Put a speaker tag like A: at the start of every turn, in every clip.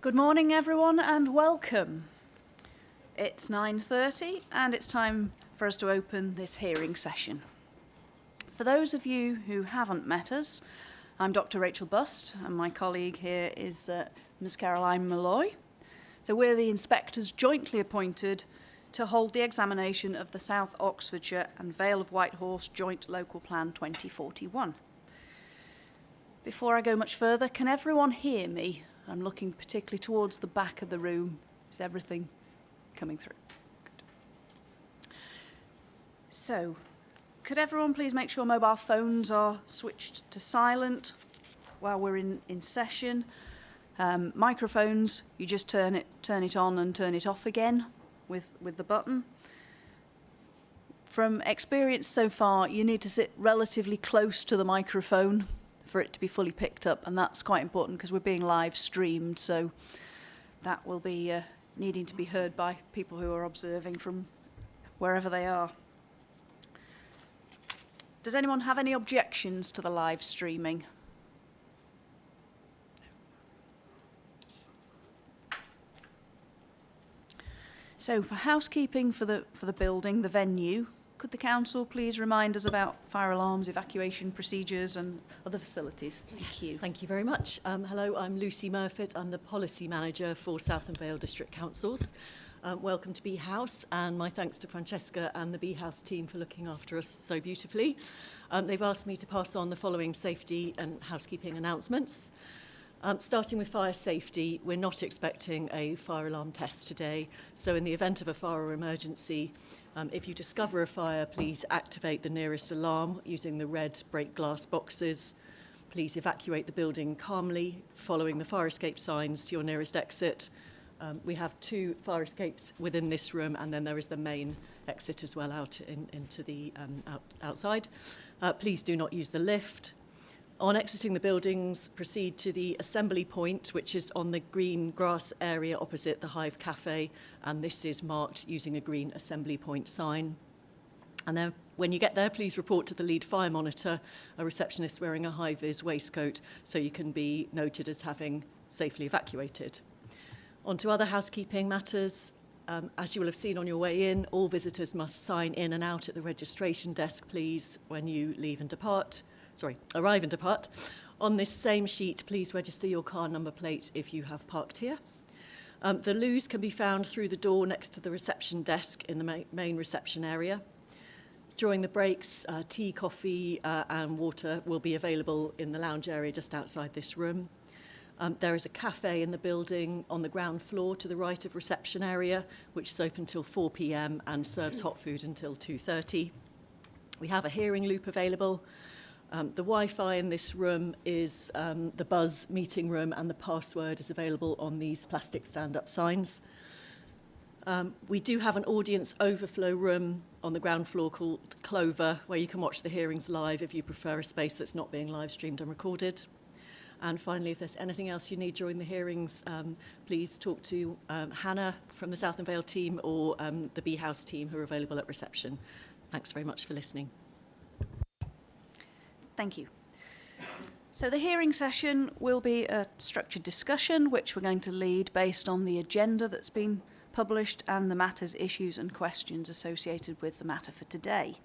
A: Good morning, everyone, and welcome. It's 9:30 and it's time for us to open this hearing session. For those of you who haven't met us, I'm Dr. Rachel Bust and my colleague here is Ms. Caroline Mulloy. So we're the inspectors jointly appointed to hold the examination of the South Oxfordshire and Vale of Whitehorse Joint Local Plan 2041. Before I go much further, can everyone hear me? I'm looking particularly towards the back of the room. Is everything coming through? Good. So, could everyone please make sure mobile phones are switched to silent while we're in session? Microphones, you just turn it on and turn it off again with the button. From experience so far, you need to sit relatively close to the microphone for it to be fully picked up, and that's quite important because we're being live streamed, so that will be needing to be heard by people who are observing from wherever they are. Does anyone have any objections to the live streaming? So for housekeeping for the building, the venue, could the council please remind us about fire alarms, evacuation procedures and other facilities?
B: Thank you very much. Hello, I'm Lucy Murfitt. I'm the Policy Manager for South and Vale District Councils. Welcome to Bee House, and my thanks to Francesca and the Bee House team for looking after us so beautifully. They've asked me to pass on the following safety and housekeeping announcements. Starting with fire safety, we're not expecting a fire alarm test today, so in the event of a fire or emergency, if you discover a fire, please activate the nearest alarm using the red break glass boxes. Please evacuate the building calmly, following the fire escape signs to your nearest exit. We have 2 fire escapes within this room, and then there is the main exit as well out into the outside. Please do not use the lift. On exiting the buildings, proceed to the assembly point, which is on the green grass area opposite the Hive Cafe, and this is marked using a green assembly point sign. And then when you get there, please report to the lead fire monitor, a receptionist wearing a high-vis waistcoat, so you can be noted as having safely evacuated. On to other housekeeping matters. As you will have seen on your way in, all visitors must sign in and out at the registration desk, please, when you arrive and depart. On this same sheet, please register your car number plate if you have parked here. The loos can be found through the door next to the reception desk in the main reception area. During the breaks, tea, coffee and water will be available in the lounge area just outside this room. There is a cafe in the building on the ground floor to the right of reception area, which is open till 4 p.m. and serves hot food until 2:30. We have a hearing loop available. The Wi-Fi in this room is the Buzz meeting room, and the password is available on these plastic stand-up signs. We do have an audience overflow room on the ground floor called Clover, where you can watch the hearings live if you prefer a space that's not being live streamed and recorded. And finally, if there's anything else you need during the hearings, please talk to Hannah from the South and Vale team or the Bee House team, who are available at reception. Thanks very much for listening.
A: Thank you. So the hearing session will be a structured discussion, which we're going to lead based on the agenda that's been published and the matters, issues and questions associated with the matter for today.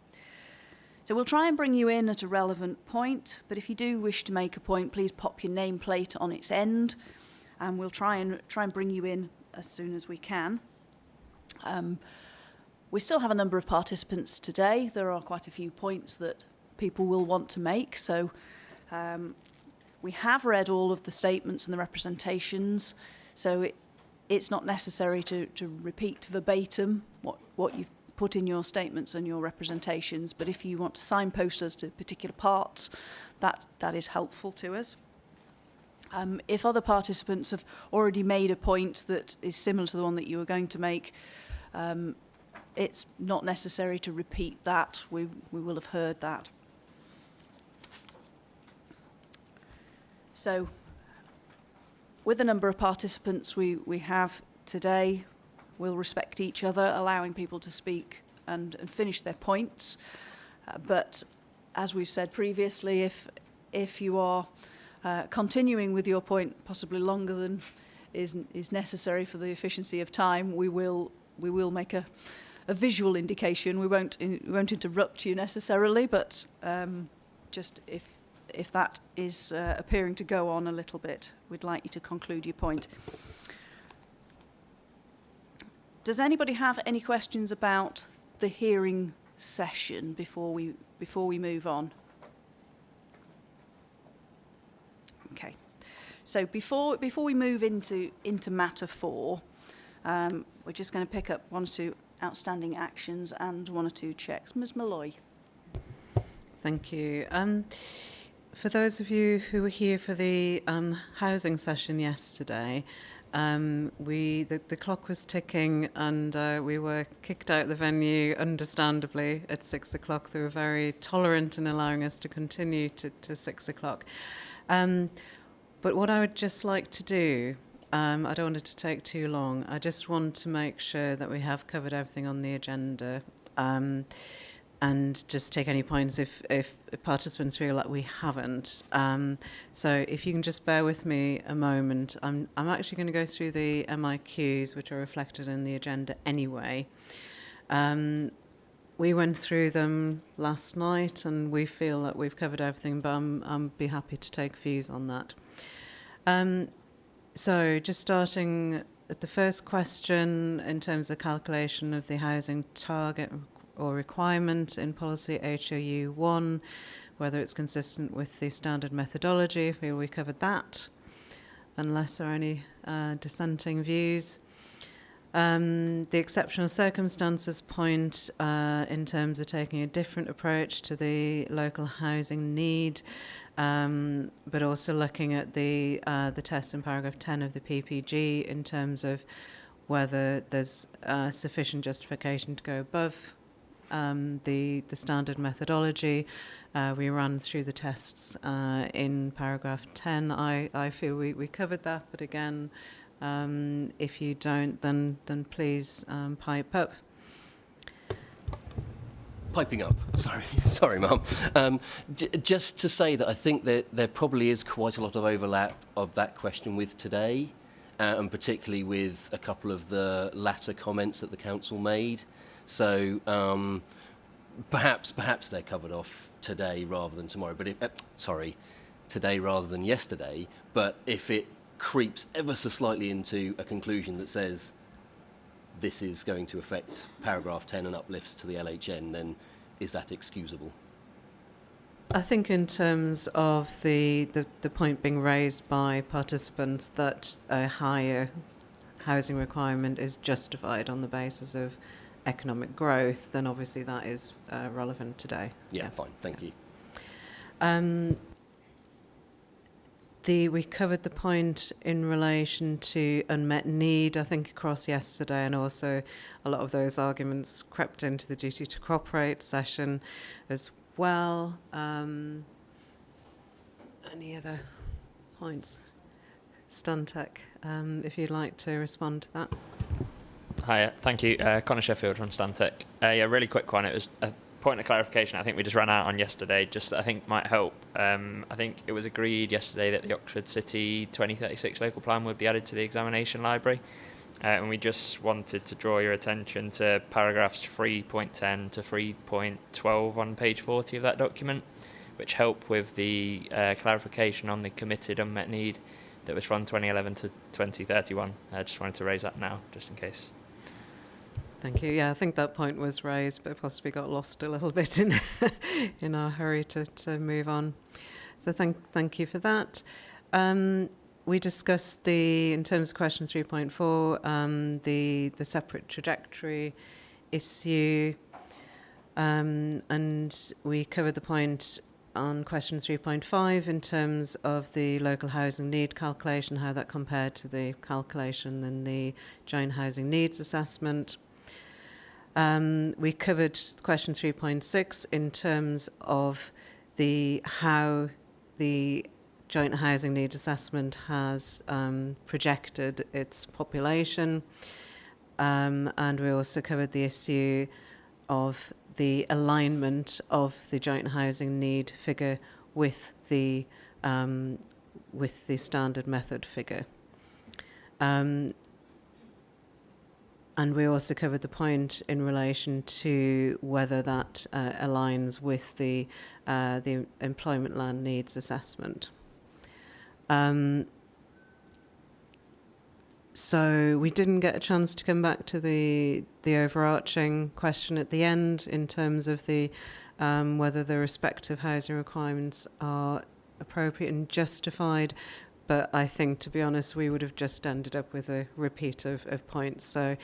A: So we'll try and bring you in at a relevant point, but if you do wish to make a point, please pop your nameplate on its end, and we'll try and bring you in as soon as we can. We still have a number of participants today. There are quite a few points that people will want to make, so we have read all of the statements and the representations, so it's not necessary to repeat verbatim what you've put in your statements and your representations, but if you want to signpost us to particular parts, that is helpful to us. If other participants have already made a point that is similar to the one that you were going to make, it's not necessary to repeat that. We will have heard that. So, with the number of participants we have today, we'll respect each other, allowing people to speak and finish their points. But as we've said previously, if you are continuing with your point possibly longer than is necessary for the efficiency of time, we will make a visual indication. We won't interrupt you necessarily, but just if that is appearing to go on a little bit, we'd like you to conclude your point. Does anybody have any questions about the hearing session before we move on? Okay. So before we move into matter 4, we're just going to pick up 1 or 2 outstanding actions and 1 or 2 checks. Ms. Mulloy.
C: Thank you. For those of you who were here for the housing session yesterday, the clock was ticking and we were kicked out of the venue, understandably, at 6 o'clock. They were very tolerant in allowing us to continue to 6 o'clock. But what I would just like to do, I don't want it to take too long. I just want to make sure that we have covered everything on the agenda, and just take any points if participants feel like we haven't. So if you can just bear with me a moment. I'm actually going to go through the MIQs, which are reflected in the agenda anyway. We went through them last night, and we feel that we've covered everything, but I'll be happy to take views on that. So just starting at the first question in terms of calculation of the housing target or requirement in policy HOU 1, whether it's consistent with the standard methodology. I feel we covered that, unless there are any dissenting views. The exceptional circumstances point in terms of taking a different approach to the local housing need, but also looking at the test in paragraph 10 of the PPG in terms of whether there's sufficient justification to go above the standard methodology. We ran through the tests in paragraph 10. I feel we covered that, but again, if you don't, then please pipe up.
D: Piping up. Sorry, Mum. Just to say that I think that there probably is quite a lot of overlap of that question with today, and particularly with a couple of the latter comments that the council made. So perhaps they're covered off today rather than tomorrow. But today rather than yesterday. But if it creeps ever so slightly into a conclusion that says this is going to affect paragraph 10 and uplifts to the LHN, then is that excusable?
C: I think in terms of the point being raised by participants that a higher housing requirement is justified on the basis of economic growth, then obviously that is relevant today.
D: Yeah, fine, thank you.
C: We covered the point in relation to unmet need, I think, across yesterday, and also a lot of those arguments crept into the duty to cooperate session as well. Any other points? Stantec, if you'd like to respond to that.
E: Hi, thank you. Connor Sheffield from Stantec. Yeah, really quick one. It was a point of clarification I think we just ran out on yesterday, just that I think might help. I think it was agreed yesterday that the Oxford City 2036 local plan would be added to the examination library. And we just wanted to draw your attention to paragraphs 3.10 to 3.12 on page 40 of that document, which help with the clarification on the committed unmet need that was from 2011 to 2031. I just wanted to raise that now, just in case.
C: Thank you. Yeah, I think that point was raised, but possibly got lost a little bit in our hurry to move on. So thank you for that. We discussed in terms of question 3.4, the separate trajectory issue, and we covered the point on question 3.5 in terms of the local housing need calculation, how that compared to the calculation in the joint housing needs assessment. We covered question 3.6 in terms of how the joint housing needs assessment has projected its population, and we also covered the issue of the alignment of the joint housing need figure with the standard method figure. And we also covered the point in relation to whether that aligns with the employment land needs assessment. So we didn't get a chance to come back to the overarching question at the end in terms of the whether the respective housing requirements are appropriate and justified. But I think, to be honest, we would have just ended up with a repeat of points. So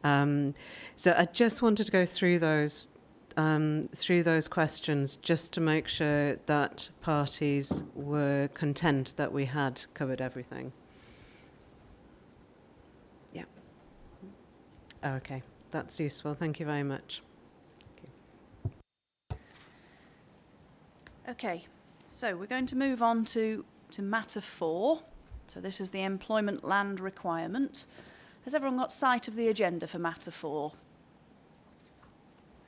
C: I just wanted to go through those questions just to make sure that parties were content that we had covered everything. Yeah. Okay, that's useful. Thank you very much.
A: Okay, so we're going to move on to matter 4. So this is the employment land requirement. Has everyone got sight of the agenda for matter 4?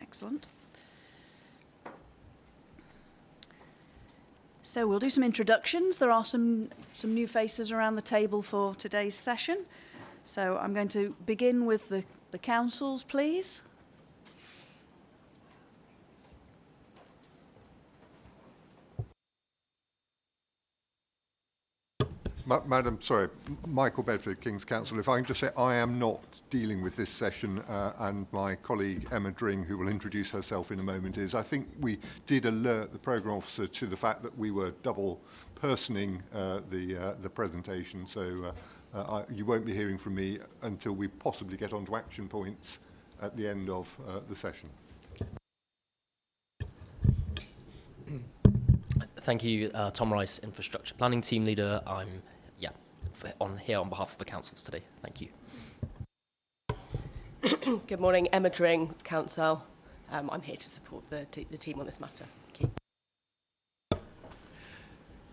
A: Excellent. So we'll do some introductions. There are some new faces around the table for today's session. So I'm going to begin with the councils, please.
F: Madam, sorry, Michael Bedford, King's Counsel. If I can just say, I am not dealing with this session, and my colleague Emma Dring, who will introduce herself in a moment, is. I think we did alert the programme officer to the fact that we were double personing the presentation, so you won't be hearing from me until we possibly get on to action points at the end of the session.
G: Thank you, Tom Rice, Infrastructure Planning Team Leader. I'm here on behalf of the councils today. Thank you.
H: Good morning, Emma Dring, Council. I'm here to support the team on this matter. Thank you.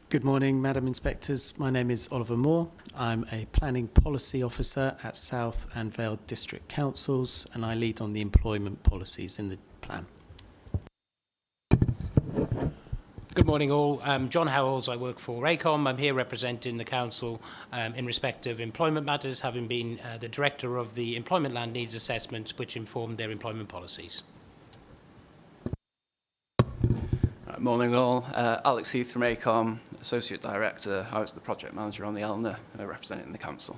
I: Good morning, Madam Inspectors. My name is Oliver Moore. I'm a Planning Policy Officer at South and Vale District Councils, and I lead on the employment policies in the plan.
J: Good morning all. John Howells, I work for ACOM. I'm here representing the Council in respect of employment matters, having been the Director of the Employment Land Needs Assessment, which informed their employment policies.
K: Morning all. Alex Heath from ACOM, Associate Director. I was the Project Manager on the ELNA, representing the Council.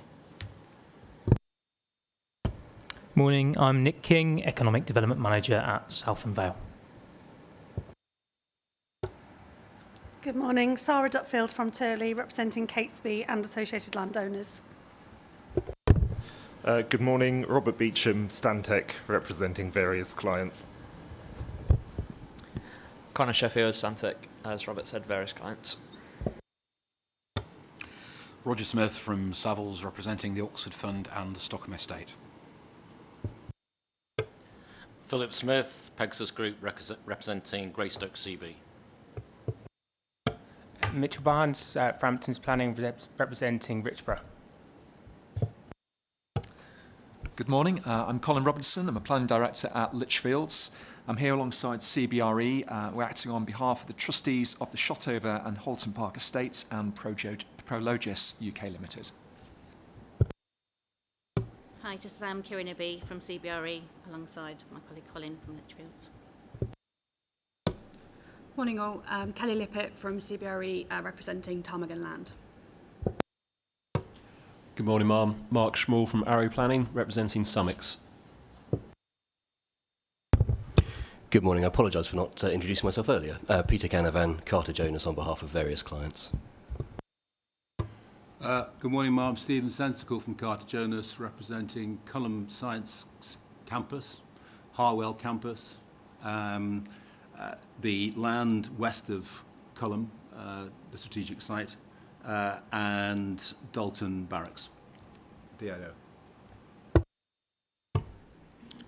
L: Morning, I'm Nick King, Economic Development Manager at South and Vale.
M: Good morning, Sarah Dutfield from Turley, representing Catesby and associated landowners.
N: Good morning, Robert Beecham, Stantec, representing various clients.
E: Connor Sheffield, Stantec, as Robert said, various clients.
O: Roger Smith from Savills, representing the Oxford Fund and the Stockham Estate.
P: Philip Smith, Pegasus Group, representing Greystoke CB.
Q: Mitchell Barnes, Frampton's Planning, representing Richborough.
R: Good morning, I'm Colin Robinson. I'm a Planning Director at Lichfields. I'm here alongside CBRE. We're acting on behalf of the trustees of the Shotover and Halton Park Estates and Prologis UK Limited.
S: Hi, just Kieran Abbey from CBRE alongside my colleague Colin from Lichfields.
T: Morning all, Kelly Lippett from CBRE representing Ptarmigan Land.
U: Good morning, Ma'am. Mark Schmull from Arrow Planning, representing Summix.
D: Good morning. I apologise for not introducing myself earlier. Peter Canavan, Carter Jonas on behalf of various clients.
V: Good morning, Ma'am. Stephen Sensical from Carter Jonas, representing Culham Science Campus, Harwell Campus, the land west of Culham, the strategic site, and Dalton Barracks, DIO.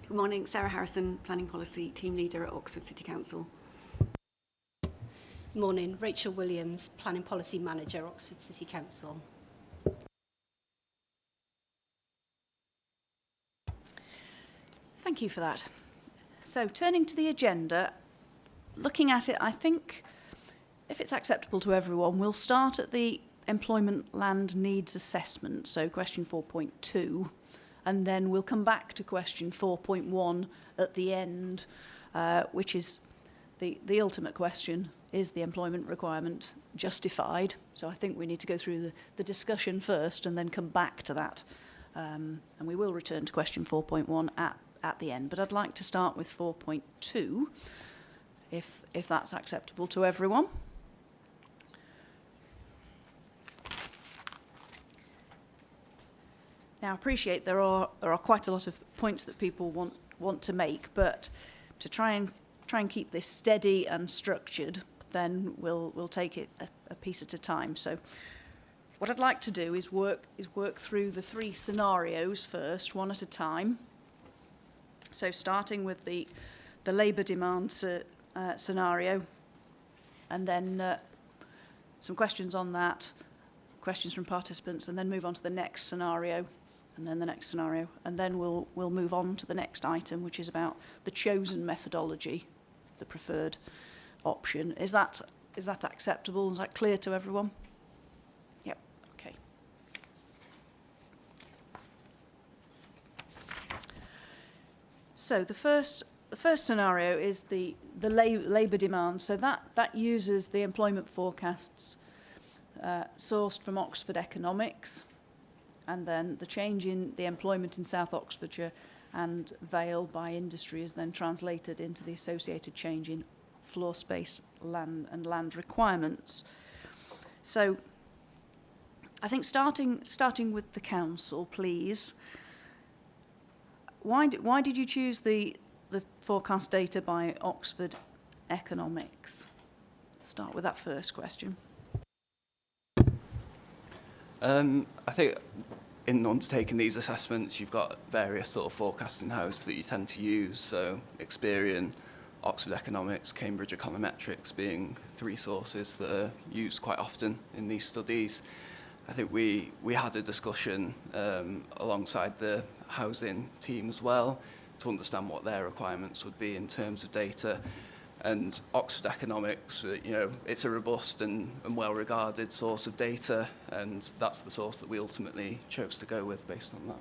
W: Good morning, Sarah Harrison, Planning Policy Team Leader at Oxford City Council.
X: Morning, Rachel Williams, Planning Policy Manager, Oxford City Council.
A: Thank you for that. So turning to the agenda, looking at it, I think if it's acceptable to everyone, we'll start at the employment land needs assessment, so question 4.2, and then we'll come back to question 4.1 at the end, which is the ultimate question: is the employment requirement justified? So I think we need to go through the discussion first and then come back to that. And we will return to question 4.1 at the end. But I'd like to start with 4.2, if that's acceptable to everyone. Now, I appreciate there are quite a lot of points that people want to make, but to try and keep this steady and structured, then we'll take it a piece at a time. So what I'd like to do is work through the three scenarios first, one at a time. So starting with the labour demand scenario, and then some questions on that, questions from participants, and then move on to the next scenario, and then the next scenario, and then we'll move on to the next item, which is about the chosen methodology, the preferred option. Is that acceptable? Is that clear to everyone? Yep. Okay. So the first scenario is the labour demand. So that uses the employment forecasts sourced from Oxford Economics, and then the change in the employment in South Oxfordshire and Vale by industry is then translated into the associated change in floor space, land requirements. So I think starting with the council, please. Why did you choose the forecast data by Oxford Economics? Start with that first question.
K: I think in undertaking these assessments, you've got various sort of forecasting houses that you tend to use. So Experian, Oxford Economics, Cambridge Econometrics being three sources that are used quite often in these studies. I think we had a discussion alongside the housing team as well to understand what their requirements would be in terms of data. And Oxford Economics, it's a robust and well-regarded source of data, and that's the source that we ultimately chose to go with based on that.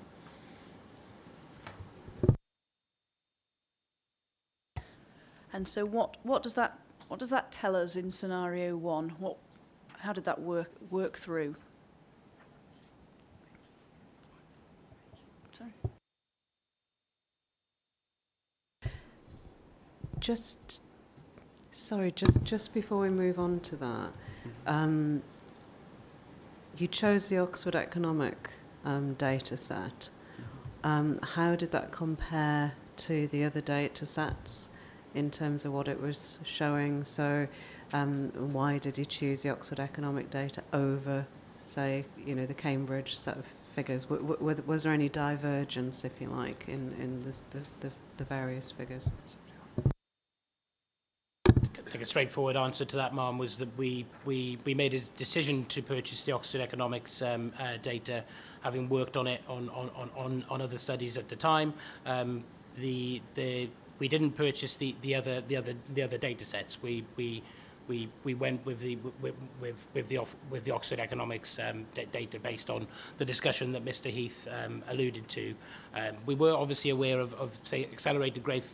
A: And so what does that tell us in scenario one? How did that work through? Sorry.
B: Just before we move on to that, you chose the Oxford Economic data set. How did that compare to the other data sets in terms of what it was showing? So why did you choose the Oxford Economic data over, say, the Cambridge set of figures? Was there any divergence, if you like, in the various figures?
J: I think a straightforward answer to that, Ma'am, was that we made a decision to purchase the Oxford Economics data, having worked on it on other studies at the time. We didn't purchase the other data sets. We went with the Oxford Economics data based on the discussion that Mr. Heath alluded to. We were obviously aware of say, accelerated growth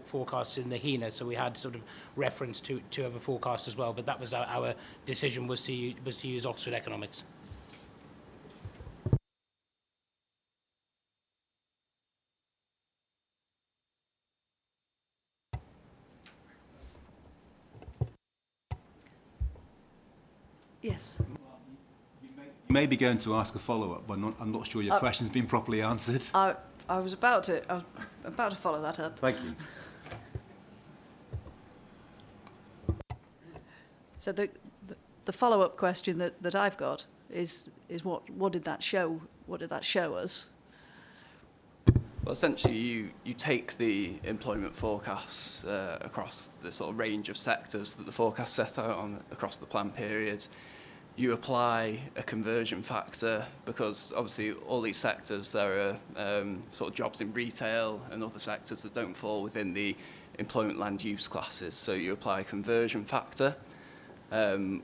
J: forecasts in the HENA, so we had sort of reference to other forecasts as well. But that was our decision, was to use Oxford Economics.
A: Yes.
V: You may be going to ask a follow-up, but I'm not sure your question's been properly answered.
A: I was about to follow that up.
V: Thank you.
A: So the follow-up question that I've got is what did that show? What did that show us?
K: Well, essentially, you take the employment forecasts across the sort of range of sectors that the forecast set out on across the plan period. You apply a conversion factor because obviously all these sectors, there are sort of jobs in retail and other sectors that don't fall within the employment land use classes. So you apply a conversion factor,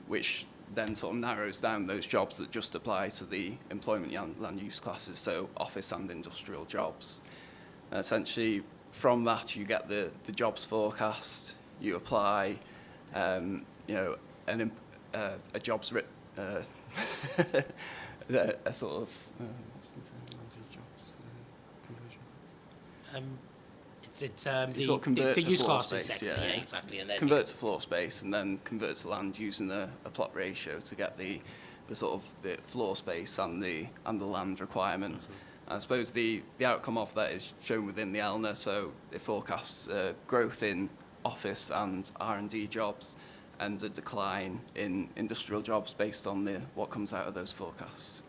K: which then sort of narrows down those jobs that just apply to the employment land use classes, so office and industrial jobs. Essentially, from that you get the jobs forecast, you apply, you know, a jobs a sort of what's the terminology of jobs conversion?
J: It's
K: sort of convert
J: the
K: to
J: use
K: floor
J: classes
K: space,
J: sector,
K: yeah.
J: exactly. And then
K: Convert to floor space, and then convert to land using a plot ratio to get the sort of the floor space and the land requirements. I suppose the outcome of that is shown within the ELNA, so it forecasts growth in office and R&D jobs and a decline in industrial jobs based on what comes out of those forecasts.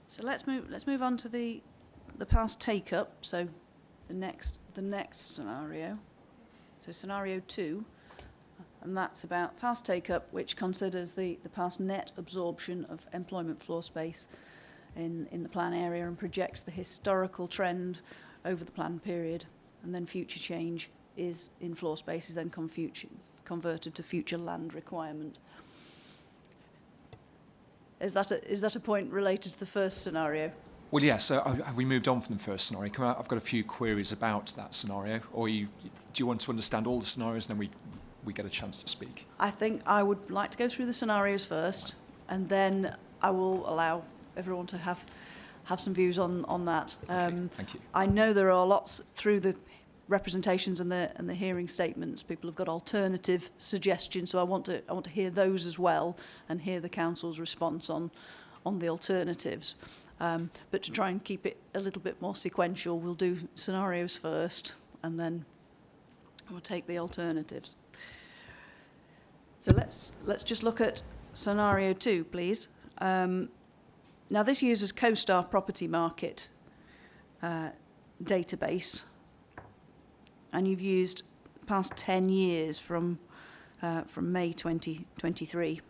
A: So let's move on to the past take up. So the next scenario. So scenario 2, and that's about past take up, which considers the past net absorption of employment floor space in the plan area and projects the historical trend over the plan period, and then future change is in floor space is then converted to future land requirement. Is that a point related to the first scenario?
R: Well, yeah, so have we moved on from the first scenario? I've got a few queries about that scenario, or do you want to understand all the scenarios and then we get a chance to speak?
A: I think I would like to go through the scenarios first, and then I will allow everyone to have some views on that.
R: Okay, thank you.
A: I know there are lots through the representations and the hearing statements. People have got alternative suggestions, so I want to hear those as well and hear the council's response on the alternatives. But to try and keep it a little bit more sequential, we'll do scenarios first, and then we'll take the alternatives. So let's just look at scenario 2, please. Now this uses CoStar property market database, and you've used past 10 years from May 2023.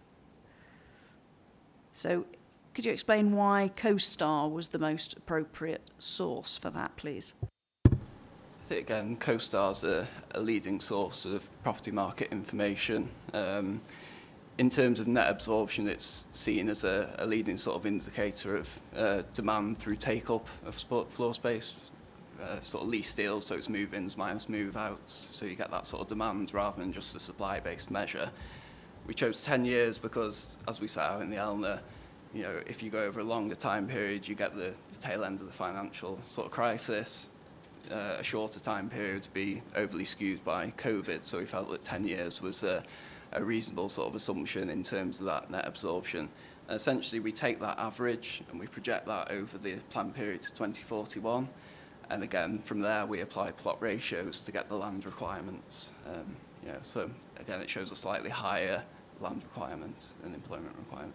A: So could you explain why CoStar was the most appropriate source for that, please?
K: I think, again, CoStar's a leading source of property market information. In terms of net absorption, it's seen as a leading sort of indicator of demand through take-up of floor space, sort of lease deals, so it's move-ins minus move-outs, so you get that sort of demand rather than just a supply-based measure. We chose 10 years because, as we set out in the ELNA, you know, if you go over a longer time period, you get the tail end of the financial sort of crisis. A shorter time period to be overly skewed by COVID, so we felt that 10 years was a reasonable sort of assumption in terms of that net absorption. And essentially, we take that average and we project that over the plan period to 2041. And again, from there, we apply plot ratios to get the land requirements. You know, so again, it shows a slightly higher land requirement and employment requirement.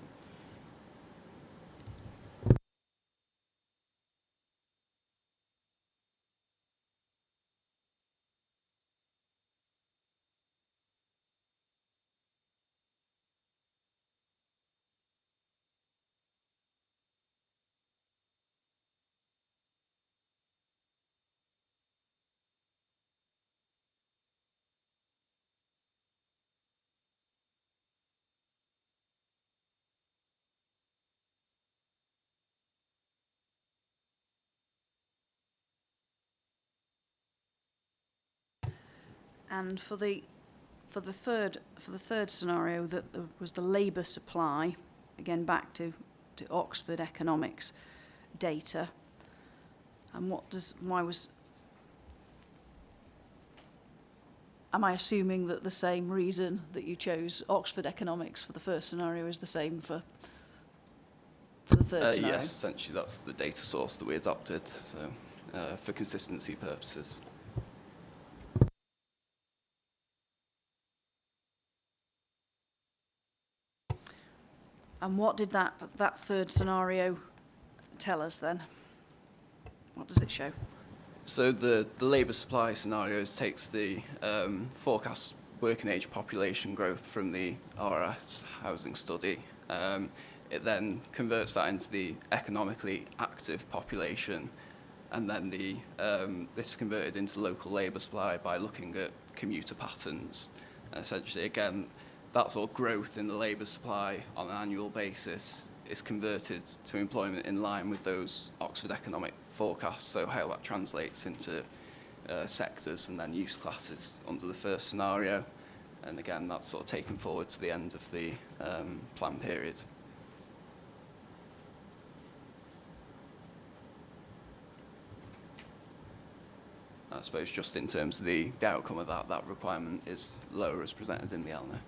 A: And for the third scenario, that was the labour supply, again back to Oxford economics data. And am I assuming that the same reason that you chose Oxford economics for the first scenario is the same for the third scenario?
K: Yes, essentially that's the data source that we adopted, so for consistency purposes.
A: And what did that third scenario tell us then? What does it show?
K: So the labour supply scenarios takes the forecast working age population growth from the RS housing study. It then converts that into the economically active population, and then this is converted into local labour supply by looking at commuter patterns. And essentially, again, that sort of growth in the labour supply on an annual basis is converted to employment in line with those Oxford economic forecasts, so how that translates into sectors and then use classes under the first scenario. And again, that's sort of taken forward to the end of the plan period. I suppose just in terms of the outcome of that requirement is lower as presented in the ELNA.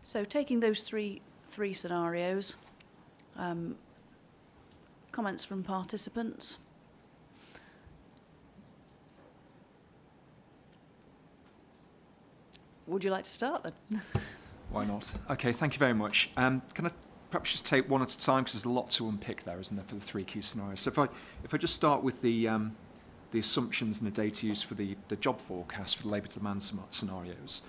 A: So taking those three scenarios, comments from participants? Would you like to start then?
R: Why not? Okay, thank you very much. Can I perhaps just take one at a time, because there's a lot to unpick there, isn't there, for the three key scenarios. So if I just start with the assumptions and the data used for the job forecast for the labour demand scenarios,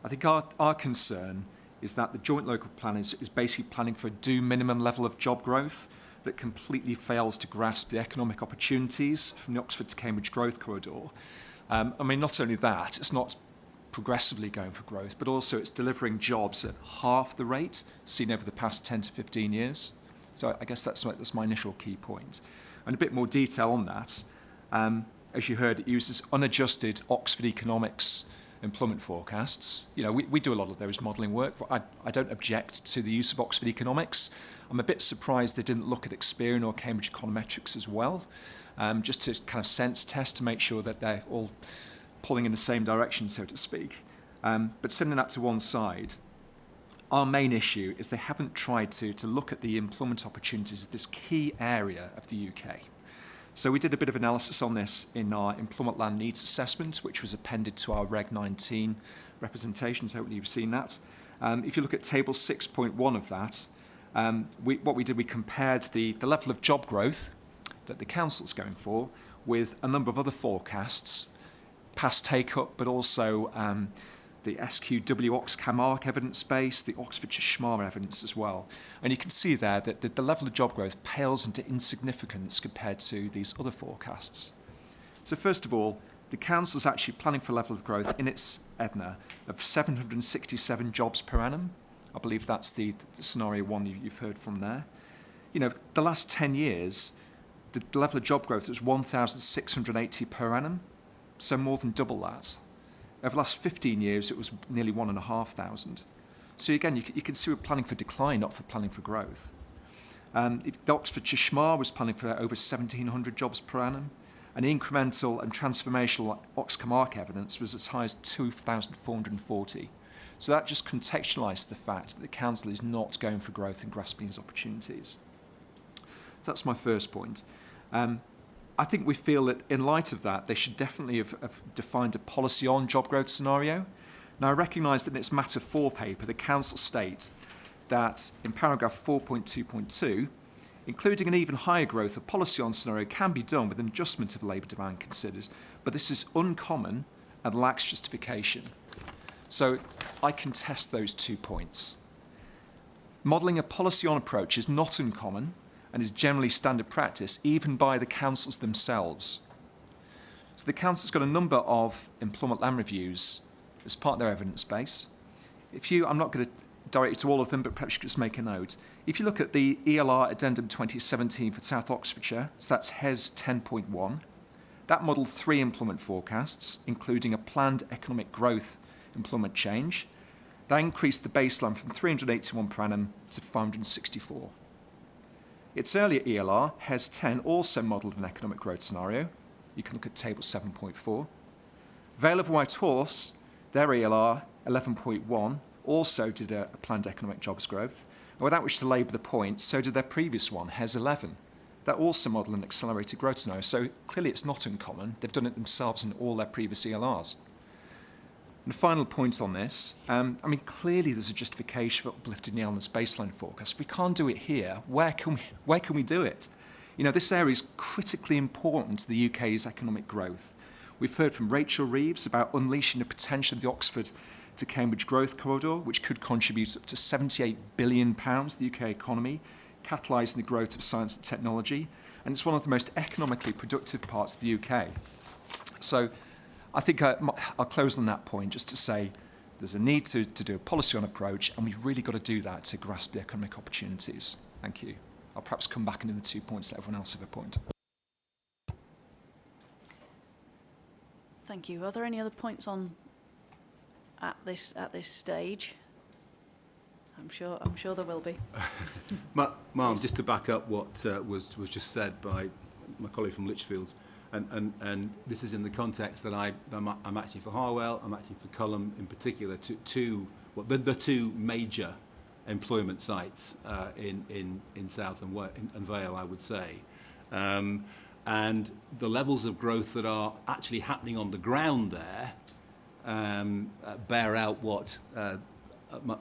R: I think our concern is that the joint local plan is basically planning for a due minimum level of job growth that completely fails to grasp the economic opportunities from the Oxford to Cambridge growth corridor. I mean, not only that, it's not progressively going for growth, but also it's delivering jobs at half the rate seen over the past 10 to 15 years. So I guess that's my initial key point. And a bit more detail on that. As you heard, it uses unadjusted Oxford economics employment forecasts. You know, we do a lot of those modelling work, but I don't object to the use of Oxford economics. I'm a bit surprised they didn't look at Experian or Cambridge econometrics as well, just to kind of sense test to make sure that they're all pulling in the same direction, so to speak. But sending that to one side, our main issue is they haven't tried to look at the employment opportunities of this key area of the UK. So we did a bit of analysis on this in our employment land needs assessment, which was appended to our Reg 19 representations. Hopefully you've seen that. If you look at table 6.1 of that, what we did, we compared the level of job growth that the council's going for with a number of other forecasts, past take-up, but also the SQW Oxcamark evidence base, the Oxfordshire Schmarr evidence as well. And you can see there that the level of job growth pales into insignificance compared to these other forecasts. So first of all, the council is actually planning for a level of growth in its EDNA of 767 jobs per annum. I believe that's the scenario one you've heard from there. You know, the last 10 years, the level of job growth was 1,680 per annum, so more than double that. Over the last 15 years, it was nearly 1,500. So again, you can see we're planning for decline, not for planning for growth. The Oxfordshire Schmarr was planning for over 1,700 jobs per annum, and incremental and transformational Oxcamark evidence was as high as 2,440. So that just contextualised the fact that the council is not going for growth and grasping these opportunities. So that's my first point. I think we feel that in light of that, they should definitely have defined a policy on job growth scenario. Now, I recognise that in its Matter 4 paper, the council state that in paragraph 4.2.2, including an even higher growth of policy on scenario can be done with an adjustment of labour demand considered, but this is uncommon and lacks justification. So I contest those 2 points. Modelling a policy on approach is not uncommon and is generally standard practice, even by the councils themselves. So the council's got a number of employment land reviews as part of their evidence base. I'm not going to direct you to all of them, but perhaps you could just make a note. If you look at the ELR Addendum 2017 for South Oxfordshire, so that's HES 10.1, that modelled 3 employment forecasts, including a planned economic growth employment change. That increased the baseline from 381 per annum to 564. Its earlier ELR, HES 10, also modelled an economic growth scenario. You can look at table 7.4. Vale of White Horse, their ELR, 11.1, also did a planned economic jobs growth. And without which to labour the point, so did their previous one, HES 11. That also model an accelerated growth scenario. So clearly it's not uncommon. They've done it themselves in all their previous ELRs. And the final point on this, clearly there's a justification for uplifting the elements baseline forecast. If we can't do it here, where can we do it? This area is critically important to the UK's economic growth. We've heard from Rachel Reeves about unleashing the potential of the Oxford to Cambridge growth corridor, which could contribute up to £78 billion to the UK economy, catalysing the growth of science and technology, and it's one of the most economically productive parts of the UK. So I think I'll close on that point just to say there's a need to do a policy on approach, and we've really got to do that to grasp the economic opportunities. Thank you. I'll perhaps come back into the 2 points, let everyone else have a point.
A: Thank you. Are there any other points on at this stage? I'm sure there will be.
V: Ma'am, just to back up what was just said by my colleague from Lichfields, and this is in the context that I'm acting for Harwell, I'm acting for Culham in particular, the two major employment sites in South and Vale, I would say. And the levels of growth that are actually happening on the ground there bear out what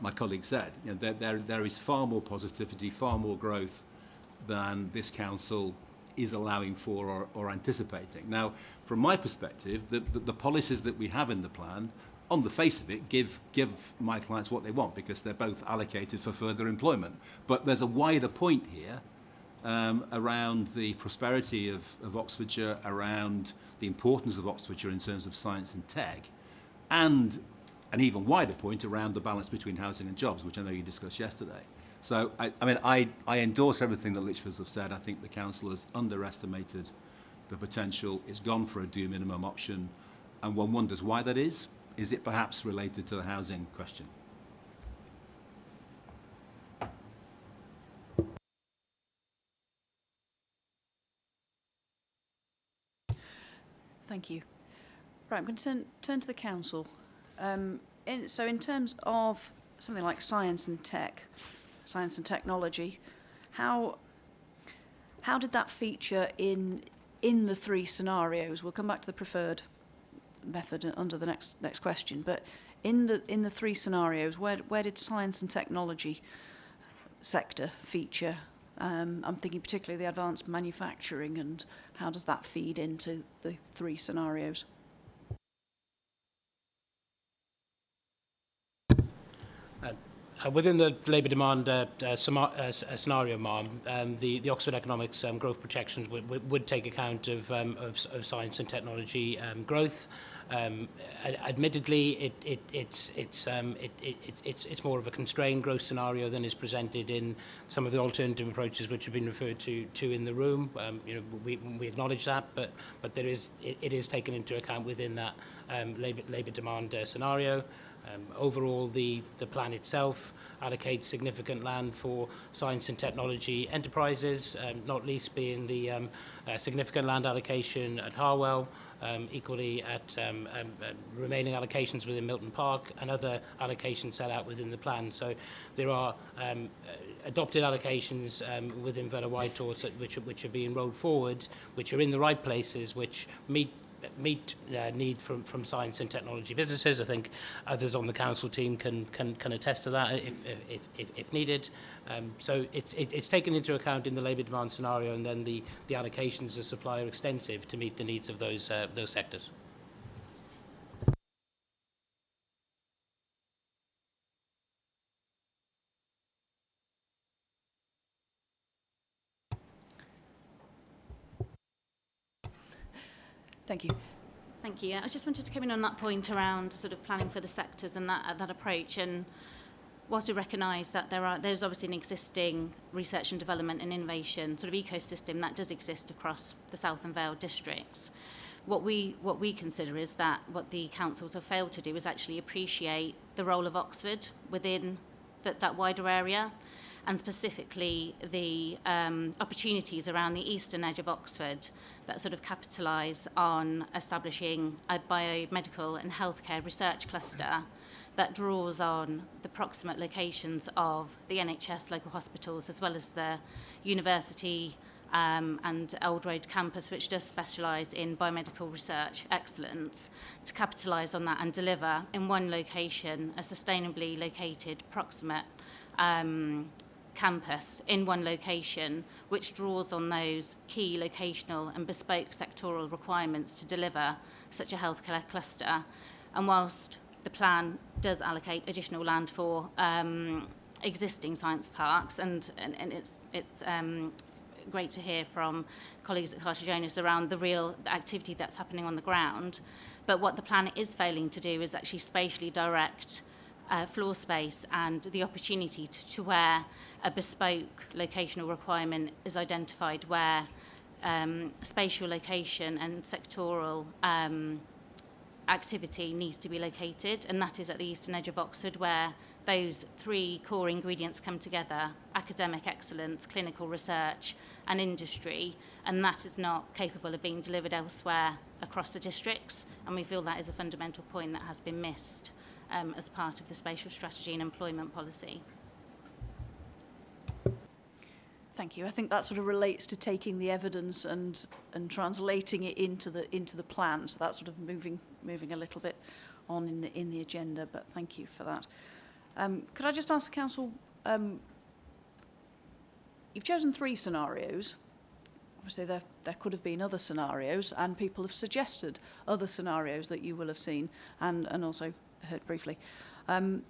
V: my colleague said. There is far more positivity, far more growth than this council is allowing for or anticipating. Now, from my perspective, the policies that we have in the plan, on the face of it, give my clients what they want because they're both allocated for further employment. But there's a wider point here around the prosperity of Oxfordshire, around the importance of Oxfordshire in terms of science and tech, and an even wider point around the balance between housing and jobs, which I know you discussed yesterday. So, I endorse everything that Lichfields have said. I think the council has underestimated the potential. It's gone for a due minimum option, and one wonders why that is. Is it perhaps related to the housing question?
A: Thank you. Right, I'm going to turn to the council. So in terms of something like science and technology, how did that feature in the three scenarios? We'll come back to the preferred method under the next question, but in the three scenarios, where did science and technology sector feature? I'm thinking particularly the advanced manufacturing, and how does that feed into the three scenarios?
J: Within the labour demand scenario, ma'am, the Oxford Economics growth projections would take account of science and technology growth. Admittedly, it's more of a constrained growth scenario than is presented in some of the alternative approaches which have been referred to in the room. We acknowledge that, but it is taken into account within that labour demand scenario. Overall, the plan itself allocates significant land for science and technology enterprises, not least being the significant land allocation at Harwell, equally at remaining allocations within Milton Park and other allocations set out within the plan. So there are adopted allocations within Vale of White Horse which are being rolled forward, which are in the right places, which meet need from science and technology businesses. I think others on the council team can attest to that if needed. So it's taken into account in the labour demand scenario, and then the allocations of supply are extensive to meet the needs of those sectors.
A: Thank you.
S: Thank you. I just wanted to come in on that point around sort of planning for the sectors and that approach. And whilst we recognise that there's obviously an existing research and development and innovation sort of ecosystem that does exist across the South and Vale districts, what we consider is that what the councils have failed to do is actually appreciate the role of Oxford within that wider area. and specifically the opportunities around the eastern edge of Oxford that sort of capitalise on establishing a biomedical and healthcare research cluster that draws on the proximate locations of the NHS local hospitals as well as the university and Old Road campus, which does specialise in biomedical research excellence, to capitalise on that and deliver in one location a sustainably located proximate campus in one location, which draws on those key locational and bespoke sectoral requirements to deliver such a healthcare cluster. And whilst the plan does allocate additional land for existing science parks, and it's great to hear from colleagues at Carter Jonas around the real activity that's happening on the ground. But what the plan is failing to do is actually spatially direct floor space and the opportunity to where a bespoke locational requirement is identified, where spatial location and sectoral activity needs to be located, and that is at the eastern edge of Oxford, where those three core ingredients come together: academic excellence, clinical research and industry, and that is not capable of being delivered elsewhere across the districts, and we feel that is a fundamental point that has been missed as part of the spatial strategy and employment policy.
A: Thank you. I think that sort of relates to taking the evidence and translating it into the plan. So that's sort of moving a little bit on in the agenda. But thank you for that. Could I just ask the council? You've chosen 3 scenarios. Obviously, there could have been other scenarios, and people have suggested other scenarios that you will have seen and also heard briefly. Could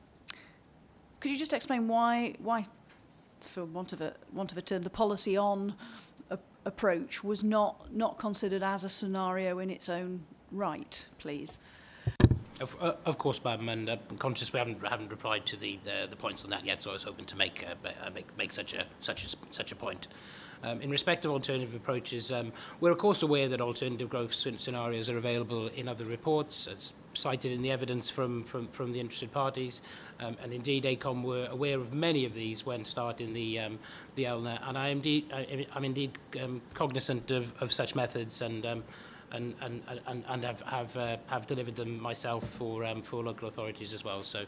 A: you just explain why, for want of a term, the policy on approach was not considered as a scenario in its own right, please?
J: Of course, Madam, and I'm conscious we haven't replied to the points on that yet, so I was hoping to make such a point. In respect of alternative approaches, we're of course aware that alternative growth scenarios are available in other reports, as cited in the evidence from the interested parties, and indeed ACOM were aware of many of these when starting the ELNA, and I'm indeed cognizant of such methods and have delivered them myself for local authorities as well. So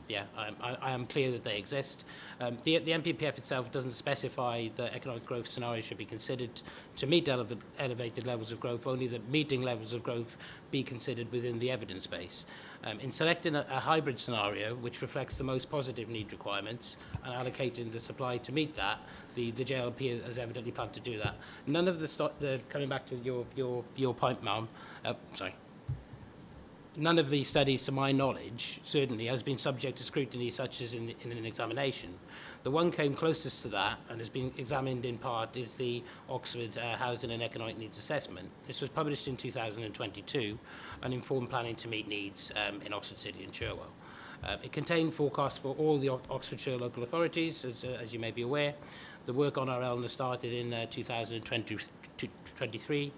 J: yeah, I am clear that they exist. The MPPF itself doesn't specify that economic growth scenarios should be considered to meet elevated levels of growth, only that meeting levels of growth be considered within the evidence base. In selecting a hybrid scenario, which reflects the most positive need requirements, and allocating the supply to meet that, the JLP has evidently planned to do that. None of the coming back to your point, Ma'am, sorry. None of these studies, to my knowledge, certainly has been subject to scrutiny such as in an examination. The one came closest to that and has been examined in part is the Oxford Housing and Economic Needs Assessment. This was published in 2022 and informed planning to meet needs in Oxford City and Cherwell. It contained forecasts for all the Oxfordshire local authorities, as you may be aware. The work on our ELNA started in 2023.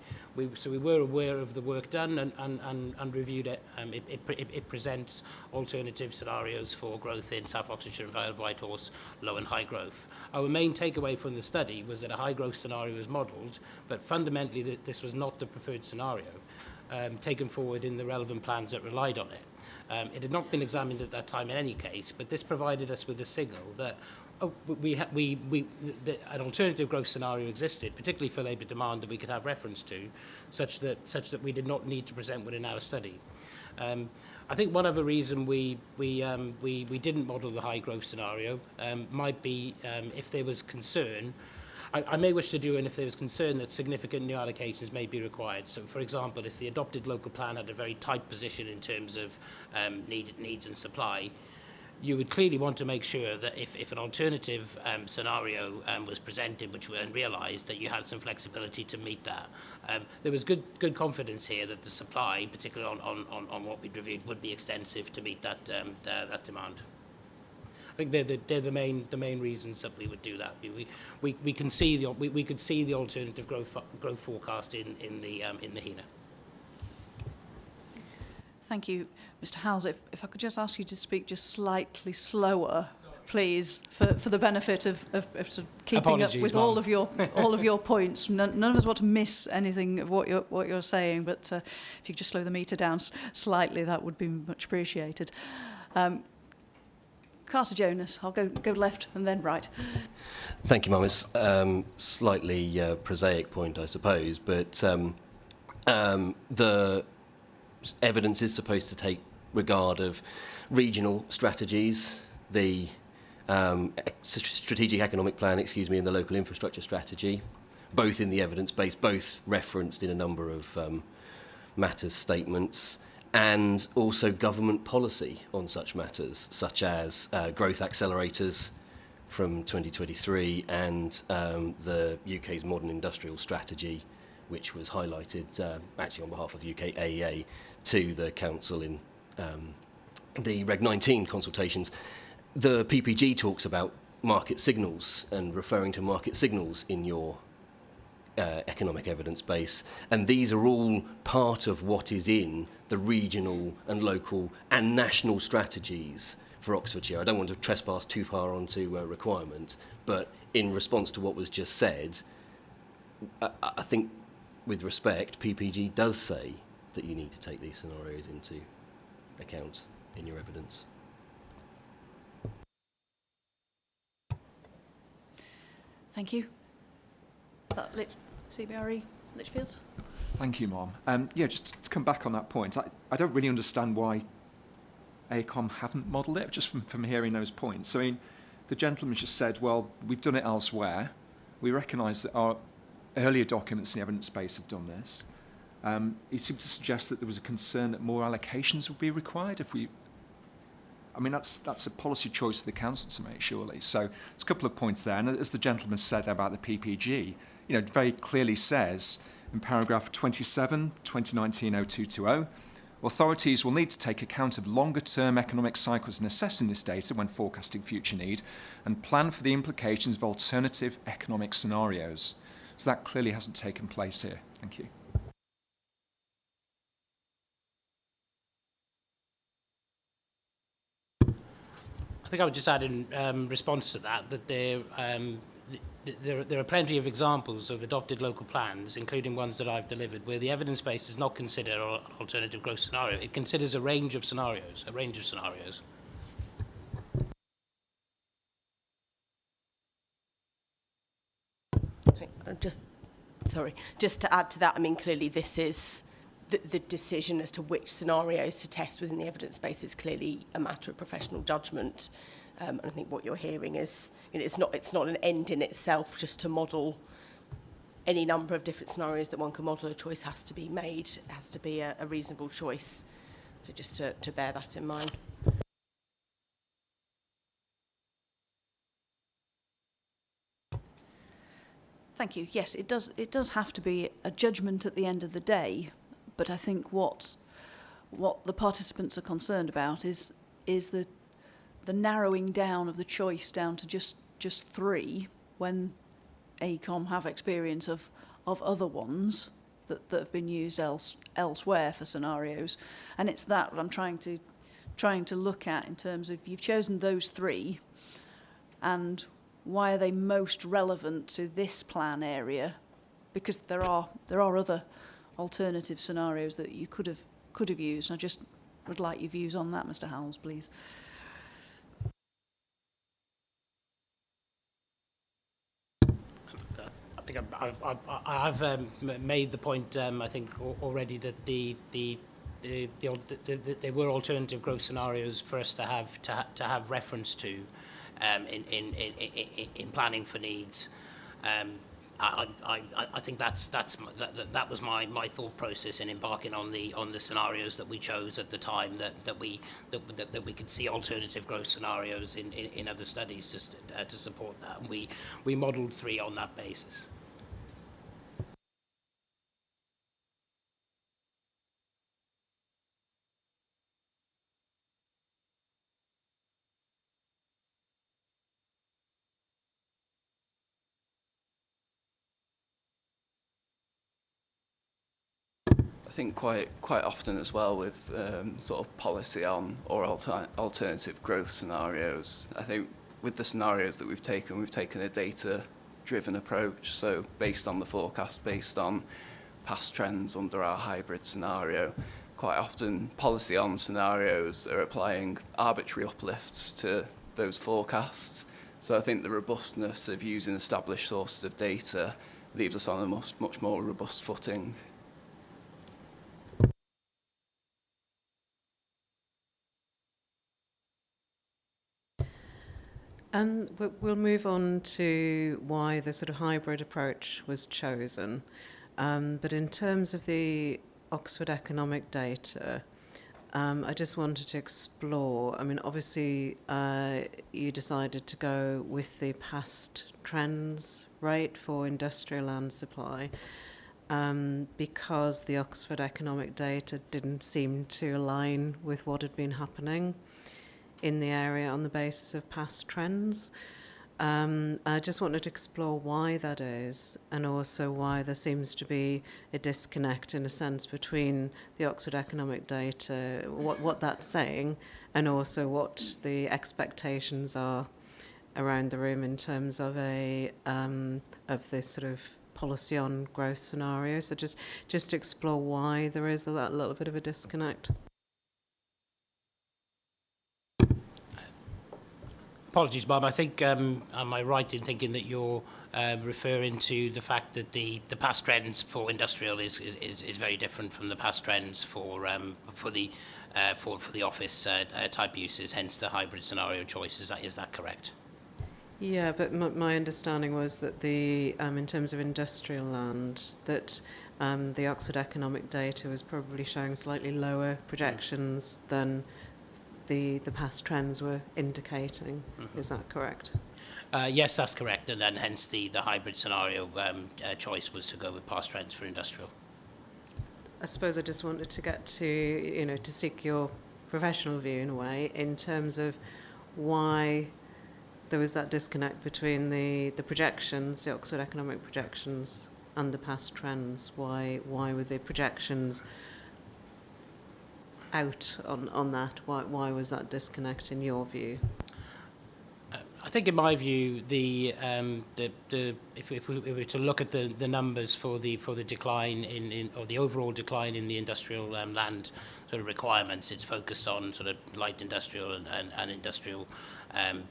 J: So we were aware of the work done and reviewed it. It presents alternative scenarios for growth in South Oxfordshire and Vale of Whitehorse, low and high growth. Our main takeaway from the study was that a high growth scenario was modelled, but fundamentally this was not the preferred scenario taken forward in the relevant plans that relied on it. It had not been examined at that time in any case, but this provided us with a signal that an alternative growth scenario existed, particularly for labour demand, that we could have reference to, such that we did not need to present one in our study. I think one other reason we didn't model the high growth scenario might be if there was concern. I may wish to do, and if there was concern that significant new allocations may be required. So, for example, if the adopted local plan had a very tight position in terms of needs and supply, you would clearly want to make sure that if an alternative scenario was presented, which were realised, that you had some flexibility to meet that. There was good confidence here that the supply, particularly on what we'd reviewed, would be extensive to meet that demand. I think they're the main reasons that we would do that. We could see the alternative growth forecast in the HENA.
A: Thank you, Mr. Howes. If I could just ask you to speak just slightly slower, please, for the benefit of sort of keeping
J: Apologies,
A: up with
J: Mum.
A: all of your points. None of us want to miss anything of what you're saying, but if you could just slow the meter down slightly, that would be much appreciated. Carter Jonas, I'll go left and then right.
D: Thank you, Mum. It's slightly prosaic point, I suppose, but the evidence is supposed to take regard of regional strategies, the strategic economic plan, and the local infrastructure strategy, both in the evidence base, both referenced in a number of matters statements, and also government policy on such matters, such as growth accelerators from 2023 and the UK's modern industrial strategy, which was highlighted actually on behalf of UK AEA to the Council in the Reg 19 consultations. The PPG talks about market signals and referring to market signals in your economic evidence base, and these are all part of what is in the regional and local and national strategies for Oxfordshire. I don't want to trespass too far onto requirement, but in response to what was just said, I think, with respect, PPG does say that you need to take these scenarios into account in your evidence.
A: Thank you. CBRE, Lichfields?
R: Thank you, Mom. Yeah, just to come back on that point, I don't really understand why AECOM haven't modelled it, just from hearing those points. I mean, the gentleman just said, well, we've done it elsewhere. We recognise that our earlier documents in the evidence base have done this. He seemed to suggest that there was a concern that more allocations would be required if we... I mean, that's a policy choice for the council to make, surely. So there's a couple of points there. And as the gentleman said about the PPG, you know, it very clearly says in paragraph 27, 2019-0220, authorities will need to take account of longer-term economic cycles in assessing this data when forecasting future need and plan for the implications of alternative economic scenarios. So that clearly hasn't taken place here. Thank you.
J: I think I would just add in response to that there are plenty of examples of adopted local plans, including ones that I've delivered, where the evidence base does not consider an alternative growth scenario. It considers a range of scenarios,
C: Just to add to that, I mean, clearly this is the decision as to which scenarios to test within the evidence base is clearly a matter of professional judgment. And I think what you're hearing is, you know, it's not an end in itself just to model any number of different scenarios that one can model. A choice has to be made. It has to be a reasonable choice. So just to bear that in mind.
A: Thank you. Yes, it does have to be a judgment at the end of the day, but I think what the participants are concerned about is the narrowing down of the choice down to just 3 when AECOM have experience of other ones that have been used elsewhere for scenarios, and it's that I'm trying to look at in terms of you've chosen those 3, and why are they most relevant to this plan area? Because there are other alternative scenarios that you could have used. I just would like your views on that, Mr. Howells, please.
J: I think I've made the point. I think already that there were alternative growth scenarios for us to have reference to in planning for needs. I think that was my thought process in embarking on the scenarios that we chose at the time, that we could see alternative growth scenarios in other studies just to support that. And we modelled 3 on that basis.
K: I think quite often as well with sort of policy on or alternative growth scenarios, I think with the scenarios that we've taken a data-driven approach. So based on the forecast, based on past trends under our hybrid scenario, quite often policy on scenarios are applying arbitrary uplifts to those forecasts. So I think the robustness of using established sources of data leaves us on a much more robust footing.
B: We'll move on to why the sort of hybrid approach was chosen. But in terms of the Oxford economic data, I just wanted to explore, I mean, obviously you decided to go with the past trends rate for industrial land supply because the Oxford economic data didn't seem to align with what had been happening in the area on the basis of past trends. I just wanted to explore why that is, and also why there seems to be a disconnect, in a sense, between the Oxford economic data, what that's saying, and also what the expectations are around the room in terms of of this sort of policy on growth scenario. So just to explore why there is that little bit of a disconnect.
J: Apologies, Bob. I think, am I right in thinking that you're referring to the fact that the past trends for industrial is very different from the past trends for the office type uses, hence the hybrid scenario choice. Is that correct?
B: Yeah, but my understanding was that the in terms of industrial land, that the Oxford economic data was probably showing slightly lower projections than the past trends were indicating. Is that correct?
J: Yes, that's correct, and then hence the hybrid scenario choice was to go with past trends for industrial.
B: I suppose I just wanted to get to, to seek your professional view in a way, in terms of why there was that disconnect between the projections, the Oxford economic projections, and the past trends. Why were the projections out on that? Why was that disconnect in your view?
J: I think, in my view, if we were to look at the numbers for the decline or the overall decline in the industrial land sort of requirements, it's focused on sort of light industrial and industrial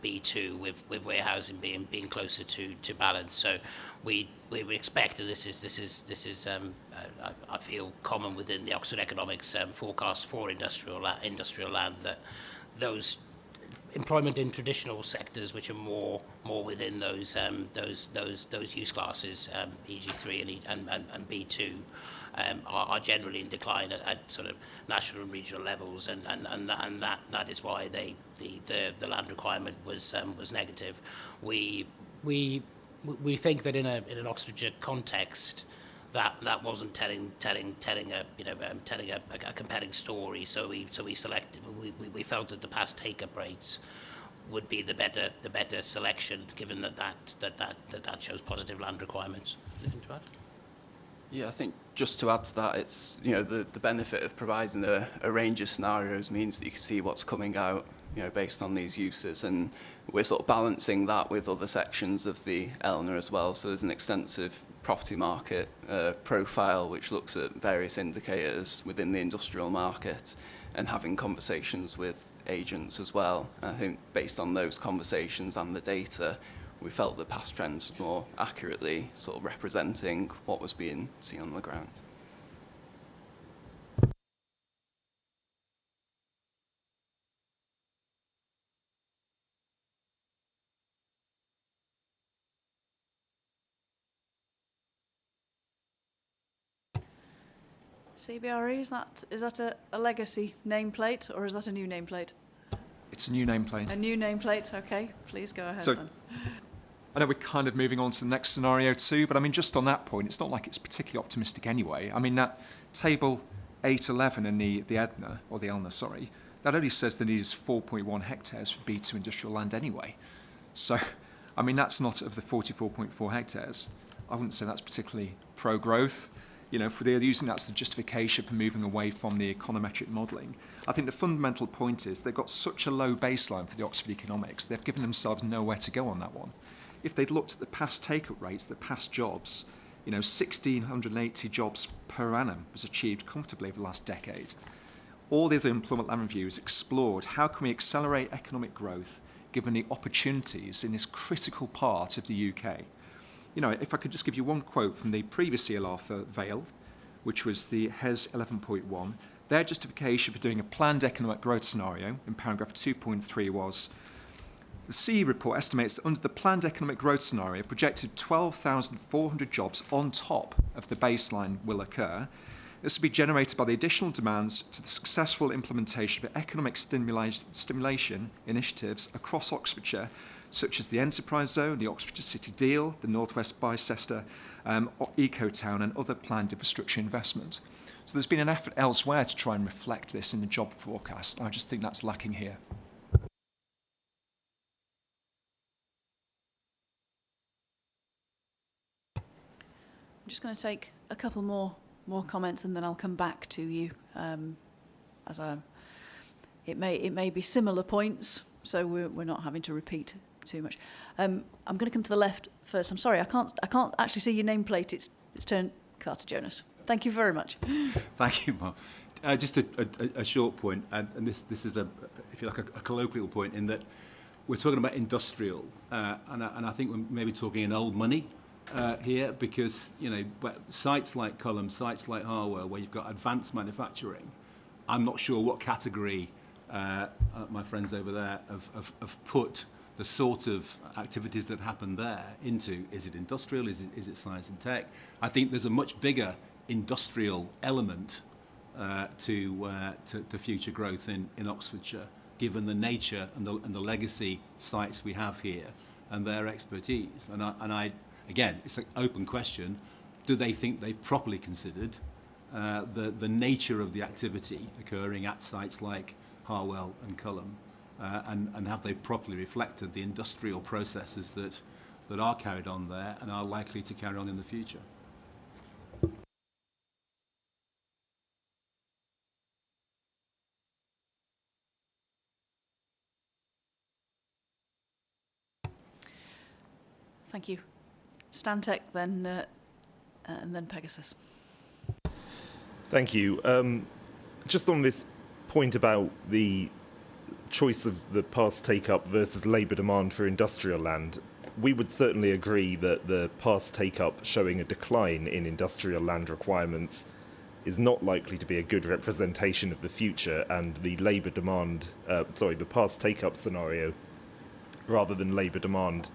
J: B2 with warehousing being closer to balance. So we expect, and this is I feel common within the Oxford Economics forecast for industrial land, that those employment in traditional sectors, which are more within those use classes, EG3 and B2, are generally in decline at sort of national and regional levels, and that is why the land requirement was negative. We think that in an Oxfordshire context, that wasn't telling a compelling story. So we selected. We felt that the past take-up rates would be the better selection, given that shows positive land requirements. Anything to add?
K: Yeah, I think just to add to that, it's the benefit of providing a range of scenarios means that you can see what's coming out, based on these uses, and we're sort of balancing that with other sections of the ELNA as well. So there's an extensive property market profile which looks at various indicators within the industrial market, and having conversations with agents as well. And I think based on those conversations and the data, we felt the past trends more accurately sort of representing what was being seen on the ground.
A: CBRE, is that a legacy nameplate, or is that a new nameplate?
R: It's a new nameplate.
A: A new nameplate, okay. Please go ahead
R: So,
A: then.
R: I know we're kind of moving on to the next scenario too, but I mean, just on that point, it's not like it's particularly optimistic anyway. I mean, that table 811 in the EDNA, or the ELNA, sorry, that only says the need is 4.1 hectares for B2 industrial land anyway. So, I mean, that's not of the 44.4 hectares. I wouldn't say that's particularly pro-growth. if they're using that as a justification for moving away from the econometric modelling. I think the fundamental point is they've got such a low baseline for the Oxford economics, they've given themselves nowhere to go on that one. If they'd looked at the past take-up rates, the past jobs, 1,680 jobs per annum was achieved comfortably over the last decade. All the other employment land reviews explored how can we accelerate economic growth given the opportunities in this critical part of the UK. If I could just give you one quote from the previous ELR for Vale, which was the HES 11.1, their justification for doing a planned economic growth scenario in paragraph 2.3 was, the CE report estimates that under the planned economic growth scenario, projected 12,400 jobs on top of the baseline will occur. This will be generated by the additional demands to the successful implementation of economic stimulation initiatives across Oxfordshire, such as the Enterprise Zone, the Oxfordshire City Deal, the North West Bicester, Eco-Town and other planned infrastructure investment. So there's been an effort elsewhere to try and reflect this in the job forecast. I just think that's lacking here.
A: I'm just going to take a couple more comments and then I'll come back to you. It may be similar points, so we're not having to repeat too much. I'm going to come to the left first. I'm sorry, I can't actually see your nameplate. It's turned Carter Jonas. Thank you very much.
V: Thank you, Mark. Just a short point, and this is if you like, a colloquial point in that we're talking about industrial, and I think we're maybe talking in old money here, because sites like Culham, sites like Harwell, where you've got advanced manufacturing, I'm not sure what category my friends over there have put the sort of activities that happen there into. Is it industrial? Is it science and tech? I think there's a much bigger industrial element to future growth in Oxfordshire, given the nature and the legacy sites we have here and their expertise. And I again, it's an open question. Do they think they've properly considered the nature of the activity occurring at sites like Harwell and Culham, and have they properly reflected the industrial processes that are carried on there and are likely to carry on in the future?
A: Thank you. Stantec, then and then Pegasus.
N: Thank you. Just on this point about the choice of the past take-up versus labour demand for industrial land, we would certainly agree that the past take-up showing a decline in industrial land requirements is not likely to be a good representation of the future, and the labour demand, the past take-up scenario, rather than labour demand,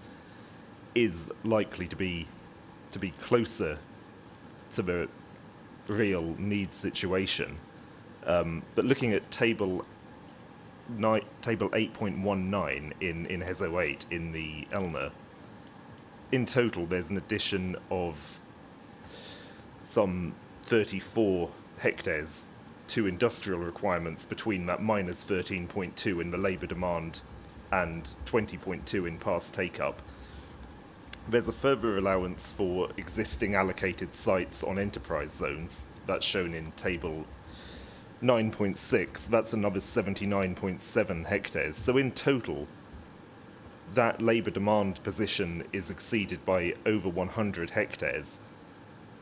N: is likely to be closer to the real needs situation. But looking at table 8.19 in HES 08 in the ELNA, in total there's an addition of some 34 hectares to industrial requirements between that minus 13.2 in the labour demand and 20.2 in past take-up. There's a further allowance for existing allocated sites on enterprise zones. That's shown in table 9.6. That's another 79.7 hectares. So in total, that labour demand position is exceeded by over 100 hectares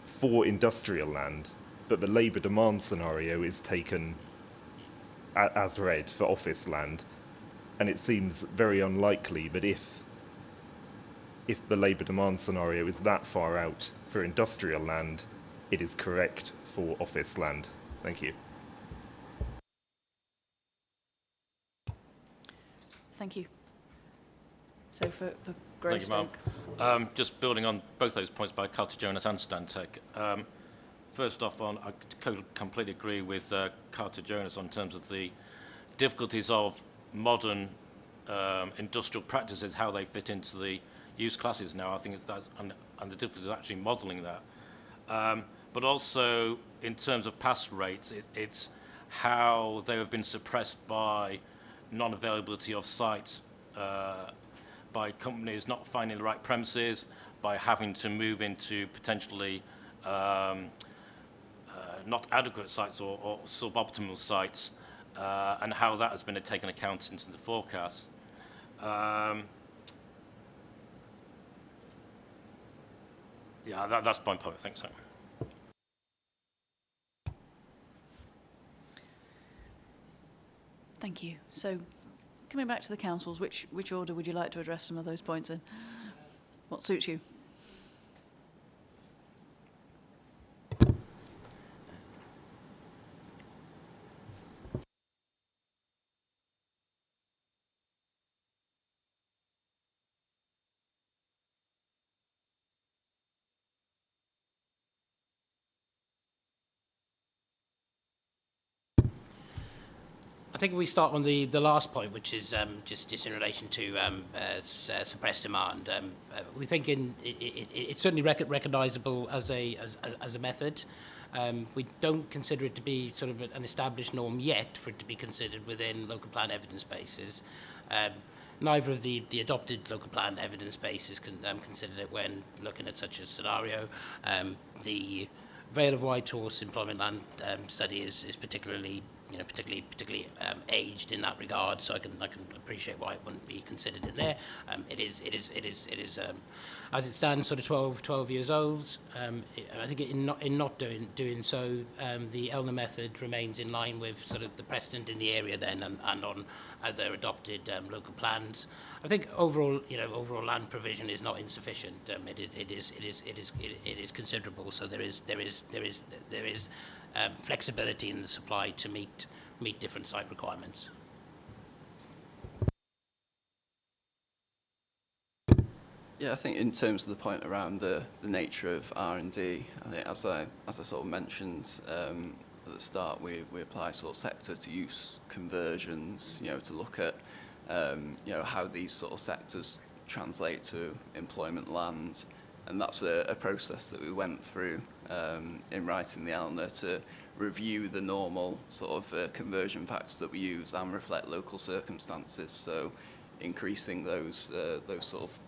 N: for industrial land, but the labour demand scenario is taken as read for office land, and it seems very unlikely that if the labour demand scenario is that far out for industrial land, it is correct for office land. Thank you.
A: Thank you. So for Greystoke.
P: Thank you, Mark. Just building on both those points by Carter Jonas and Stantec. First off, I completely agree with Carter Jonas on terms of the difficulties of modern industrial practices, how they fit into the use classes now. I think it's that, and the difficulty of actually modelling that. But also, in terms of pass rates, it's how they have been suppressed by non-availability of sites, by companies not finding the right premises, by having to move into potentially not adequate sites or suboptimal sites, and how that has been taken account into the forecast. Yeah, that's my point. I think so.
A: Thank you. So, coming back to the councils, which order would you like to address some of those points in? What suits you?
J: I think we start on the last point, which is just in relation to suppressed demand. We think it's certainly recognisable as a method. We don't consider it to be sort of an established norm yet for it to be considered within local plan evidence bases. Neither of the adopted local plan evidence bases considered it when looking at such a scenario. The Vale of White Horse employment land study is particularly aged in that regard, so I can appreciate why it wouldn't be considered in there. It is as it stands, sort of 12 years old. I think in not doing so, the ELNA method remains in line with sort of the precedent in the area then, and on other adopted local plans. I think overall land provision is not insufficient. It is considerable. So there is flexibility in the supply to meet different site requirements.
K: Yeah, I think in terms of the point around the nature of R&D, I think as I sort of mentioned at the start, we apply sort of sector to use conversions, to look at how these sort of sectors translate to employment land, and that's a process that we went through in writing the ELNA to review the normal sort of conversion factors that we use and reflect local circumstances. So increasing those sort of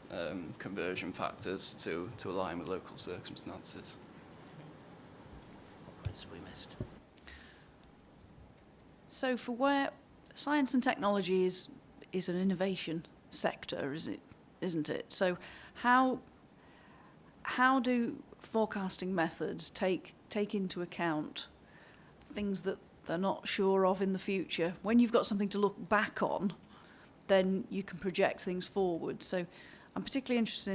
K: conversion factors to align with local circumstances.
J: What points have we missed?
A: So for where science and technology is an innovation sector, isn't it? So how do forecasting methods take into account things that they're not sure of in the future? When you've got something to look back on, then you can project things forward. So I'm particularly interested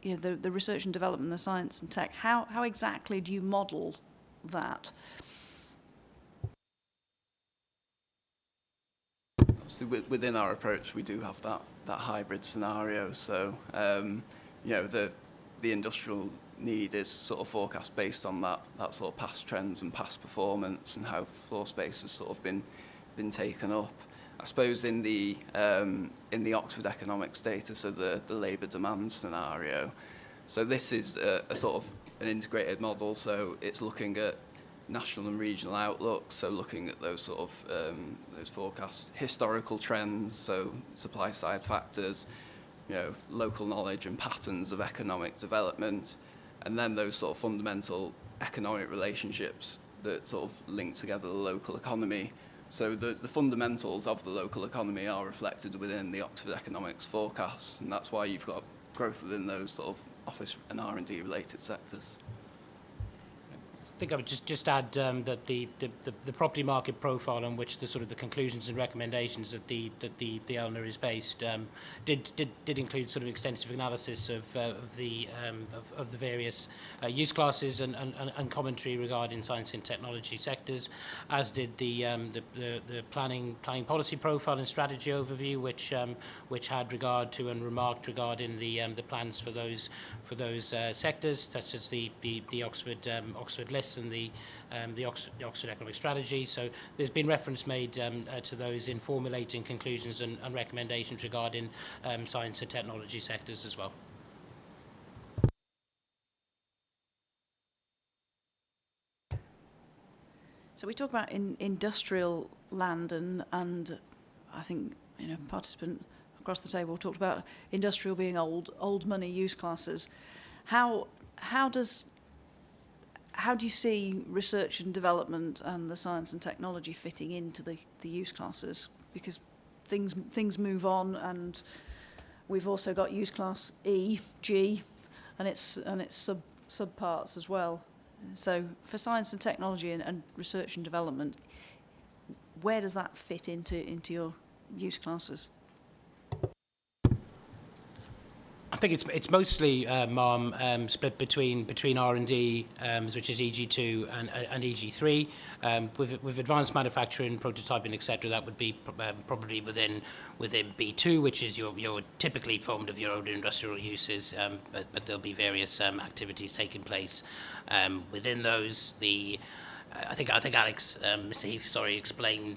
A: in the research and development, the science and tech. How exactly do you model that?
K: Obviously, within our approach, we do have that hybrid scenario. So, the industrial need is sort of forecast based on that sort of past trends and past performance and how floor space has sort of been taken up. I suppose in the Oxford economics data, so the labour demand scenario. So this is a sort of an integrated model. So it's looking at national and regional outlooks. So looking at those sort of those forecasts, historical trends, so supply side factors, local knowledge and patterns of economic development, and then those sort of fundamental economic relationships that sort of link together the local economy. So the fundamentals of the local economy are reflected within the Oxford economics forecasts, and that's why you've got growth within those sort of office and R&D related sectors.
J: I think I would just add that the property market profile on which the sort of the conclusions and recommendations that the ELNA is based did include sort of extensive analysis of the various use classes and commentary regarding science and technology sectors, as did the planning policy profile and strategy overview, which had regard to and remarked regarding the plans for those sectors, such as the Oxford list and the Oxford economic strategy. So there's been reference made to those in formulating conclusions and recommendations regarding science and technology sectors as well.
A: So we talk about industrial land, and I think participant across the table talked about industrial being old money use classes. How does how do you see research and development and the science and technology fitting into the use classes? Because things move on, and we've also got use class E, G, and its subparts as well. So for science and technology and research and development, where does that fit into your use classes?
J: I think it's mostly, split between R&D, which is EG2 and EG3. With advanced manufacturing, prototyping, etc., that would be probably within B2, which is your typically formed of your own industrial uses, but there'll be various activities taking place within those. I think Alex, Mr. Heath,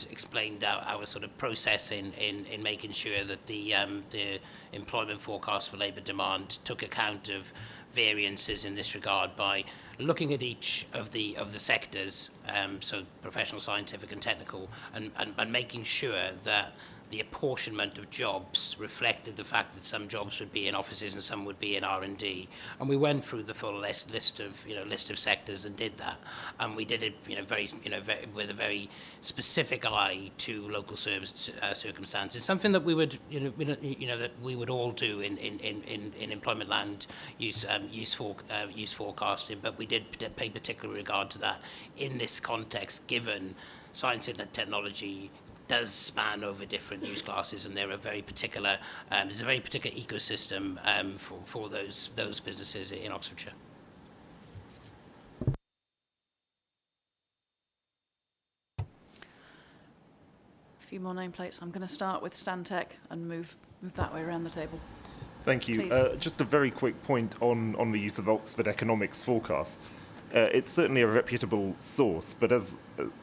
J: explained our sort of process in making sure that the employment forecast for labour demand took account of variances in this regard by looking at each of the sectors, so professional, scientific, and technical, and making sure that the apportionment of jobs reflected the fact that some jobs would be in offices and some would be in R&D. And we went through the full list of sectors and did that. And we did it, with a very specific eye to local circumstances. Something that we would, that we would all do in employment land use forecasting. But we did pay particular regard to that in this context, given science and technology does span over different use classes, and there are very particular. There's a very particular ecosystem for those businesses in Oxfordshire.
A: A few more nameplates. I'm going to start with Stantec and move that way around the table.
N: Thank you. Just a very quick point on the use of Oxford economics forecasts. It's certainly a reputable source, but as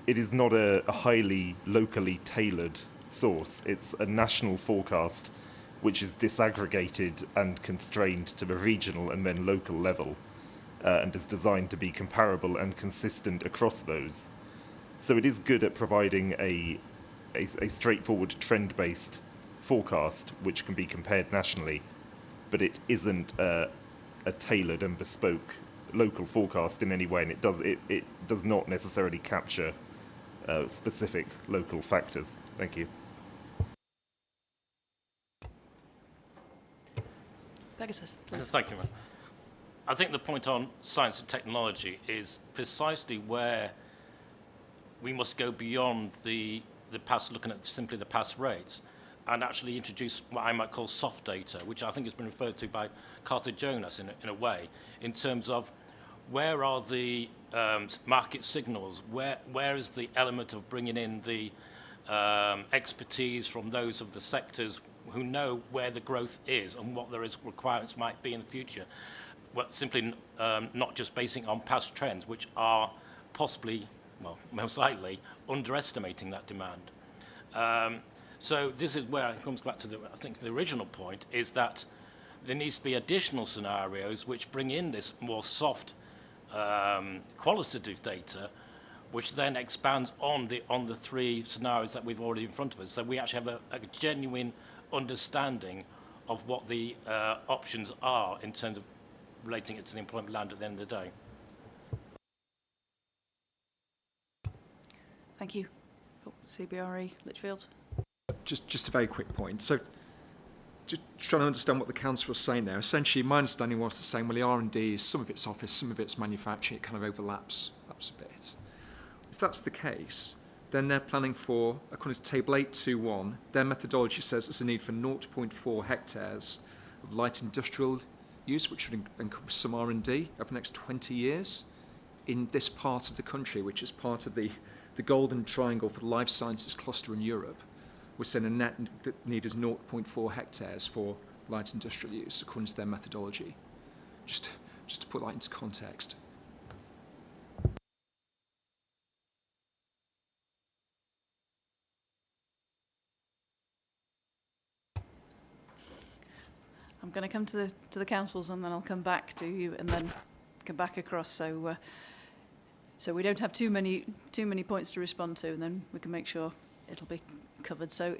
N: it is not a highly locally tailored source. It's a national forecast which is disaggregated and constrained to the regional and then local level, and is designed to be comparable and consistent across those. So it is good at providing a straightforward trend-based forecast which can be compared nationally, but it isn't a tailored and bespoke local forecast in any way, and it does not necessarily capture specific local factors. Thank you.
A: Pegasus, please.
P: Thank you, ma'am. I think the point on science and technology is precisely where we must go beyond the past, looking at simply the past rates, and actually introduce what I might call soft data, which I think has been referred to by Carter Jonas in a way, in terms of where are the market signals, where is the element of bringing in the expertise from those of the sectors who know where the growth is and what their requirements might be in the future. Well, simply not just basing on past trends, which are possibly, well, most likely, underestimating that demand. So this is where it comes back to I think the original point is that there needs to be additional scenarios which bring in this more soft qualitative data, which then expands on the three scenarios that we've already in front of us. So we actually have a genuine understanding of what the options are in terms of relating it to the employment land at the end of the day.
A: Thank you. Oh, CBRE, Lichfield.
R: Just a very quick point. So, just trying to understand what the council was saying there. Essentially, my understanding was the same. Well, the R&D is some of it's office, some of it's manufacturing. It kind of overlaps a bit. If that's the case, then they're planning for, according to Table 8.2.1, their methodology says there's a need for 0.4 hectares of light industrial use, which would encompass some R&D over the next 20 years in this part of the country, which is part of the golden triangle for the life sciences cluster in Europe. We're saying a net need is 0.4 hectares for light industrial use, according to their methodology. Just to put that into context.
A: I'm going to come to the councils, and then I'll come back to you, and then come back across. So we don't have too many points to respond to, and then we can make sure it'll be covered. So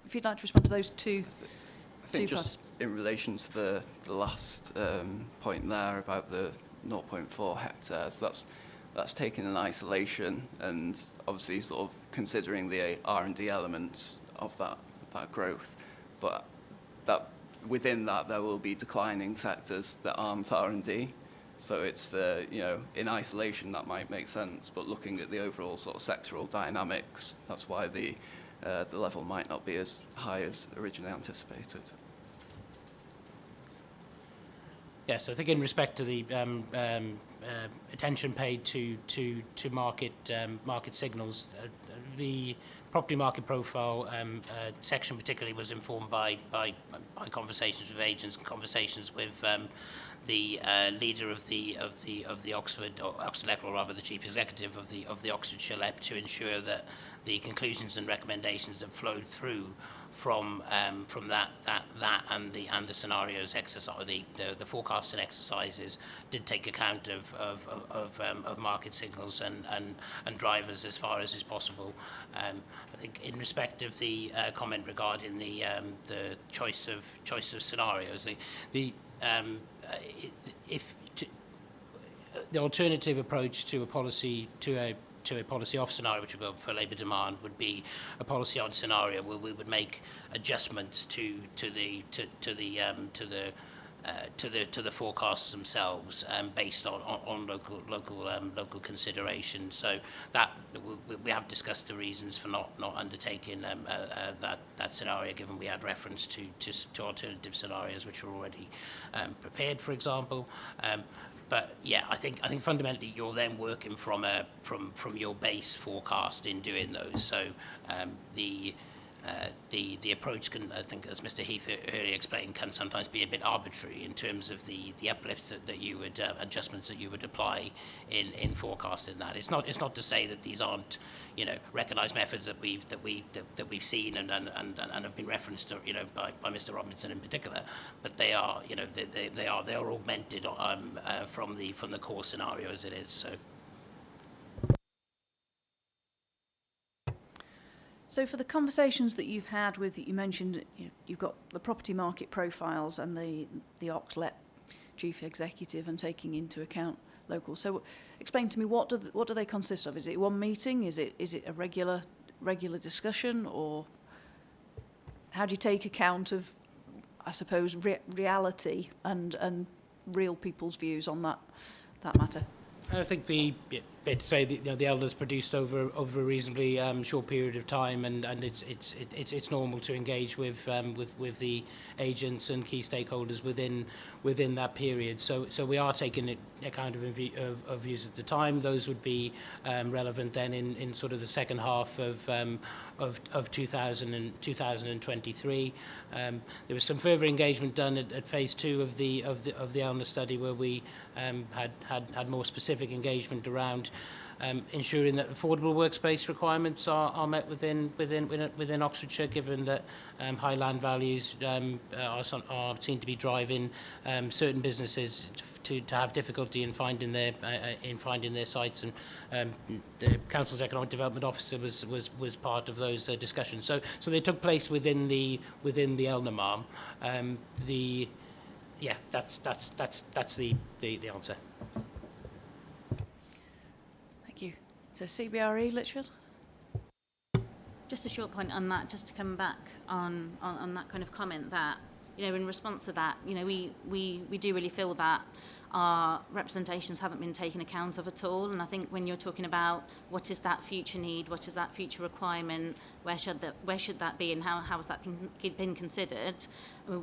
A: if you'd like to respond to those two.
K: I think just in relation to the last point there about the 0.4 hectares, that's taken in isolation, and obviously sort of considering the R&D elements of that growth. But that within that, there will be declining sectors that aren't R&D. So it's, you know, in isolation that might make sense, but looking at the overall sort of sectoral dynamics, that's why the level might not be as high as originally anticipated.
J: Yes, I think in respect to the attention paid to market signals, the property market profile section particularly was informed by conversations with agents and conversations with the leader of the Oxford LEP, or rather the chief executive of the Oxfordshire LEP, to ensure that the conclusions and recommendations that flowed through from that and the scenarios exercise, the forecasting exercises did take account of market signals and drivers as far as is possible. I think in respect of the comment regarding the choice of scenarios, the alternative approach to a policy off scenario, which would go for labour demand, would be a policy on scenario where we would make adjustments to the forecasts themselves based on local considerations. So that we have discussed the reasons for not undertaking that scenario, given we had reference to alternative scenarios which were already prepared, for example. But yeah, I think fundamentally you're then working from your base forecast in doing those. So the approach can, I think, as Mr. Heath earlier explained, can sometimes be a bit arbitrary in terms of the uplifts that you would adjustments that you would apply in forecasting that. It's not to say that these aren't, you know, recognised methods that we've seen and have been referenced to, you know, by Mr. Robinson in particular, but they are, you know, they are augmented from the core scenario as it is.
A: So for the conversations that you've had with, you mentioned, you know, you've got the property market profiles and the OXLEP chief executive and taking into account local. So explain to me, what do they consist of? Is it one meeting? Is it a regular discussion, or how do you take account of, I suppose, reality and real people's views on that matter?
J: I think fair to say that, you know, the elders produced over a reasonably short period of time, and it's normal to engage with the agents and key stakeholders within that period. So we are taking account of views at the time. Those would be relevant then in sort of the second half of 2023. There was some further engagement done at phase 2 of the Elna study, where we had more specific engagement around ensuring that affordable workspace requirements are met within Oxfordshire, given that high land values are seen to be driving certain businesses to have difficulty in finding their sites, and the council's economic development officer was part of those discussions. So they took place within the ELNAMARM. That's the answer.
A: Thank you. So CBRE, Litchfield?
S: Just a short point on that, just to come back on that kind of comment, that, you know, in response to that, you know, we do really feel that our representations haven't been taken account of at all. And I think when you're talking about what is that future need, what is that future requirement, where should that be, and how has that been considered,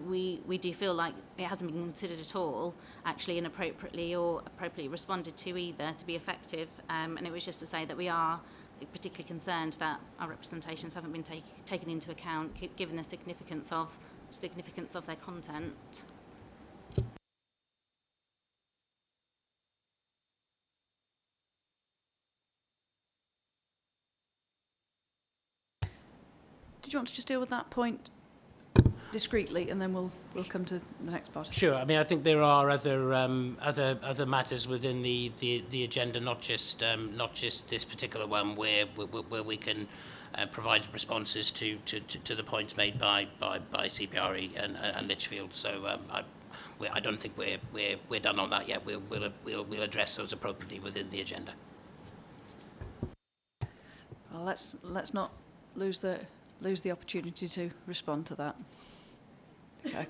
S: we do feel like it hasn't been considered at all, actually inappropriately or appropriately responded to either, to be effective. And it was just to say that we are particularly concerned that our representations haven't been taken into account, given the significance of their content.
A: Did you want to just deal with that point discreetly, and then we'll come to the next part?
J: Sure. I mean, I think there are other matters within the agenda, not just this particular one, where we can provide responses to the points made by CBRE and Litchfield. So I don't think we're done on that yet. We'll address those appropriately within the agenda.
A: Well, let's not lose the opportunity to respond to that. Okay.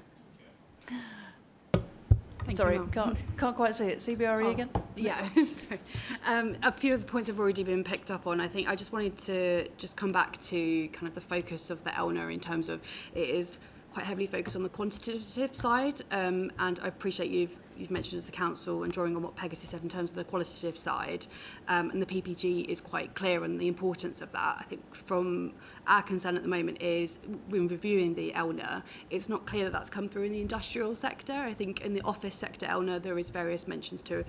A: Sorry, can't quite see it. CBRE again?
T: Yeah. A few of the points have already been picked up on. I think I just wanted to come back to kind of the focus of the ELNA in terms of it is quite heavily focused on the quantitative side, and I appreciate you've mentioned as the council and drawing on what Pegasus said in terms of the qualitative side, and the PPG is quite clear on the importance of that. I think from our concern at the moment is when reviewing the ELNA, it's not clear that that's come through in the industrial sector. I think in the office sector ELNA there is various mentions to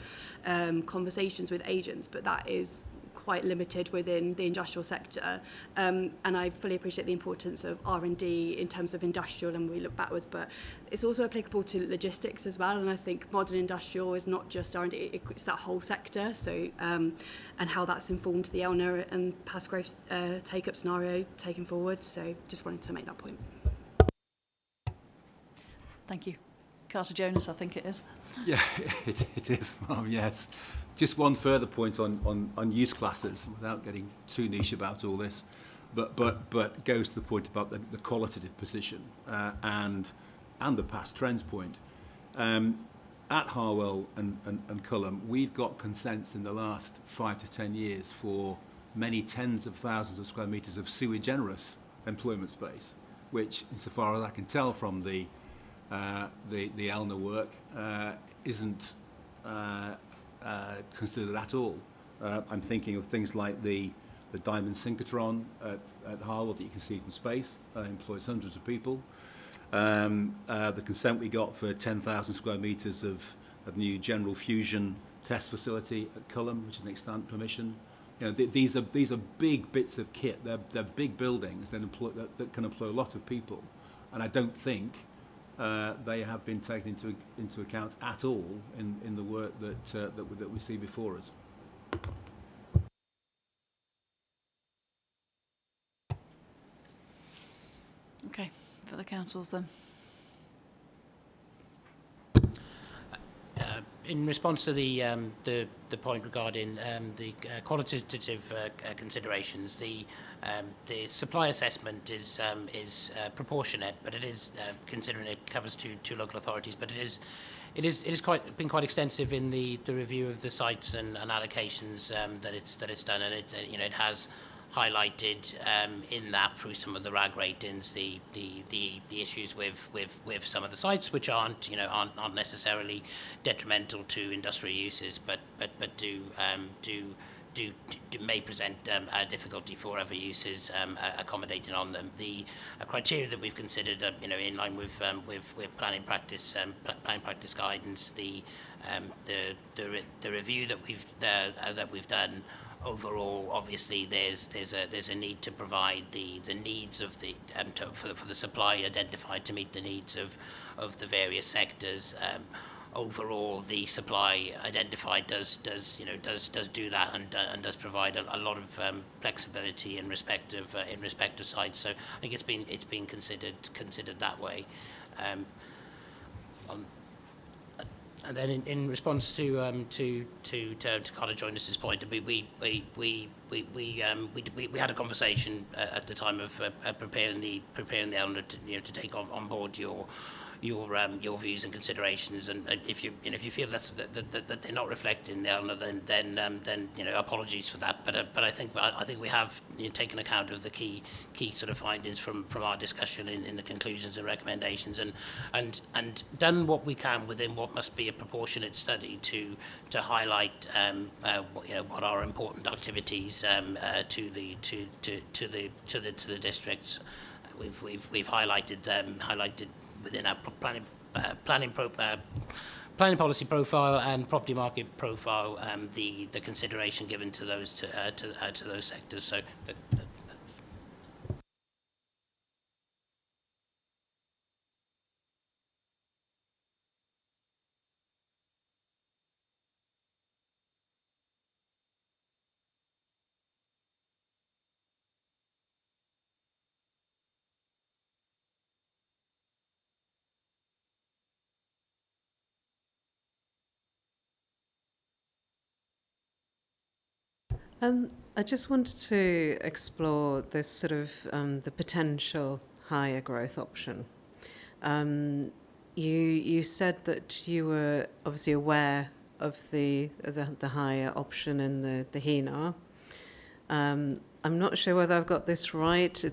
T: conversations with agents, but that is quite limited within the industrial sector, and I fully appreciate the importance of R&D in terms of industrial, and we look backwards, but it's also applicable to logistics as well, and I think modern industrial is not just R&D, it's that whole sector, so and how that's informed the ELNA and past growth take-up scenario taken forward, so just wanted to make that point.
A: Thank you. Carter Jonas, I think it is.
V: Yeah, it is, Mum, yes. Just one further point on use classes, without getting too niche about all this, but goes to the point about the qualitative position and the past trends point. At Harwell and Culham, we've got consents in the last 5 to 10 years for many tens of thousands of square metres of sui generis employment space, which, insofar as I can tell from the ELNA work, isn't considered at all. I'm thinking of things like the Diamond Synchrotron at Harwell that you can see from space, employs hundreds of people. The consent we got for 10,000 square metres of new general fusion test facility at Culham, which is an extant permission. You know, these are big bits of kit. They're big buildings that can employ a lot of people, and I don't think they have been taken into account at all in the work that we see before us.
A: Okay, for the councils then.
J: In response to the point regarding the qualitative considerations, the supply assessment is proportionate, but it is considering it covers two local authorities, but it is been quite extensive in the review of the sites and allocations that it's done, and it has highlighted in that through some of the RAG ratings the issues with some of the sites which aren't necessarily detrimental to industrial uses, but may present a difficulty for other uses accommodating on them. The criteria that we've considered, in line with planning practice guidance, the review that we've done. Overall, obviously, there's a need to provide the needs of the for the supply identified to meet the needs of the various sectors. Overall, the supply identified does do that and does provide a lot of flexibility in respect of sites. So I think it's been considered that way. And then in response to Carter Joinas's point, we had a conversation at the time of preparing the ELNA to take on board your views and considerations, and if you feel that they're not reflected in the ELNA, then apologies for that. But I think we have taken account of the key sort of findings from our discussion in the conclusions and recommendations, and done what we can within what must be a proportionate study to highlight what are important activities to the districts. We've highlighted within our planning policy profile and property market profile the consideration given to those to those sectors. So.
B: I just wanted to explore this sort of the potential higher growth option. You said that you were obviously aware of the higher option in the HENA. I'm not sure whether I've got this right.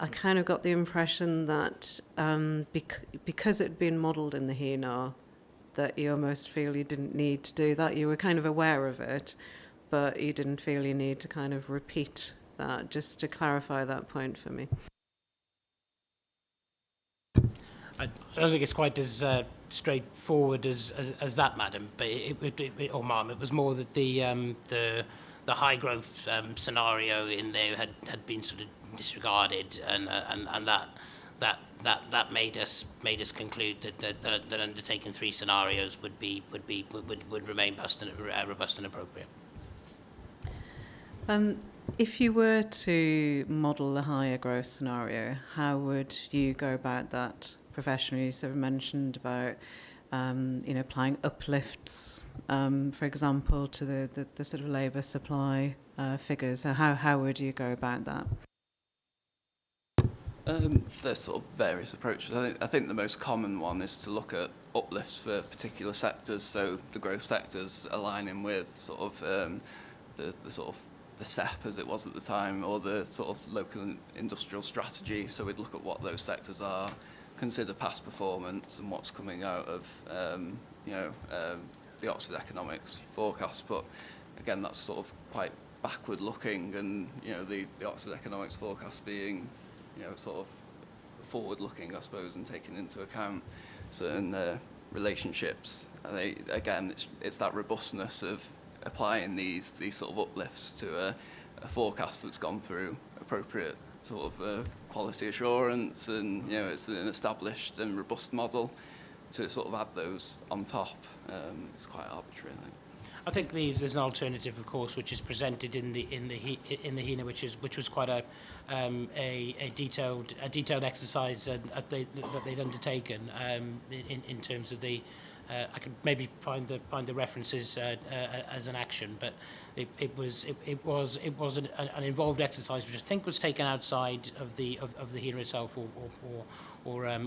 B: I kind of got the impression that because it had been modelled in the HENA, that you almost feel you didn't need to do that. You were kind of aware of it, but you didn't feel you need to kind of repeat that. Just to clarify that point for me.
J: I don't think it's quite as straightforward as that, madam. But or ma'am, it was more that the high growth scenario in there had been sort of disregarded, and that made us conclude that undertaking three scenarios would remain robust and appropriate.
B: If you were to model the higher growth scenario, how would you go about that professionally? You sort of mentioned about applying uplifts, for example, to the sort of labour supply figures. So how would you go about that?
K: There's sort of various approaches. I think the most common one is to look at uplifts for particular sectors. So the growth sectors aligning with sort of the sort of the SEP as it was at the time, or the sort of local industrial strategy. So we'd look at what those sectors are, consider past performance and what's coming out of the Oxford Economics forecast. But again, that's sort of quite backward looking, and the Oxford Economics forecast being sort of forward looking, I suppose, and taking into account certain relationships. I think again, it's that robustness of applying these sort of uplifts to a forecast that's gone through appropriate sort of quality assurance, and it's an established and robust model. To sort of add those on top, it's quite arbitrary, I think.
J: I think there's an alternative, of course, which is presented in the HENA, which was quite a detailed exercise that they'd undertaken in terms of the. I could maybe find the references as an action, but it was an involved exercise, which I think was taken outside of the HENA itself, or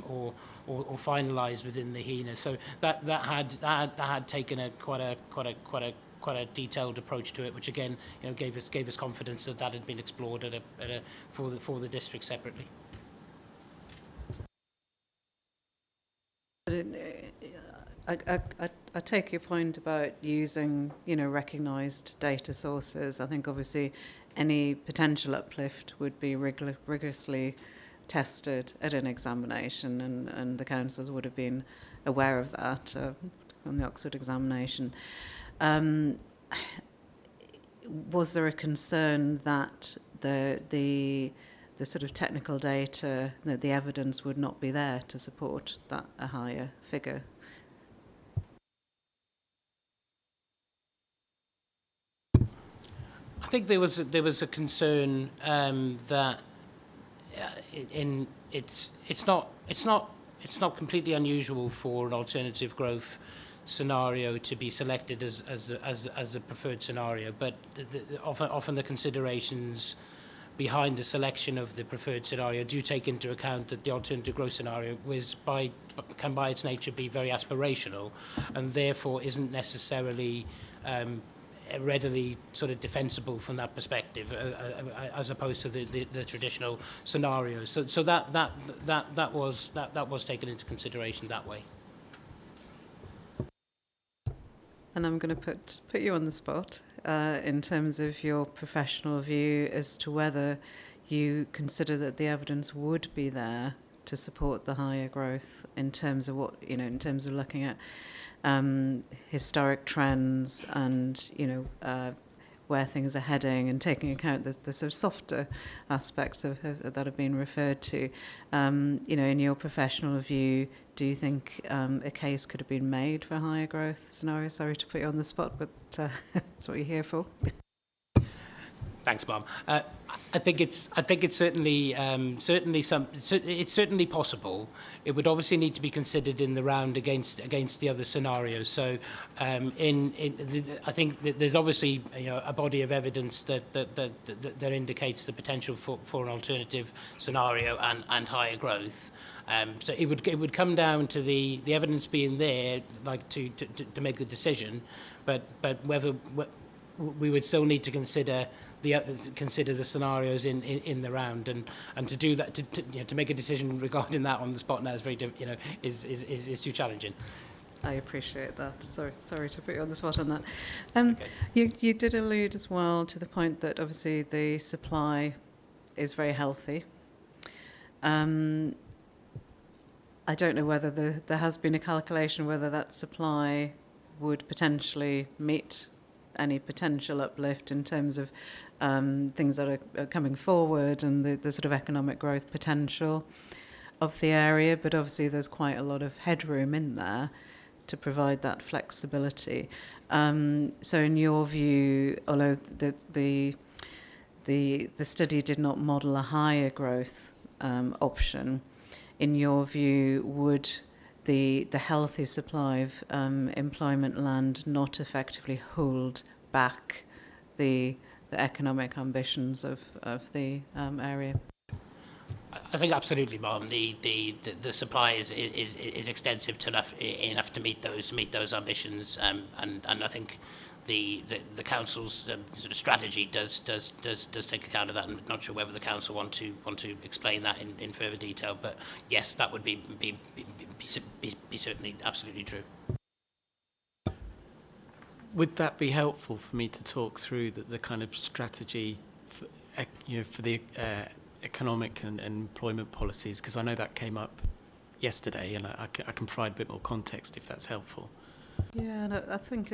J: finalised within the HENA. So that had taken a quite a detailed approach to it, which again gave us confidence that had been explored for the district separately.
B: I take your point about using, recognised data sources. I think obviously any potential uplift would be rigorously tested at an examination, and the councils would have been aware of that on the Oxford examination. Was there a concern that the sort of technical data, that the evidence would not be there to support a higher figure?
J: I think there was a concern that it's not completely unusual for an alternative growth scenario to be selected as a preferred scenario, but often the considerations behind the selection of the preferred scenario do take into account that the alternative growth scenario can by its nature be very aspirational, and therefore isn't necessarily readily sort of defensible from that perspective, as opposed to the traditional scenarios. So that was taken into consideration that way.
B: And I'm going to put you on the spot in terms of your professional view as to whether you consider that the evidence would be there to support the higher growth in terms of what, in terms of looking at historic trends and, where things are heading, and taking account the sort of softer aspects that have been referred to. In your professional view, do you think a case could have been made for a higher growth scenario? Sorry to put you on the spot, but that's what you're here for.
J: Thanks, Bob. I think it's certainly possible. It would obviously need to be considered in the round against the other scenarios. So, I think that there's obviously a body of evidence that indicates the potential for an alternative scenario and higher growth. So it would come down to the evidence being there, like to make the decision, but whether we would still need to consider the scenarios in the round, and to do that to make a decision regarding that on the spot now is very is too challenging.
B: I appreciate that. Sorry to put you on the spot on that. You did allude as well to the point that obviously the supply is very healthy. I don't know whether there has been a calculation whether that supply would potentially meet any potential uplift in terms of things that are coming forward and the sort of economic growth potential of the area, but obviously there's quite a lot of headroom in there to provide that flexibility. So in your view, although the study did not model a higher growth option, in your view, would the healthy supply of employment land not effectively hold back the economic ambitions of the area?
J: I think absolutely, Mom. The supply is extensive enough to meet those ambitions, and I think the council's sort of strategy does take account of that. I'm not sure whether the council want to explain that in further detail, but yes, that would be certainly absolutely true.
F: Would that be helpful for me to talk through the kind of strategy for, for the economic and employment policies? Because I know that came up yesterday, and I can provide a bit more context if that's helpful.
B: Yeah, and I think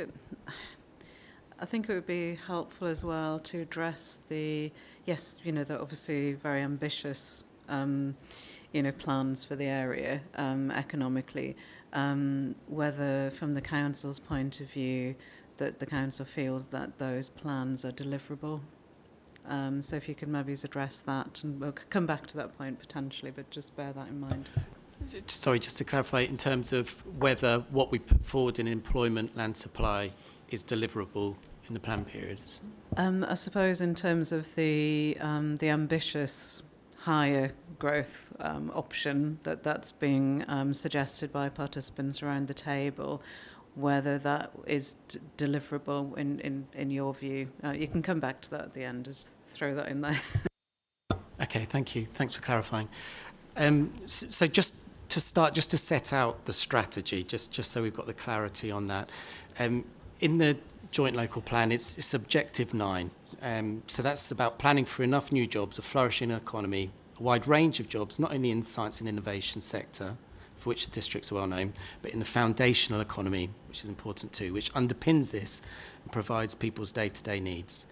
B: it would be helpful as well to address the obviously very ambitious plans for the area economically. Whether from the council's point of view that the council feels that those plans are deliverable. So if you could maybe address that, and we'll come back to that point potentially, but just bear that in mind.
F: Sorry, just to clarify, in terms of whether what we put forward in employment land supply is deliverable in the plan period.
B: I suppose in terms of the ambitious higher growth option that's being suggested by participants around the table, whether that is deliverable in your view. You can come back to that at the end, just throw that in there.
F: Okay, thank you. Thanks for clarifying. So just to start, just to set out the strategy, just so we've got the clarity on that. In the joint local plan, it's objective 9. So that's about planning for enough new jobs, a flourishing economy, a wide range of jobs, not only in the science and innovation sector, for which the districts are well known, but in the foundational economy, which is important too, which underpins this and provides people's day-to-day needs.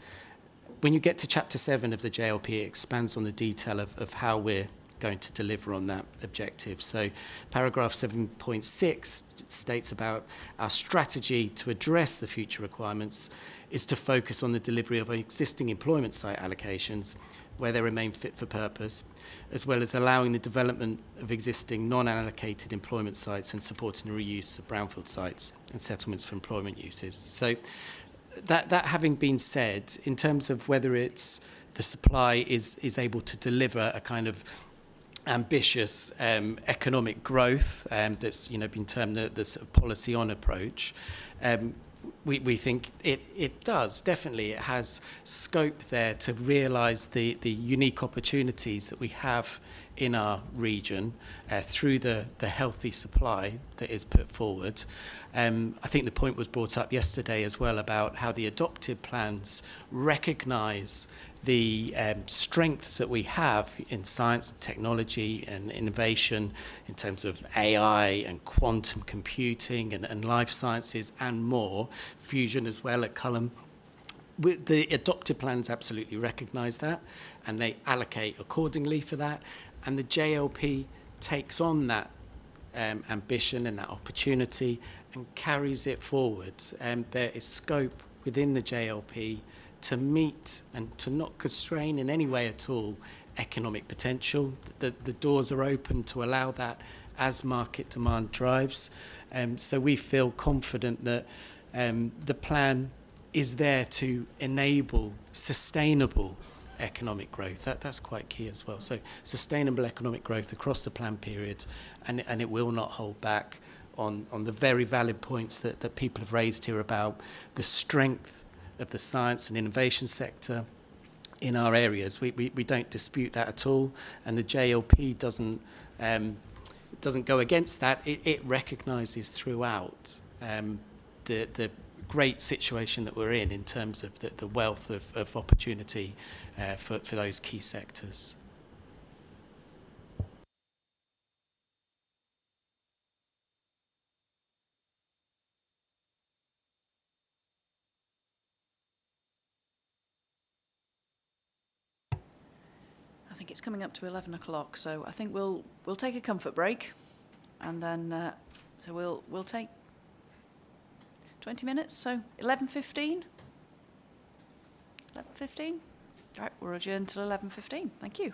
F: When you get to Chapter 7 of the JLP, it expands on the detail of how we're going to deliver on that objective. So paragraph 7.6 states about our strategy to address the future requirements is to focus on the delivery of existing employment site allocations where they remain fit for purpose, as well as allowing the development of existing non-allocated employment sites and supporting the reuse of brownfield sites and settlements for employment uses. So that having been said, in terms of whether it's the supply is able to deliver a kind of ambitious economic growth that's been termed the sort of policy on approach, we think it does, definitely. It has scope there to realise the unique opportunities that we have in our region through the healthy supply that is put forward. I think the point was brought up yesterday as well about how the adopted plans recognise the strengths that we have in science, technology and innovation in terms of AI and quantum computing and life sciences and more, fusion as well at Culham. The adopted plans absolutely recognise that, and they allocate accordingly for that, and the JLP takes on that ambition and that opportunity and carries it forward. There is scope within the JLP to meet and to not constrain in any way at all economic potential. The doors are open to allow that as market demand drives. So we feel confident that the plan is there to enable sustainable economic growth. That's quite key as well. So sustainable economic growth across the plan period, and it will not hold back on the very valid points that people have raised here about the strength of the science and innovation sector in our areas. We don't dispute that at all, and the JLP doesn't go against that. It recognises throughout the great situation that we're in terms of the wealth of opportunity for those key sectors.
A: I think it's coming up to 11 o'clock, so I think we'll take a comfort break, and then so we'll take 20 minutes, so 11:15. 11:15. All right, we're adjourned till 11:15. Thank you.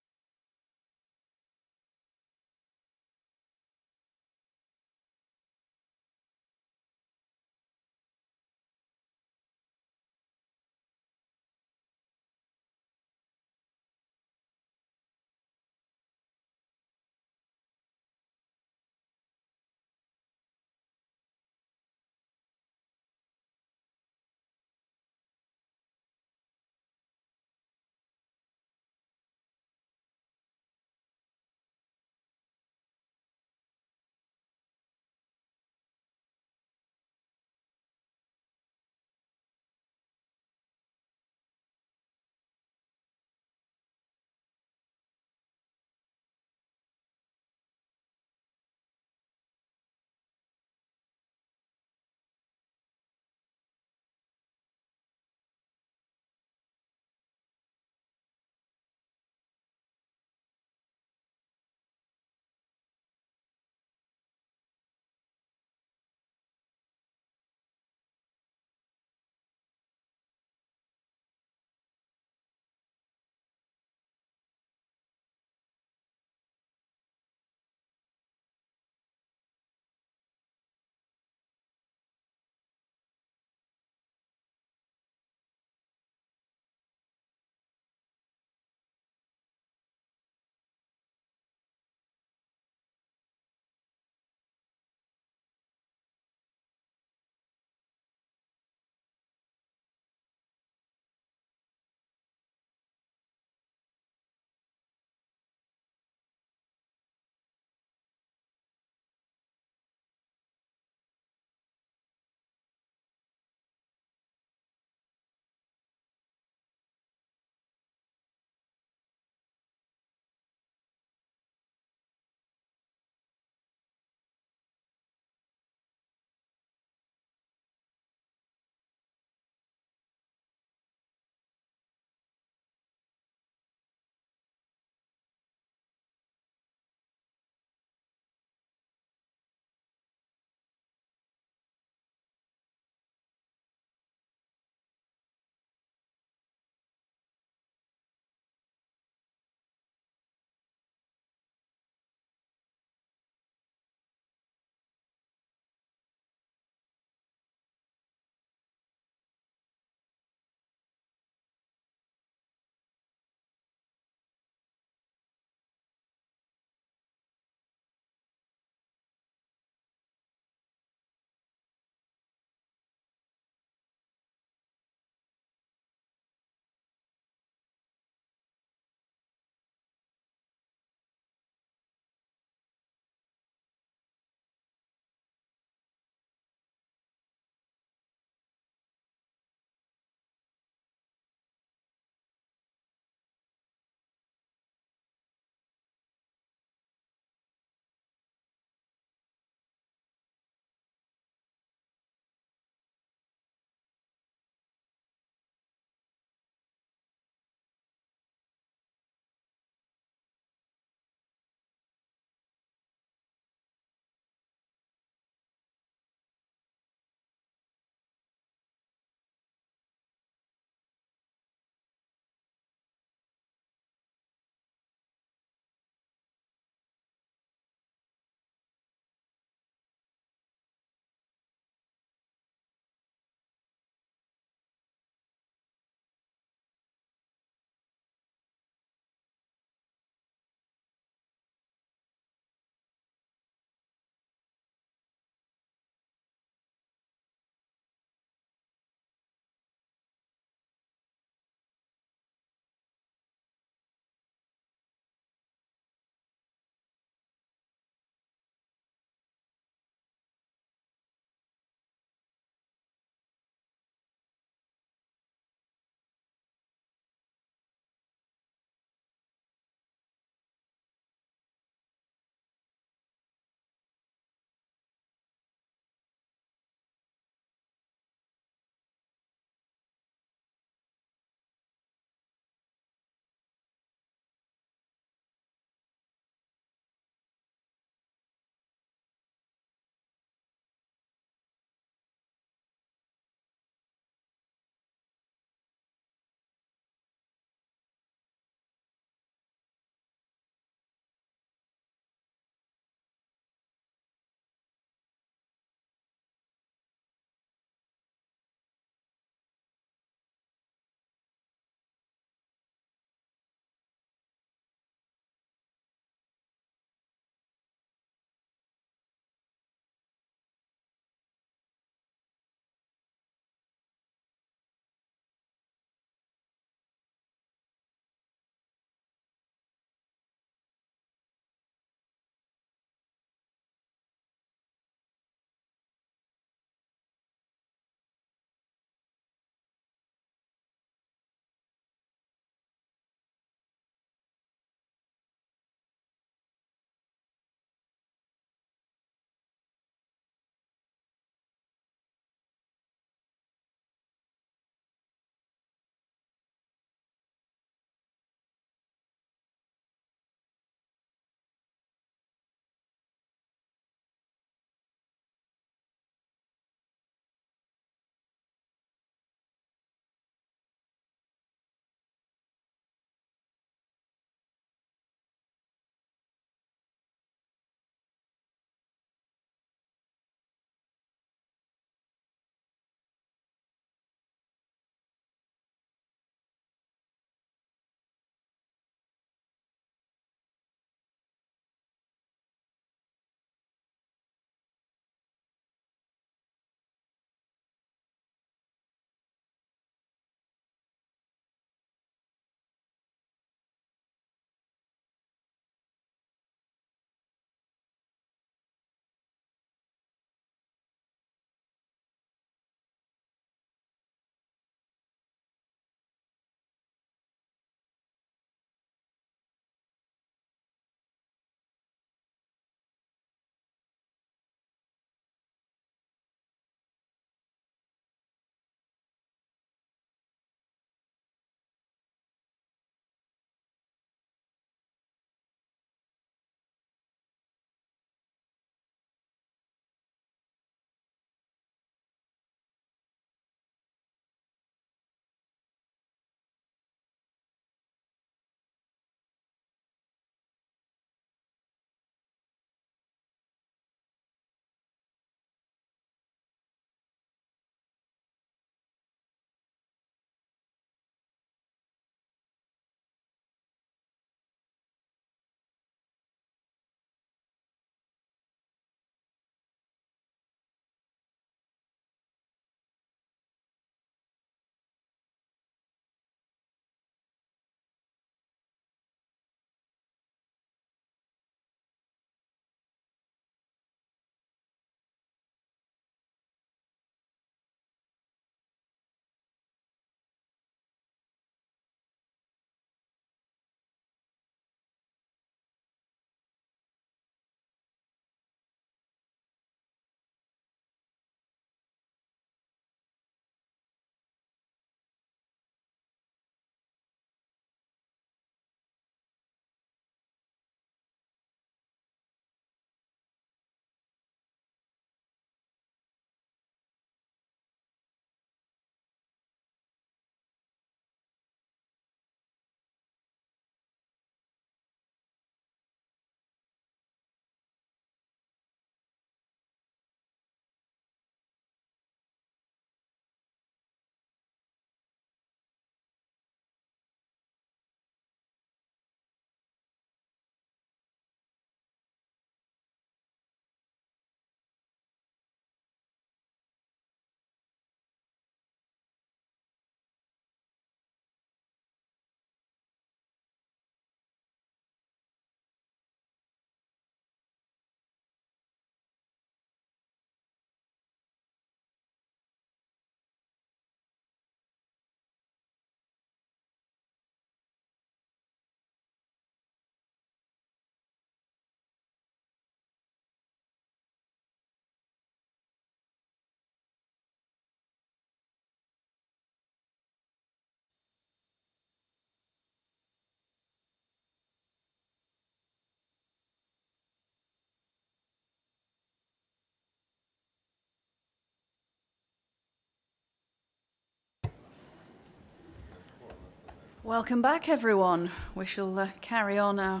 A: Welcome back, everyone. We shall carry on our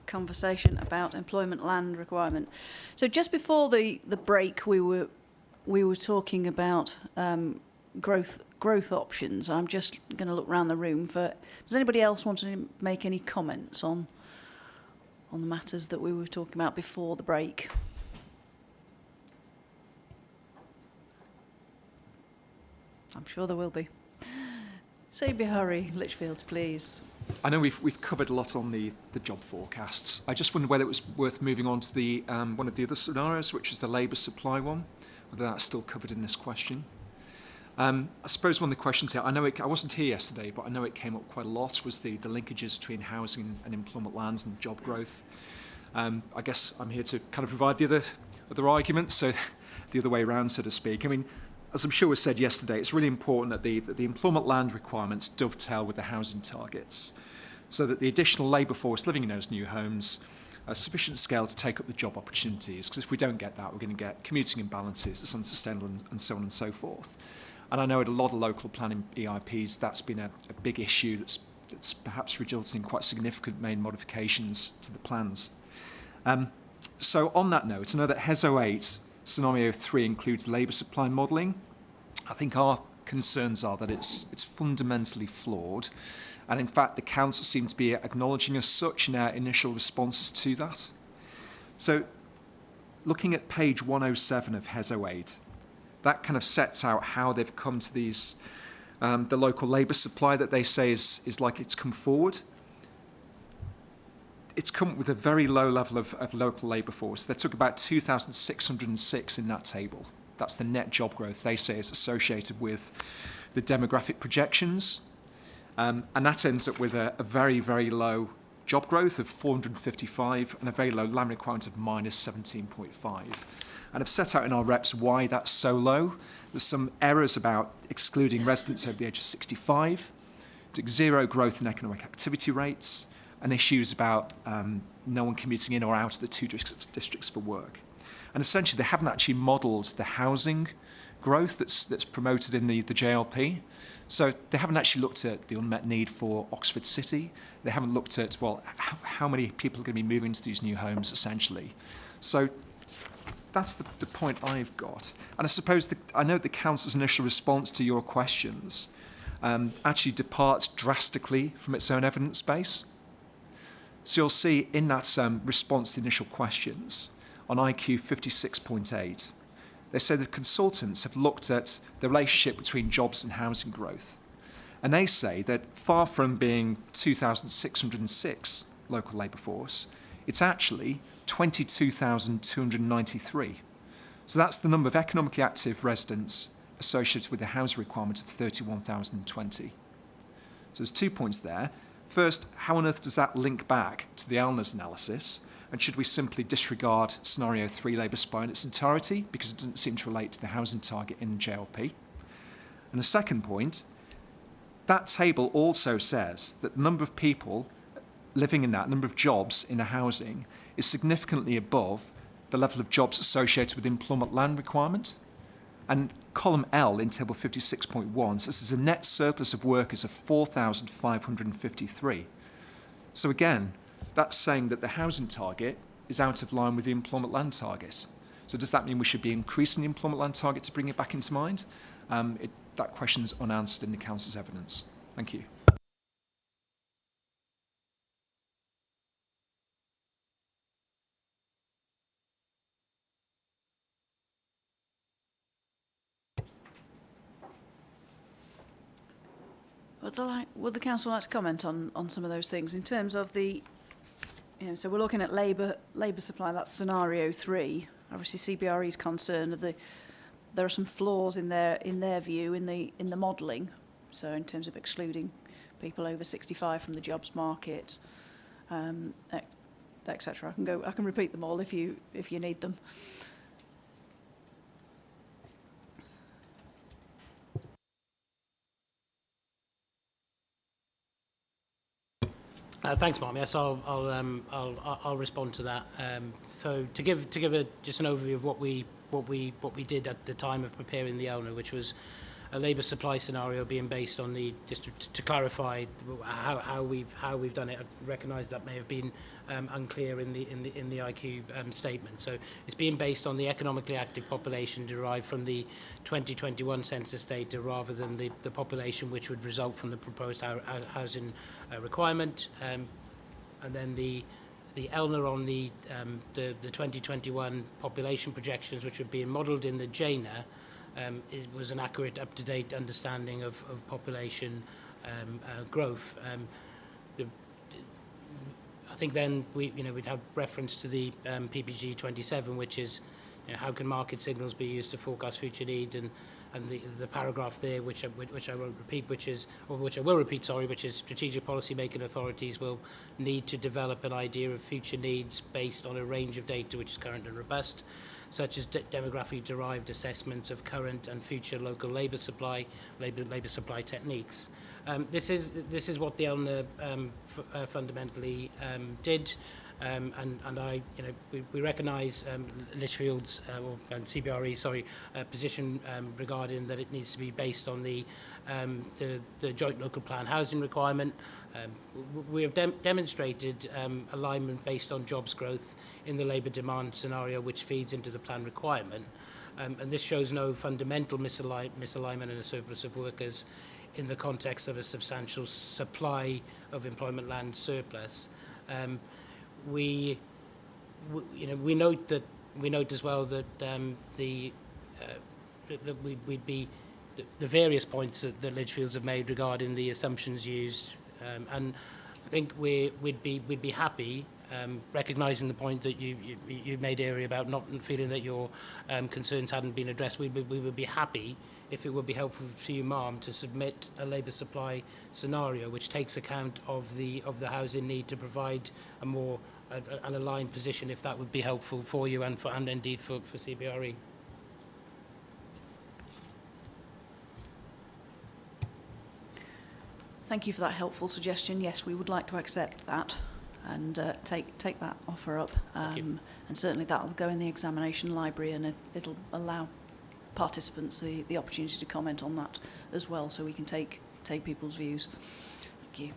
A: conversation about employment land requirement. So just before the break, we were talking about growth options. I'm just going to look around the room for. Does anybody else want to make any comments on the matters that we were talking about before the break? I'm sure there will be. Hurry, Lichfields, please.
R: I know we've covered a lot on the job forecasts. I just wondered whether it was worth moving on to the one of the other scenarios, which is the labour supply one, whether that's still covered in this question. I suppose one of the questions here, I wasn't here yesterday, but I know it came up quite a lot, was the linkages between housing and employment lands and job growth. I guess I'm here to kind of provide the other argument, so the other way around, so to speak. I mean, as I'm sure was said yesterday, it's really important that the employment land requirements dovetail with the housing targets, so that the additional labour force living in those new homes are sufficient scale to take up the job opportunities, because if we don't get that, we're going to get commuting imbalances, it's unsustainable, and so on and so forth. And I know at a lot of local planning EIPs, that's been a big issue that's perhaps resulted in quite significant main modifications to the plans. So on that note, I know that HESO 8 Scenario 3 includes labour supply modelling. I think our concerns are that it's fundamentally flawed, and in fact the council seem to be acknowledging as such in our initial responses to that. So looking at page 107 of HESO 8, that kind of sets out how they've come to these, the local labour supply that they say is likely to come forward. It's come with a very low level of local labour force. They took about 2,606 in that table. That's the net job growth they say is associated with the demographic projections. And that ends up with a very, very low job growth of 455 and a very low land requirement of minus 17.5. And I've set out in our reps why that's so low. There's some errors about excluding residents over the age of 65, zero growth in economic activity rates, and issues about no one commuting in or out of the two districts for work. And essentially, they haven't actually modelled the housing growth that's promoted in the JLP. So they haven't actually looked at the unmet need for Oxford City. They haven't looked at, well, how many people are going to be moving to these new homes, essentially. So that's the point I've got. And I suppose I know the council's initial response to your questions actually departs drastically from its own evidence base. So you'll see in that response to the initial questions on IQ 56.8, they say that consultants have looked at the relationship between jobs and housing growth. And they say that far from being 2,606 local labour force, it's actually 22,293. So that's the number of economically active residents associated with the housing requirement of 31,020. So there's 2 points there. First, how on earth does that link back to the Elner's analysis? And should we simply disregard Scenario 3 labour supply in its entirety because it doesn't seem to relate to the housing target in JLP? And the second point, that table also says that the number of people living in that, number of jobs in a housing, is significantly above the level of jobs associated with the employment land requirement. And column L in table 56.1 says there's a net surplus of workers of 4,553. So again, that's saying that the housing target is out of line with the employment land target. So does that mean we should be increasing the employment land target to bring it back into mind? That question's unanswered in the council's evidence. Thank you.
A: Would the council like to comment on some of those things in terms of the, so we're looking at labour supply, that's Scenario 3. Obviously, CBRE's concerned of there are some flaws in their view in the modelling. So in terms of excluding people over 65 from the jobs market, etc. I can repeat them all if you need them.
J: Thanks, Mark. Yes, I'll respond to that. So to give just an overview of what we did at the time of preparing the ELNA, which was a labour supply scenario being based on the, just to clarify how we've done it. I recognise that may have been unclear in the IQ statement. So it's being based on the economically active population derived from the 2021 census data rather than the population which would result from the proposed housing requirement. And then the ELNA on the 2021 population projections, which were being modelled in the JNA, it was an accurate, up-to-date understanding of population growth. I think then we'd have reference to the PPG 27, which is how can market signals be used to forecast future need, and the paragraph there, which I won't repeat, which I will repeat, which is strategic policy making authorities will need to develop an idea of future needs based on a range of data which is current and robust, such as demographically derived assessments of current and future local labour supply techniques. This is what the ELNA fundamentally did. And we recognise Lichfield's or CBRE, position regarding that it needs to be based on the joint local plan housing requirement. We have demonstrated alignment based on jobs growth in the labour demand scenario, which feeds into the plan requirement, and this shows no fundamental misalignment and a surplus of workers in the context of a substantial supply of employment land surplus. We note as well that the various points that Lichfields have made regarding the assumptions used, and I think we'd be happy, recognising the point that you made earlier about not feeling that your concerns hadn't been addressed. We would be happy if it would be helpful to you, ma'am, to submit a labour supply scenario which takes account of the housing need to provide a more an aligned position, if that would be helpful for you and indeed for CBRE.
A: Thank you for that helpful suggestion. Yes, we would like to accept that and take that offer up. And certainly that will go in the examination library, and it'll allow participants the opportunity to comment on that as well, so we can take people's views. Thank you.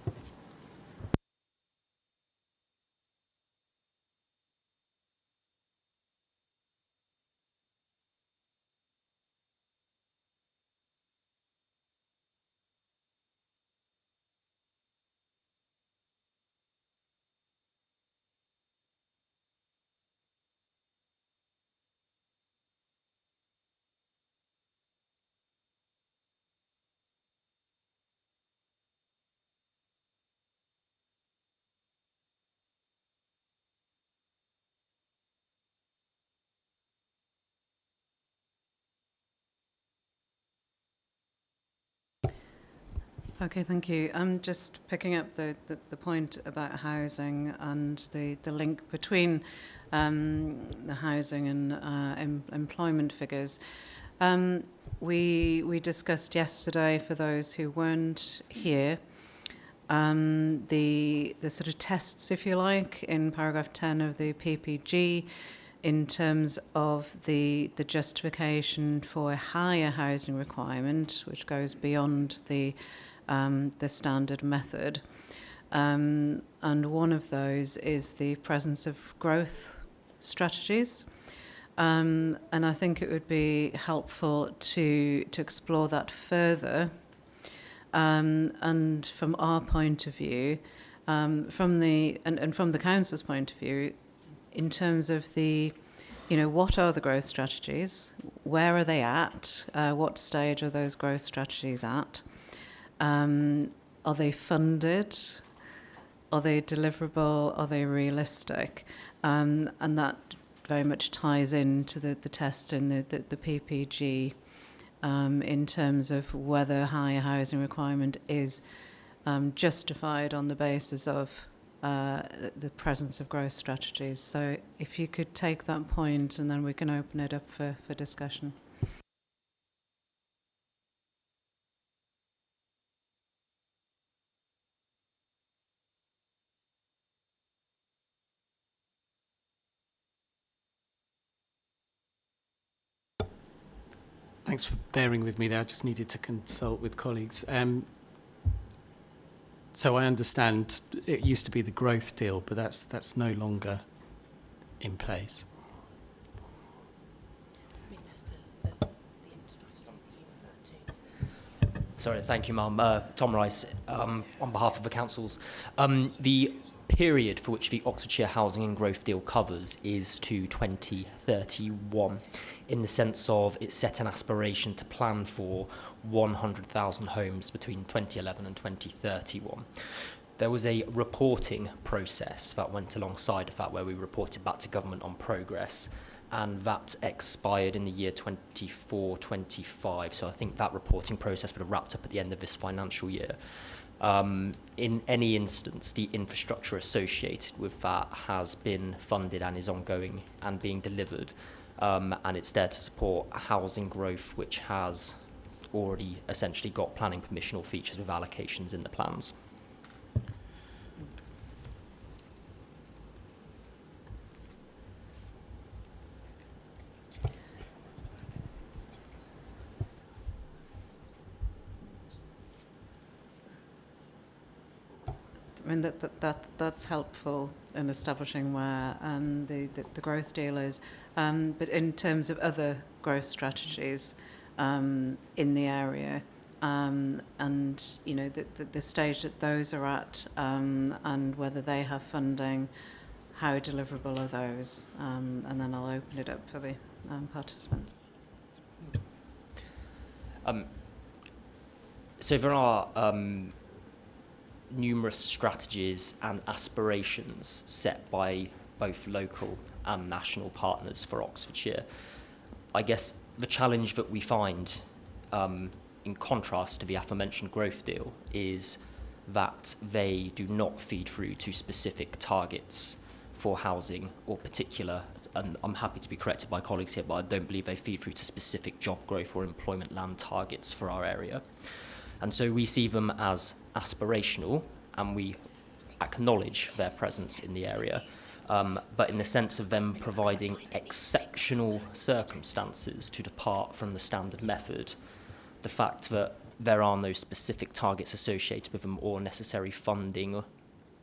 B: Okay, thank you. I'm just picking up the point about housing and the link between the housing and employment figures. We discussed yesterday, for those who weren't here, the sort of tests, if you like, in paragraph 10 of the PPG in terms of the justification for a higher housing requirement, which goes beyond the standard method. And one of those is the presence of growth strategies. And I think it would be helpful to explore that further. And from our point of view, from the council's point of view, in terms of what are the growth strategies? Where are they at? What stage are those growth strategies at? Are they funded? Are they deliverable? Are they realistic? And that very much ties into the test in the PPG in terms of whether higher housing requirement is justified on the basis of the presence of growth strategies. So if you could take that point, and then we can open it up for discussion.
F: Thanks for bearing with me there. I just needed to consult with colleagues. So I understand it used to be the growth deal, but that's no longer in place.
G: Sorry, thank you, Ma'am. Tom Rice, on behalf of the councils. The period for which the Oxfordshire Housing and Growth Deal covers is to 2031, in the sense of it set an aspiration to plan for 100,000 homes between 2011 and 2031. There was a reporting process that went alongside of that, where we reported back to government on progress, and that expired in the year 24-25. So I think that reporting process would have wrapped up at the end of this financial year. In any instance, the infrastructure associated with that has been funded and is ongoing and being delivered, and it's there to support housing growth, which has already essentially got planning permission or features with allocations in the plans.
B: I mean, that's helpful in establishing where the growth deal is. But in terms of other growth strategies in the area, and you know the stage that those are at, and whether they have funding, how deliverable are those? And then I'll open it up for the participants.
G: So there are numerous strategies and aspirations set by both local and national partners for Oxfordshire. I guess the challenge that we find, in contrast to the aforementioned growth deal, is that they do not feed through to specific targets for housing or particular, and I'm happy to be corrected by colleagues here, but I don't believe they feed through to specific job growth or employment land targets for our area. And so we see them as aspirational, and we acknowledge their presence in the area, but in the sense of them providing exceptional circumstances to depart from the standard method, the fact that there are no specific targets associated with them or necessary funding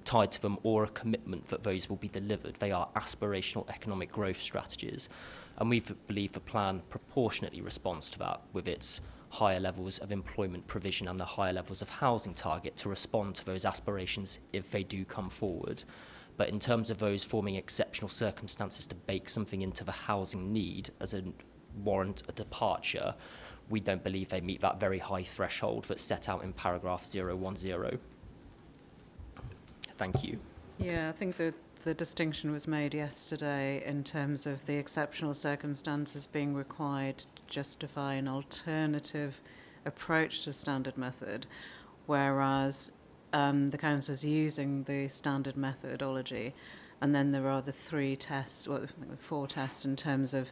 G: tied to them or a commitment that those will be delivered. They are aspirational economic growth strategies, and we believe the plan proportionately responds to that with its higher levels of employment provision and the higher levels of housing target to respond to those aspirations if they do come forward. But in terms of those forming exceptional circumstances to bake something into the housing need as a warrant a departure, we don't believe they meet that very high threshold that's set out in paragraph 010. Thank you.
B: Yeah, I think the distinction was made yesterday in terms of the exceptional circumstances being required to justify an alternative approach to standard method, whereas the council is using the standard methodology, and then there are the three tests, well, four tests in terms of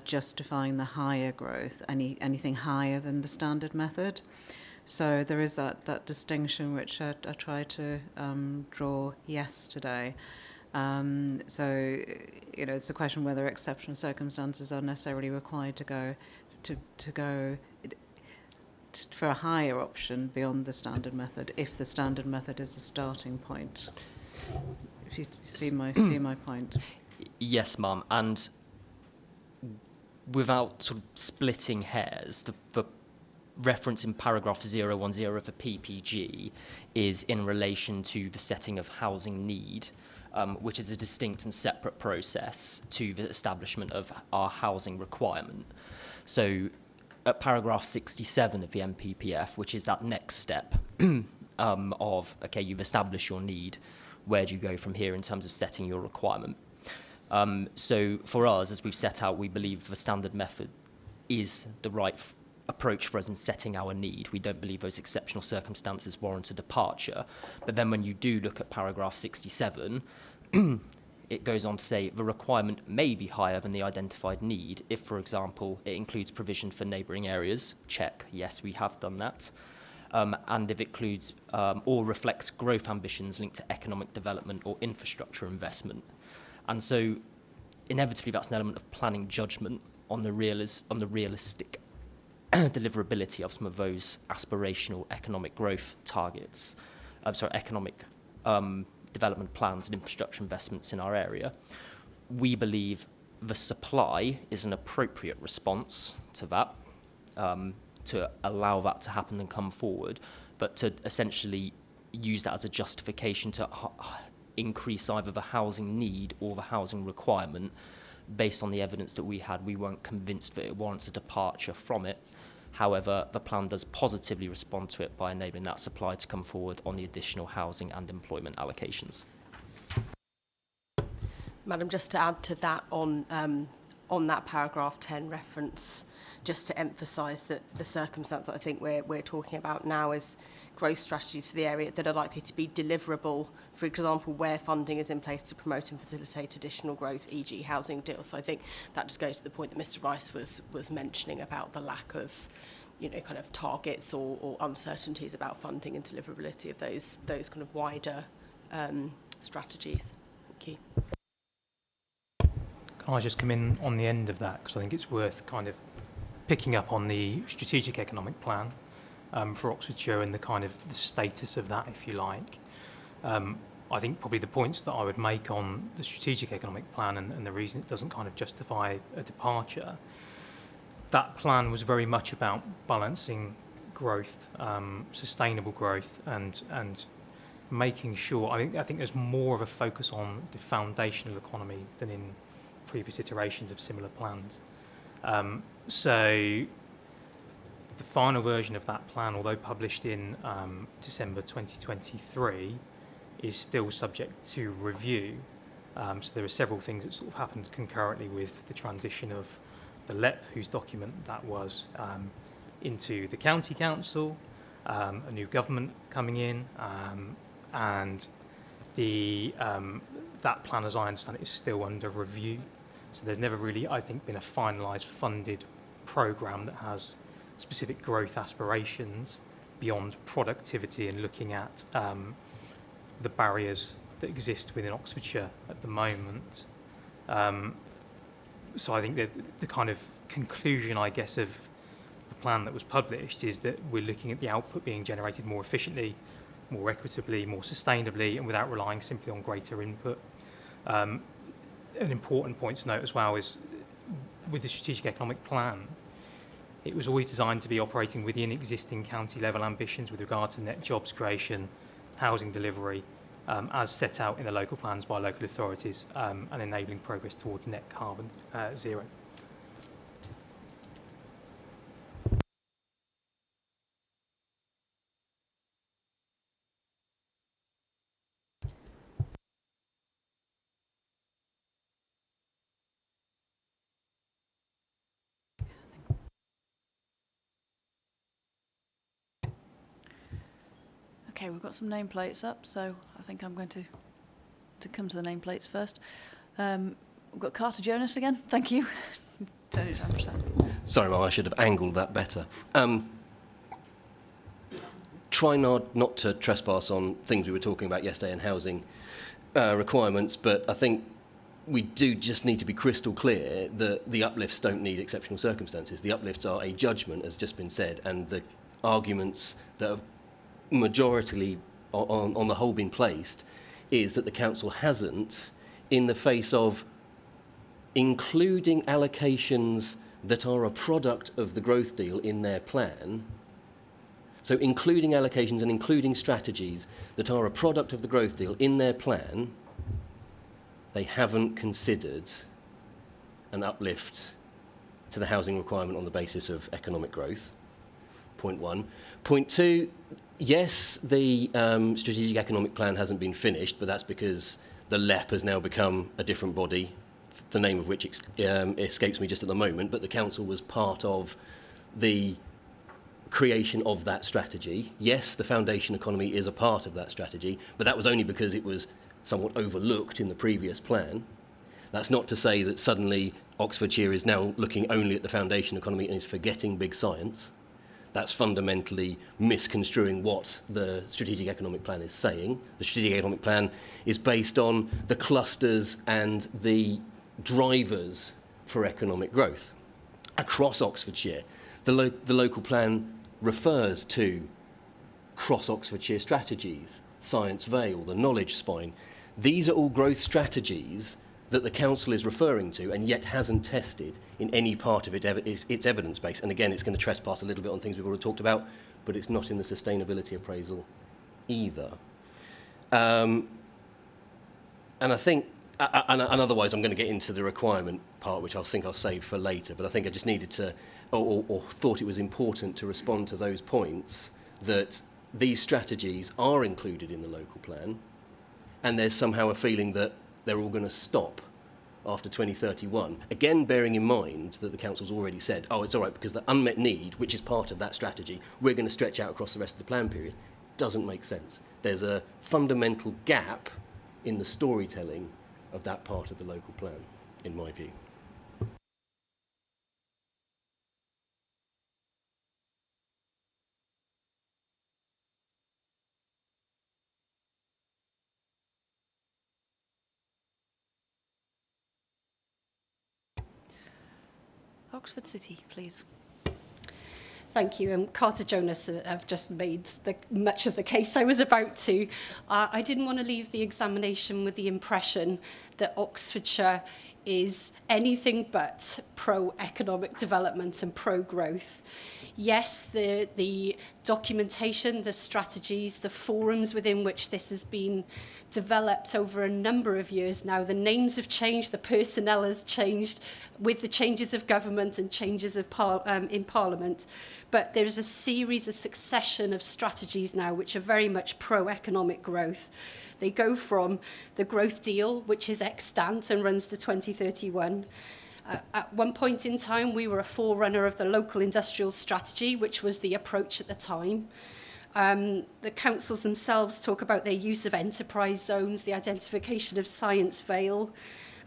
B: justifying the higher growth, anything higher than the standard method. So there is that distinction which I tried to draw yesterday. So, you know, it's a question whether exceptional circumstances are necessarily required to go for a higher option beyond the standard method, if the standard method is the starting point. If you see my point.
G: Yes, ma'am. And without sort of splitting hairs, the reference in paragraph 010 of the PPG is in relation to the setting of housing need, which is a distinct and separate process to the establishment of our housing requirement. So at paragraph 67 of the MPPF, which is that next step of, okay, you've established your need, where do you go from here in terms of setting your requirement? So for us, as we've set out, we believe the standard method is the right approach for us in setting our need. We don't believe those exceptional circumstances warrant a departure. But then when you do look at paragraph 67, it goes on to say the requirement may be higher than the identified need if, for example, it includes provision for neighbouring areas. Check, yes, we have done that. And if it includes or reflects growth ambitions linked to economic development or infrastructure investment. And so inevitably that's an element of planning judgment on the realistic deliverability of some of those aspirational economic growth targets, economic development plans and infrastructure investments in our area. We believe the supply is an appropriate response to that, to allow that to happen and come forward, but to essentially use that as a justification to increase either the housing need or the housing requirement. Based on the evidence that we had, we weren't convinced that it warrants a departure from it. However, the plan does positively respond to it by enabling that supply to come forward on the additional housing and employment allocations.
C: Madam, just to add to that on that paragraph 10 reference, just to emphasise that the circumstance that I think we're talking about now is growth strategies for the area that are likely to be deliverable, for example, where funding is in place to promote and facilitate additional growth, e.g. housing deals. So I think that just goes to the point that Mr Rice was mentioning about the lack of, kind of targets or uncertainties about funding and deliverability of those kind of wider strategies. Thank you.
Q: Can I just come in on the end of that, because I think it's worth kind of picking up on the strategic economic plan for Oxfordshire and the kind of the status of that, if you like. I think probably the points that I would make on the strategic economic plan and the reason it doesn't kind of justify a departure, that plan was very much about balancing growth, sustainable growth, and making sure, I think there's more of a focus on the foundational economy than in previous iterations of similar plans. So the final version of that plan, although published in December 2023, is still subject to review. So there are several things that sort of happened concurrently with the transition of the LEP, whose document that was, into the county council, a new government coming in, and the that plan, as I understand it, is still under review. So there's never really, I think, been a finalised funded programme that has specific growth aspirations beyond productivity and looking at the barriers that exist within Oxfordshire at the moment. So I think that the kind of conclusion, I guess, of the plan that was published is that we're looking at the output being generated more efficiently, more equitably, more sustainably, and without relying simply on greater input. An important point to note as well is with the strategic economic plan, it was always designed to be operating within existing county level ambitions with regard to net jobs creation, housing delivery, as set out in the local plans by local authorities, and enabling progress towards net carbon zero.
A: Okay, we've got some nameplates up, so I think I'm going to come to the nameplates first. We've got Carter Jonas again. Thank you.
D: Sorry, Mum, I should have angled that better. Try not to trespass on things we were talking about yesterday in housing requirements, but I think we do just need to be crystal clear that the uplifts don't need exceptional circumstances. The uplifts are a judgment, as just been said, and the arguments that have majority on the whole been placed is that the council hasn't, in the face of including allocations that are a product of the growth deal in their plan, so including allocations and including strategies that are a product of the growth deal in their plan, they haven't considered an uplift to the housing requirement on the basis of economic growth. Point one. Point two, yes, the strategic economic plan hasn't been finished, but that's because the LEP has now become a different body, the name of which escapes me just at the moment, but the council was part of the creation of that strategy. Yes, the foundation economy is a part of that strategy, but that was only because it was somewhat overlooked in the previous plan. That's not to say that suddenly Oxfordshire is now looking only at the foundation economy and is forgetting big science. That's fundamentally misconstruing what the strategic economic plan is saying. The strategic economic plan is based on the clusters and the drivers for economic growth. across Oxfordshire. The local plan refers to cross Oxfordshire strategies, Science Vale, the Knowledge Spine. These are all growth strategies that the council is referring to and yet hasn't tested in any part of its evidence base. And again, it's going to trespass a little bit on things we've already talked about, but it's not in the sustainability appraisal either. And I think, and otherwise I'm going to get into the requirement part, which I think I'll save for later, but I think I just needed to, or thought it was important to respond to those points that these strategies are included in the local plan, and there's somehow a feeling that they're all going to stop after 2031. Again, bearing in mind that the council's already said, oh, it's all right, because the unmet need, which is part of that strategy, we're going to stretch out across the rest of the plan period, doesn't make sense. There's a fundamental gap in the storytelling of that part of the local plan, in my view.
A: Oxford City, please.
X: Thank you. Carter Jonas have just made much of the case I was about to. I didn't want to leave the examination with the impression that Oxfordshire is anything but pro-economic development and pro-growth. Yes, the documentation, the strategies, the forums within which this has been developed over a number of years now, the names have changed, the personnel has changed with the changes of government and changes of in Parliament. But there's a series, a succession of strategies now which are very much pro-economic growth. They go from the growth deal, which is extant and runs to 2031. At one point in time, we were a forerunner of the local industrial strategy, which was the approach at the time. The councils themselves talk about their use of enterprise zones, the identification of Science Vale,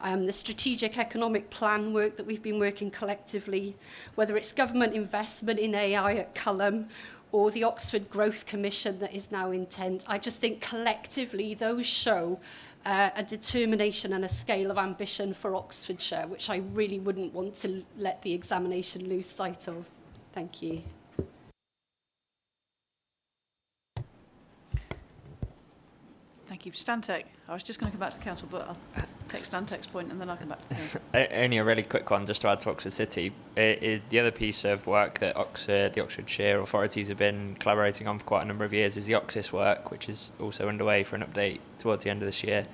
X: the strategic economic plan work that we've been working collectively, whether it's government investment in AI at Culham or the Oxford Growth Commission that is now intent. I just think collectively those show a determination and a scale of ambition for Oxfordshire, which I really wouldn't want to let the examination lose sight of. Thank you.
A: Thank you. Stantec. I was just going to come back to the council, but I'll take Stantec's point and then I'll come back to the council.
E: Only a really quick one, just to add to Oxford City. It is the other piece of work that the Oxfordshire authorities have been collaborating on for quite a number of years is the Oxis work, which is also underway for an update towards the end of this year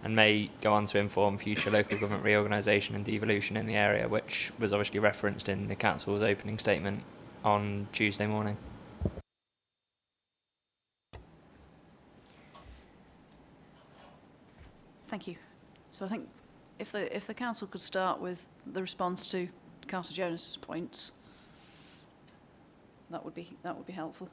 E: and may go on to inform future local government reorganisation and devolution in the area, which was obviously referenced in the council's opening statement on Tuesday morning.
A: Thank you. So I think if the council could start with the response to Councillor Jonas's points, that would be helpful.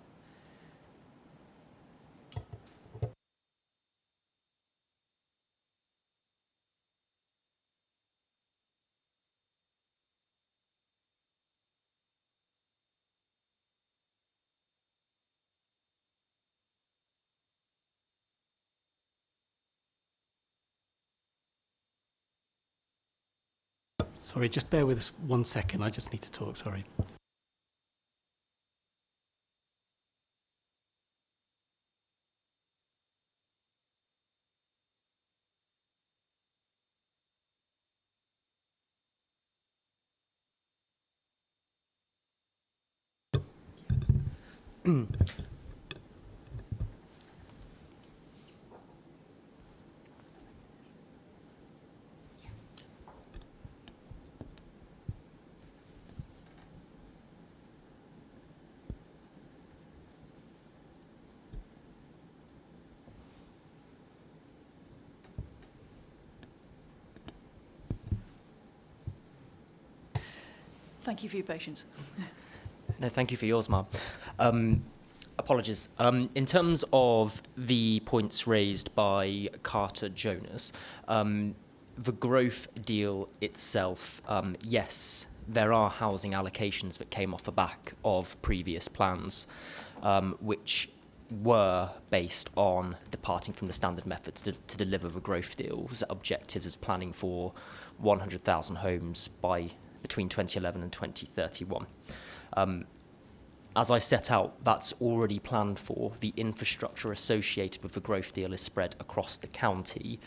F: Sorry, just bear with us 1 second. I just need to talk, sorry.
A: Thank you for your patience.
G: No, thank you for yours, Mark. Apologies. In terms of the points raised by Carter Jonas, the growth deal itself, yes, there are housing allocations that came off the back of previous plans, which were based on departing from the standard methods to deliver the growth deals. Objectives as planning for 100,000 homes by between 2011 and 2031. As I set out, that's already planned for. The infrastructure associated with the growth deal is spread across the county,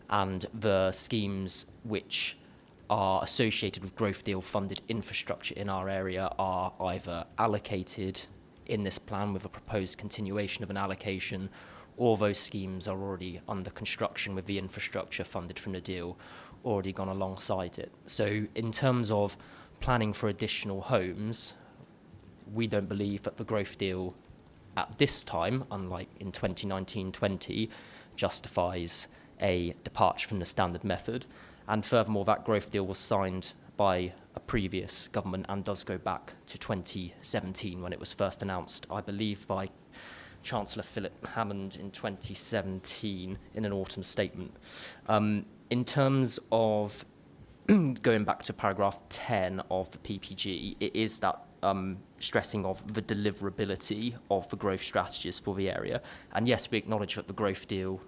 G: and the schemes which are associated with growth deal funded infrastructure in our area are either allocated in this plan with a proposed continuation of an allocation, or those schemes are already under construction with the infrastructure funded from the deal already gone alongside it. So in terms of planning for additional homes, we don't believe that the growth deal at this time, unlike in 2019-20, justifies a departure from the standard method. And furthermore, that growth deal was signed by a previous government and does go back to 2017 when it was first announced, I believe, by Chancellor Philip Hammond in 2017 in an autumn statement. In terms of going back to paragraph 10 of the PPG, it is that stressing of the deliverability of the growth strategies for the area. And yes, we acknowledge that the growth deal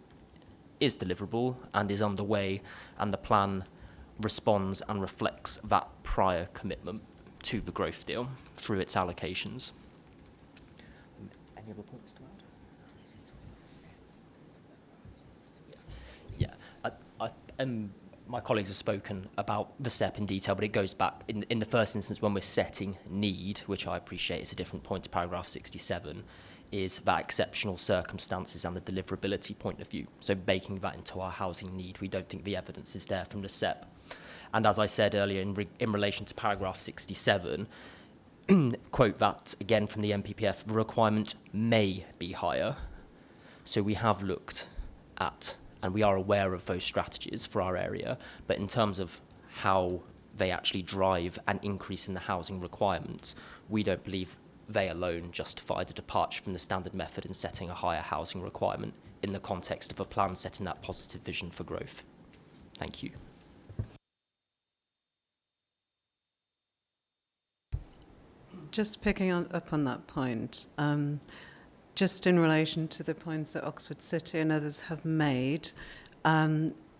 G: is deliverable and is underway, and the plan responds and reflects that prior commitment to the growth deal through its allocations. Any other points to add? My colleagues have spoken about the SEP in detail, but it goes back in the first instance when we're setting need, which I appreciate is a different point to paragraph 67, is that exceptional circumstances and the deliverability point of view. So baking that into our housing need, we don't think the evidence is there from the SEP. And as I said earlier, in relation to paragraph 67, quote that again from the MPPF, the requirement may be higher. So we have looked at, and we are aware of those strategies for our area, but in terms of how they actually drive an increase in the housing requirements, we don't believe they alone justify the departure from the standard method in setting a higher housing requirement in the context of a plan setting that positive vision for growth. Thank you.
B: Just picking up on that point, just in relation to the points that Oxford City and others have made,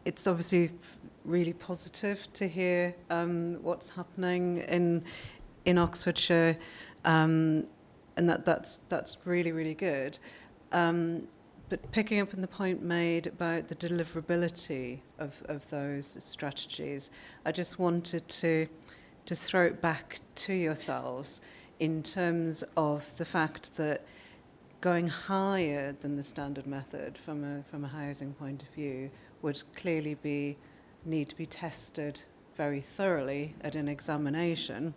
B: it's obviously really positive to hear what's happening in Oxfordshire, and that's really, really good. But picking up on the point made about the deliverability of those strategies, I just wanted to throw it back to yourselves in terms of the fact that going higher than the standard method from a housing point of view would clearly need to be tested very thoroughly at an examination.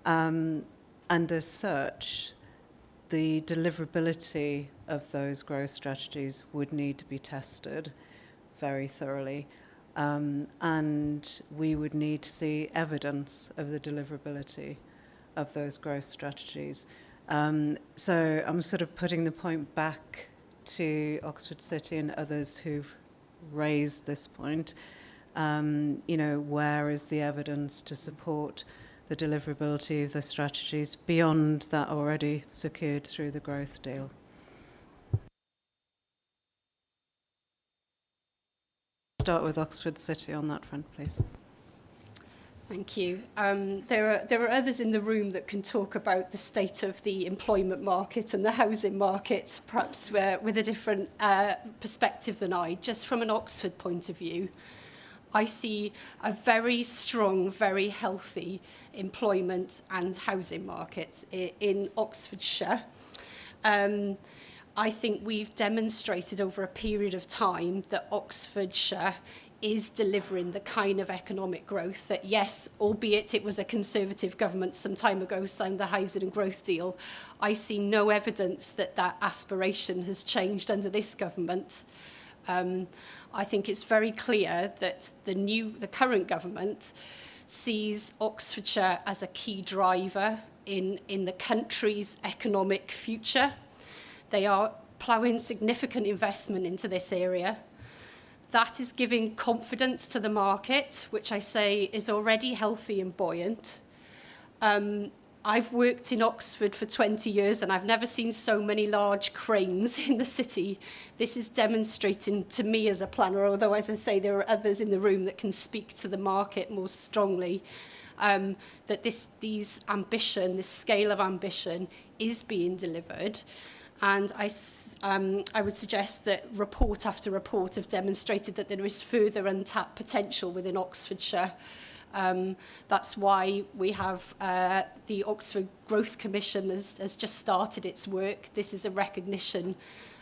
B: And as such, the deliverability of those growth strategies would need to be tested very thoroughly. And we would need to see evidence of the deliverability of those growth strategies. So I'm sort of putting the point back to Oxford City and others who've raised this point. Where is the evidence to support the deliverability of the strategies beyond that already secured through the growth deal? Start with Oxford City on that front, please.
X: Thank you. There are others in the room that can talk about the state of the employment market and the housing market, perhaps with a different perspective than I. Just from an Oxford point of view, I see a very strong, very healthy employment and housing market in Oxfordshire. I think we've demonstrated over a period of time that Oxfordshire is delivering the kind of economic growth that, yes, albeit it was a Conservative government some time ago signed the Housing and Growth Deal, I see no evidence that that aspiration has changed under this government. I think it's very clear that the current government sees Oxfordshire as a key driver in the country's economic future. They are ploughing significant investment into this area. That is giving confidence to the market, which I say is already healthy and buoyant. I've worked in Oxford for 20 years and I've never seen so many large cranes in the city. This is demonstrating to me as a planner, although, as I say, there are others in the room that can speak to the market more strongly. that this scale of ambition is being delivered. And I would suggest that report after report have demonstrated that there is further untapped potential within Oxfordshire. That's why we have the Oxford Growth Commission has just started its work. This is a recognition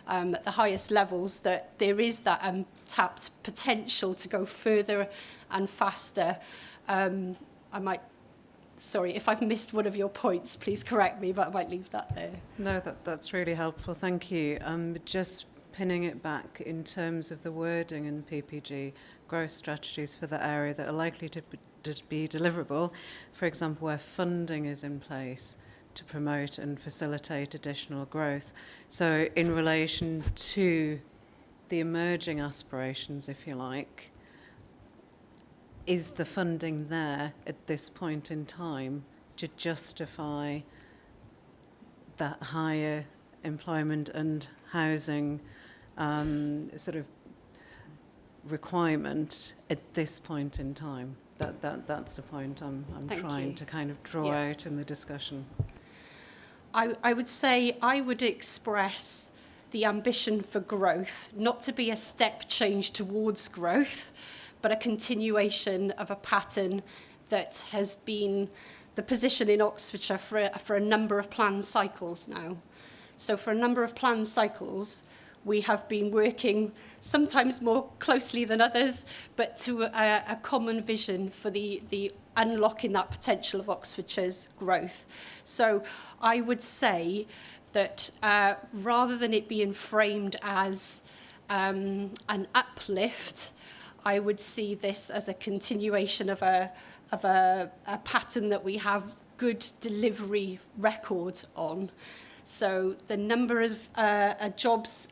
X: at the highest levels that there is that untapped potential to go further and faster. Sorry, if I've missed one of your points, please correct me, but I might leave that there.
B: No, that's really helpful. Thank you. Just pinning it back in terms of the wording in PPG growth strategies for the area that are likely to be deliverable, for example, where funding is in place to promote and facilitate additional growth. So in relation to the emerging aspirations, if you like, is the funding there at this point in time to justify that higher employment and housing sort of requirement at this point in time? That's the point I'm trying to kind of draw out in the discussion.
X: I would say I would express the ambition for growth, not to be a step change towards growth, but a continuation of a pattern that has been the position in Oxfordshire for a number of planned cycles now. So for a number of planned cycles, we have been working sometimes more closely than others, but to a common vision for the unlocking that potential of Oxfordshire's growth. So I would say that rather than it being framed as an uplift, I would see this as a continuation of a pattern that we have good delivery record on. So the number of jobs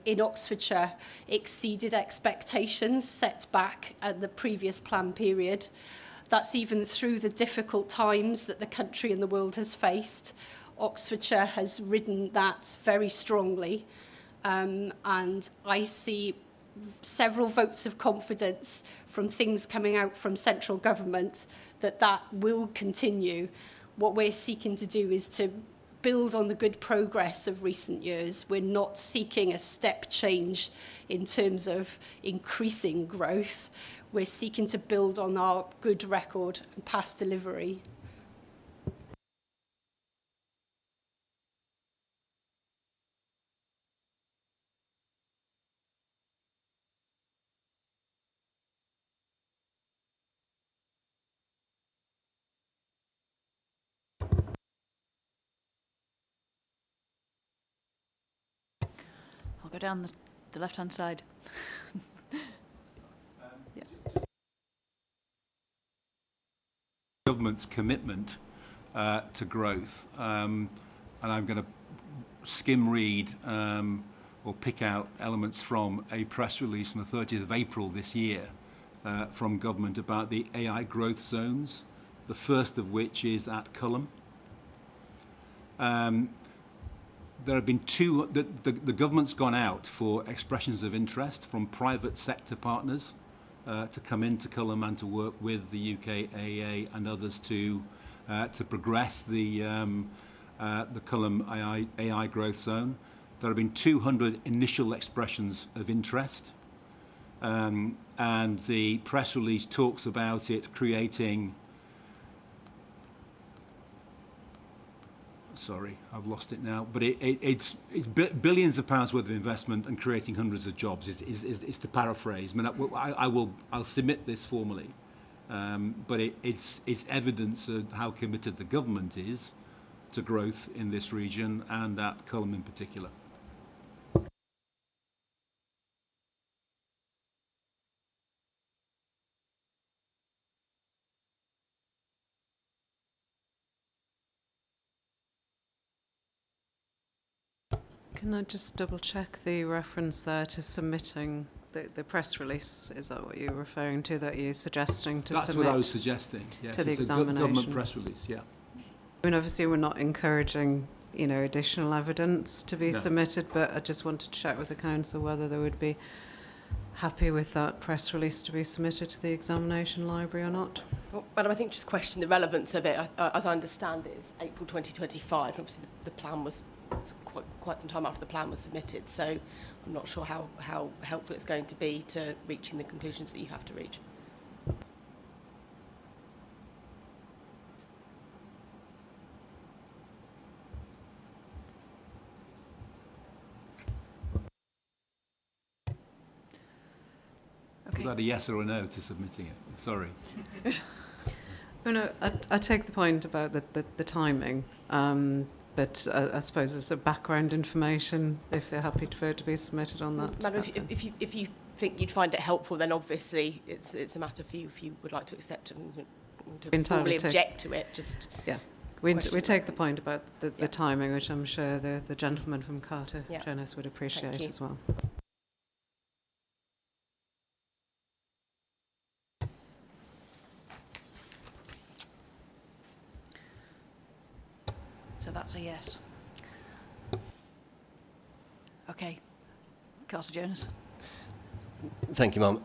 X: in Oxfordshire exceeded expectations set back at the previous plan period. That's even through the difficult times that the country and the world has faced. Oxfordshire has ridden that very strongly. And I see several votes of confidence from things coming out from central government that will continue. What we're seeking to do is to build on the good progress of recent years. We're not seeking a step change in terms of increasing growth. We're seeking to build on our good record and past delivery.
A: I'll go down the left-hand side.
V: Government's commitment to growth, and I'm going to skim read or pick out elements from a press release on the 30th of April this year from government about the AI growth zones, the first of which is at Culham. There have been two, the government's gone out for expressions of interest from private sector partners to come into Culham and to work with the UKAA and others to progress the Culham AI growth zone. There have been 200 initial expressions of interest, and the press release talks about it creating. Sorry, I've lost it now. But it's billions of pounds worth of investment and creating hundreds of jobs. Is to paraphrase. I mean, I'll submit this formally, but it's evidence of how committed the government is to growth in this region and at Culham in particular.
B: Can I just double check the reference there to submitting the press release? Is that what you're referring to, that you're suggesting to
V: That's
B: submit?
V: what I was suggesting, yes.
B: To the
V: It's
B: examination.
V: a government press release, yeah.
B: I mean, obviously we're not encouraging, additional evidence to be submitted, but I just wanted to check with the council whether there would be happy with that press release to be submitted to the examination library or not?
C: Well, Madam, I think just question the relevance of it. As I understand it, it's April 2025. Obviously, the plan was quite some time after the plan was submitted, so I'm not sure how helpful it's going to be to reaching the conclusions that you have to reach.
V: Was that a yes or a no to submitting it? Sorry.
B: Oh, no, I take the point about the timing, but I suppose as a background information, if they're happy for it to be submitted on that.
C: Madam, if you think you'd find it helpful, then obviously it's a matter for you if you would like to accept and to formally object to it. Just
B: yeah, we take the point about the timing, which I'm sure the gentleman from Carter Jonas would appreciate as well.
A: So that's a yes. Okay. Carter Jonas.
D: Thank you, Mum.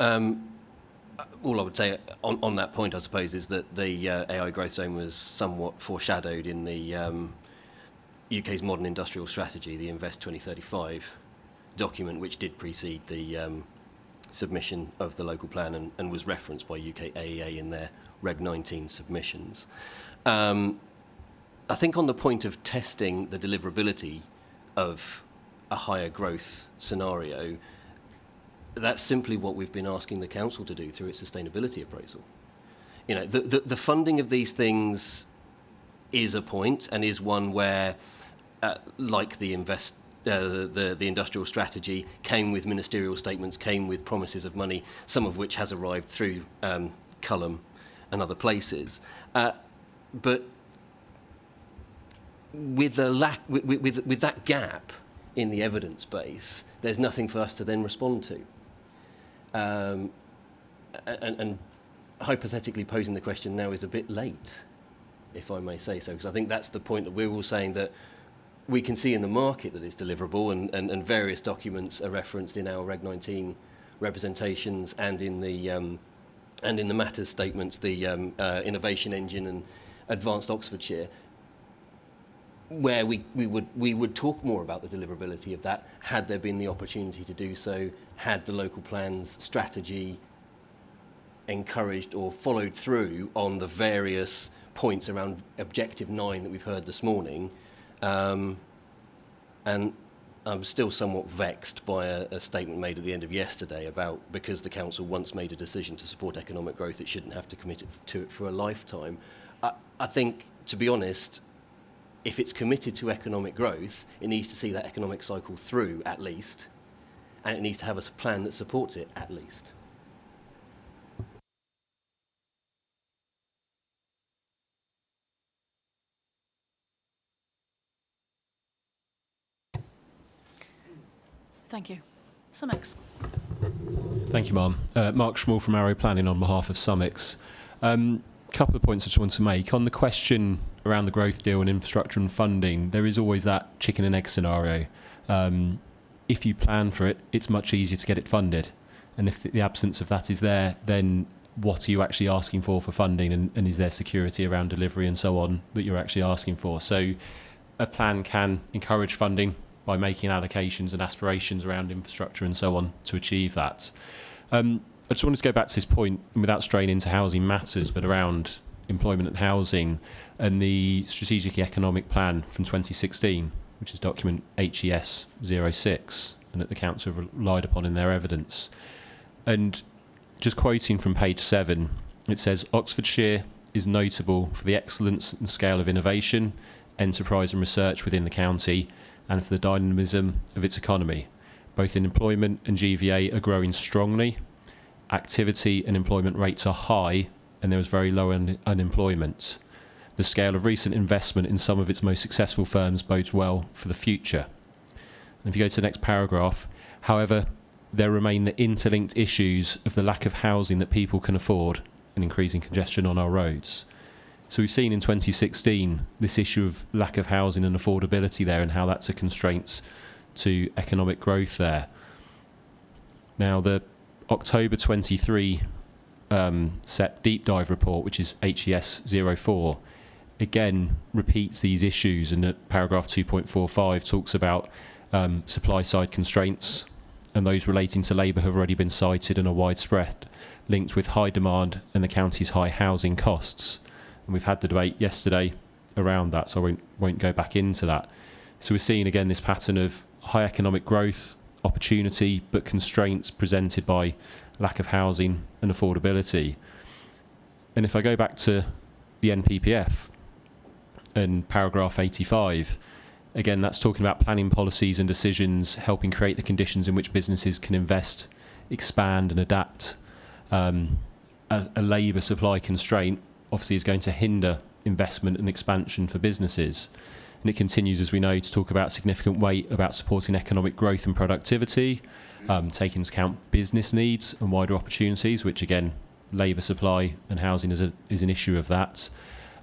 D: All I would say on that point, I suppose, is that the AI growth zone was somewhat foreshadowed in the UK's modern industrial strategy, the Invest 2035 document, which did precede the submission of the local plan and was referenced by UK AEA in their Reg 19 submissions. I think on the point of testing the deliverability of a higher growth scenario, that's simply what we've been asking the council to do through its sustainability appraisal. You know, the funding of these things is a point and is one where, like the industrial strategy, came with ministerial statements, came with promises of money, some of which has arrived through Cullum and other places. But with that gap in the evidence base, there's nothing for us to then respond to. And hypothetically posing the question now is a bit late, if I may say so, because I think that's the point that we're all saying, that we can see in the market that it's deliverable, and various documents are referenced in our Reg 19 representations and in the matters statements, the innovation engine and advanced Oxfordshire, where we would talk more about the deliverability of that had there been the opportunity to do so, had the local plan's strategy encouraged or followed through on the various points around Objective 9 that we've heard this morning. And I'm still somewhat vexed by a statement made at the end of yesterday about, because the council once made a decision to support economic growth, it shouldn't have to commit to it for a lifetime. I think, to be honest, if it's committed to economic growth, it needs to see that economic cycle through at least, and it needs to have a plan that supports it at least.
A: Thank you. Summix.
U: Thank you, Ma'am. Mark Schmull from Arrow Planning on behalf of Summix. Couple of points I just want to make. On the question around the growth deal and infrastructure and funding, there is always that chicken and egg scenario. If you plan for it, it's much easier to get it funded. And if the absence of that is there, then what are you actually asking for funding, and is there security around delivery and so on that you're actually asking for? So a plan can encourage funding by making allocations and aspirations around infrastructure and so on to achieve that. I just wanted to go back to this point, without straying into housing matters, but around employment and housing and the Strategic Economic Plan from 2016, which is document HES 06, and that the council have relied upon in their evidence. And just quoting from page 7, it says, Oxfordshire is notable for the excellence and scale of innovation, enterprise and research within the county, and for the dynamism of its economy. Both in employment and GVA are growing strongly. Activity and employment rates are high, and there is very low unemployment. The scale of recent investment in some of its most successful firms bodes well for the future. And if you go to the next paragraph, however, there remain the interlinked issues of the lack of housing that people can afford and increasing congestion on our roads. So we've seen in 2016 this issue of lack of housing and affordability there, and how that's a constraint to economic growth there. Now, the October 23 SEP deep dive report, which is HES 04, again repeats these issues, and at paragraph 2.45 talks about supply side constraints, and those relating to labour have already been cited and are widespread, linked with high demand and the county's high housing costs. And we've had the debate yesterday around that, so I won't go back into that. So we're seeing again this pattern of high economic growth, opportunity, but constraints presented by lack of housing and affordability. And if I go back to the NPPF and paragraph 85, again, that's talking about planning policies and decisions helping create the conditions in which businesses can invest, expand and adapt. A labour supply constraint obviously is going to hinder investment and expansion for businesses. And it continues, as we know, to talk about significant weight about supporting economic growth and productivity, taking into account business needs and wider opportunities, which again, labour supply and housing is an issue of that.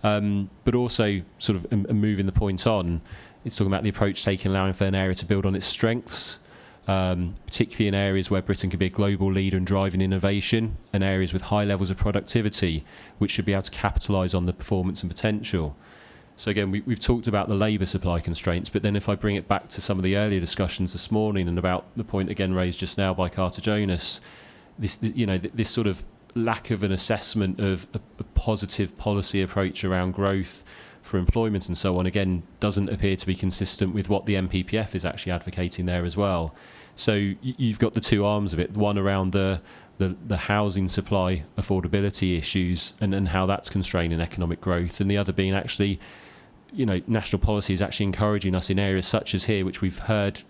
U: But also sort of moving the point on, it's talking about the approach taken allowing for an area to build on its strengths, particularly in areas where Britain can be a global leader in driving innovation, and areas with high levels of productivity, which should be able to capitalise on the performance and potential. So again, we've talked about the labour supply constraints, but then if I bring it back to some of the earlier discussions this morning and about the point again raised just now by Carter Jonas, this sort of lack of an assessment of a positive policy approach around growth for employment and so on, again, doesn't appear to be consistent with what the NPPF is actually advocating there as well. So you've got the two arms of it, one around the housing supply affordability issues and how that's constraining economic growth, and the other being actually, national policy is actually encouraging us in areas such as here, which we've heard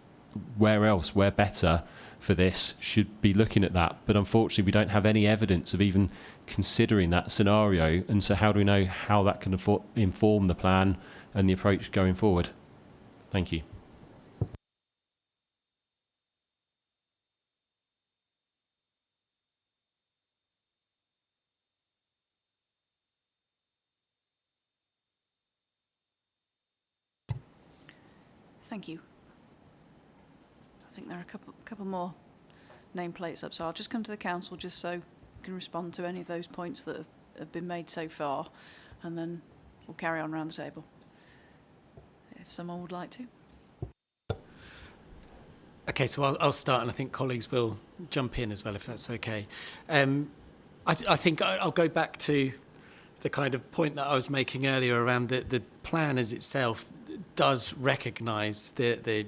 U: where better for this, should be looking at that. But unfortunately, we don't have any evidence of even considering that scenario. And so how do we know how that can inform the plan and the approach going forward? Thank you.
A: Thank you. I think there are a couple more nameplates up, so I'll just come to the council just so you can respond to any of those points that have been made so far, and then we'll carry on around the table, if someone would like to.
F: Okay, so I'll start, and I think colleagues will jump in as well, if that's okay. I think I'll go back to the kind of point that I was making earlier around the plan as itself does recognise the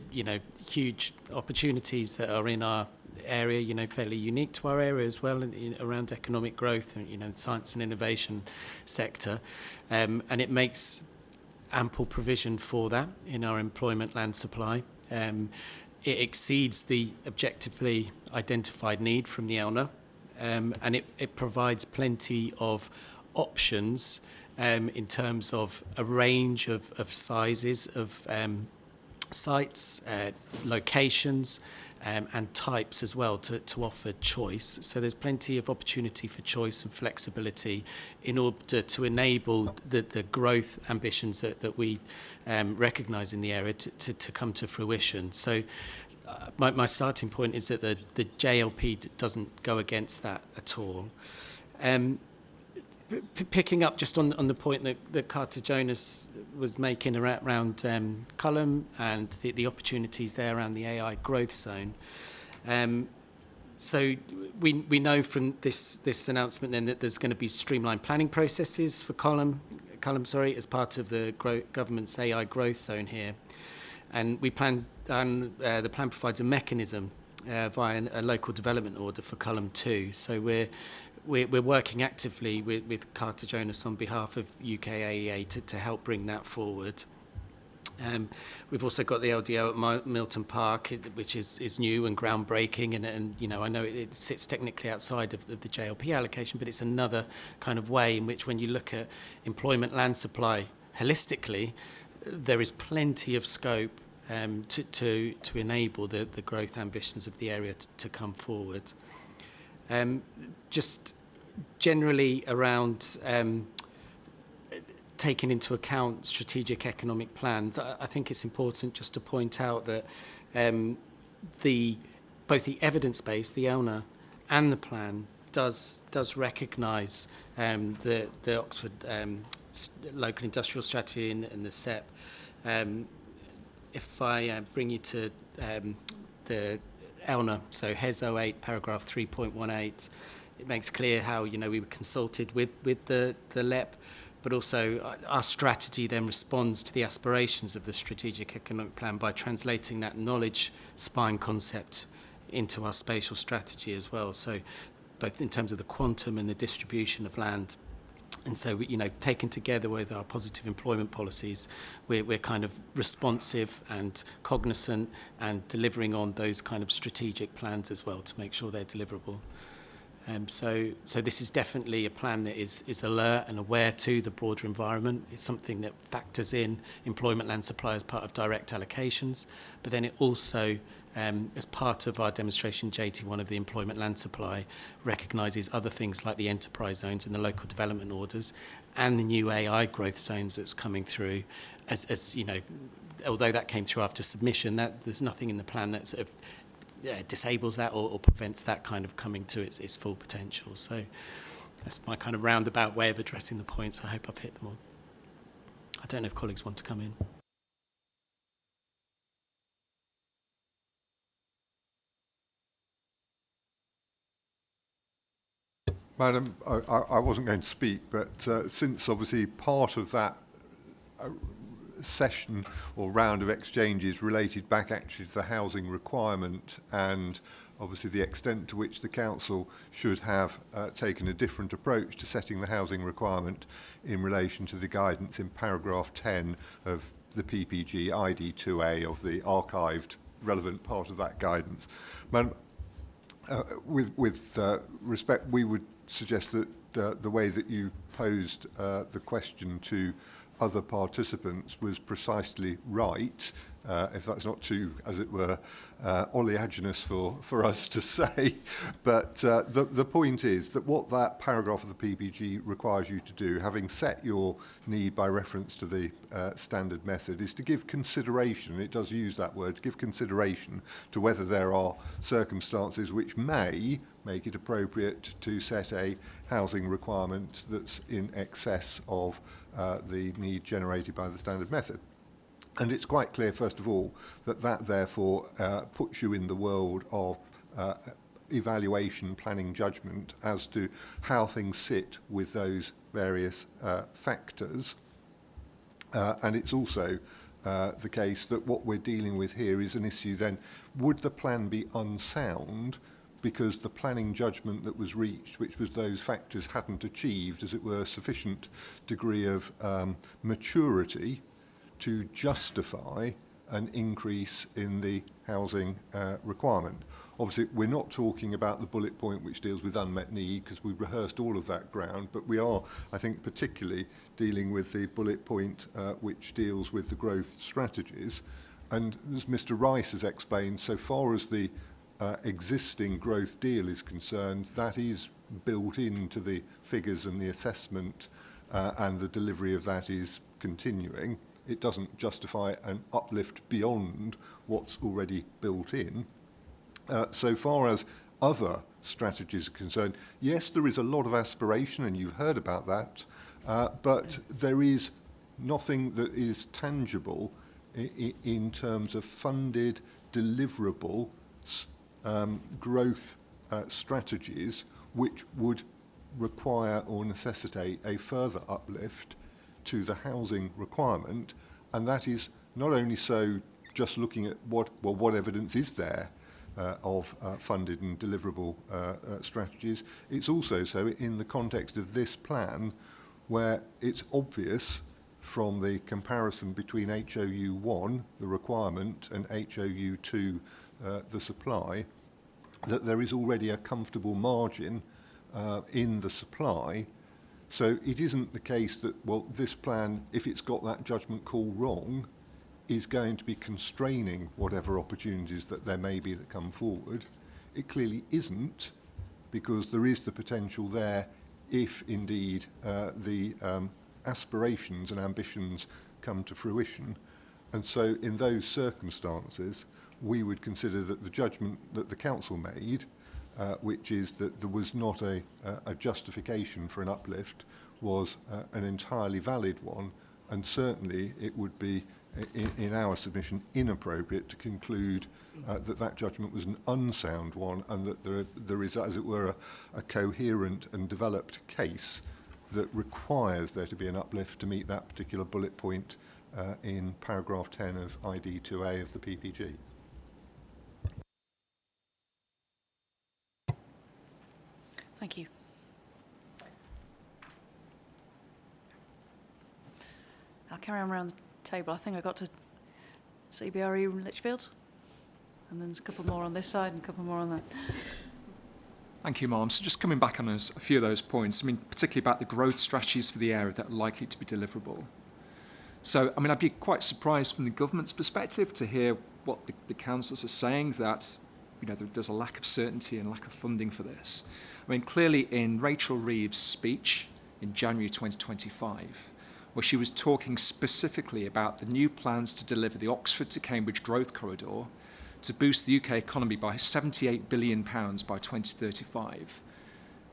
F: huge opportunities that are in our area, fairly unique to our area as well, around economic growth and, science and innovation sector. And it makes ample provision for that in our employment land supply. It exceeds the objectively identified need from the ELNA, and it provides plenty of options in terms of a range of sizes of sites, locations, and types as well to offer choice. So there's plenty of opportunity for choice and flexibility in order to enable the growth ambitions that we recognise in the area to come to fruition. So my starting point is that the JLP doesn't go against that at all. Picking up just on the point that Carter Jonas was making around Cullum and the opportunities there around the AI growth zone. So we know from this announcement then that there's going to be streamlined planning processes for Cullum, as part of the government's AI growth zone here. And the plan provides a mechanism via a local development order for Cullum 2. So we're working actively with Carter Jonas on behalf of UKAEA to help bring that forward. We've also got the LDO at Milton Park, which is new and groundbreaking, and I know it sits technically outside of the JLP allocation, but it's another kind of way in which, when you look at employment land supply holistically, there is plenty of scope to enable the growth ambitions of the area to come forward. Just generally around taking into account strategic economic plans, I think it's important just to point out that both the evidence base, the ELNA, and the plan does recognise the Oxford local industrial strategy and the SEP. If I bring you to the ELNA, so HES 08, paragraph 3.18, it makes clear how, you know, we were consulted with the LEP, but also our strategy then responds to the aspirations of the strategic economic plan by translating that knowledge spine concept into our spatial strategy as well. So both in terms of the quantum and the distribution of land. And so, you know, taken together with our positive employment policies, we're kind of responsive and cognizant and delivering on those kind of strategic plans as well to make sure they're deliverable. So this is definitely a plan that is alert and aware to the broader environment. It's something that factors in employment land supply as part of direct allocations, but then it also, as part of our demonstration JT1 of the employment land supply, recognises other things like the enterprise zones and the local development orders and the new AI growth zones that's coming through. As you know, although that came through after submission, that there's nothing in the plan that sort of disables that or prevents that kind of coming to its full potential. So that's my kind of roundabout way of addressing the points. I hope I've hit them all. I don't know if colleagues want to come in.
H: Madam, I wasn't going to speak, but since obviously part of that session or round of exchanges related back actually to the housing requirement and obviously the extent to which the council should have taken a different approach to setting the housing requirement in relation to the guidance in paragraph 10 of the PPG ID2A of the archived relevant part of that guidance. Madam, with respect, we would suggest that the way that you posed the question to other participants was precisely right, if that's not too, as it were, oleaginous for us to say. But the point is that what that paragraph of the PPG requires you to do, having set your need by reference to the standard method, is to give consideration, it does use that word, to give consideration to whether there are circumstances which may make it appropriate to set a housing requirement that's in excess of the need generated by the standard method. And it's quite clear, first of all, that therefore puts you in the world of evaluation, planning judgment as to how things sit with those various factors. And it's also the case that what we're dealing with here is an issue then, would the plan be unsound because the planning judgment that was reached, which was those factors hadn't achieved, as it were, sufficient degree of maturity to justify an increase in the housing requirement. Obviously, we're not talking about the bullet point which deals with unmet need, because we've rehearsed all of that ground, but we are, I think, particularly dealing with the bullet point which deals with the growth strategies. And as Mr. Rice has explained, so far as the existing growth deal is concerned, that is built into the figures and the assessment, and the delivery of that is continuing. It doesn't justify an uplift beyond what's already built in. So far as other strategies are concerned, yes, there is a lot of aspiration, and you've heard about that, but there is nothing that is tangible in terms of funded, deliverable growth strategies which would require or necessitate a further uplift to the housing requirement. And that is not only so just looking at what evidence is there of funded and deliverable strategies, it's also so in the context of this plan, where it's obvious from the comparison between HOU1, the requirement, and HOU2, the supply, that there is already a comfortable margin in the supply. So it isn't the case that, well, this plan, if it's got that judgment call wrong, is going to be constraining whatever opportunities that there may be that come forward. It clearly isn't, because there is the potential there if indeed the aspirations and ambitions come to fruition. And so in those circumstances, we would consider that the judgment that the council made which is that there was not a justification for an uplift, was an entirely valid one, and certainly it would be, in our submission, inappropriate to conclude that judgment was an unsound one, and that there is, as it were, a coherent and developed case that requires there to be an uplift to meet that particular bullet point in paragraph 10 of ID 2A of the PPG.
A: Thank you. I'll carry on around the table. I think I got to CBRE Lichfield, and then there's a couple more on this side and a couple more on that.
R: Thank you, Ma'am. So just coming back on a few of those points, I mean, particularly about the growth strategies for the area that are likely to be deliverable. So, I mean, I'd be quite surprised from the government's perspective to hear what the councillors are saying, that, you know, there's a lack of certainty and lack of funding for this. I mean, clearly in Rachel Reeves' speech in January 2025, where she was talking specifically about the new plans to deliver the Oxford to Cambridge growth corridor to boost the UK economy by £78 billion by 2035.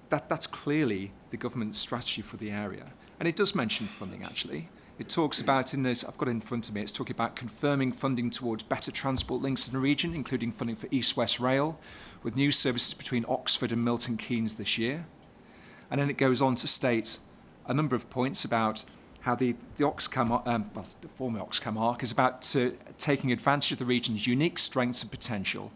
R: That's clearly the government's strategy for the area. And it does mention funding, actually. It talks about, in this, I've got it in front of me, it's talking about confirming funding towards better transport links in the region, including funding for East-West Rail, with new services between Oxford and Milton Keynes this year. And then it goes on to state a number of points about how the former Oxcam arc is about taking advantage of the region's unique strengths and potential.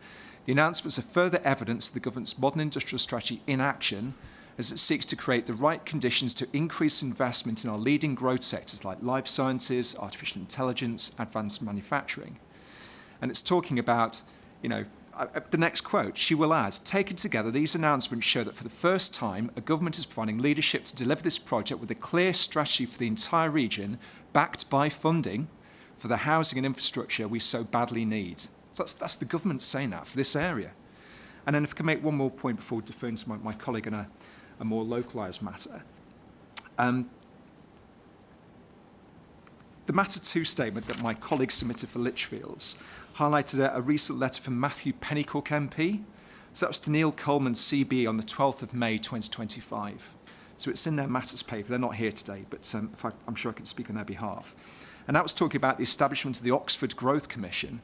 R: The announcements are further evidence of the government's modern industrial strategy in action, as it seeks to create the right conditions to increase investment in our leading growth sectors like life sciences, artificial intelligence, advanced manufacturing. And it's talking about, you know, the next quote, she will add, taken together, these announcements show that for the first time, a government is providing leadership to deliver this project with a clear strategy for the entire region, backed by funding for the housing and infrastructure we so badly need. So that's the government saying that for this area. And then if I can make one more point before deferring to my colleague on a more localised matter. The Matter 2 statement that my colleague submitted for Lichfields highlighted a recent letter from Matthew Pennycook MP. So that was to Neil Coleman, CB, on the 12th of May 2025. So it's in their Matters paper. They're not here today, but I'm sure I can speak on their behalf. And that was talking about the establishment of the Oxford Growth Commission.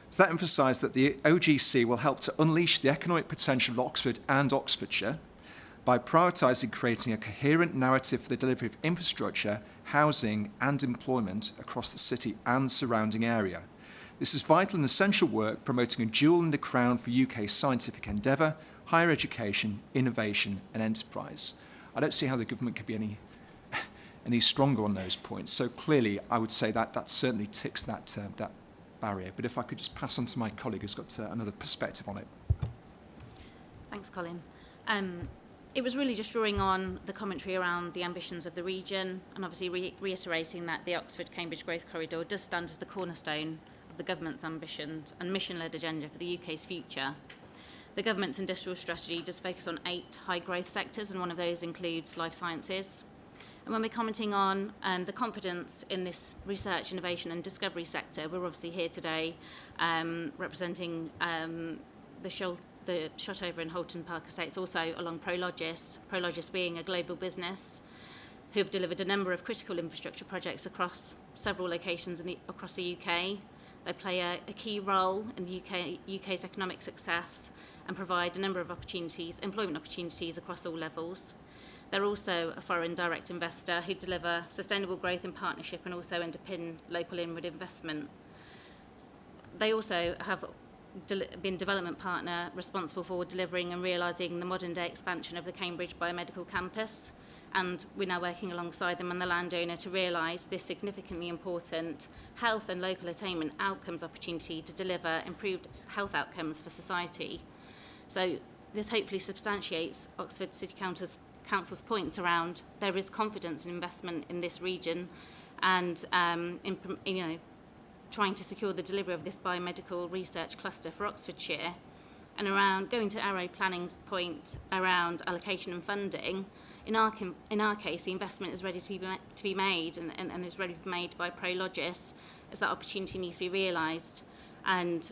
R: So that emphasised that the OGC will help to unleash the economic potential of Oxford and Oxfordshire by prioritising creating a coherent narrative for the delivery of infrastructure, housing and employment across the city and surrounding area. This is vital and essential work promoting a jewel in the crown for UK scientific endeavour, higher education, innovation and enterprise. I don't see how the government could be any stronger on those points. So clearly, I would say that certainly ticks that barrier. But if I could just pass on to my colleague who's got another perspective on it.
S: Thanks, Colin. It was really just drawing on the commentary around the ambitions of the region and obviously reiterating that the Oxford-Cambridge Growth Corridor does stand as the cornerstone of the government's ambitions and mission-led agenda for the UK's future. The government's industrial strategy does focus on 8 high-growth sectors, and one of those includes life sciences. And when we're commenting on the confidence in this research, innovation and discovery sector, we're obviously here today representing the Shotover and Holton Park estates, also along Prologis being a global business who have delivered a number of critical infrastructure projects across several locations across the UK. They play a key role in the UK's economic success and provide a number of employment opportunities across all levels. They're also a foreign direct investor who deliver sustainable growth in partnership and also underpin local inward investment. They also have been development partner responsible for delivering and realising the modern day expansion of the Cambridge Biomedical Campus, and we're now working alongside them and the landowner to realise this significantly important health and local attainment outcomes opportunity to deliver improved health outcomes for society. So this hopefully substantiates Oxford City Council's points around there is confidence in investment in this region and trying to secure the delivery of this biomedical research cluster for Oxfordshire. And around going to Arrow Planning's point around allocation and funding, in our case, the investment is ready to be made and is ready to be made by Prologis as that opportunity needs to be realised. And,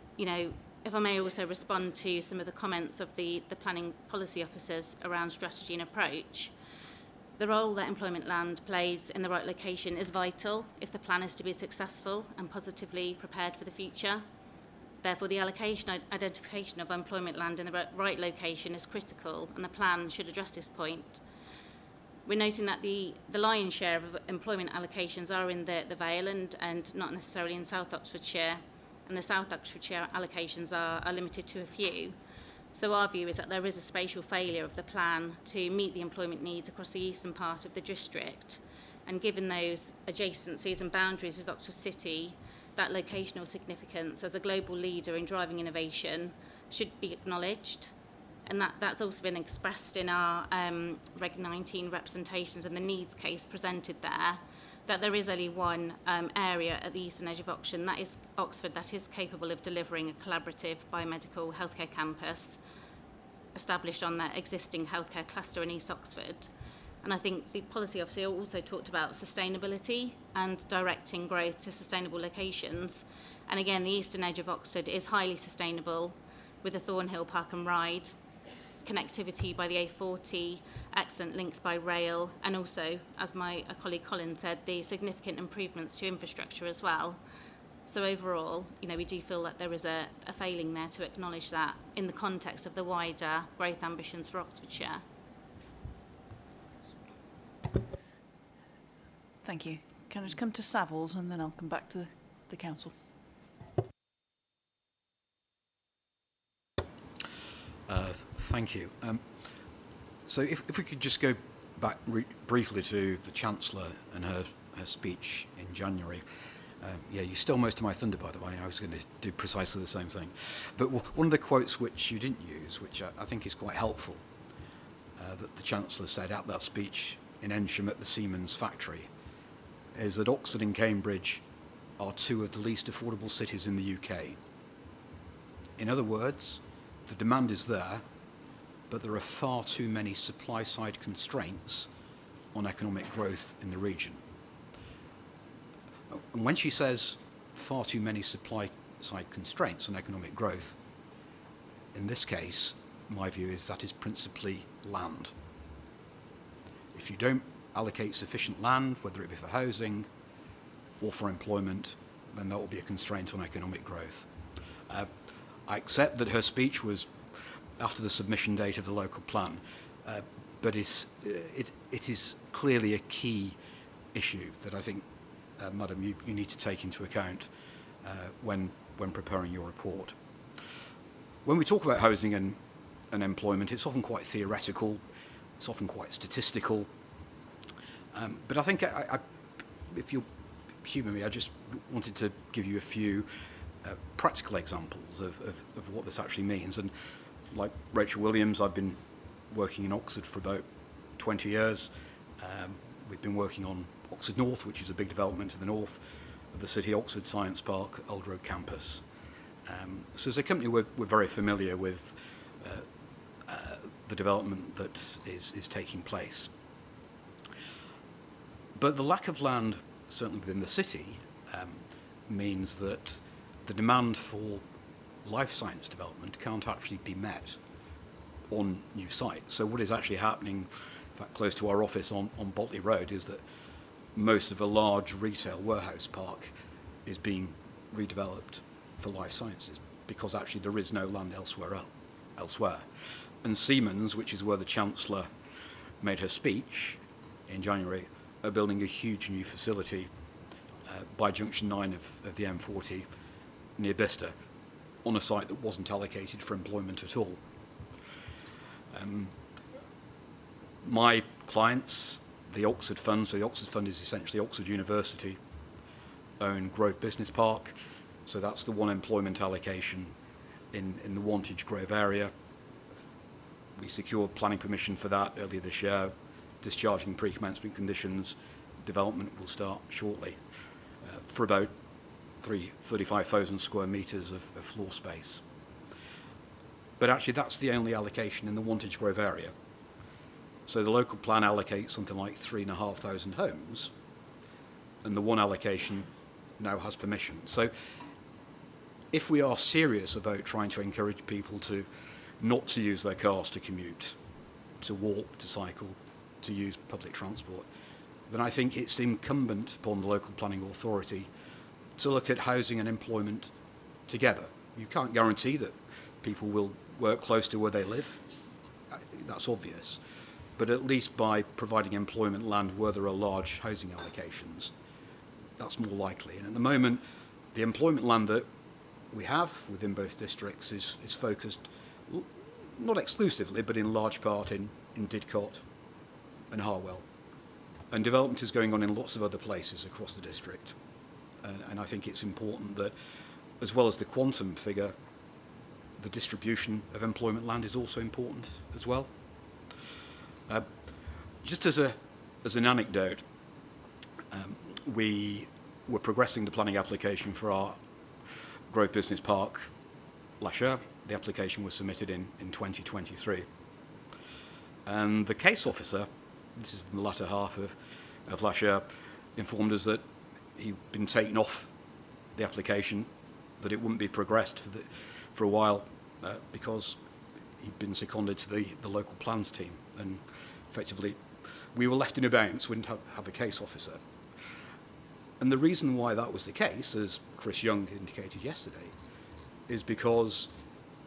S: if I may also respond to some of the comments of the planning policy officers around strategy and approach, the role that employment land plays in the right location is vital if the plan is to be successful and positively prepared for the future. Therefore, the allocation and identification of employment land in the right location is critical, and the plan should address this point. We're noting that the lion's share of employment allocations are in the Vale and not necessarily in South Oxfordshire, and the South Oxfordshire allocations are limited to a few. So our view is that there is a spatial failure of the plan to meet the employment needs across the eastern part of the district, and given those adjacencies and boundaries of Oxford City, that locational significance as a global leader in driving innovation should be acknowledged. And that's also been expressed in our Reg 19 representations and the needs case presented there, that there is only one area at the eastern edge of Oxford, that is Oxford, that is capable of delivering a collaborative biomedical healthcare campus established on that existing healthcare cluster in East Oxford. And I think the policy officer also talked about sustainability and directing growth to sustainable locations. And again, the eastern edge of Oxford is highly sustainable with the Thornhill Park and Ride, connectivity by the A40, excellent links by rail, and also, as my colleague Colin said, the significant improvements to infrastructure as well. So overall, we do feel that there is a failing there to acknowledge that in the context of the wider growth ambitions for Oxfordshire.
A: Thank you. Can I just come to Savills and then I'll come back to the council.
I: Thank you. So if we could just go back briefly to the Chancellor and her speech in January. Yeah, you stole most of my thunder, by the way. I was going to do precisely the same thing. But one of the quotes which you didn't use, which I think is quite helpful, that the Chancellor said at that speech in Ensham at the Siemens factory, is that Oxford and Cambridge are two of the least affordable cities in the UK. In other words, the demand is there, but there are far too many supply-side constraints on economic growth in the region. And when she says far too many supply-side constraints on economic growth, in this case, my view is that is principally land. If you don't allocate sufficient land, whether it be for housing or for employment, then that will be a constraint on economic growth. I accept that her speech was after the submission date of the local plan, but it is clearly a key issue that I think, Madam, you need to take into account when preparing your report. When we talk about housing and employment, it's often quite theoretical, it's often quite statistical, but I think if you'll humour me, I just wanted to give you a few practical examples of what this actually means. And like Rachel Williams, I've been working in Oxford for about 20 years. We've been working on Oxford North, which is a big development to the north of the city, Oxford Science Park, Old Road Campus. So as a company, we're very familiar with the development that is taking place. But the lack of land, certainly within the city, means that the demand for life science development can't actually be met on new sites. So what is actually happening, in fact, close to our office on Botley Road, is that most of a large retail warehouse park is being redeveloped for life sciences because actually there is no land elsewhere. And Siemens, which is where the Chancellor made her speech in January, are building a huge new facility by junction 9 of the M40 near Bicester on a site that wasn't allocated for employment at all. My clients, the Oxford Fund, so the Oxford Fund is essentially Oxford University, own Grove Business Park, so that's the one employment allocation in the Wantage Grove area. We secured planning permission for that earlier this year, discharging pre-commencement conditions. Development will start shortly for about 35,000 square metres of floor space. But actually that's the only allocation in the Wantage Grove area. So the local plan allocates something like 3,500 homes, and the one allocation now has permission. So if we are serious about trying to encourage people not to use their cars to commute, to walk, to cycle, to use public transport, then I think it's incumbent upon the local planning authority to look at housing and employment together. You can't guarantee that people will work close to where they live. That's obvious. But at least by providing employment land where there are large housing allocations, that's more likely. And at the moment, the employment land that we have within both districts is focused, not exclusively, but in large part in Didcot and Harwell. And development is going on in lots of other places across the district. And I think it's important that, as well as the quantum figure, the distribution of employment land is also important as well. Just as an anecdote, we were progressing the planning application for our Grove Business Park last year. The application was submitted in 2023. And the case officer, this is in the latter half of last year, informed us that he'd been taken off the application, that it wouldn't be progressed for a while because he'd been seconded to the local plans team. And effectively, we were left in abeyance, we didn't have a case officer. And the reason why that was the case, as Chris Young indicated yesterday, is because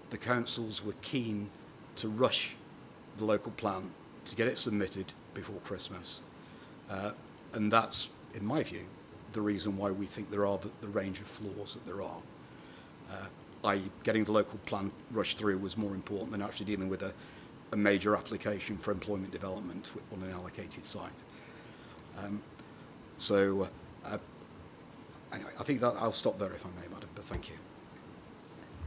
I: the councils were keen to rush the local plan to get it submitted before Christmas. And that's, in my view, the reason why we think there are the range of flaws that there are. i.e. getting the local plan rushed through was more important than actually dealing with a major application for employment development on an allocated site. Anyway, I think that I'll stop there if I may, Madam, but thank you.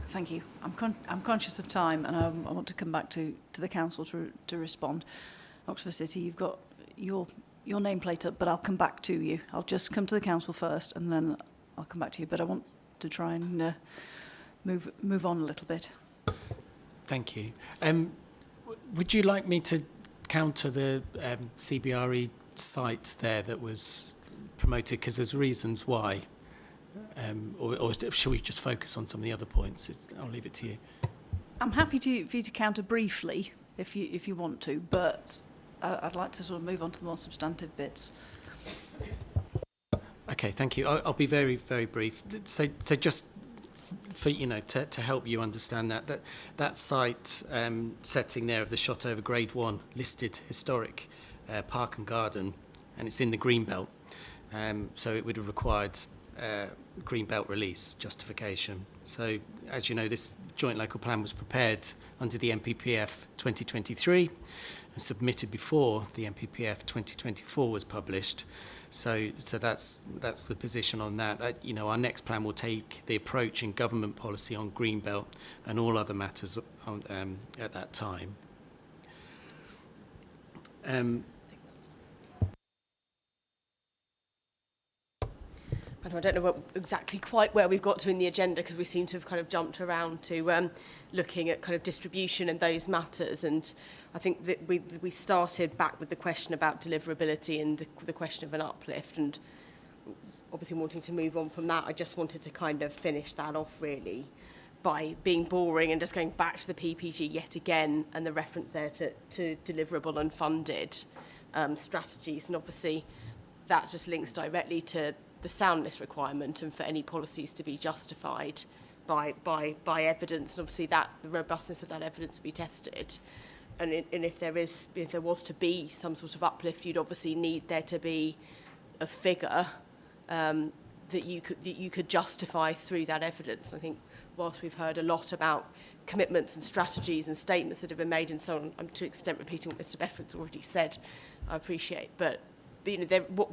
A: Thank you. I'm conscious of time, and I want to come back to the council to respond. Oxford City, you've got your nameplate up, but I'll come back to you. I'll just come to the council first, and then I'll come back to you. But I want to try and move on a little bit.
F: Thank you. Would you like me to counter the CBRE site there that was promoted? Because there's reasons why. Or shall we just focus on some of the other points? I'll leave it to you.
A: I'm happy for you to counter briefly if you want to, but I'd like to sort of move on to the more substantive bits.
F: Okay, thank you. I'll be very, very brief. So just for to help you understand that site setting there of the Shotover Grade 1 listed historic park and garden, and it's in the Greenbelt. So it would have required Greenbelt release justification. So, as you know, this joint local plan was prepared under the MPPF 2023 and submitted before the MPPF 2024 was published. So that's the position on that. Our next plan will take the approach in government policy on Greenbelt and all other matters at that time.
C: I don't know exactly quite where we've got to in the agenda, because we seem to have kind of jumped around to looking at kind of distribution and those matters. And I think that we started back with the question about deliverability and the question of an uplift, and obviously wanting to move on from that. I just wanted to kind of finish that off really by being boring and just going back to the PPG yet again, and the reference there to deliverable and funded strategies. And obviously that just links directly to the soundness requirement, and for any policies to be justified by evidence, and obviously that the robustness of that evidence to be tested. And if there was to be some sort of uplift, you'd obviously need there to be a figure that you could justify through that evidence. I think whilst we've heard a lot about commitments and strategies and statements that have been made and so on, I'm to an extent repeating what Mr. Bedford's already said, I appreciate, but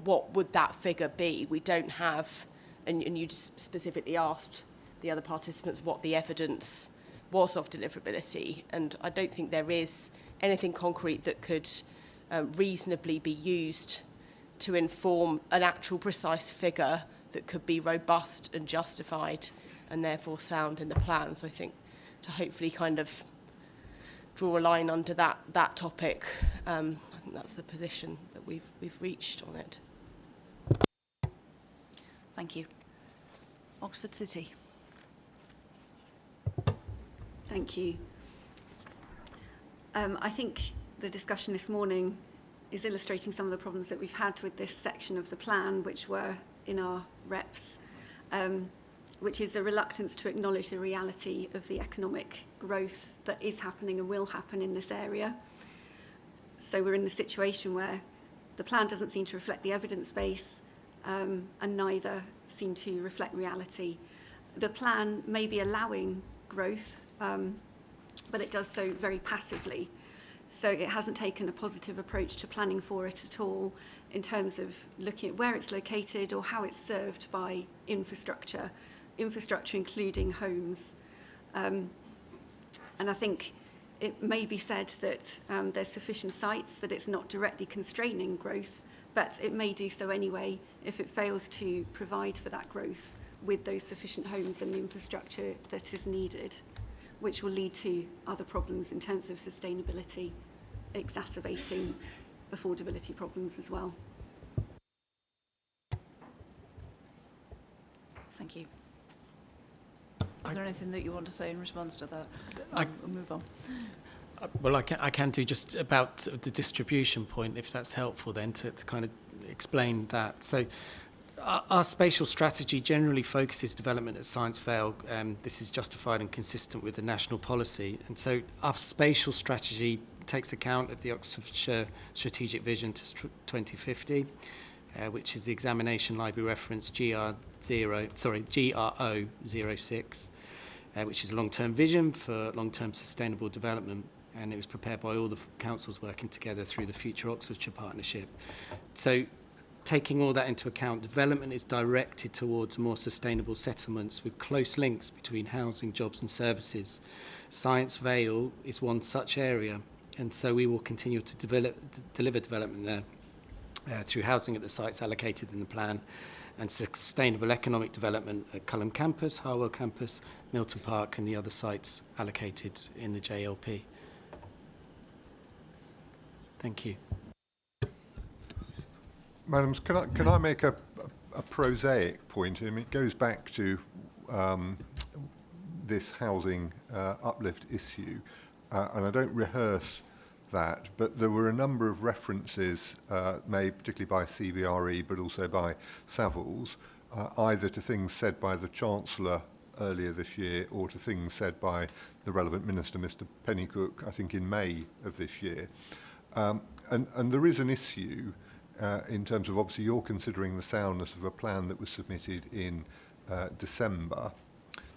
C: what would that figure be? We don't have, and you just specifically asked the other participants what the evidence was of deliverability, and I don't think there is anything concrete that could reasonably be used to inform an actual precise figure that could be robust and justified and therefore sound in the plan. So I think to hopefully kind of draw a line under that topic, I think that's the position that we've reached on it.
A: Thank you. Oxford City.
L: Thank you. I think the discussion this morning is illustrating some of the problems that we've had with this section of the plan, which were in our reps, which is a reluctance to acknowledge the reality of the economic growth that is happening and will happen in this area. So we're in the situation where the plan doesn't seem to reflect the evidence base, and neither seem to reflect reality. The plan may be allowing growth, but it does so very passively. So it hasn't taken a positive approach to planning for it at all in terms of looking at where it's located or how it's served by infrastructure including homes. And I think it may be said that there's sufficient sites that it's not directly constraining growth, but it may do so anyway if it fails to provide for that growth with those sufficient homes and the infrastructure that is needed, which will lead to other problems in terms of sustainability, exacerbating affordability problems as well.
A: Thank you. Is there anything that you want to say in response to that? We'll move on.
F: Well, I can do just about the distribution point, if that's helpful then, to kind of explain that. So our spatial strategy generally focuses development at Science Vale. This is justified and consistent with the national policy. And so our spatial strategy takes account of the Oxfordshire Strategic Vision to 2050, which is the examination library reference GRO06, which is a long-term vision for long-term sustainable development. And it was prepared by all the councils working together through the Future Oxfordshire Partnership. So taking all that into account, development is directed towards more sustainable settlements with close links between housing, jobs and services. Science Vale is one such area, and so we will continue to deliver development there through housing at the sites allocated in the plan and sustainable economic development at Culham Campus, Harwell Campus, Milton Park and the other sites allocated in the JLP. Thank you.
H: Madams, can I make a prosaic point? I mean, it goes back to this housing uplift issue, and I don't rehearse that, but there were a number of references made, particularly by CBRE, but also by Savills, either to things said by the Chancellor earlier this year or to things said by the relevant Minister, Mr Pennycook, I think in May of this year. And there is an issue in terms of, obviously, you're considering the soundness of a plan that was submitted in December.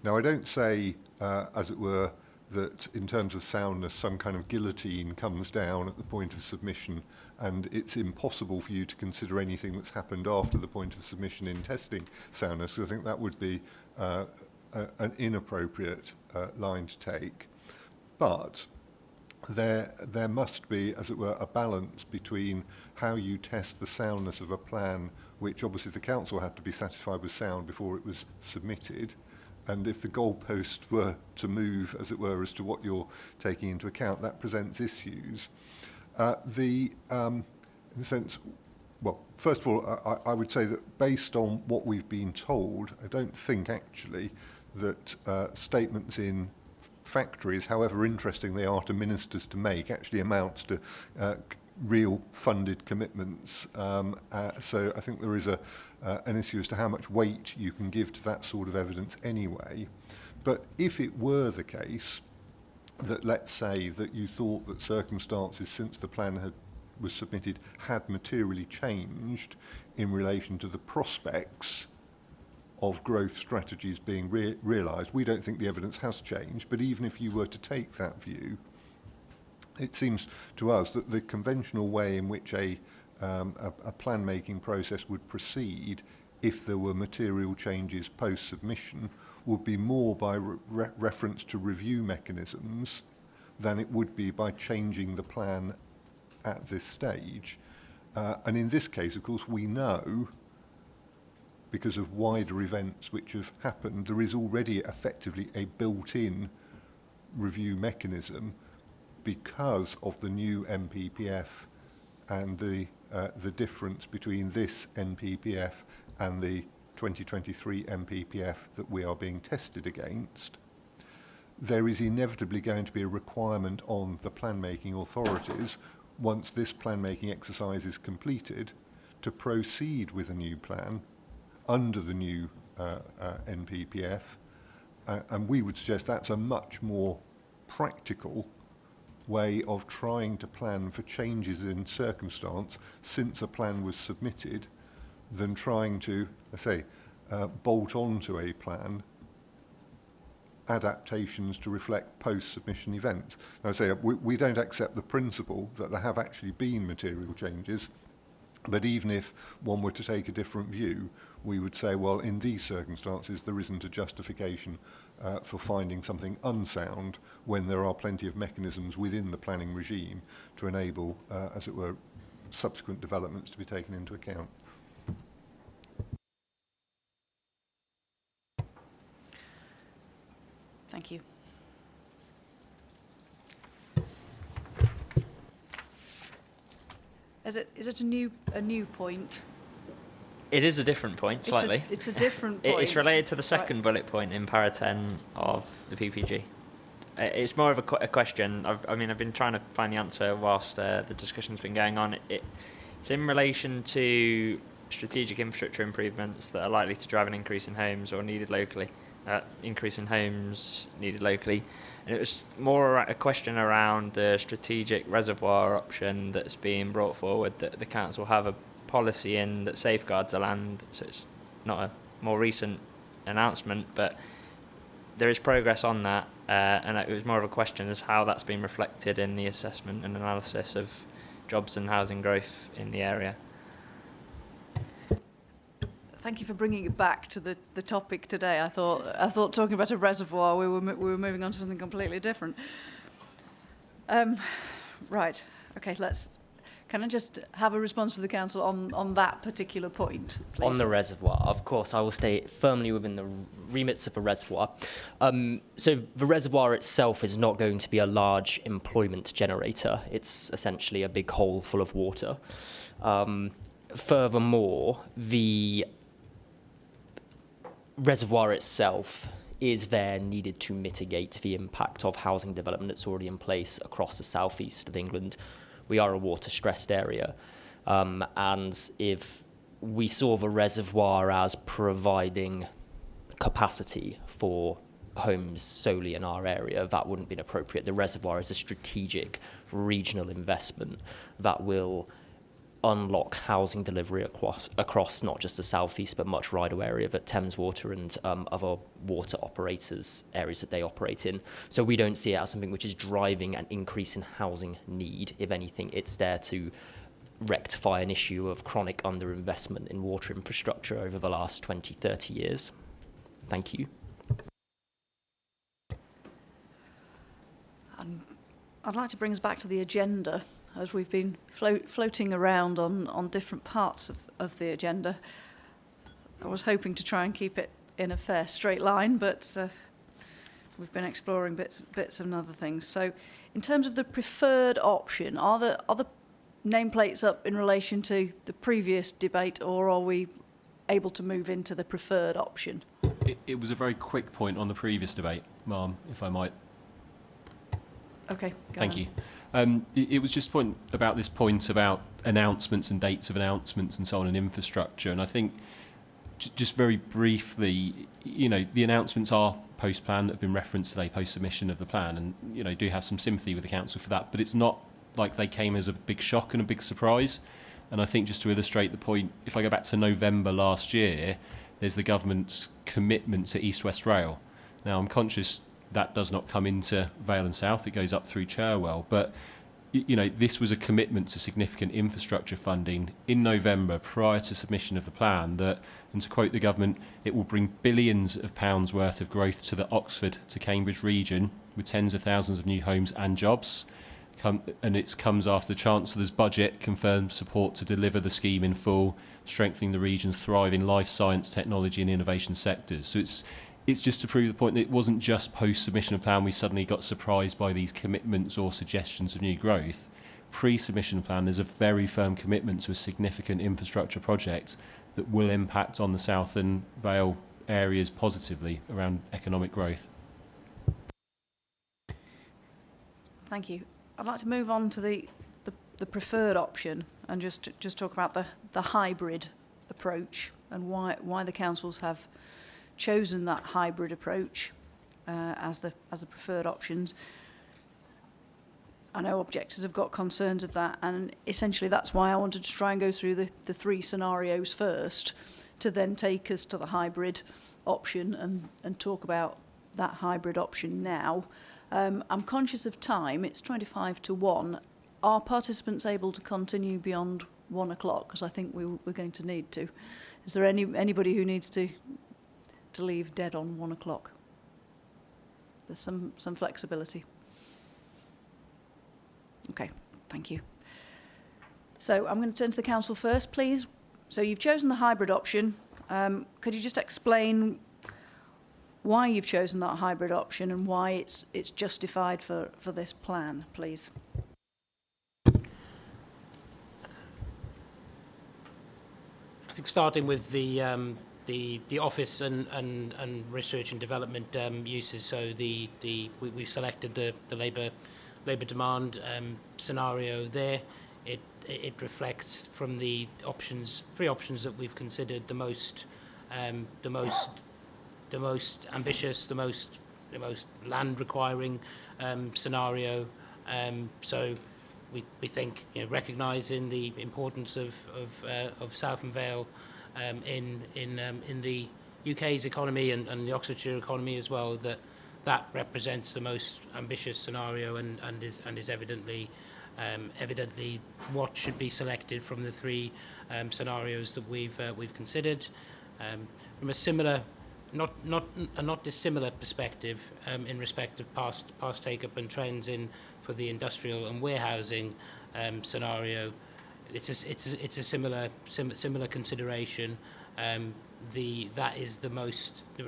H: Now, I don't say, as it were, that in terms of soundness, some kind of guillotine comes down at the point of submission and it's impossible for you to consider anything that's happened after the point of submission in testing soundness, because I think that would be an inappropriate line to take. But there must be, as it were, a balance between how you test the soundness of a plan, which obviously the council had to be satisfied with sound before it was submitted, and if the goalpost were to move, as it were, as to what you're taking into account, that presents issues. In the sense, well, first of all, I would say that based on what we've been told, I don't think actually that statements in factories, however interesting they are to ministers to make, actually amounts to real funded commitments. So I think there is an issue as to how much weight you can give to that sort of evidence anyway. But if it were the case that, let's say, that you thought that circumstances since the plan was submitted had materially changed in relation to the prospects of growth strategies being realised, we don't think the evidence has changed, but even if you were to take that view, it seems to us that the conventional way in which a plan-making process would proceed if there were material changes post-submission would be more by reference to review mechanisms than it would be by changing the plan at this stage. And in this case, of course, we know, because of wider events which have happened, there is already effectively a built-in review mechanism because of the new NPPF and the difference between this NPPF and the 2023 NPPF that we are being tested against. there is inevitably going to be a requirement on the plan-making authorities, once this plan-making exercise is completed, to proceed with a new plan under the new NPPF. And we would suggest that's a much more practical way of trying to plan for changes in circumstance since a plan was submitted, than trying to, let's say, bolt onto a plan adaptations to reflect post-submission events. Now, I say we don't accept the principle that there have actually been material changes, but even if one were to take a different view, we would say, well, in these circumstances, there isn't a justification for finding something unsound when there are plenty of mechanisms within the planning regime to enable, as it were, subsequent developments to be taken into account.
A: Thank you. Is it a new point?
E: It is a different point, slightly.
A: It's a different point.
E: It's related to the second bullet point in para 10 of the PPG. It's more of a question. I've been trying to find the answer whilst the discussion's been going on. It's in relation to strategic infrastructure improvements that are likely to drive an increase in homes or needed locally. Increase in homes needed locally. And it was more a question around the strategic reservoir option that's being brought forward, that the council have a policy in that safeguards the land. So it's not a more recent announcement, but there is progress on that, and it was more of a question as how that's been reflected in the assessment and analysis of jobs and housing growth in the area.
A: Thank you for bringing it back to the topic today. I thought talking about a reservoir, we were moving on to something completely different. Right. Okay. Can I just have a response from the council on that particular point, please?
G: On the reservoir, of course, I will stay firmly within the remits of a reservoir. So the reservoir itself is not going to be a large employment generator. It's essentially a big hole full of water. Furthermore, the reservoir itself is there needed to mitigate the impact of housing development that's already in place across the southeast of England. We are a water-stressed area, and if we saw the reservoir as providing capacity for homes solely in our area, that wouldn't be appropriate. The reservoir is a strategic regional investment that will unlock housing delivery across not just the southeast but much wider area that Thames Water and other water operators, areas that they operate in. So we don't see it as something which is driving an increase in housing need. If anything, it's there to rectify an issue of chronic underinvestment in water infrastructure over the last 20, 30 years. Thank you.
A: I'd like to bring us back to the agenda, as we've been floating around on different parts of the agenda. I was hoping to try and keep it in a fair straight line, but we've been exploring bits and other things. So in terms of the preferred option, are the nameplates up in relation to the previous debate, or are we able to move into the preferred option?
U: It was a very quick point on the previous debate, ma'am, if I might.
A: Okay.
U: Thank you. It was just about this point about announcements and dates of announcements and so on in infrastructure. And I think just very briefly, the announcements are post-plan that have been referenced today, post-submission of the plan, and, do have some sympathy with the council for that. But it's not like they came as a big shock and a big surprise. And I think just to illustrate the point, if I go back to November last year, there's the government's commitment to East West Rail. Now, I'm conscious that does not come into Vale and South, it goes up through Cherwell. But, this was a commitment to significant infrastructure funding in November prior to submission of the plan that, and to quote the government, it will bring billions of pounds worth of growth to the Oxford to Cambridge region with tens of thousands of new homes and jobs. And it comes after the Chancellor's budget confirmed support to deliver the scheme in full, strengthening the region's thriving life science, technology and innovation sectors. So it's just to prove the point that it wasn't just post-submission of plan we suddenly got surprised by these commitments or suggestions of new growth. Pre-submission plan, there's a very firm commitment to a significant infrastructure project that will impact on the South and Vale areas positively around economic growth.
A: Thank you. I'd like to move on to the preferred option and just talk about the hybrid approach and why the councils have chosen that hybrid approach as the preferred options. I know objectors have got concerns of that, and essentially that's why I wanted to try and go through the three scenarios first to then take us to the hybrid option and talk about that hybrid option now. I'm conscious of time. It's 25 to 1. Are participants able to continue beyond 1 o'clock? Because I think we're going to need to. Is there anybody who needs to leave dead on 1 o'clock? There's some flexibility. Okay, thank you. So I'm going to turn to the council first, please. So you've chosen the hybrid option. Could you just explain why you've chosen that hybrid option and why it's justified for this plan, please?
J: I think starting with the office and research and development uses. So we selected the labour demand scenario there. It reflects from the three options that we've considered the most ambitious, the most land requiring scenario. So we think, recognising the importance of South and Vale in the UK's economy and the Oxfordshire economy as well, that represents the most ambitious scenario and is evidently what should be selected from the three scenarios that we've considered. From a similar, not dissimilar perspective, in respect of past take-up and trends for the industrial and warehousing scenario, it's a similar consideration. That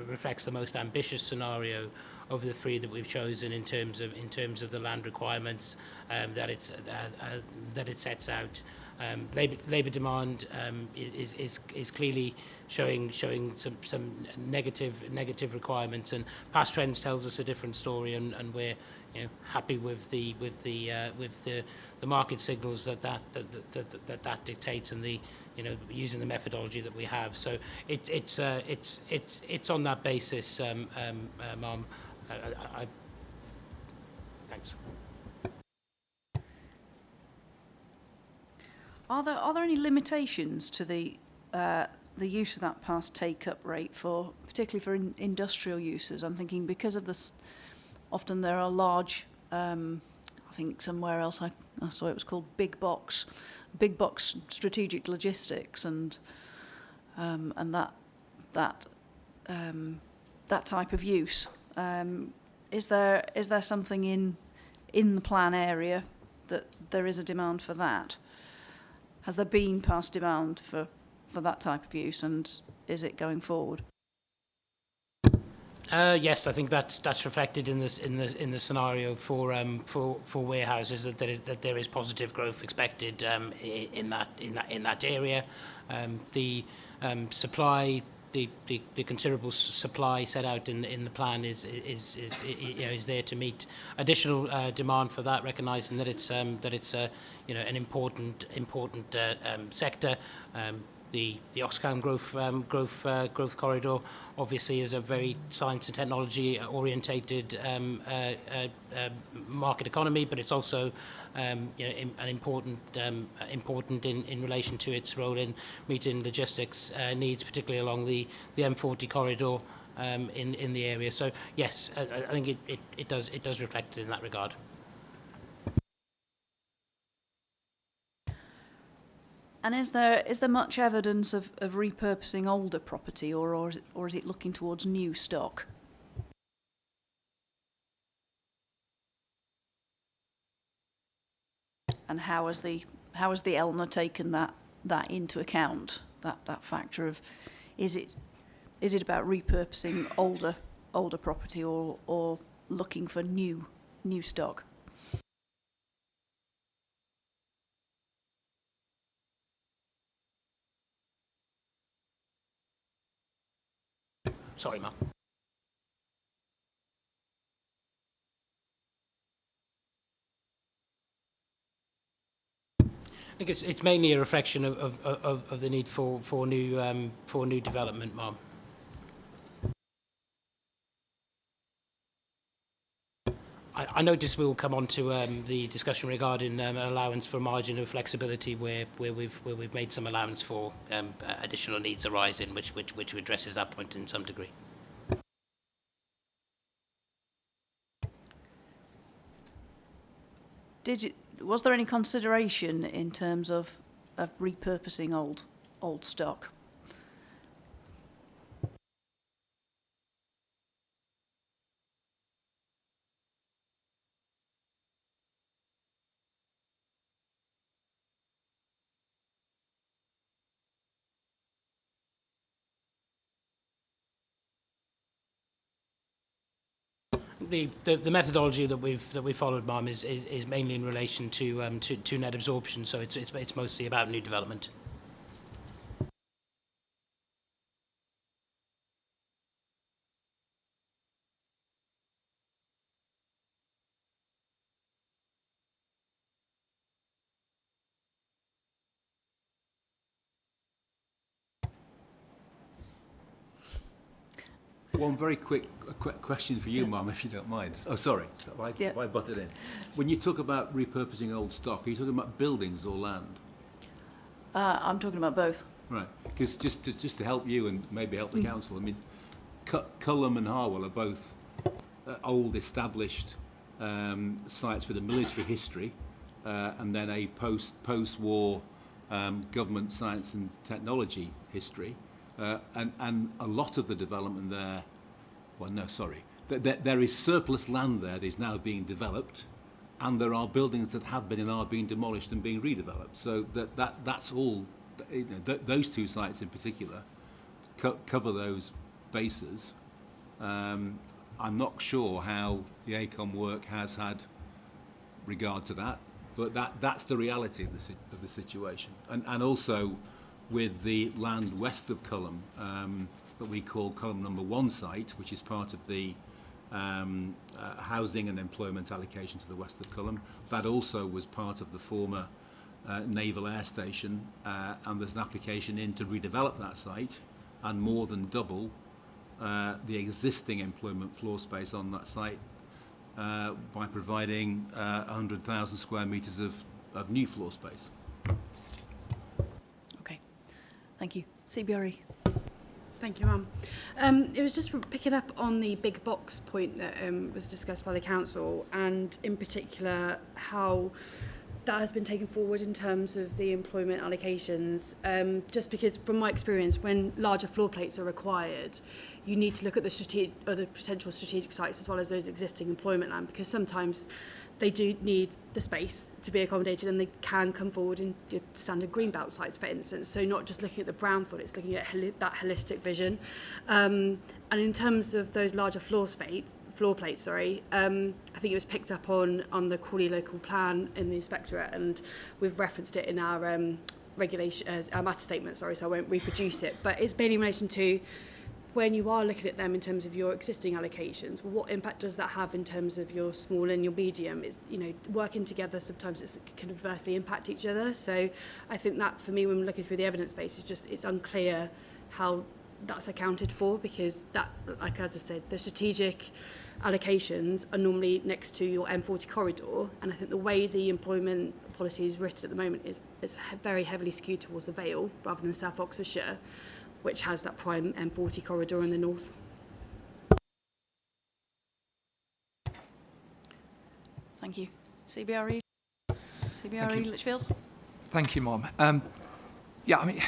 J: reflects the most ambitious scenario of the three that we've chosen in terms of the land requirements that it sets out. Labour demand is clearly showing some negative requirements, and past trends tells us a different story, and we're happy with the market signals that dictates, and the using the methodology that we have. So it's on that basis, Mom. Thanks.
A: Are there any limitations to the use of that past take-up rate particularly for industrial uses? I'm thinking because of this, often there are large. I think somewhere else I saw it was called big box strategic logistics, and that type of use. Is there something in the plan area that there is a demand for that? Has there been past demand for that type of use, and is it going forward?
J: Yes, I think that's reflected in the scenario for warehouses, that there is positive growth expected in that area. The supply, the considerable supply set out in the plan is there to meet additional demand for that, recognising that it's an important sector. The Oxcam growth corridor obviously is a very science and technology orientated market economy, but it's also an important in relation to its role in meeting logistics needs, particularly along the M40 corridor in the area. So yes, I think it does reflect it in that regard.
A: And is there much evidence of repurposing older property, or is it looking towards new stock? And how has the ELNA taken that into account? That factor of is it about repurposing older property or looking for new stock?
J: Sorry, Mark. think it's mainly a reflection of the need for new development, Ma'am. I notice we'll come on to the discussion regarding an allowance for margin of flexibility, where we've made some allowance for additional needs arising, which addresses that point in some degree.
A: Was there any consideration in terms of repurposing old stock?
J: The methodology that we've followed, Ma'am, is mainly in relation to net absorption. So it's mostly about new development.
V: One very quick question for you, Mum, if you don't mind. Oh, sorry. Have I butted in? When you talk about repurposing old stock, are you talking about buildings or land?
A: I'm talking about both.
V: Right. Because just to help you and maybe help the council, I mean, Culham and Harwell are both old, established sites with a military history, and then a post-war government science and technology history. And a lot of the development there, well, no, sorry, there is surplus land there that is now being developed, and there are buildings that have been and are being demolished and being redeveloped. So that's all, you know, those two sites in particular cover those bases. I'm not sure how the AECOM work has had regard to that, but that's the reality of the situation. And also, with the land west of Culham that we call Culham number 1 site, which is part of the housing and employment allocation to the west of Culham. That also was part of the former Naval Air Station, and there's an application in to redevelop that site and more than double the existing employment floor space on that site by providing 100,000 square metres of new floor space.
A: Thank you. CBRE.
T: Thank you, Ma'am. It was just picking up on the big box point that was discussed by the council, and in particular how that has been taken forward in terms of the employment allocations. Just because, from my experience, when larger floor plates are required, you need to look at the potential strategic sites as well as those existing employment land, because sometimes they do need the space to be accommodated, and they can come forward in your standard greenbelt sites, for instance. So not just looking at the brownfield, it's looking at that holistic vision. And in terms of those larger floor plates, I think it was picked up on the Crawley local plan in the inspectorate, and we've referenced it in our our matter statement, so I won't reproduce it. But it's mainly in relation to when you are looking at them in terms of your existing allocations, well, what impact does that have in terms of your small and your medium? It's, you know, working together, sometimes it can adversely impact each other. So I think that, for me, when we're looking through the evidence base, it's unclear how that's accounted for, because that, like as I said, the strategic allocations are normally next to your M40 corridor, and I think the way the employment policy is written at the moment is very heavily skewed towards the Vale rather than South Oxfordshire, which has that prime M40 corridor in the north.
A: Thank you. CBRE Lichfields.
R: Thank you, Mom. Yeah, I mean,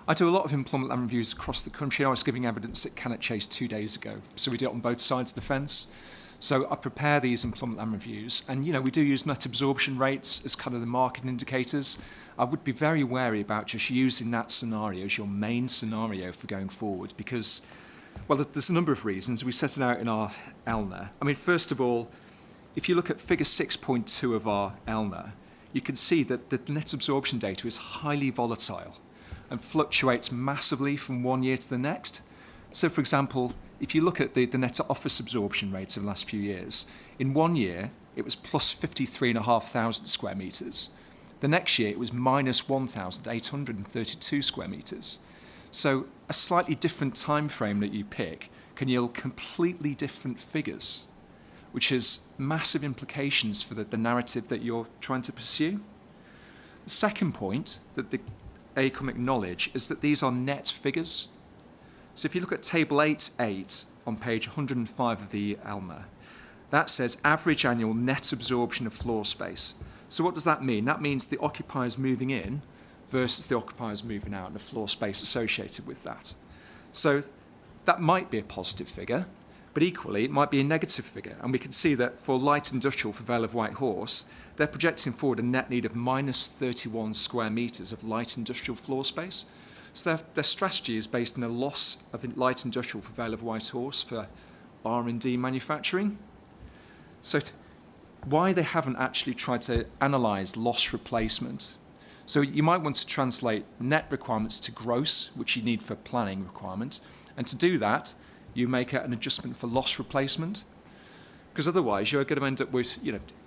R: I do a lot of employment land reviews across the country. I was giving evidence at Cannock Chase 2 days ago, so we do it on both sides of the fence. So I prepare these employment land reviews, and you know, we do use net absorption rates as kind of the market indicators. I would be very wary about just using that scenario as your main scenario for going forward, because, well, there's a number of reasons. We set it out in our ELNA. I mean, first of all, if you look at figure 6.2 of our ELNA, you can see that the net absorption data is highly volatile and fluctuates massively from one year to the next. So, for example, if you look at the net office absorption rates of the last few years, in 1 year, it was plus 53,500 square metres. The next year it was minus 1,832 square metres. So a slightly different time frame that you pick can yield completely different figures, which has massive implications for the narrative that you're trying to pursue. The second point that the AECOM acknowledge is that these are net figures. So if you look at table 8.8 on page 105 of the ELMA, that says average annual net absorption of floor space. So what does that mean? That means the occupiers moving in versus the occupiers moving out and the floor space associated with that. So that might be a positive figure, but equally it might be a negative figure. And we can see that for light industrial for Vale of White Horse, they're projecting forward a net need of minus 31 square metres of light industrial floor space. So their strategy is based on a loss of light industrial for Vale of White Horse for R&D manufacturing. So why they haven't actually tried to analyse loss replacement. So you might want to translate net requirements to gross, which you need for planning requirements. And to do that, you make an adjustment for loss replacement. Because otherwise you're going to end up with,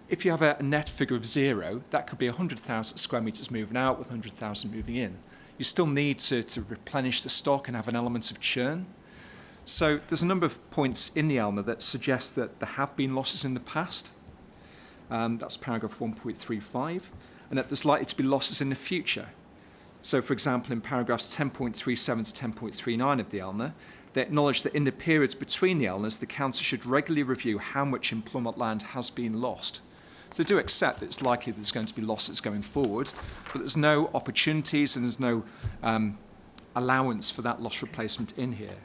R: if you have a net figure of 0, that could be 100,000 square metres moving out with 100,000 moving in. You still need to replenish the stock and have an element of churn. So there's a number of points in the ELMA that suggest that there have been losses in the past. That's paragraph 1.35, and that there's likely to be losses in the future. So, for example, in paragraphs 10.37 to 10.39 of the ELMA, they acknowledge that in the periods between the ELMAs, the Council should regularly review how much employment land has been lost. So they do accept that it's likely there's going to be losses going forward, but there's no opportunities and there's no allowance for that loss replacement in here.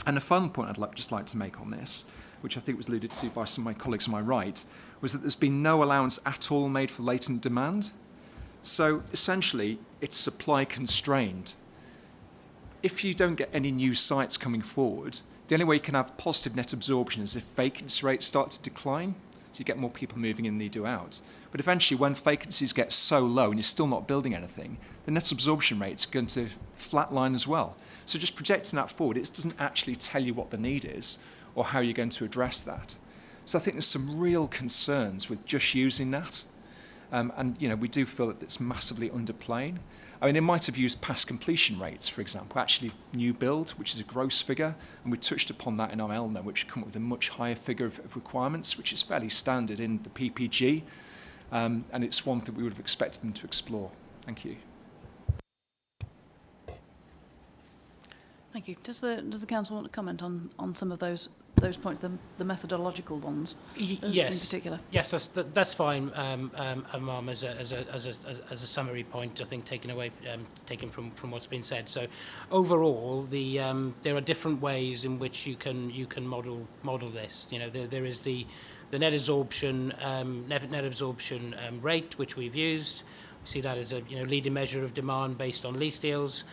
R: And the final point I'd just like to make on this, which I think was alluded to by some of my colleagues on my right, was that there's been no allowance at all made for latent demand. So essentially, it's supply constrained. If you don't get any new sites coming forward, the only way you can have positive net absorption is if vacancy rates start to decline. So you get more people moving in than you do out. But eventually, when vacancies get so low and you're still not building anything, the net absorption rate's going to flatline as well. So just projecting that forward, it doesn't actually tell you what the need is or how you're going to address that. So I think there's some real concerns with just using that. And we do feel that it's massively underplaying. I mean, they might have used past completion rates, for example, actually new build, which is a gross figure, and we touched upon that in our ELMA, which come up with a much higher figure of requirements, which is fairly standard in the PPG, and it's one that we would have expected them to explore. Thank you.
A: Thank you. Does the council want to comment on some of those points, the methodological ones,
J: yes,
A: in particular?
J: Yes, that's fine, Ma'am, as a summary point, I think, taken from what's been said. So, overall, there are different ways in which you can model this. There is the net absorption rate, which we've used. We see that as a leading measure of demand based on lease deals.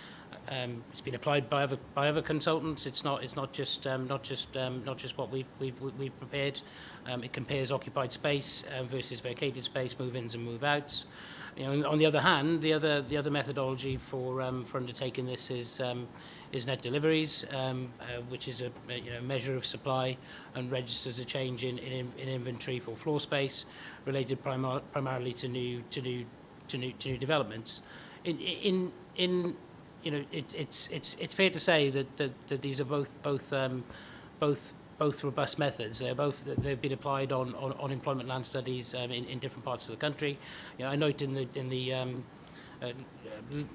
J: It's been applied by other consultants. It's not just what we've prepared. It compares occupied space versus vacated space, move-ins and move-outs. On the other hand, the other methodology for undertaking this is net deliveries, which is a measure of supply and registers a change in inventory for floor space related primarily to new developments. It's fair to say that these are both robust methods. They've been applied on employment land studies in different parts of the country. I note in the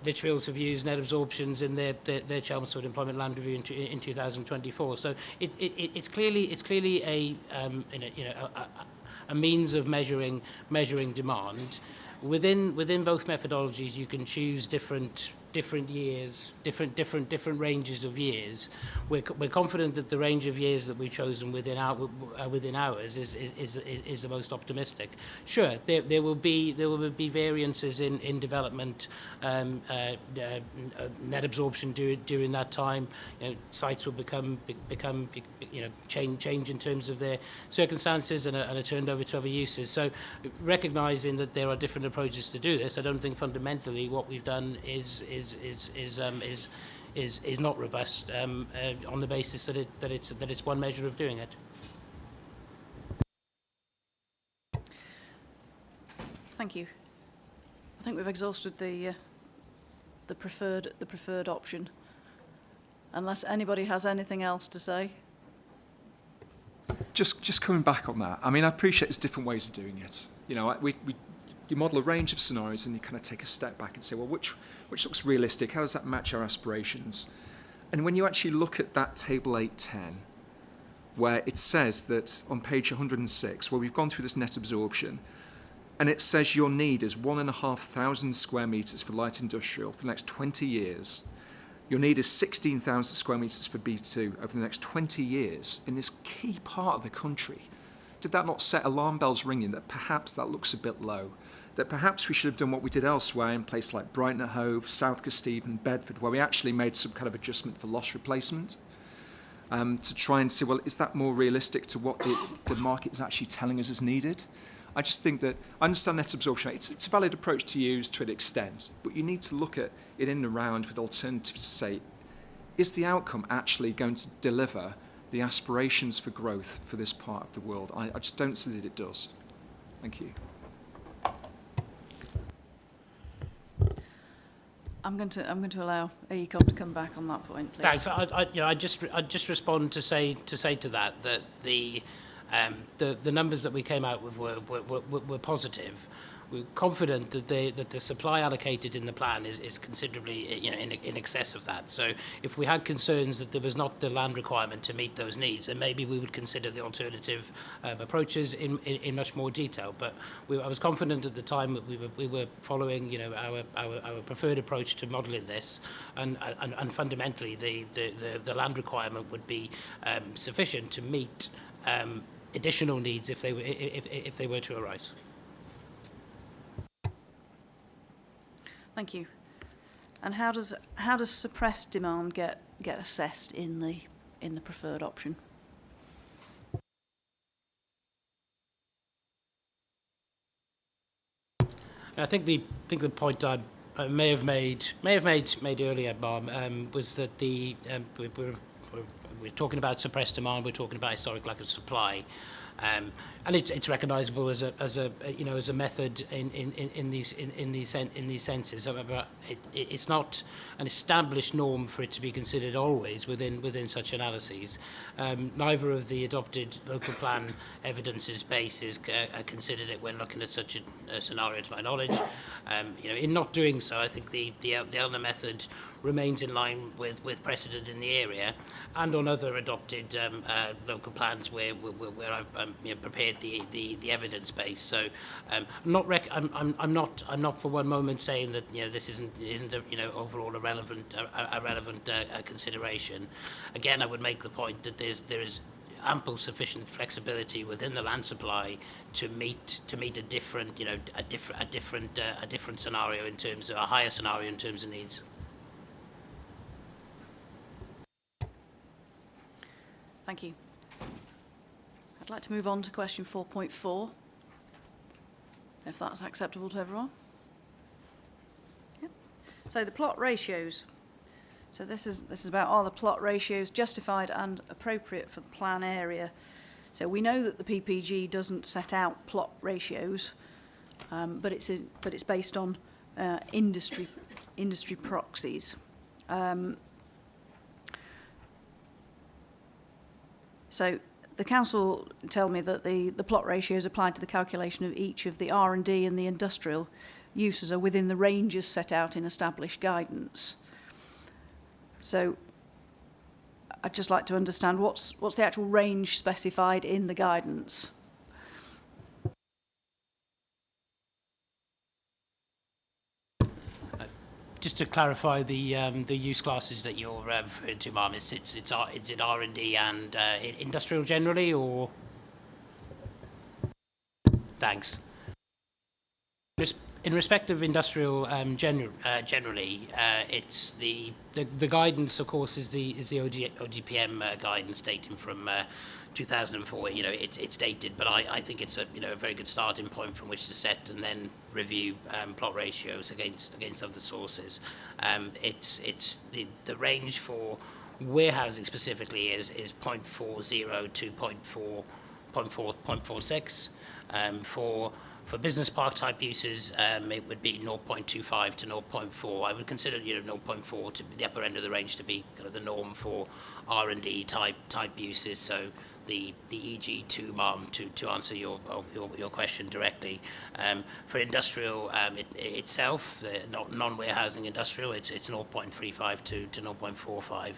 J: Lichfields have used net absorptions in their Chelmsford Employment Land Review in 2024. So it's clearly a means of measuring demand. Within both methodologies, you can choose different years, different ranges of years. We're confident that the range of years that we've chosen within ours is the most optimistic. Sure, there will be variances in development, net absorption during that time. Sites will change in terms of their circumstances and are turned over to other uses. So, recognising that there are different approaches to do this, I don't think fundamentally what we've done is not robust on the basis that it's one measure of doing it.
A: Thank you. think we've exhausted the preferred option. Unless anybody has anything else to say.
R: Just coming back on that, I mean, I appreciate there's different ways of doing it. You know, you model a range of scenarios and you kind of take a step back and say, well, which looks realistic? How does that match our aspirations? And when you actually look at that table 810, where it says that on page 106, where we've gone through this net absorption, and it says your need is 1,500 square metres for light industrial for the next 20 years. Your need is 16,000 square metres for B2 over the next 20 years in this key part of the country. Did that not set alarm bells ringing that perhaps that looks a bit low? That perhaps we should have done what we did elsewhere in places like Brighton and Hove, South Kesteven, Bedford, where we actually made some kind of adjustment for loss replacement to try and see, well, is that more realistic to what the market is actually telling us is needed? I just think that, I understand net absorption rate, it's a valid approach to use to an extent, but you need to look at it in and around with alternatives to say, is the outcome actually going to deliver the aspirations for growth for this part of the world? I just don't see that it does. Thank you.
A: I'm going to allow AECOM to come back on that point, please.
J: Thanks. I just respond to say to that the numbers that we came out with were positive. We're confident that the supply allocated in the plan is considerably in excess of that. So if we had concerns that there was not the land requirement to meet those needs, then maybe we would consider the alternative approaches in much more detail. But I was confident at the time that we were following our preferred approach to modelling this, and fundamentally the land requirement would be sufficient to meet additional needs if they were to arise.
A: Thank you. And how does suppressed demand get assessed in the preferred option?
J: I think the point I may have made earlier, Mom, was that we're talking about suppressed demand. We're talking about historic lack of supply. And it's recognisable as a method in these senses. However, it's not an established norm for it to be considered always within such analyses. Neither of the adopted local plan evidences bases considered it when looking at such a scenario, to my knowledge. In not doing so, I think the elder method remains in line with precedent in the area, and on other adopted local plans where I've prepared the evidence base. So I'm not for one moment saying that this isn't overall a relevant consideration. Again, I would make the point that there is ample sufficient flexibility within the land supply to meet a different scenario in terms of a higher scenario in terms of needs.
A: Thank you. I'd like to move on to question 4.4, if that's acceptable to everyone. Yep. So the plot ratios. So this is about, are the plot ratios justified and appropriate for the plan area? So we know that the PPG doesn't set out plot ratios, but it's based on industry proxies. So the council tell me that the plot ratios applied to the calculation of each of the R&D and the industrial uses are within the ranges set out in established guidance. So I'd just like to understand what's the actual range specified in the guidance.
J: Just to clarify, the use classes that you're referring to, Ma'am, is it R&D and industrial generally, or? Thanks. In respect of industrial generally, it's the guidance, of course, is the ODPM guidance dating from 2004. It's dated, but I think it's a very good starting point from which to set and then review plot ratios against other sources. It's the range for warehousing specifically is 0.40 to 0.46. For For business park type uses, it would be 0.25 to 0.4. I would consider 0.4 to be the upper end of the range to be kind of the norm for R&D type uses. So the EG2 MARM to answer your question directly. For industrial itself, non-warehousing industrial, it's 0.35 to 0.45.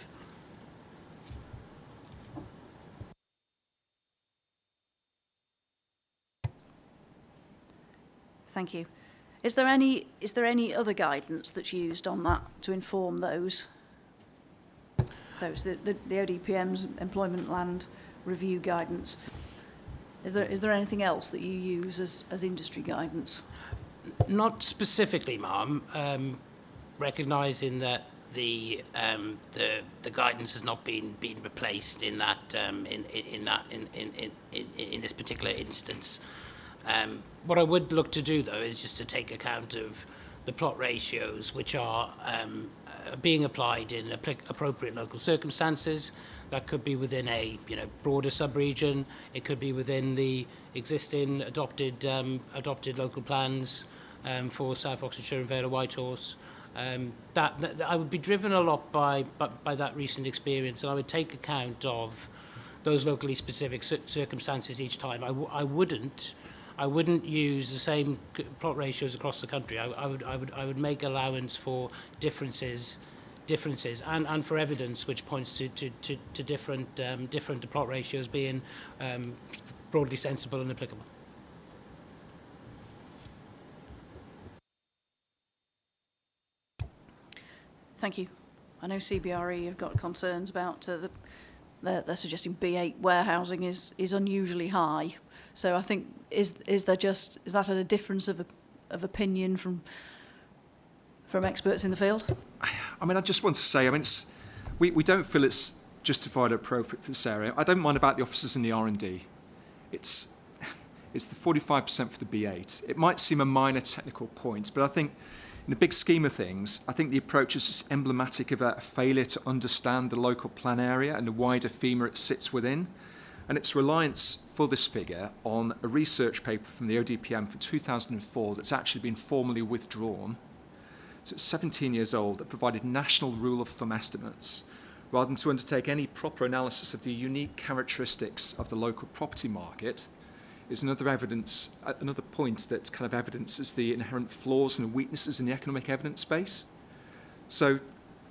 A: Thank you. Is there any other guidance that's used on that to inform those? So it's the ODPM's employment land review guidance. Is there anything else that you use as industry guidance?
J: Not specifically, ma'am. Recognising that the guidance has not been replaced in that in this particular instance. What I would look to do, though, is just to take account of the plot ratios which are being applied in appropriate local circumstances. That could be within a broader sub-region. It could be within the existing adopted local plans for South Oxfordshire and Vale of Whitehorse. That I would be driven a lot by that recent experience, and I would take account of those locally specific circumstances each time. I wouldn't use the same plot ratios across the country. I would make allowance for differences and for evidence which points to different plot ratios being broadly sensible and applicable.
A: Thank you. I know CBRE have got concerns about they're suggesting B8 warehousing is unusually high. So I think is that a difference of opinion from experts in the field?
R: I mean, I just want to say, I mean, we don't feel it's justified or appropriate for this area. I don't mind about the officers in the R&D. It's the 45% for the B8. It might seem a minor technical point, but I think in the big scheme of things, I think the approach is just emblematic of a failure to understand the local plan area and the wider FEMA it sits within. And its reliance for this figure on a research paper from the ODPM from 2004 that's actually been formally withdrawn. So it's 17 years old, that provided national rule of thumb estimates, rather than to undertake any proper analysis of the unique characteristics of the local property market, is another point that kind of evidences the inherent flaws and weaknesses in the economic evidence space. So,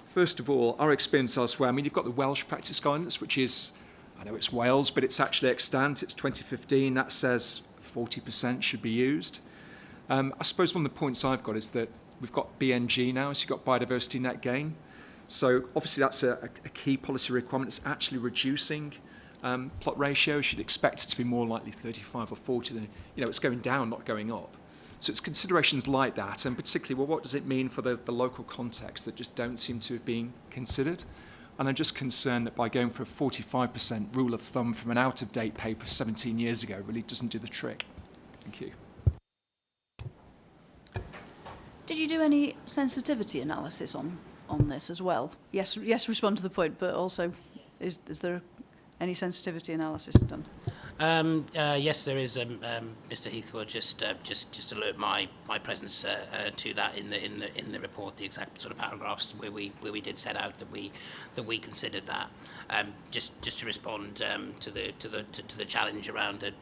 R: first of all, our experience elsewhere, I mean, you've got the Welsh practice guidance, which is, I know it's Wales, but it's actually extant. It's 2015. That says 40% should be used. I suppose one of the points I've got is that we've got BNG now, so you've got biodiversity net gain. So obviously that's a key policy requirement. It's actually reducing plot ratios. You'd expect it to be more likely 35 or 40 than, it's going down, not going up. So it's considerations like that, and particularly, well, what does it mean for the local context that just don't seem to have been considered? And I'm just concerned that by going for a 45% rule of thumb from an out-of-date paper 17 years ago really doesn't do the trick. Thank you.
A: Did you do any sensitivity analysis on this as well? Yes, respond to the point, but also, is there any sensitivity analysis done?
J: Yes, there is. Mr. Heath will just alert my presence to that in the report, the exact sort of paragraphs where we did set out that we considered that. Just to respond to the challenge around the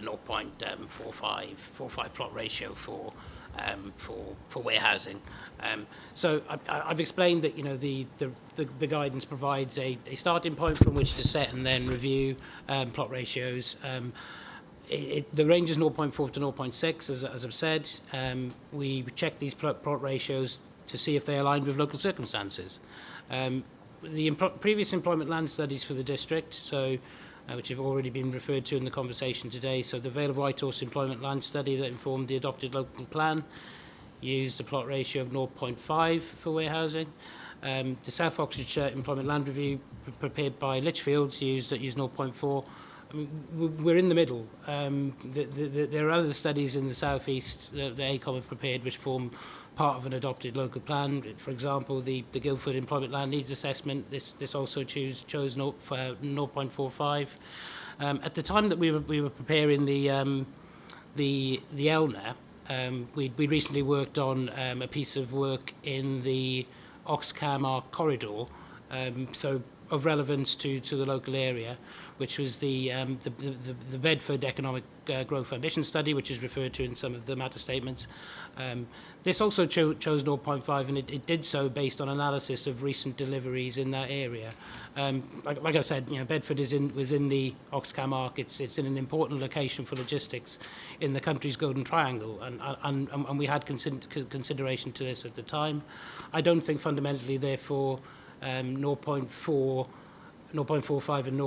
J: 0.45 plot ratio for warehousing. So I've explained that the guidance provides a starting point from which to set and then review plot ratios. The range is 0.4 to 0.6, as I've said. We check these plot ratios to see if they align with local circumstances. The previous employment land studies for the district, so which have already been referred to in the conversation today. So the Vale of Whitehorse employment land study that informed the adopted local plan used a plot ratio of 0.5 for warehousing. The South Oxfordshire employment land review prepared by Lichfields used 0.4. I mean, we're in the middle. There are other studies in the southeast that the AECOM have prepared which form part of an adopted local plan. For example, the Guildford Employment Land Needs Assessment, this also chose 0.45. At the time that we were preparing the the Elner, we recently worked on a piece of work in the Oxcamark corridor, so of relevance to the local area, which was the Bedford Economic Growth Ambition Study, which is referred to in some of the matter statements. This also chose 0.5, and it did so based on analysis of recent deliveries in that area. Like I said, Bedford is within the Oxcamark. It's in an important location for logistics in the country's Golden Triangle, and we had consideration to this at the time. I don't think fundamentally, therefore, 0.45 and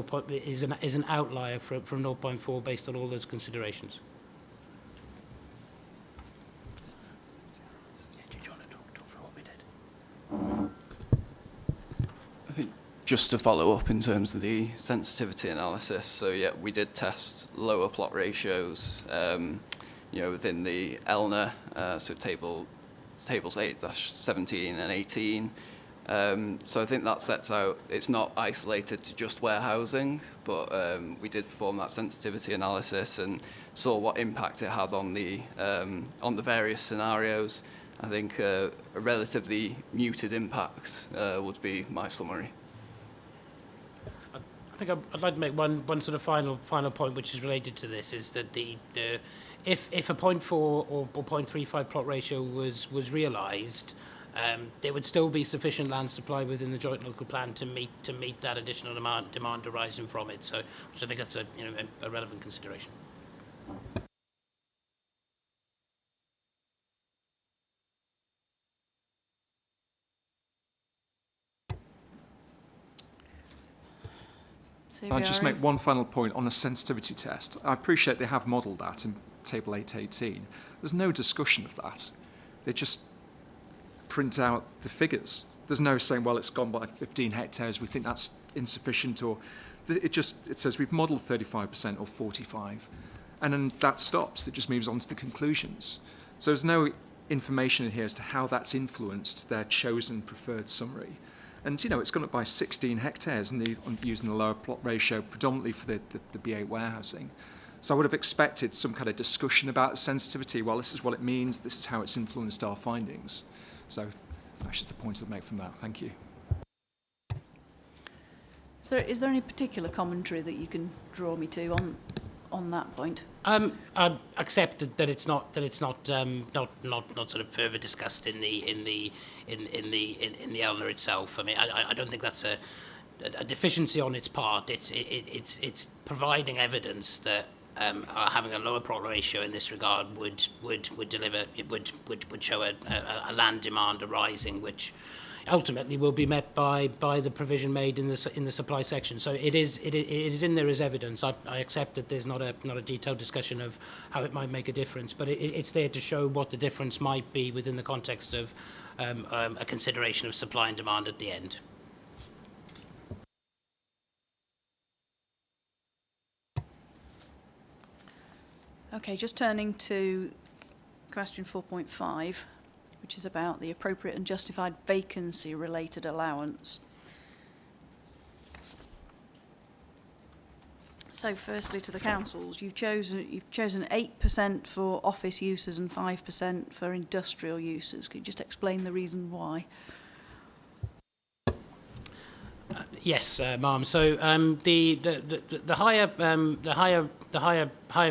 J: is an outlier from 0.4 based on all those considerations.
K: I think just to follow up in terms of the sensitivity analysis, so yeah, we did test lower plot ratios, within the ELNA, so tables 8-17 and 18. So I think that sets out, it's not isolated to just warehousing, but we did perform that sensitivity analysis and saw what impact it has on the various scenarios. I think a relatively muted impact would be my summary.
J: I think I'd like to make one sort of final point, which is related to this, is that if a 0.4 or 0.35 plot ratio was realised, there would still be sufficient land supply within the joint local plan to meet that additional demand arising from it. So I think that's a relevant consideration.
R: I'll just make one final point on a sensitivity test. I appreciate they have modelled that in Table 818. There's no discussion of that. They just print out the figures. There's no saying, well, it's gone by 15 hectares, we think that's insufficient, or it says we've modelled 35% or 45%, and then that stops. It just moves on to the conclusions. So there's no information in here as to how that's influenced their chosen preferred summary. And, it's gone up by 16 hectares and using the lower plot ratio predominantly for the B8 warehousing. So I would have expected some kind of discussion about sensitivity. Well, this is what it means. This is how it's influenced our findings. So that's just the point I'd make from that. Thank you.
A: Is there any particular commentary that you can draw me to on that point?
J: I accept that it's not sort of further discussed in the ELNA itself. I mean, I don't think that's a deficiency on its part. It's providing evidence that having a lower plot ratio in this regard would show a land demand arising, which ultimately will be met by the provision made in the supply section. So it is in there as evidence. I accept that there's not a detailed discussion of how it might make a difference, but it's there to show what the difference might be within the context of a consideration of supply and demand at the end.
A: Okay, just turning to question 4.5, which is about the appropriate and justified vacancy-related allowance. So, firstly, to the councils, you've chosen 8% for office uses and 5% for industrial uses. Could you just explain the reason why?
J: Yes, ma'am. So the higher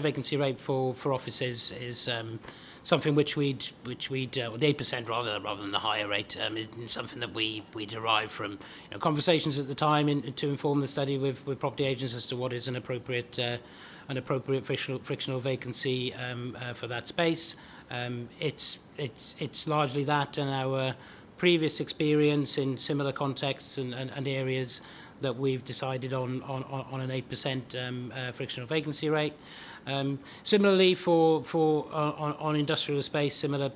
J: vacancy rate for offices is something which we'd the 8% rather than the higher rate is something that we derive from conversations at the time to inform the study with property agents as to what is an appropriate frictional vacancy for that space. It's largely that, and our previous experience in similar contexts and areas that we've decided on an 8% frictional vacancy rate. Similarly, on industrial space, similar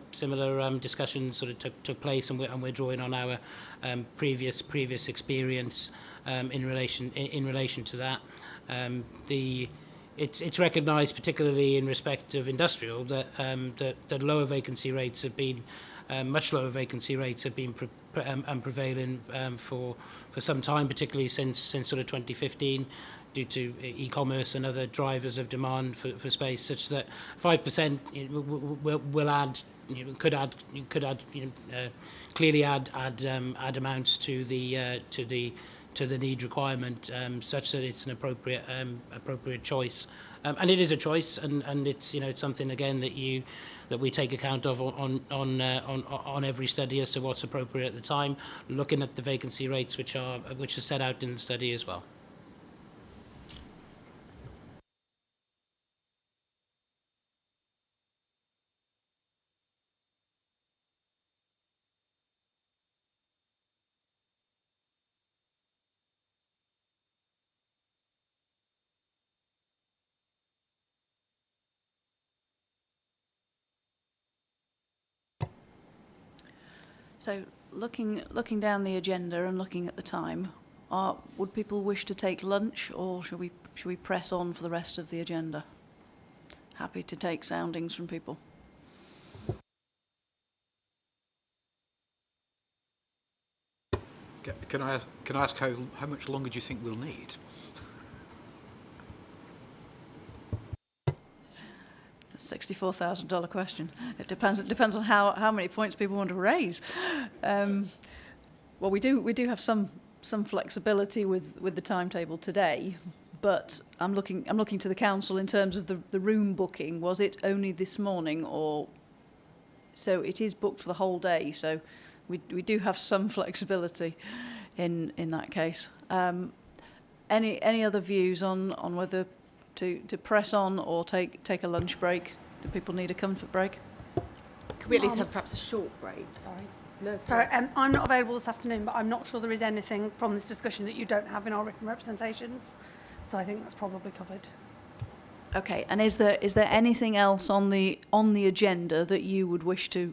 J: discussions sort of took place, and we're drawing on our previous experience in relation to that. It's recognised, particularly in respect of industrial, that lower vacancy rates have been much lower vacancy rates have been prevailing for some time, particularly since sort of 2015. due to e-commerce and other drivers of demand for space, such that 5% will add, could add, clearly add amounts to the need requirement, such that it's an appropriate choice, and it is a choice, and it's it's something again that we take account of on every study as to what's appropriate at the time, looking at the vacancy rates which are set out in the study as well.
A: So looking down the agenda and looking at the time, would people wish to take lunch, or should we press on for the rest of the agenda? Happy to take soundings from people.
I: Can I ask how much longer do you think we'll need?
A: $64,000 question. It depends on how many points people want to raise. Well, we do have some flexibility with the timetable today, but I'm looking to the council in terms of the room booking. Was it only this morning, or so it is booked for the whole day? So we do have some flexibility in that case. Any other views on whether to press on or take a lunch break? Do people need a comfort break?
C: Could we at least have perhaps a short break?
M: Sorry.
C: No,
M: Sorry, I'm not available this afternoon, but I'm not sure there is anything from this discussion that you don't have in our written representations. So I think that's probably covered.
A: Okay, and is there anything else on the agenda that you would wish to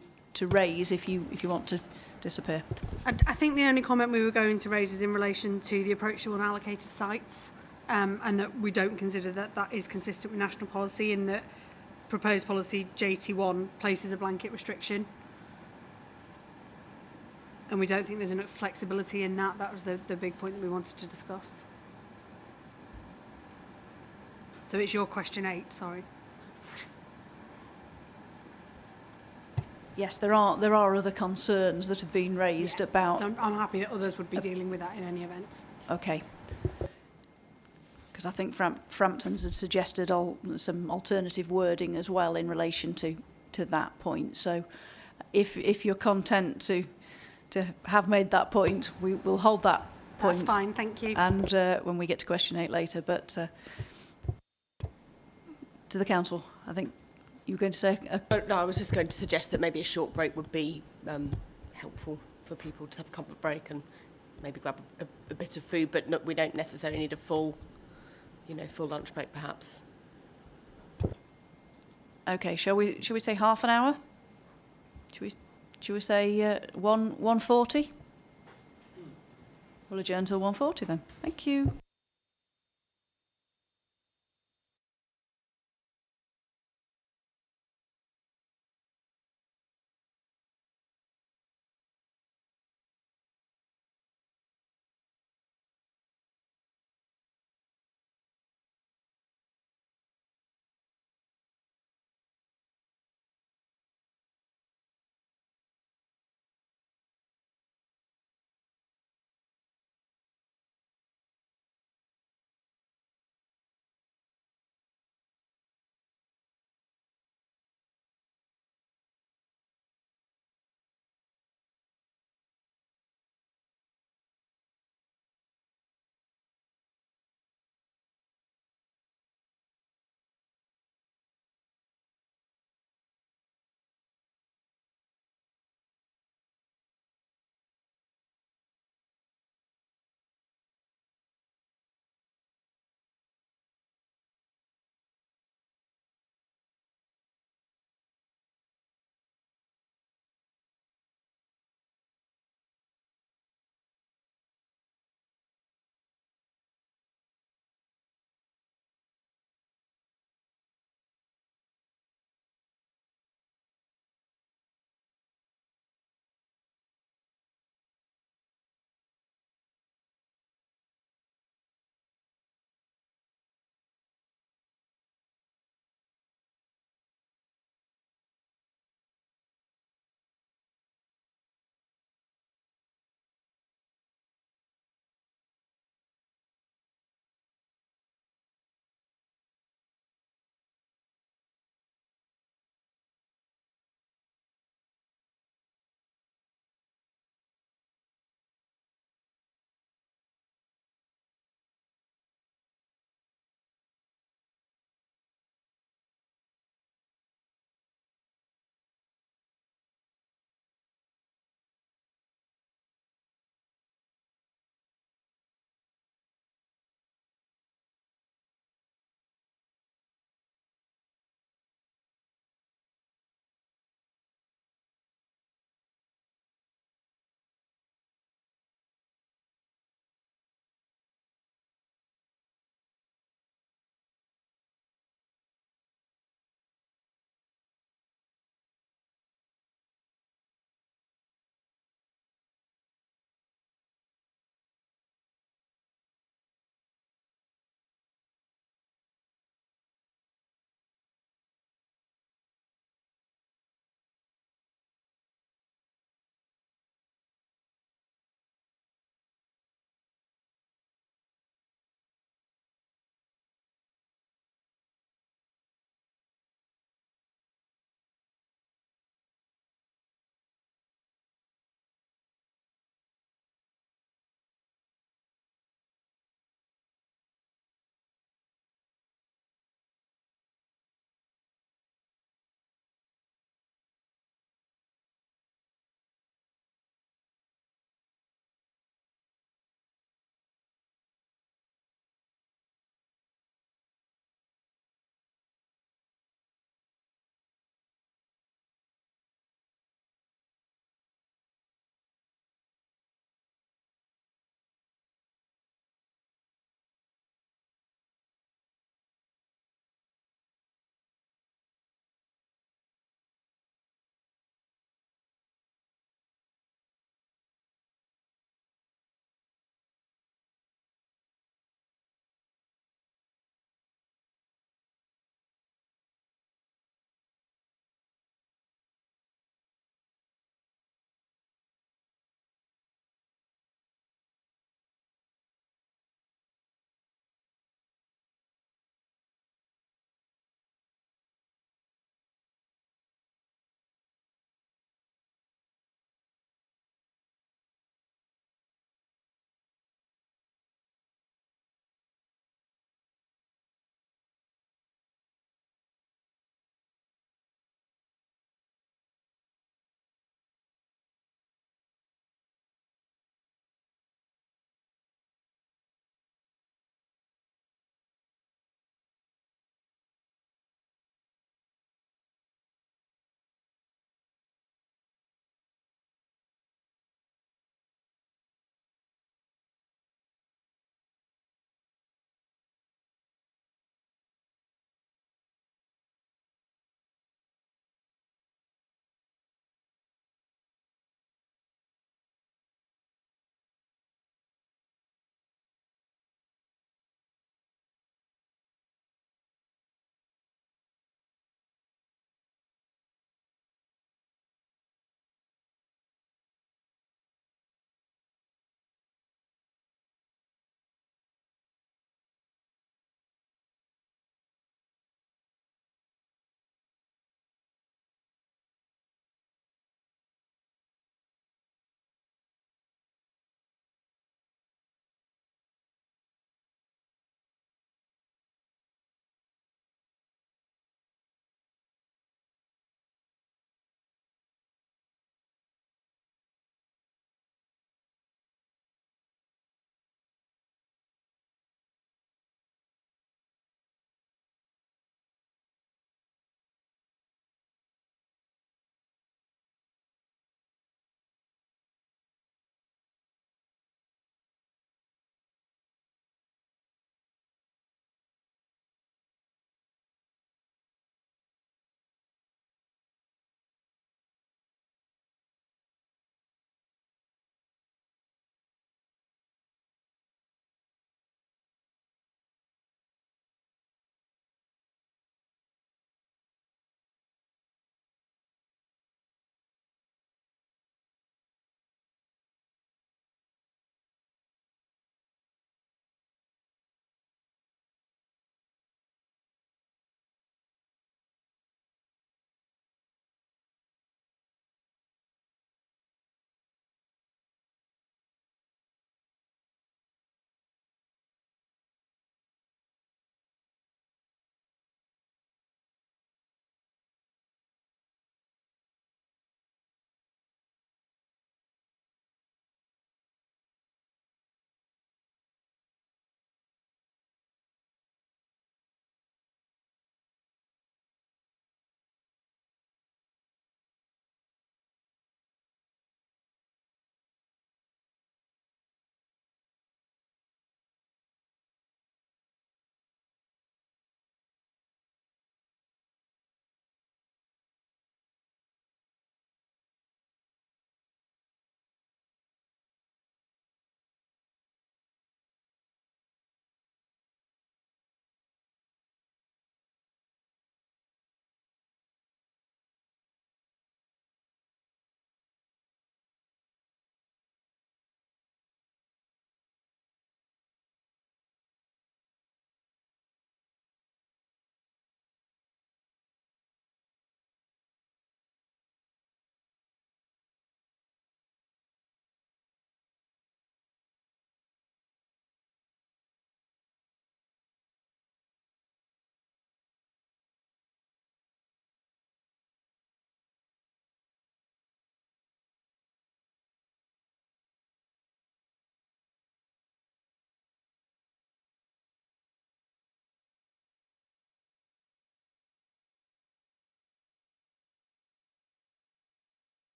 A: raise if you want to disappear?
M: I think the only comment we were going to raise is in relation to the approach to unallocated sites, and that we don't consider that is consistent with national policy, in that proposed policy JT1 places a blanket restriction. And we don't think there's enough flexibility in that. That was the big point that we wanted to discuss. So it's your question 8, sorry.
A: Yes, there are other concerns that have been raised about.
M: I'm happy that others would be dealing with that in any event.
A: Okay. Because I think Frampton's had suggested some alternative wording as well in relation to that point. So if you're content to have made that point, we will hold that point.
M: That's fine, thank you.
A: And when we get to question 8 later, but to the council, I think you were going to say...
C: No, I was just going to suggest that maybe a short break would be helpful for people to have a comfort break and maybe grab a bit of food, but we don't necessarily need a full lunch break, perhaps.
A: Okay, shall we say half an hour? Should we say 1:40? We'll adjourn till 1:40 then. Thank you.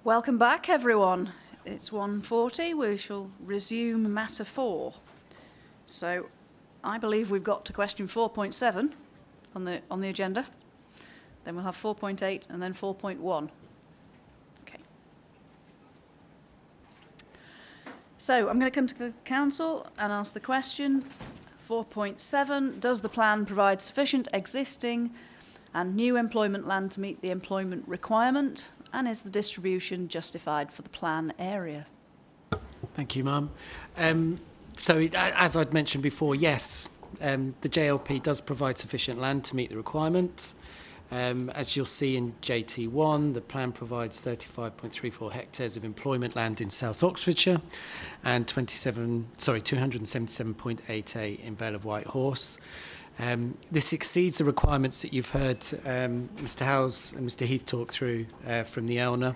A: Welcome back, everyone. It's 1:40. We shall resume matter 4. So I believe we've got to question 4.7 on the agenda. Then we'll have 4.8 and then 4.1. Okay. So I'm going to come to the council and ask the question. 4.7, does the plan provide sufficient existing and new employment land to meet the employment requirement? And is the distribution justified for the plan area?
F: Thank you, Ma'am. So, as I'd mentioned before, yes, the JLP does provide sufficient land to meet the requirement. As you'll see in JT1, the plan provides 35.34 hectares of employment land in South Oxfordshire and 277.88 in Vale of White Horse. This exceeds the requirements that you've heard Mr. Howes and Mr. Heath talk through from the ELNA.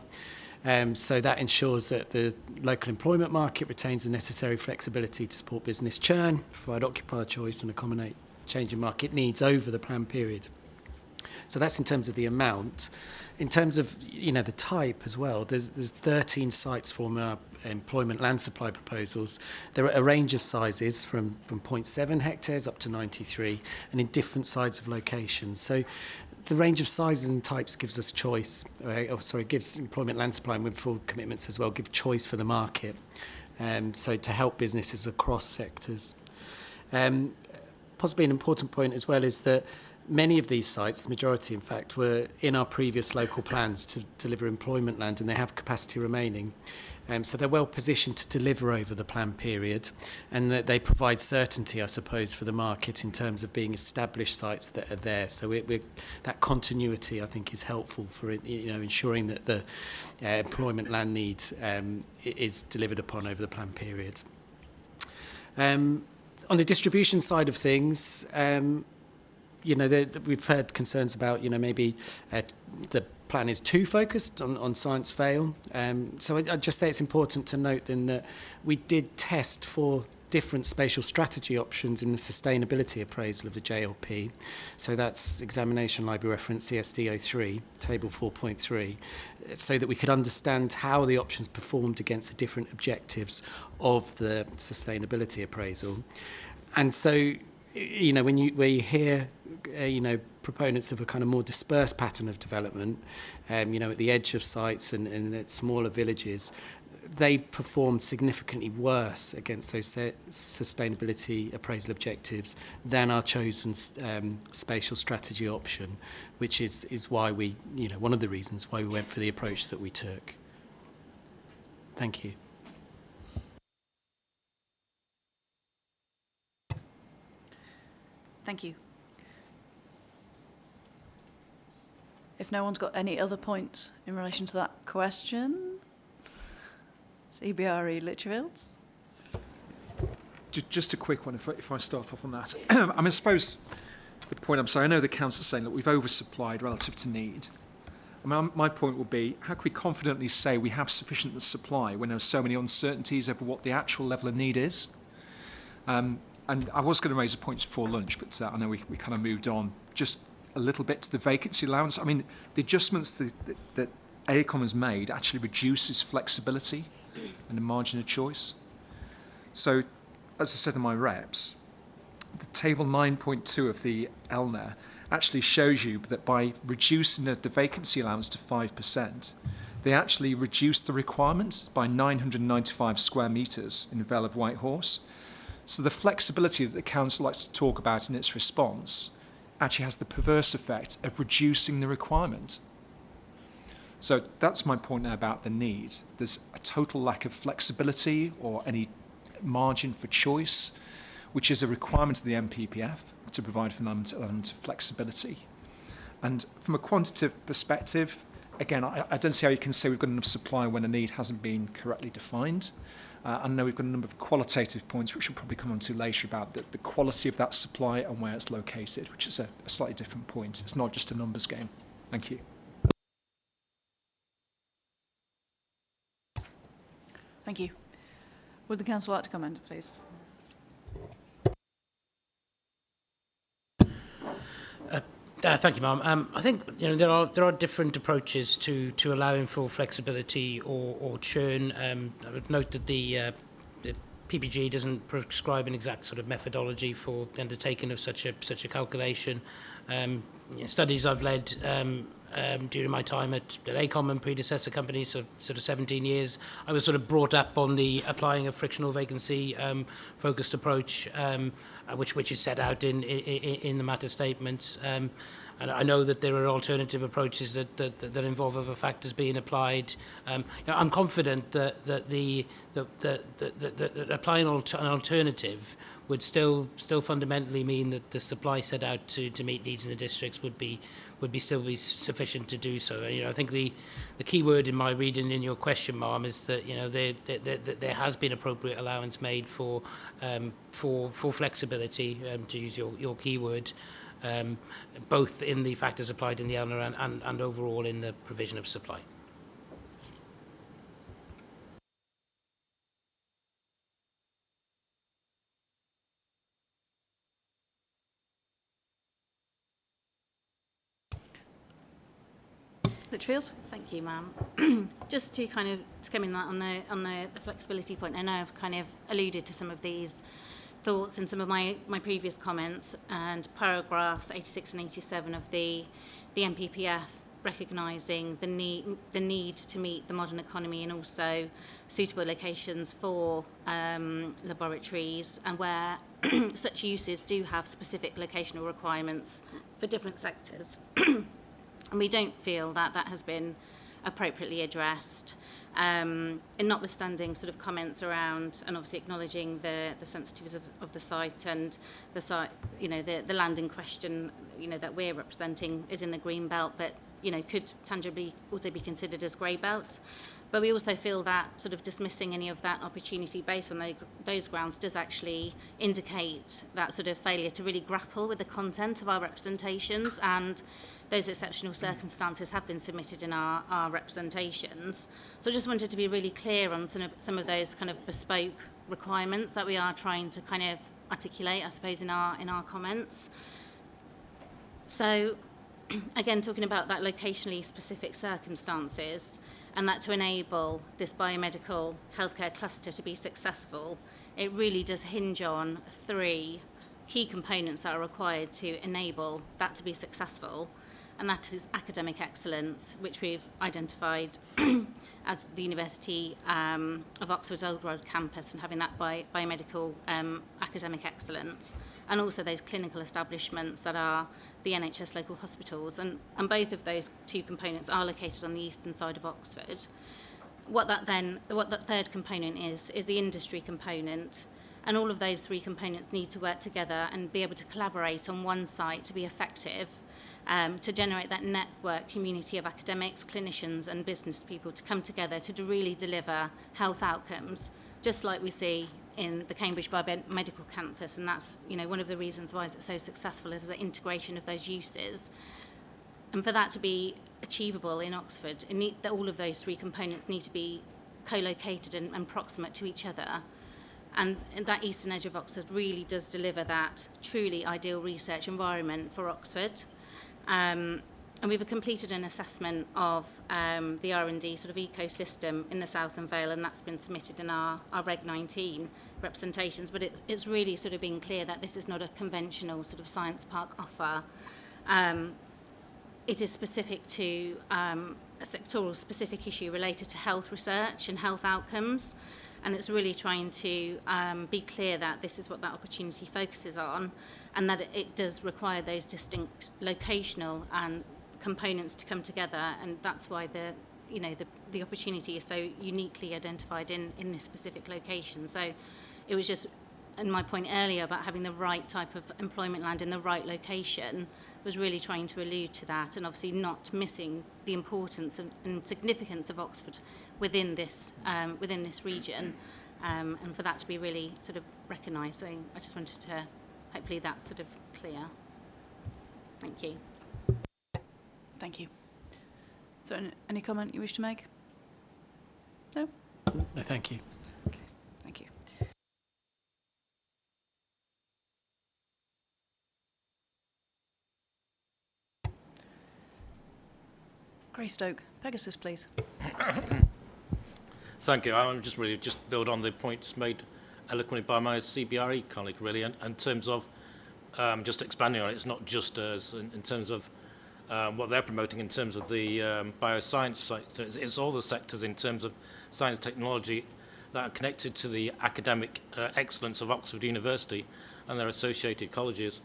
F: So that ensures that the local employment market retains the necessary flexibility to support business churn, provide occupier choice and accommodate changing market needs over the plan period. So that's in terms of the amount. In terms of the type as well, there's 13 sites from our employment land supply proposals. There are a range of sizes from 0.7 hectares up to 93 and in different sides of locations. So the range of sizes and types gives us choice, gives employment land supply and full commitments as well, give choice for the market. So to help businesses across sectors. Possibly an important point as well is that many of these sites, the majority in fact, were in our previous local plans to deliver employment land and they have capacity remaining. So they're well positioned to deliver over the plan period and that they provide certainty, I suppose, for the market in terms of being established sites that are there. So that continuity, I think, is helpful for ensuring that the employment land needs is delivered upon over the plan period. On the distribution side of things, we've heard concerns about, maybe the plan is too focused on science fail. So I'd just say it's important to note then that we did test for different spatial strategy options in the sustainability appraisal of the JLP. So that's examination library reference CSD03, table 4.3, so that we could understand how the options performed against the different objectives of the sustainability appraisal. And so, when you hear, proponents of a kind of more dispersed pattern of development, at the edge of sites and at smaller villages, they performed significantly worse against those sustainability appraisal objectives than our chosen spatial strategy option, which is why we, one of the reasons why we went for the approach that we took. Thank you.
A: Thank you. If no one's got any other points in relation to that question, CBRE Lichfields.
R: Just a quick one, if I start off on that. I suppose the point I know the council's saying that we've oversupplied relative to need. My point would be, how can we confidently say we have sufficient supply when there's so many uncertainties over what the actual level of need is? And I was going to raise a point before lunch, but I know we kind of moved on just a little bit to the vacancy allowance. The adjustments that AECOM has made actually reduces flexibility and the margin of choice. So, as I said in my reps, the table 9.2 of the ELNA actually shows you that by reducing the vacancy allowance to 5%, they actually reduced the requirement by 995 square metres in the Vale of White Horse. So the flexibility that the council likes to talk about in its response actually has the perverse effect of reducing the requirement. So that's my point now about the need. There's a total lack of flexibility or any margin for choice, which is a requirement of the MPPF to provide for an element of flexibility. And from a quantitative perspective, again, I don't see how you can say we've got enough supply when a need hasn't been correctly defined. I know we've got a number of qualitative points which we'll probably come on to later about the quality of that supply and where it's located, which is a slightly different point. It's not just a numbers game. Thank you.
A: Thank you. Would the council like to comment, please?
J: Thank you, Ma'am. I think there are different approaches to allowing for flexibility or churn. I would note that the PPG doesn't prescribe an exact sort of methodology for the undertaking of such a calculation. Studies I've led during my time at ACOM and predecessor companies, so sort of 17 years, I was sort of brought up on the applying a frictional vacancy focused approach, which is set out in the matter statements. And I know that there are alternative approaches that involve other factors being applied. I'm confident that applying an alternative would still fundamentally mean that the supply set out to meet needs in the districts would still be sufficient to do so. And, I think the key word in my reading in your question, Ma'am, is that there has been appropriate allowance made for flexibility, to use your key word, both in the factors applied in the ELNR and overall in the provision of supply.
A: Litchfield?
S: Thank you, ma'am. Just to kind of come in on the flexibility point, I know I've kind of alluded to some of these thoughts in some of my previous comments, and paragraphs 86 and 87 of the NPPF recognising the need to meet the modern economy and also suitable locations for laboratories, and where such uses do have specific locational requirements for different sectors. And we don't feel that has been appropriately addressed. And notwithstanding sort of comments around, and obviously acknowledging the sensitivities of the site, and the site, the land in question, that we're representing is in the green belt, but could tangibly also be considered as grey belt. But we also feel that sort of dismissing any of that opportunity based on those grounds does actually indicate that sort of failure to really grapple with the content of our representations, and those exceptional circumstances have been submitted in our representations. So I just wanted to be really clear on some of those kind of bespoke requirements that we are trying to kind of articulate, I suppose, in our comments. So again, talking about that locationally specific circumstances, and that to enable this biomedical healthcare cluster to be successful, it really does hinge on 3 key components that are required to enable that to be successful. And that is academic excellence, which we've identified as the University of Oxford's Old Road campus, and having that biomedical academic excellence, and also those clinical establishments that are the NHS local hospitals. And both of those 2 components are located on the eastern side of Oxford. What that 3rd component is the industry component. And all of those 3 components need to work together and be able to collaborate on one site to be effective, to generate that network community of academics, clinicians and business people to come together to really deliver health outcomes, just like we see in the Cambridge Biomedical Campus. And that's one of the reasons why it's so successful, is the integration of those uses. And for that to be achievable in Oxford, all of those 3 components need to be co-located and proximate to each other. And that eastern edge of Oxford really does deliver that truly ideal research environment for Oxford. And we've completed an assessment of the R&D sort of ecosystem in the Southern Vale, and that's been submitted in our Reg 19 representations. But it's really sort of been clear that this is not a conventional sort of science park offer. It is specific to a sectoral specific issue related to health research and health outcomes. And it's really trying to be clear that this is what that opportunity focuses on, and that it does require those distinct locational and components to come together. And that's why the opportunity is so uniquely identified in this specific location. So it was just, and my point earlier about having the right type of employment land in the right location was really trying to allude to that, and obviously not missing the importance and significance of Oxford within this region, and for that to be really sort of recognised. So I just wanted to, hopefully that's sort of clear. Thank you.
A: Thank you. So any comment you wish to make? No?
F: No, thank you.
A: Okay, thank you. Greystoke, Pegasus, please.
N: Thank you. I'm just really build on the points made eloquently by my CBRE colleague, really, and in terms of just expanding on it. It's not just us in terms of what they're promoting in terms of the bioscience sector. It's all the sectors in terms of science technology that are connected to the academic excellence of Oxford University and their associated colleges,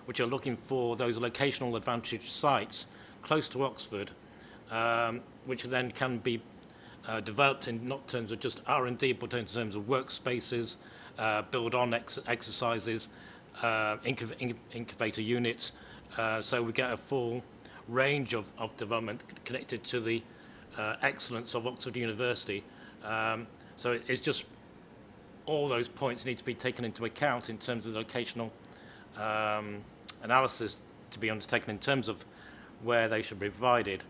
N: which are looking for those locational advantage sites close to Oxford, which then can be developed in not terms of just R&D, but in terms of workspaces, build-on exercises, incubator units, so we get a full range of development connected to the excellence of Oxford University. So it's just all those points need to be taken into account in terms of the locational analysis to be undertaken in terms of where they should be provided.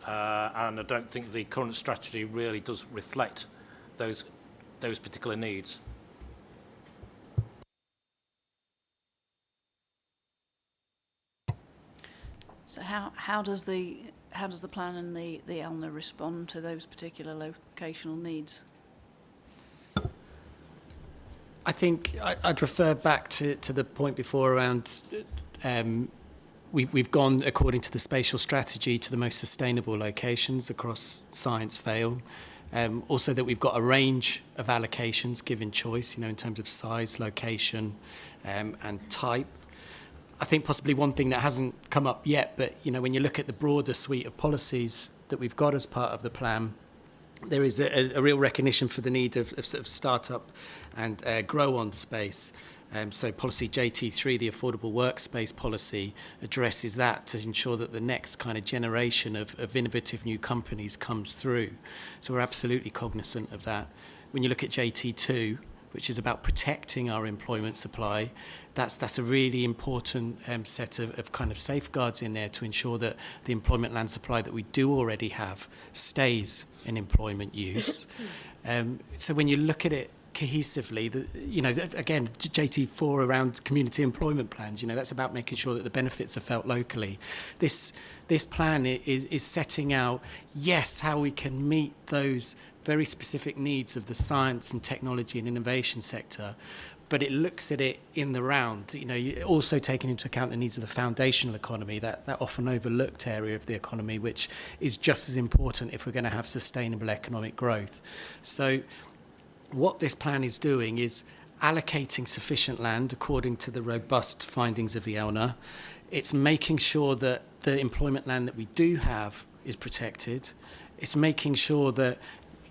N: And I don't think the current strategy really does reflect those particular needs.
A: So how does the plan and the ELNA respond to those particular locational needs?
F: I think I'd refer back to the point before around we've gone according to the spatial strategy to the most sustainable locations across science fail. Also that we've got a range of allocations given choice, in terms of size, location, and type. I think possibly one thing that hasn't come up yet, but when you look at the broader suite of policies that we've got as part of the plan, there is a real recognition for the need of sort of start-up and grow-on space. So policy JT3, the affordable workspace policy, addresses that to ensure that the next kind of generation of innovative new companies comes through. So we're absolutely cognizant of that. When you look at JT2, which is about protecting our employment supply, that's a really important set of kind of safeguards in there to ensure that the employment land supply that we do already have stays in employment use. So when you look at it cohesively, again, JT4 around community employment plans, that's about making sure that the benefits are felt locally. This plan is setting out, yes, how we can meet those very specific needs of the science and technology and innovation sector, but it looks at it in the round, also taking into account the needs of the foundational economy, that often overlooked area of the economy, which is just as important if we're going to have sustainable economic growth. So what this plan is doing is allocating sufficient land according to the robust findings of the ELNA. It's making sure that the employment land that we do have is protected. It's making sure that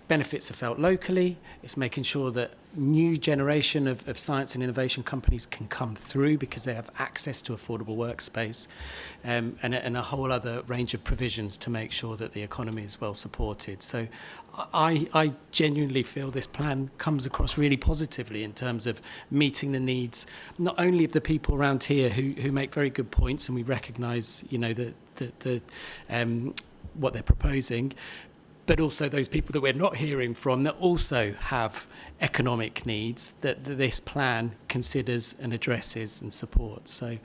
F: benefits are felt locally. It's making sure that new generation of science and innovation companies can come through because they have access to affordable workspace, and a whole other range of provisions to make sure that the economy is well supported. So I genuinely feel this plan comes across really positively in terms of meeting the needs, not only of the people around here who make very good points, and we recognise, what they're proposing, but also those people that we're not hearing from that also have economic needs that this plan considers and addresses and supports. So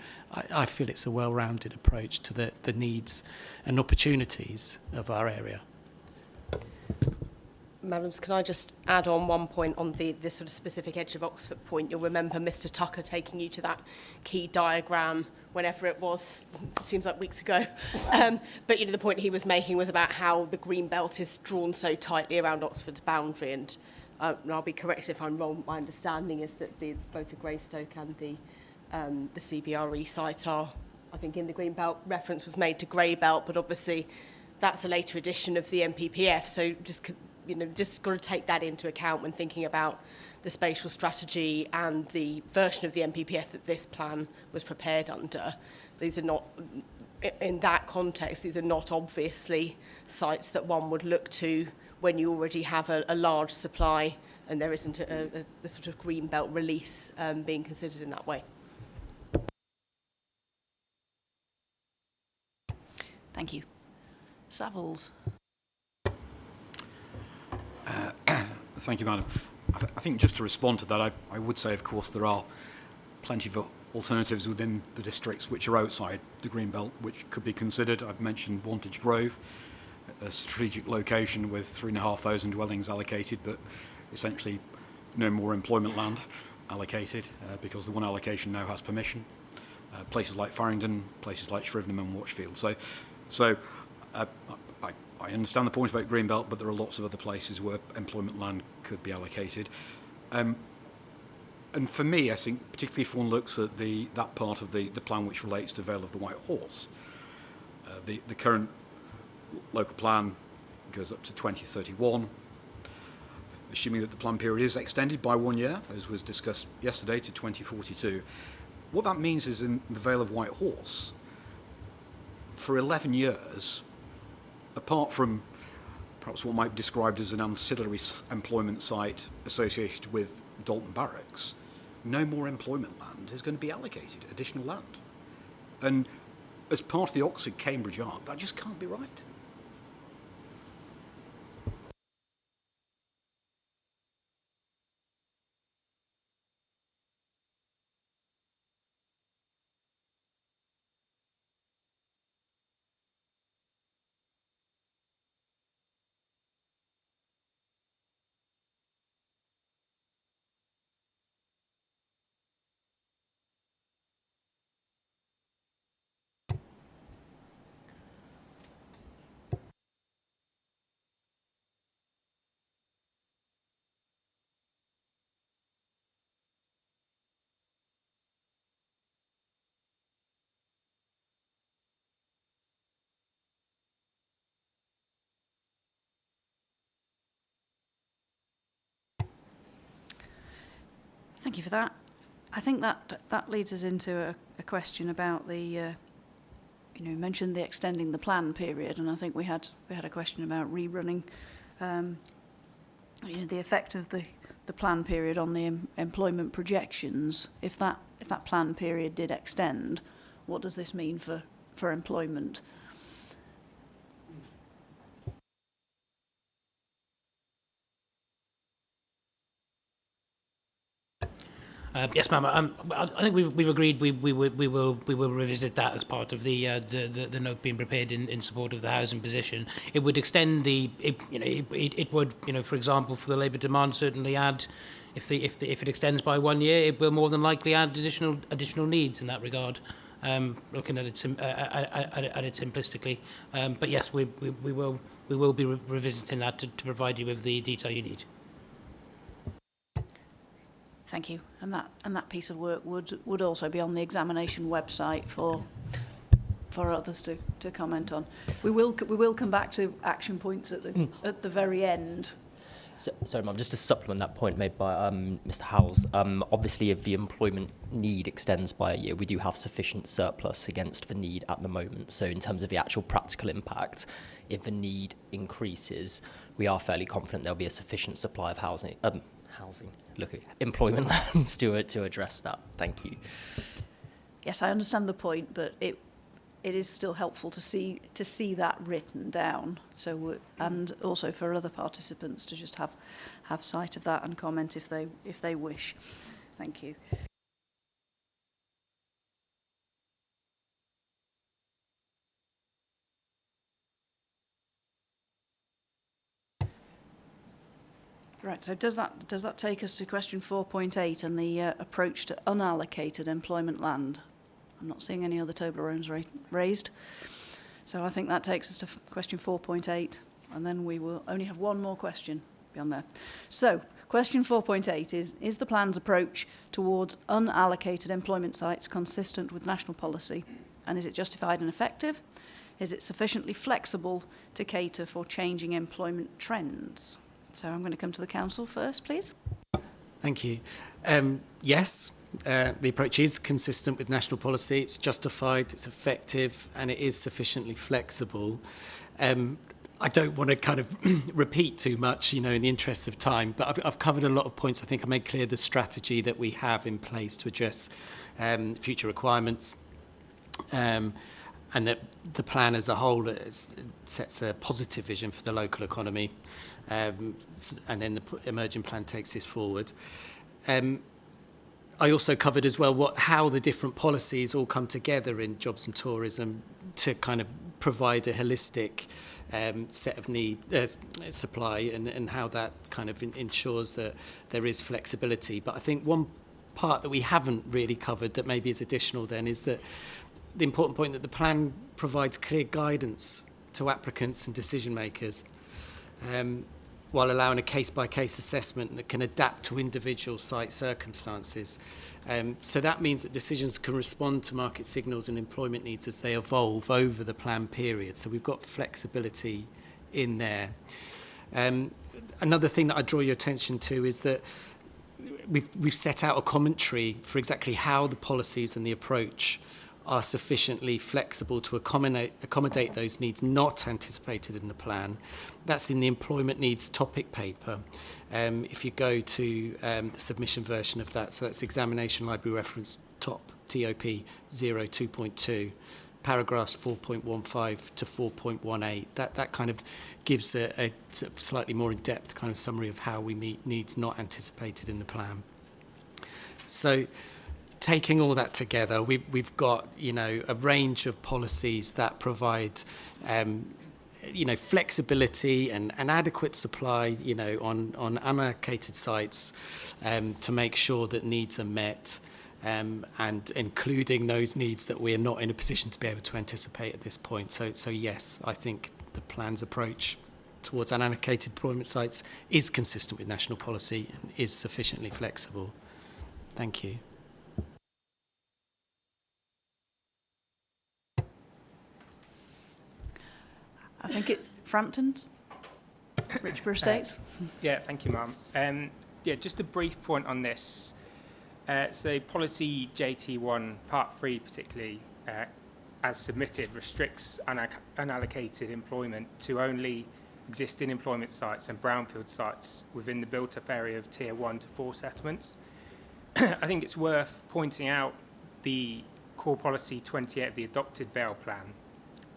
F: I feel it's a well-rounded approach to the needs and opportunities of our area.
C: Madams, can I just add on one point on this sort of specific edge of Oxford point? You'll remember Mr. Tucker taking you to that key diagram whenever it was, it seems like weeks ago. But the point he was making was about how the green belt is drawn so tightly around Oxford's boundary, and I'll be corrected if I'm wrong. My understanding is that both the Greystoke and the CBRE site are, I think in the green belt reference was made to grey belt, but obviously that's a later edition of the MPPF. So just got to take that into account when thinking about the spatial strategy and the version of the MPPF that this plan was prepared under. These are not, in that context, these are not obviously sites that one would look to when you already have a large supply and there isn't a sort of green belt release being considered in that way.
A: Thank you. Savills.
I: Thank you, Madam. I think just to respond to that, I would say, of course, there are plenty of alternatives within the districts which are outside the green belt, which could be considered. I've mentioned Wantage Grove, a strategic location with 3,500 dwellings allocated, but essentially no more employment land allocated because the one allocation now has permission. Places like Farringdon, places like Shrivenham and Watchfield. So I understand the point about Greenbelt, but there are lots of other places where employment land could be allocated. And for me, I think, particularly if one looks at that part of the plan which relates to Vale of the White Horse, the current local plan goes up to 2031. Assuming that the plan period is extended by 1 year, as was discussed yesterday, to 2042. What that means is in the Vale of White Horse, for 11 years, apart from perhaps what might be described as an ancillary employment site associated with Dalton Barracks, no more employment land is going to be allocated, additional land. And as part of the Oxford-Cambridge arc, that just can't be right.
A: Thank you for that. I think that leads us into a question about the, you mentioned the extending the plan period, and I think we had a question about rerunning, the effect of the plan period on the employment projections. If that plan period did extend, what does this mean for employment?
J: Yes, ma'am. I think we've agreed we will revisit that as part of the note being prepared in support of the housing position. It would extend it would, for example, for the labour demand, certainly add, if it extends by 1 year, it will more than likely add additional needs in that regard. Looking at it simplistically, but yes, we will be revisiting that to provide you with the detail you need.
A: Thank you. And that piece of work would also be on the examination website for others to comment on. We will come back to action points at the very end.
G: Sorry, Ma'am, just to supplement that point made by Mr. Howells, obviously if the employment need extends by a year, we do have sufficient surplus against the need at the moment. So in terms of the actual practical impact, if the need increases, we are fairly confident there'll be a sufficient supply of employment lands to address that. Thank you.
A: Yes, I understand the point, but it is still helpful to see that written down. So and also for other participants to just have sight of that and comment if they wish. Thank you. Right, so does that take us to question 4.8 and the approach to unallocated employment land? I'm not seeing any other Toblerones raised. So I think that takes us to question 4.8, and then we will only have one more question beyond there. So question 4.8 is the plan's approach towards unallocated employment sites consistent with national policy? And is it justified and effective? Is it sufficiently flexible to cater for changing employment trends? So I'm going to come to the Council first, please.
F: Thank you. Yes, the approach is consistent with national policy. It's justified, it's effective, and it is sufficiently flexible. I don't want to kind of repeat too much, in the interest of time, but I've covered a lot of points. I think I made clear the strategy that we have in place to address future requirements, and that the plan as a whole sets a positive vision for the local economy. And then the emerging plan takes this forward. I also covered as well how the different policies all come together in jobs and tourism to kind of provide a holistic set of supply and how that kind of ensures that there is flexibility. But I think one part that we haven't really covered that maybe is additional then is that the important point that the plan provides clear guidance to applicants and decision makers while allowing a case-by-case assessment that can adapt to individual site circumstances. So that means that decisions can respond to market signals and employment needs as they evolve over the plan period. So we've got flexibility in there. Another thing that I draw your attention to is that we've set out a commentary for exactly how the policies and the approach are sufficiently flexible to accommodate those needs not anticipated in the plan. That's in the employment needs topic paper. If you go to the submission version of that, so that's examination library reference TOP 02.2, paragraphs 4.15 to 4.18. That kind of gives a slightly more in-depth kind of summary of how we meet needs not anticipated in the plan. So taking all that together, we've got, a range of policies that provide, flexibility and adequate supply, on unallocated sites to make sure that needs are met, and including those needs that we're not in a position to be able to anticipate at this point. So yes, I think the plan's approach towards unallocated employment sites is consistent with national policy and is sufficiently flexible. Thank you.
A: I think Frampton's, Richborough Estates.
O: Yeah, thank you, ma'am. Just a brief point on this. So policy JT1 Part 3 particularly, as submitted, restricts unallocated employment to only existing employment sites and brownfield sites within the built-up area of Tier 1 to 4 settlements. I think it's worth pointing out the core policy 28 of the adopted Vale Plan,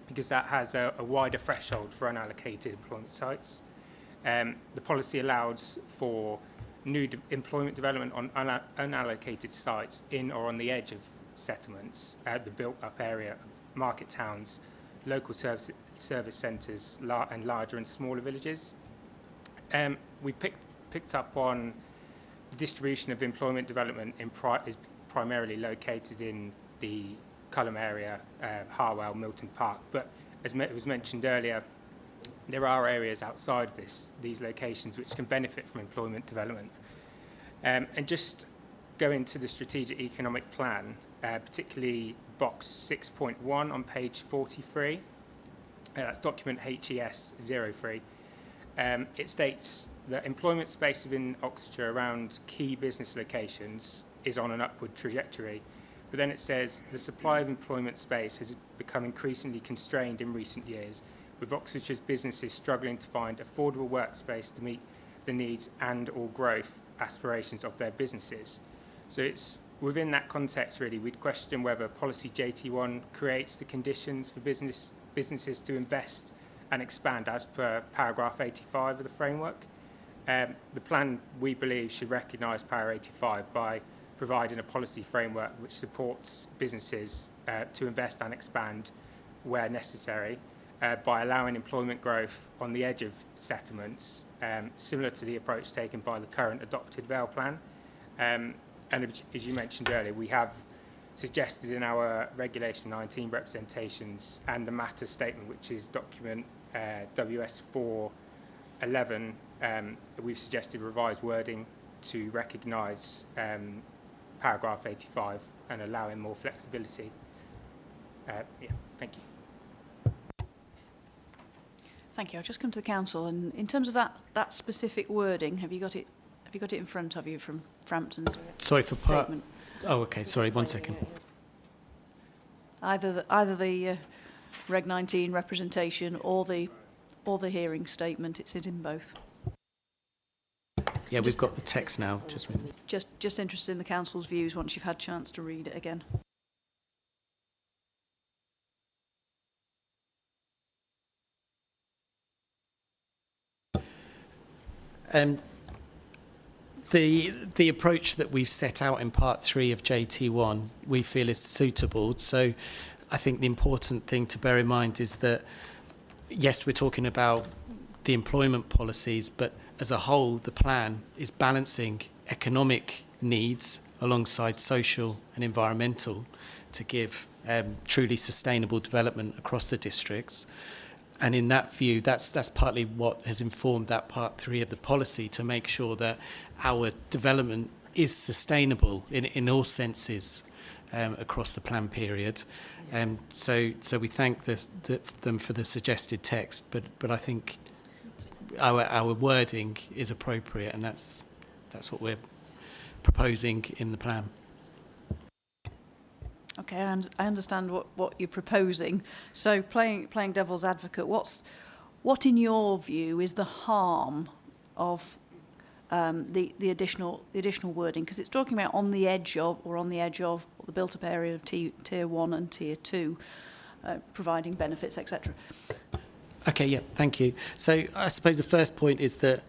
O: because that has a wider threshold for unallocated employment sites. The policy allows for new employment development on unallocated sites in or on the edge of settlements, the built-up area of market towns, local service centres, and larger and smaller villages. We picked up on the distribution of employment development is primarily located in the Culham area, Harwell, Milton Park, but as it was mentioned earlier, there are areas outside of these locations which can benefit from employment development. And just going to the strategic economic plan, particularly box 6.1 on page 43, that's document HES 03. It states that employment space within Oxfordshire around key business locations is on an upward trajectory. But then it says the supply of employment space has become increasingly constrained in recent years, with Oxfordshire's businesses struggling to find affordable workspace to meet the needs and or growth aspirations of their businesses. So it's within that context, really, we'd question whether policy JT1 creates the conditions for businesses to invest and expand as per paragraph 85 of the framework. The plan, we believe, should recognise paragraph 85 by providing a policy framework which supports businesses to invest and expand where necessary by allowing employment growth on the edge of settlements, similar to the approach taken by the current adopted Vale Plan. And as you mentioned earlier, we have suggested in our Regulation 19 representations and the matter statement, which is document WS 411, we've suggested revised wording to recognise paragraph 85 and allowing more flexibility. Thank you.
A: Thank you. I'll just come to the council, and in terms of that specific wording, have you got it in front of you from Frampton's statement?
F: Oh, okay. Sorry, 1 second.
A: Either the Reg 19 representation or the hearing statement. It's in both.
F: Yeah, we've got the text now.
A: Just interested in the council's views once you've had a chance to read it again.
F: the approach that we've set out in Part 3 of JT1 we feel is suitable. So I think the important thing to bear in mind is that, yes, we're talking about the employment policies, but as a whole, the plan is balancing economic needs alongside social and environmental to give truly sustainable development across the districts. And in that view, that's partly what has informed that Part 3 of the policy, to make sure that our development is sustainable in all senses across the plan period. So we thank them for the suggested text, but I think our wording is appropriate, and that's what we're proposing in the plan.
A: Okay, and I understand what you're proposing. So playing devil's advocate, what in your view is the harm of the additional wording? Because it's talking about on the edge of or the built-up area of Tier 1 and Tier 2, providing benefits, etc.
F: Okay, yeah, thank you. So I suppose the first point is that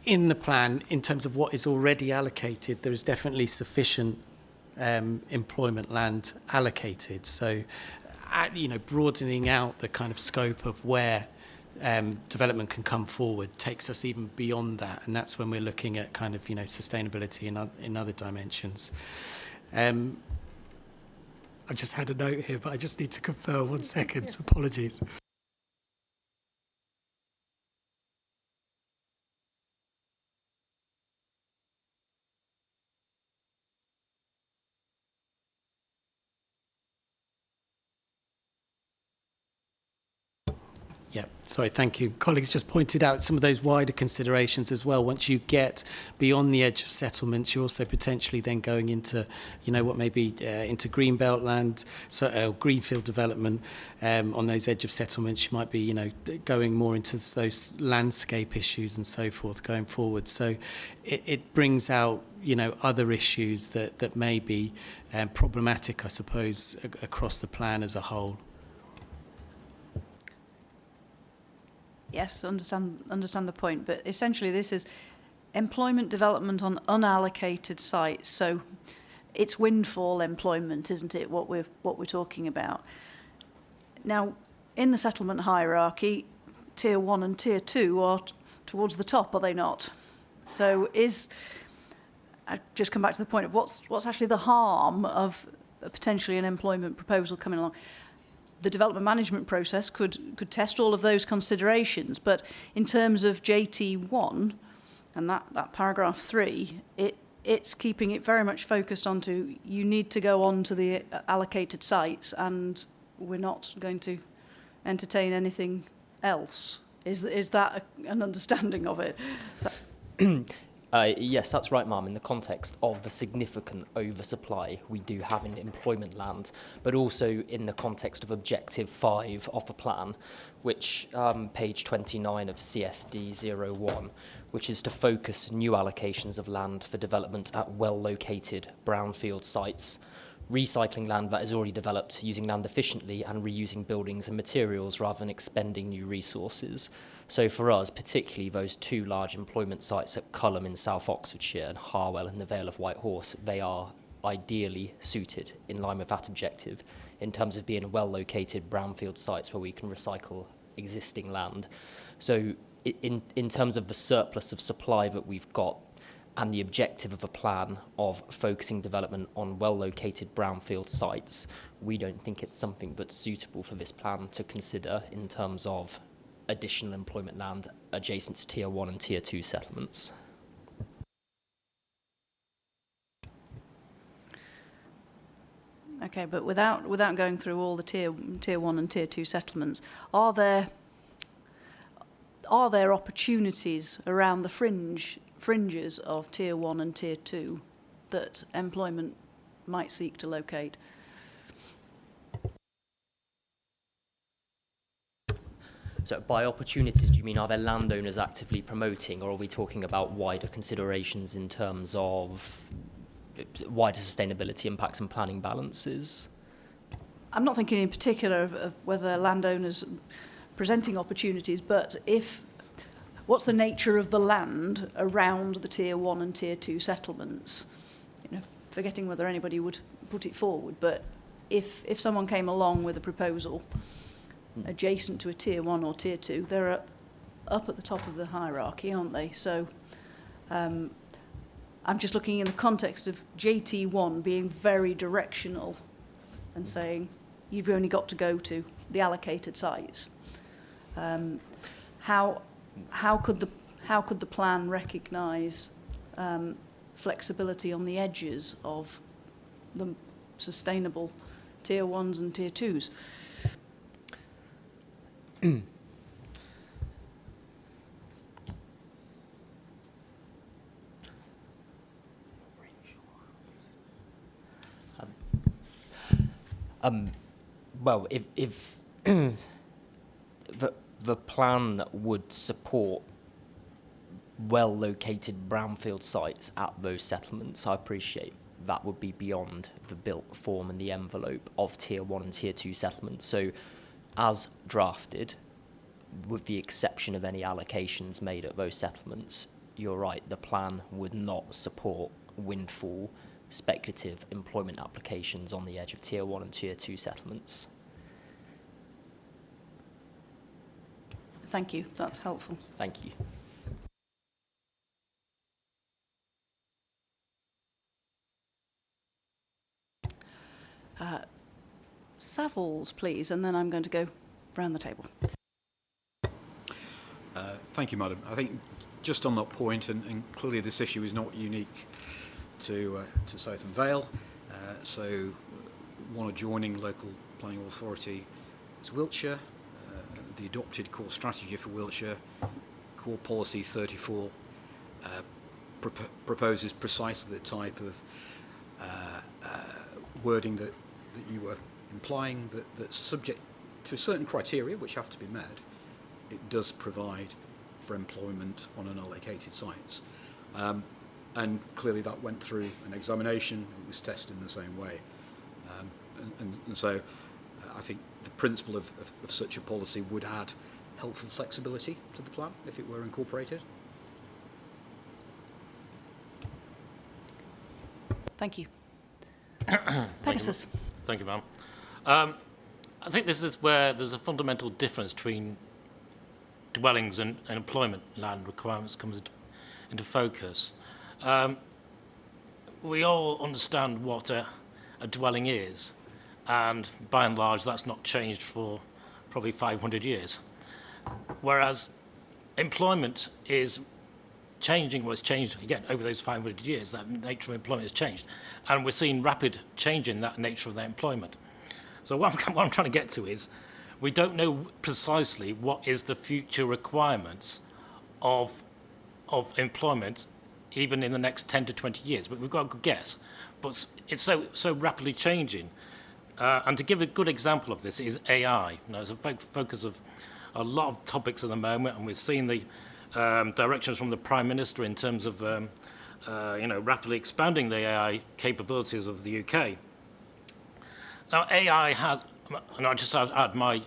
F: in the plan, in terms of what is already allocated, there is definitely sufficient employment land allocated. So, broadening out the kind of scope of where development can come forward takes us even beyond that, and that's when we're looking at kind of sustainability in other dimensions. I just had a note here, but I just need to confirm 1 second. So apologies. Yeah, sorry, thank you. Colleagues just pointed out some of those wider considerations as well. Once you get beyond the edge of settlements, you're also potentially then going into, what may be into greenbelt land, so greenfield development on those edge of settlements. You might be, going more into those landscape issues and so forth going forward. So it brings out, other issues that may be problematic, I suppose, across the plan as a whole.
A: Yes, understand the point, but essentially this is employment development on unallocated sites. So it's windfall employment, isn't it? What we're talking about. Now, in the settlement hierarchy, Tier 1 and Tier 2 are towards the top, are they not? So I just come back to the point of what's actually the harm of potentially an employment proposal coming along. The development management process could test all of those considerations, but in terms of JT1 and that paragraph 3, it's keeping it very much focused onto you need to go on to the allocated sites, and we're not going to entertain anything else. Is that an understanding of it?
G: Yes, that's right, ma'am, in the context of the significant oversupply we do have in employment land, but also in the context of Objective 5 of the plan, which page 29 of CSD 01, which is to focus new allocations of land for development at well-located brownfield sites, recycling land that is already developed, using land efficiently and reusing buildings and materials rather than expending new resources. So for us, particularly those two large employment sites at Culham in South Oxfordshire and Harwell in the Vale of White Horse, they are ideally suited in line with that objective in terms of being well-located brownfield sites where we can recycle existing land. So in terms of the surplus of supply that we've got and the objective of a plan of focusing development on well-located brownfield sites, we don't think it's something that's suitable for this plan to consider in terms of additional employment land adjacent to Tier 1 and Tier 2 settlements.
A: Okay, but without going through all the Tier 1 and Tier 2 settlements, are there opportunities around the fringes of Tier 1 and Tier 2 that employment might seek to locate?
G: So by opportunities, do you mean are there landowners actively promoting, or are we talking about wider considerations in terms of wider sustainability impacts and planning balances?
A: I'm not thinking in particular of whether landowners presenting opportunities, but if what's the nature of the land around the tier 1 and tier 2 settlements? You know, forgetting whether anybody would put it forward, but if someone came along with a proposal adjacent to a tier 1 or tier 2, they're up at the top of the hierarchy, aren't they? So I'm just looking in the context of JT1 being very directional and saying you've only got to go to the allocated sites. How could the plan recognise flexibility on the edges of the sustainable tier 1s and tier 2s?
G: Well, if the plan would support well-located brownfield sites at those settlements, I appreciate that would be beyond the built form and the envelope of tier 1 and tier 2 settlements. So as drafted, with the exception of any allocations made at those settlements, you're right, the plan would not support windfall speculative employment applications on the edge of tier 1 and tier 2 settlements.
A: Thank you, that's helpful.
G: Thank you.
A: Savills, please, and then I'm going to go round the table.
I: Thank you, Madam. I think just on that point, and clearly this issue is not unique to Southern Vale. So one adjoining local planning authority is Wiltshire. The adopted core strategy for Wiltshire, core policy 34, proposes precisely the type of wording that you were implying, that's subject to certain criteria which have to be met. It does provide for employment on unallocated sites. And clearly that went through an examination, it was tested in the same way. And so I think the principle of such a policy would add helpful flexibility to the plan if it were incorporated.
A: Thank you.
N: Pegasus. Thank you, ma'am. I think this is where there's a fundamental difference between dwellings and employment land requirements comes into focus. We all understand what a dwelling is, and by and large that's not changed for probably 500 years. Whereas employment is changing, well, it's changed again over those 500 years, that nature of employment has changed. And we're seeing rapid change in that nature of that employment. So what I'm trying to get to is, we don't know precisely what is the future requirements of employment, even in the next 10 to 20 years, but we've got a good guess. But it's so rapidly changing. And to give a good example of this is AI. Now, it's a focus of a lot of topics at the moment, and we've seen the directions from the Prime Minister in terms of rapidly expanding the AI capabilities of the UK. Now, AI has, and I just add my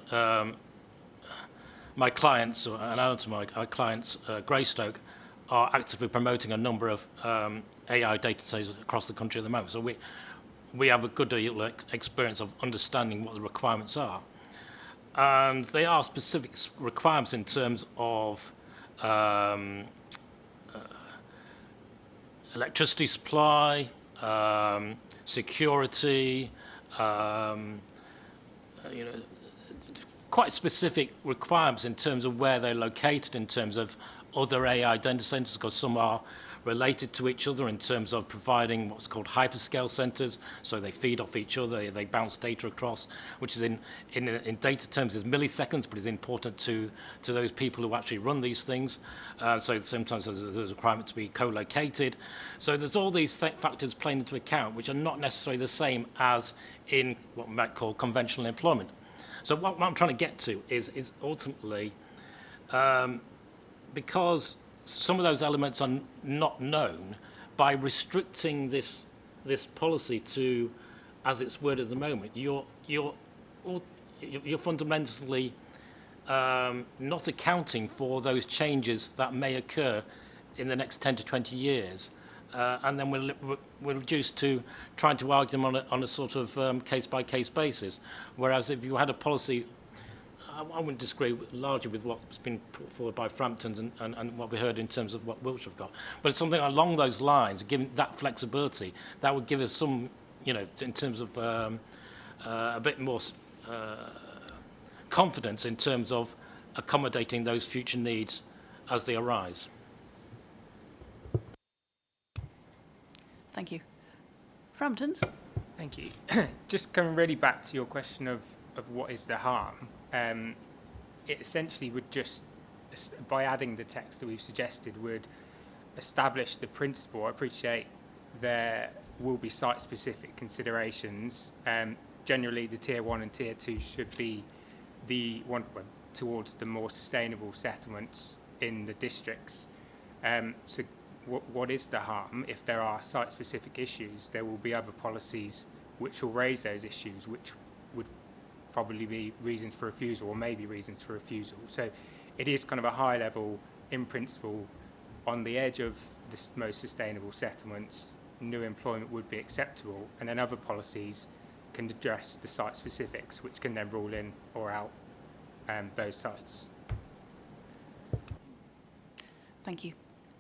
N: clients, and add to my clients, Greystoke, are actively promoting a number of AI data sets across the country at the moment. So we have a good deal of experience of understanding what the requirements are. And they are specific requirements in terms of electricity supply, security, quite specific requirements in terms of where they're located, in terms of other AI data centers, because some are related to each other in terms of providing what's called hyperscale centers, so they feed off each other, they bounce data across, which is in data terms is milliseconds, but is important to those people who actually run these things. So sometimes there's a requirement to be co-located. So there's all these factors playing into account, which are not necessarily the same as in what we might call conventional employment. So what I'm trying to get to is ultimately, because some of those elements are not known, by restricting this policy to, as it's worded at the moment, you're fundamentally not accounting for those changes that may occur in the next 10 to 20 years. And then we're reduced to trying to argue them on a sort of case-by-case basis. Whereas if you had a policy, I wouldn't disagree largely with what's been put forward by Frampton and what we heard in terms of what Wiltshire have got. But it's something along those lines, given that flexibility, that would give us some, in terms of a bit more confidence in terms of accommodating those future needs as they arise.
A: Thank you. Framptons?
O: Thank you. Just coming really back to your question of what is the harm, it essentially would just, by adding the text that we've suggested, would establish the principle. I appreciate there will be site-specific considerations. Generally, the Tier 1 and Tier 2 should be the one towards the more sustainable settlements in the districts. So what is the harm? If there are site-specific issues, there will be other policies which will raise those issues, which would probably be reasons for refusal, or maybe reasons for refusal. So it is kind of a high level, in principle, on the edge of the most sustainable settlements, new employment would be acceptable, and then other policies can address the site specifics, which can then rule in or out those sites.
A: Thank you.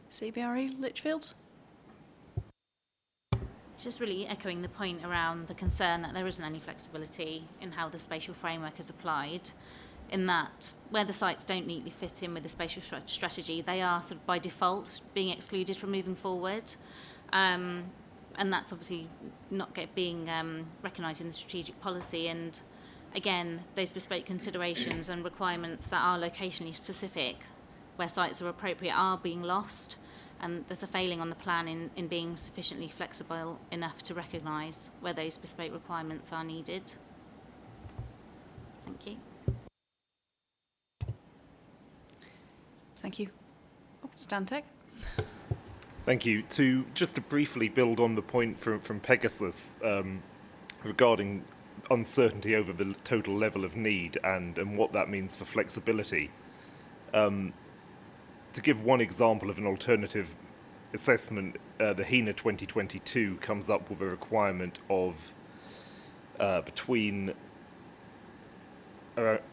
A: CBRE, Lichfields?
S: It's just really echoing the point around the concern that there isn't any flexibility in how the spatial framework is applied, in that where the sites don't neatly fit in with the spatial strategy, they are sort of by default being excluded from moving forward. And that's obviously not being recognised in the strategic policy. And again, those bespoke considerations and requirements that are locationally specific, where sites are appropriate, are being lost. And there's a failing on the plan in being sufficiently flexible enough to recognise where those bespoke requirements are needed. Thank you.
A: Thank you. Oh, Stantec.
P: Thank you. Just to briefly build on the point from Pegasus regarding uncertainty over the total level of need and what that means for flexibility. To give one example of an alternative assessment, the HENA 2022 comes up with a requirement of between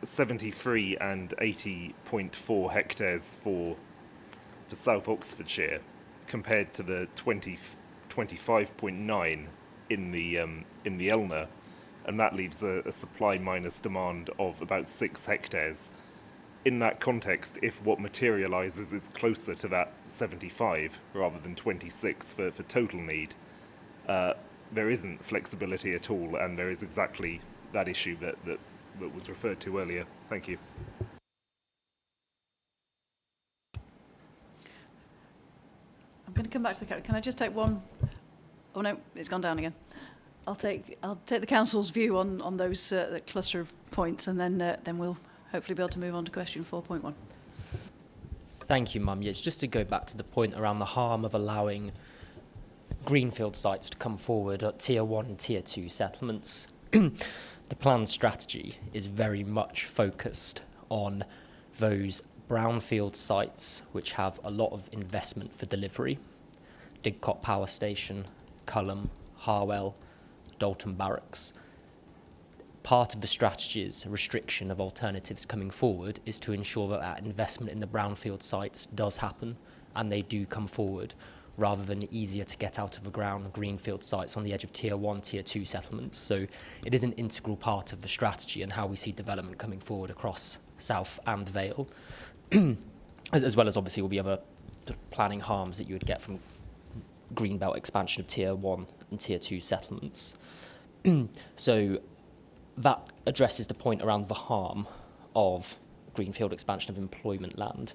P: 73 and 80.4 hectares for South Oxfordshire, compared to the 25.9 in the ELNA, and that leaves a supply minus demand of about 6 hectares. In that context, if what materialises is closer to that 75 rather than 26 for total need, there isn't flexibility at all, and there is exactly that issue that was referred to earlier. Thank you.
A: I'm going to come back to the council. Can I just take one? Oh no, it's gone down again. I'll take the council's view on those that cluster of points, and then we'll hopefully be able to move on to question 4.1.
G: Thank you, Mum. Yes, just to go back to the point around the harm of allowing greenfield sites to come forward at Tier 1 and Tier 2 settlements. The plan strategy is very much focused on those brownfield sites which have a lot of investment for delivery. Didcot Power Station, Culham, Harwell, Dalton Barracks. Part of the strategy's restriction of alternatives coming forward is to ensure that that investment in the brownfield sites does happen and they do come forward, rather than easier to get out of the ground greenfield sites on the edge of Tier 1, Tier 2 settlements. So it is an integral part of the strategy and how we see development coming forward across South and Vale, as well as obviously all the other planning harms that you would get from greenbelt expansion of Tier 1 and Tier 2 settlements. So that addresses the point around the harm of greenfield expansion of employment land.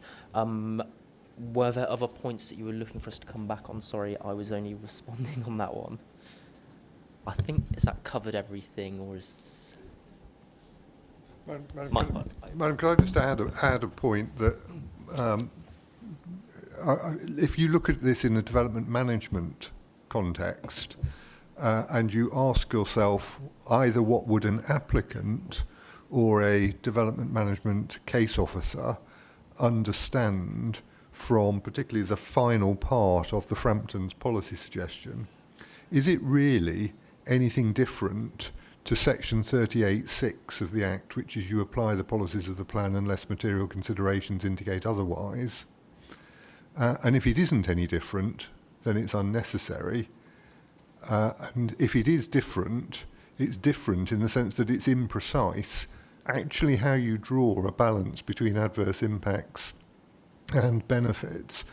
G: Were there other points that you were looking for us to come back on? Sorry, I was only responding on that one. I think, is that covered everything, or is...
H: Madam, could I just add a point that if you look at this in a development management context, and you ask yourself either what would an applicant or a development management case officer understand from particularly the final part of the Frampton's policy suggestion? Is it really anything different to section 38(6) of the Act, which is you apply the policies of the plan unless material considerations indicate otherwise? And if it isn't any different, then it's unnecessary. And if it is different, it's different in the sense that it's imprecise. Actually, how you draw a balance between adverse impacts and benefits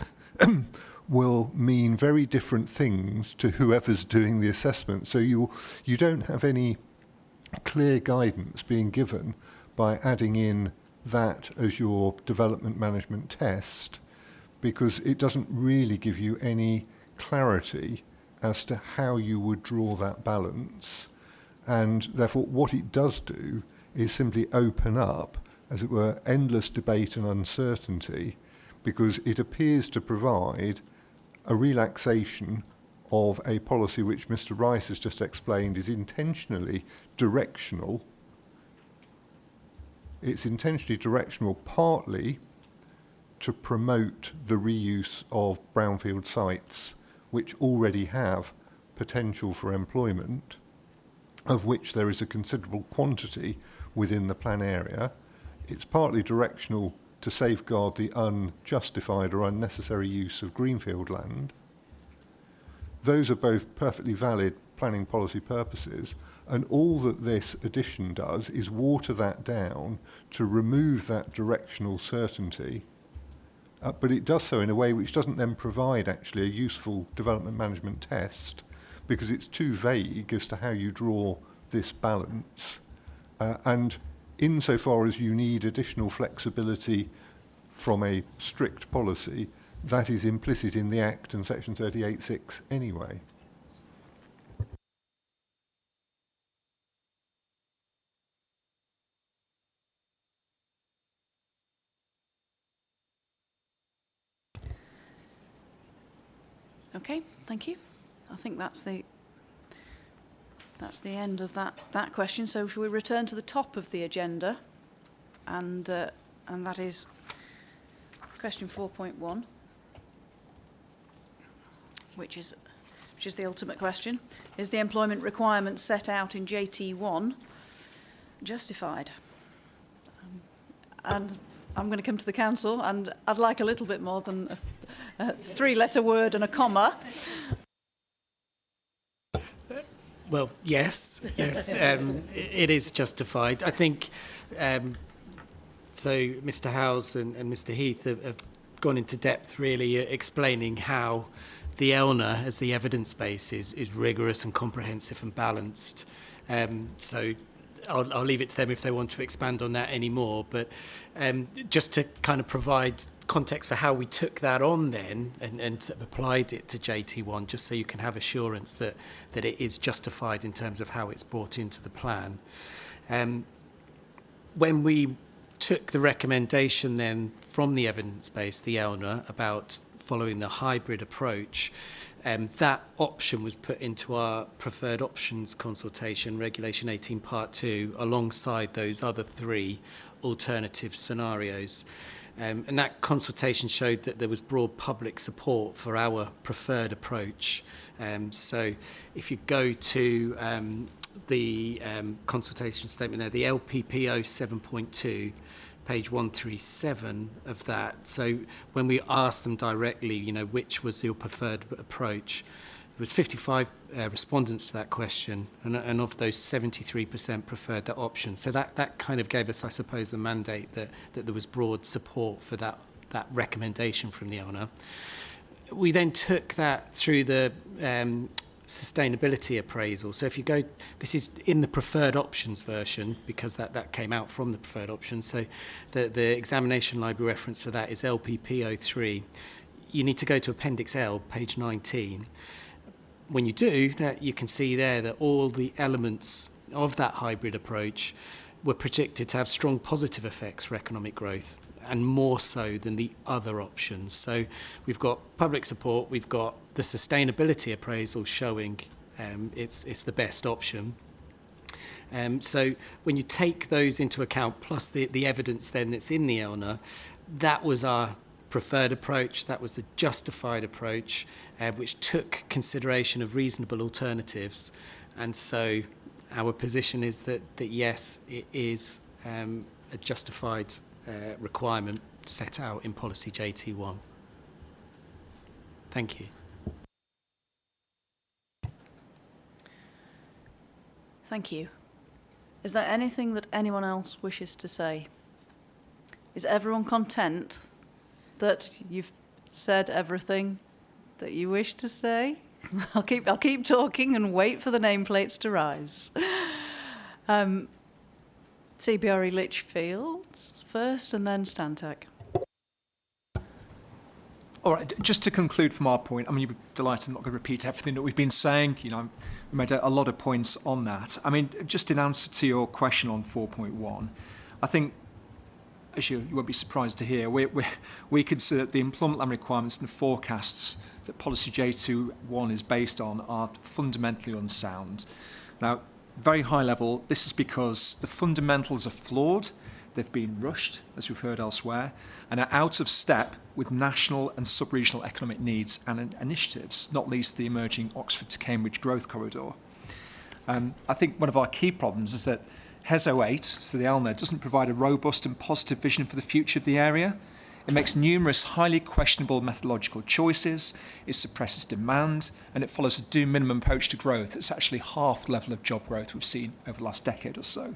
H: will mean very different things to whoever's doing the assessment. So you don't have any clear guidance being given by adding in that as your development management test, because it doesn't really give you any clarity as to how you would draw that balance. And therefore what it does do is simply open up, as it were, endless debate and uncertainty, because it appears to provide a relaxation of a policy which Mr. Rice has just explained is intentionally directional. It's intentionally directional partly to promote the reuse of brownfield sites which already have potential for employment, of which there is a considerable quantity within the plan area. It's partly directional to safeguard the unjustified or unnecessary use of greenfield land. Those are both perfectly valid planning policy purposes, and all that this addition does is water that down to remove that directional certainty, but it does so in a way which doesn't then provide actually a useful development management test, because it's too vague as to how you draw this balance. And insofar as you need additional flexibility from a strict policy, that is implicit in the Act and section 38(6) anyway.
A: Okay, thank you. I think that's the end of that question. So shall we return to the top of the agenda, and that is question 4.1, which is the ultimate question: is the employment requirement set out in JT1 justified? And I'm going to come to the council, and I'd like a little bit more than a three-letter word and a comma.
F: Well, yes, it is justified. I think, so Mr. Howes and Mr. Heath have gone into depth really explaining how the ELNA as the evidence base is rigorous and comprehensive and balanced. So I'll leave it to them if they want to expand on that anymore. But just to kind of provide context for how we took that on then and sort of applied it to JT1, just so you can have assurance that it is justified in terms of how it's brought into the plan. When we took the recommendation then from the evidence base, the ELNA, about following the hybrid approach, that option was put into our preferred options consultation, Regulation 18 Part 2, alongside those other three alternative scenarios. And that consultation showed that there was broad public support for our preferred approach. So if you go to the consultation statement there, the LPPO 7.2, page 137 of that. So when we asked them directly, which was your preferred approach, there was 55 respondents to that question, and of those 73% preferred that option. So that kind of gave us, I suppose, the mandate that there was broad support for that recommendation from the ELNA. We then took that through the sustainability appraisal. So if you go, this is in the preferred options version, because that came out from the preferred options. So the examination library reference for that is LPP03. You need to go to Appendix L, page 19. When you do that, you can see there that all the elements of that hybrid approach were predicted to have strong positive effects for economic growth, and more so than the other options. So we've got public support, we've got the sustainability appraisal showing it's the best option. So when you take those into account, plus the evidence then that's in the ELNA, that was our preferred approach, that was the justified approach, which took consideration of reasonable alternatives. And so our position is that yes, it is a justified requirement set out in policy JT1. Thank you.
A: Thank you. Is there anything that anyone else wishes to say? Is everyone content that you've said everything that you wish to say? I'll keep talking and wait for the nameplates to rise. CBRE Lichfields first, and then Stantec.
R: All right, just to conclude from our point, I mean, you'll be delighted I'm not going to repeat everything that we've been saying. You know, we made a lot of points on that. I mean, just in answer to your question on 4.1, I think, as you won't be surprised to hear, we consider the employment land requirements and the forecasts that policy J21 is based on are fundamentally unsound. Now, very high level, this is because the fundamentals are flawed, they've been rushed, as we've heard elsewhere, and are out of step with national and sub-regional economic needs and initiatives, not least the emerging Oxford to Cambridge growth corridor. I think one of our key problems is that HES 08, so the ELNA, doesn't provide a robust and positive vision for the future of the area. It makes numerous highly questionable methodological choices, it suppresses demand, and it follows a do minimum approach to growth that's actually half the level of job growth we've seen over the last decade or so.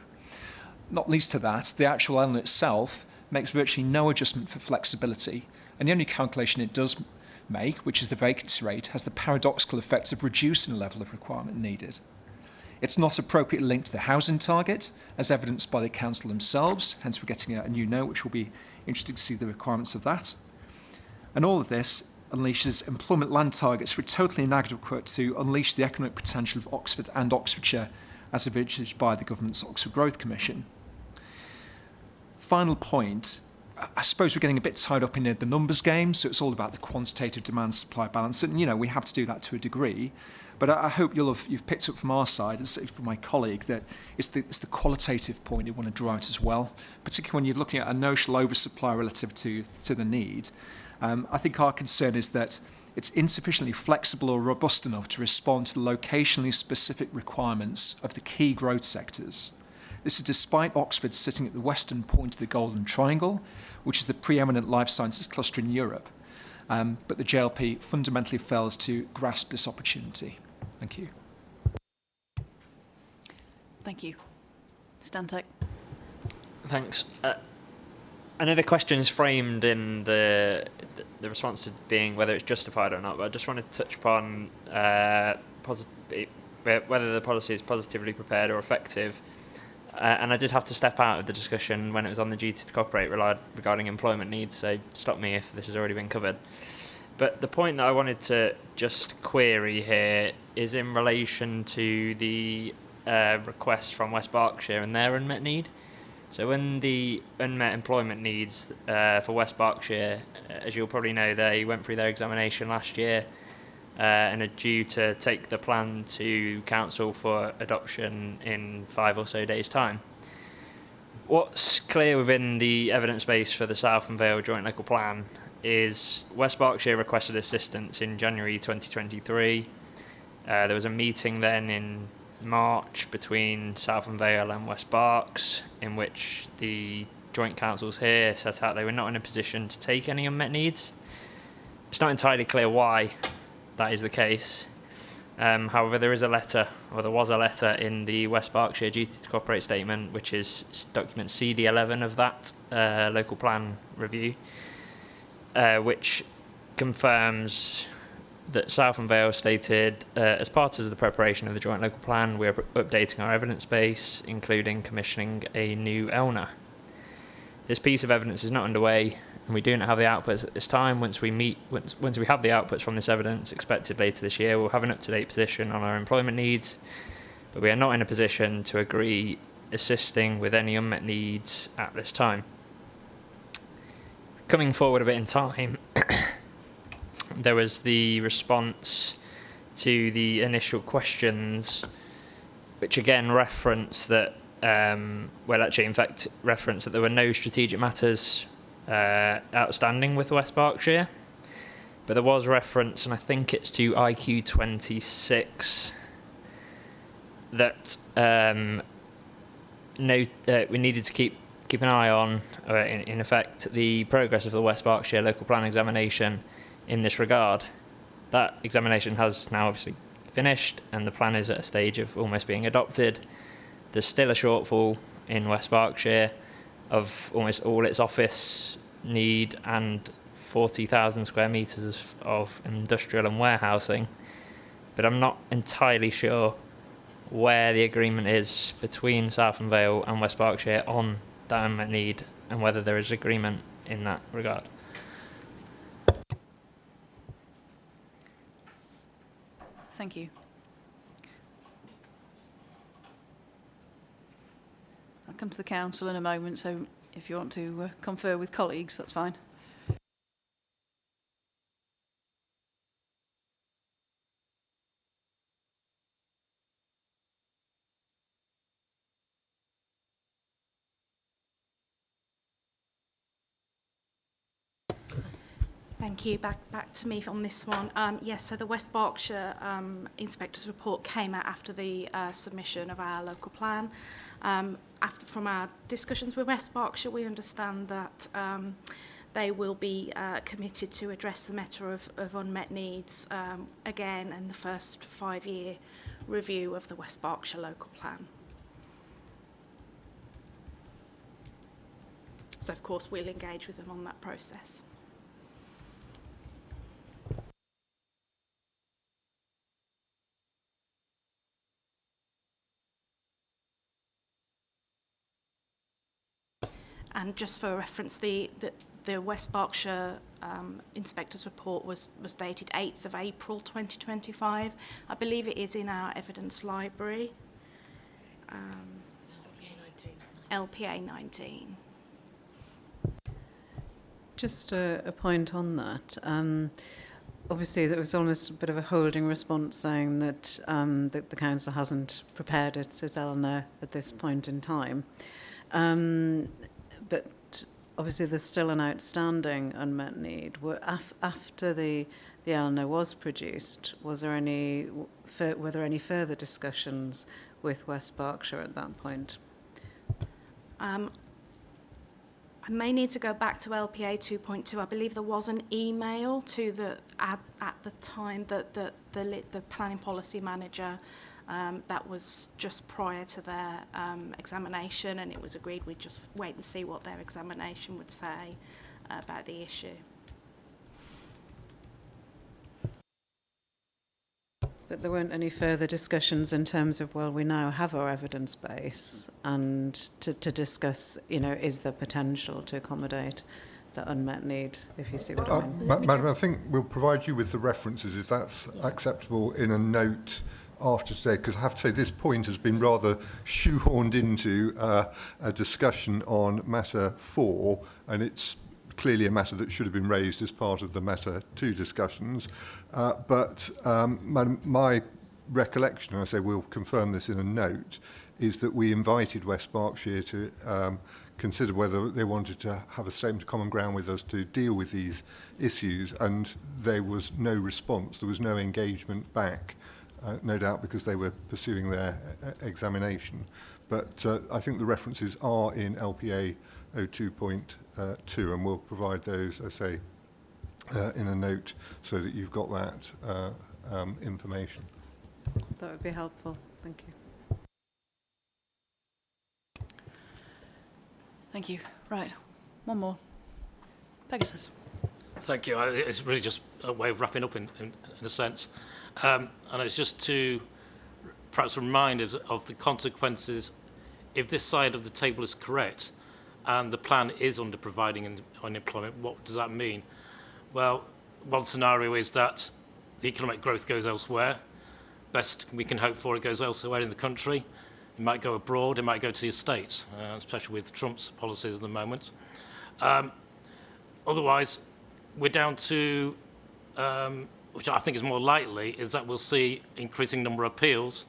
R: Not least to that, the actual ELNA itself makes virtually no adjustment for flexibility, and the only calculation it does make, which is the vacancy rate, has the paradoxical effect of reducing the level of requirement needed. It's not appropriately linked to the housing target, as evidenced by the council themselves, hence we're getting a new note, which will be interesting to see the requirements of that. And all of this unleashes employment land targets which are totally inadequate to unleash the economic potential of Oxford and Oxfordshire, as envisaged by the government's Oxford Growth Commission. Final point, I suppose we're getting a bit tied up in the numbers game, so it's all about the quantitative demand-supply balance, and we have to do that to a degree. But I hope you've picked up from our side, as from my colleague, that it's the qualitative point you want to draw out as well, particularly when you're looking at a notional oversupply relative to the need. I think our concern is that it's insufficiently flexible or robust enough to respond to the locationally specific requirements of the key growth sectors. This is despite Oxford sitting at the western point of the Golden Triangle, which is the preeminent life sciences cluster in Europe. But the JLP fundamentally fails to grasp this opportunity. Thank you.
A: Thank you. Stantec.
E: Thanks. I know the question is framed in the response to being whether it's justified or not, but I just wanted to touch upon whether the policy is positively prepared or effective. And I did have to step out of the discussion when it was on the duty to cooperate regarding employment needs, so stop me if this has already been covered. But the point that I wanted to just query here is in relation to the request from West Berkshire and their unmet need. So when the unmet employment needs for West Berkshire, as you'll probably know, they went through their examination last year and are due to take the plan to council for adoption in 5 or so days' time. What's clear within the evidence base for the South and Vale Joint Local Plan is West Berkshire requested assistance in January 2023. There was a meeting then in March between South and Vale and West Berks, in which the joint councils here set out they were not in a position to take any unmet needs. It's not entirely clear why that is the case. However, there was a letter in the West Berkshire Duty to Cooperate statement, which is document CD11 of that local plan review, which confirms that South and Vale stated, as part of the preparation of the joint local plan, we are updating our evidence base, including commissioning a new ELNA. This piece of evidence is not underway, and we do not have the outputs at this time. Once we have the outputs from this evidence, expected later this year, we'll have an up-to-date position on our employment needs, but we are not in a position to agree assisting with any unmet needs at this time. Coming forward a bit in time, there was the response to the initial questions which again reference that, well, actually, in fact, reference that there were no strategic matters outstanding with West Berkshire. But there was reference, and I think it's to IQ 26, that we needed to keep an eye on, in effect, the progress of the West Berkshire local plan examination in this regard. That examination has now obviously finished, and the plan is at a stage of almost being adopted. There's still a shortfall in West Berkshire of almost all its office need and 40,000 square metres of industrial and warehousing, but I'm not entirely sure where the agreement is between Southern Vale and West Berkshire on that unmet need and whether there is agreement in that regard.
A: Thank you. I'll come to the council in a moment, so if you want to confer with colleagues, that's fine.
B: Thank you. Back to me on this one. Yes, so the West Berkshire Inspector's report came out after the submission of our local plan. From our discussions with West Berkshire, we understand that they will be committed to address the matter of unmet needs again in the first 5-year review of the West Berkshire local plan. So, of course, we'll engage with them on that process. And just for reference, the West Berkshire Inspector's report was dated 8th of April 2025. I believe it is in our evidence library. LPA 19.
Q: Just a point on that. Obviously, there was almost a bit of a holding response saying that, that the council hasn't prepared its ELNA at this point in time. But obviously, there's still an outstanding unmet need. After the ELNA was produced, were there any further discussions with West Berkshire at that point?
B: I may need to go back to LPA 2.2. I believe there was an email to at the time that the planning policy manager. That was just prior to their examination, and it was agreed we'd just wait and see what their examination would say about the issue.
Q: But there weren't any further discussions in terms of, well, we now have our evidence base, and to discuss, is there potential to accommodate the unmet need, if you see what I mean.
H: Madam, I think we'll provide you with the references, if that's acceptable, in a note after today, because I have to say this point has been rather shoehorned into a discussion on matter 4, and it's clearly a matter that should have been raised as part of the matter 2 discussions. Madam, my recollection, and I say we'll confirm this in a note, is that we invited West Berkshire to consider whether they wanted to have a statement of common ground with us to deal with these issues, and there was no response, there was no engagement back. No doubt because they were pursuing their examination. But I think the references are in LPA 02.2, and we'll provide those, I say, in a note so that you've got that information.
Q: That would be helpful. Thank you.
A: Thank you. Right, one more. Pegasus.
N: Thank you. It's really just a way of wrapping up in a sense. And it's just to perhaps remind us of the consequences if this side of the table is correct and the plan is under providing unemployment. What does that mean? Well, one scenario is that the economic growth goes elsewhere. Best we can hope for, it goes elsewhere in the country. It might go abroad, it might go to the States, especially with Trump's policies at the moment. Otherwise, we're down to which I think is more likely, is that we'll see increasing number of appeals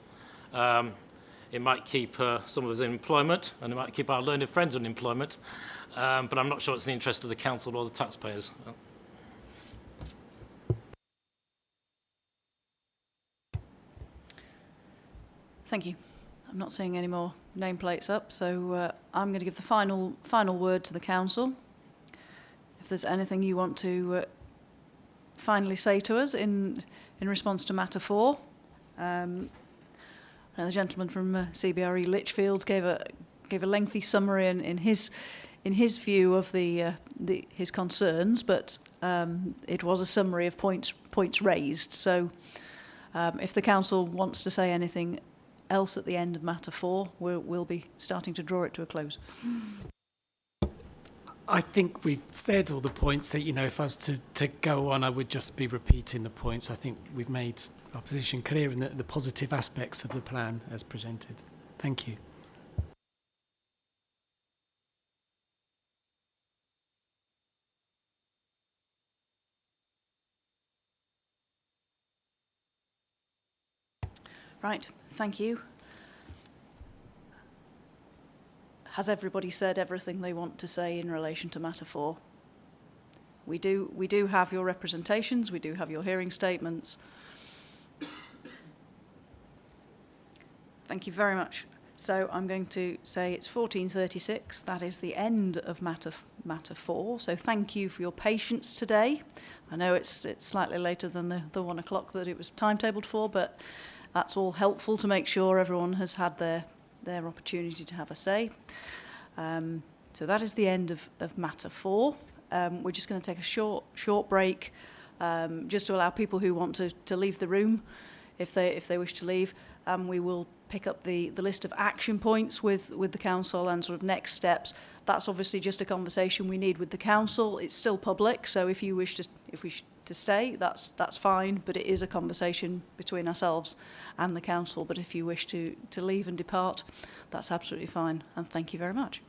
N: it might keep some of us in employment, and it might keep our learned friends in employment, but I'm not sure it's in the interest of the council or the taxpayers.
A: Thank you. I'm not seeing any more nameplates up, so I'm going to give the final word to the council. If there's anything you want to finally say to us in response to matter 4. Now the gentleman from CBRE Lichfields gave a lengthy summary in his view of his concerns, but it was a summary of points raised. So if the council wants to say anything else at the end of matter 4, we'll be starting to draw it to a close.
F: I think we've said all the points that, if I was to go on, I would just be repeating the points. I think we've made our position clear in the positive aspects of the plan as presented. Thank you.
A: Right, thank you. Has everybody said everything they want to say in relation to matter 4? We do have your representations, we do have your hearing statements. Thank you very much. So I'm going to say it's 14:36. That is the end of matter 4. So thank you for your patience today. I know it's slightly later than the 1 o'clock that it was timetabled for, but that's all helpful to make sure everyone has had their opportunity to have a say. So that is the end of matter 4. We're just going to take a short break just to allow people who want to leave the room, if they wish to leave. We will pick up the list of action points with the council and sort of next steps. That's obviously just a conversation we need with the council. It's still public, so if we wish to stay, that's fine, but it is a conversation between ourselves and the council. But if you wish to leave and depart, that's absolutely fine, and thank you very much.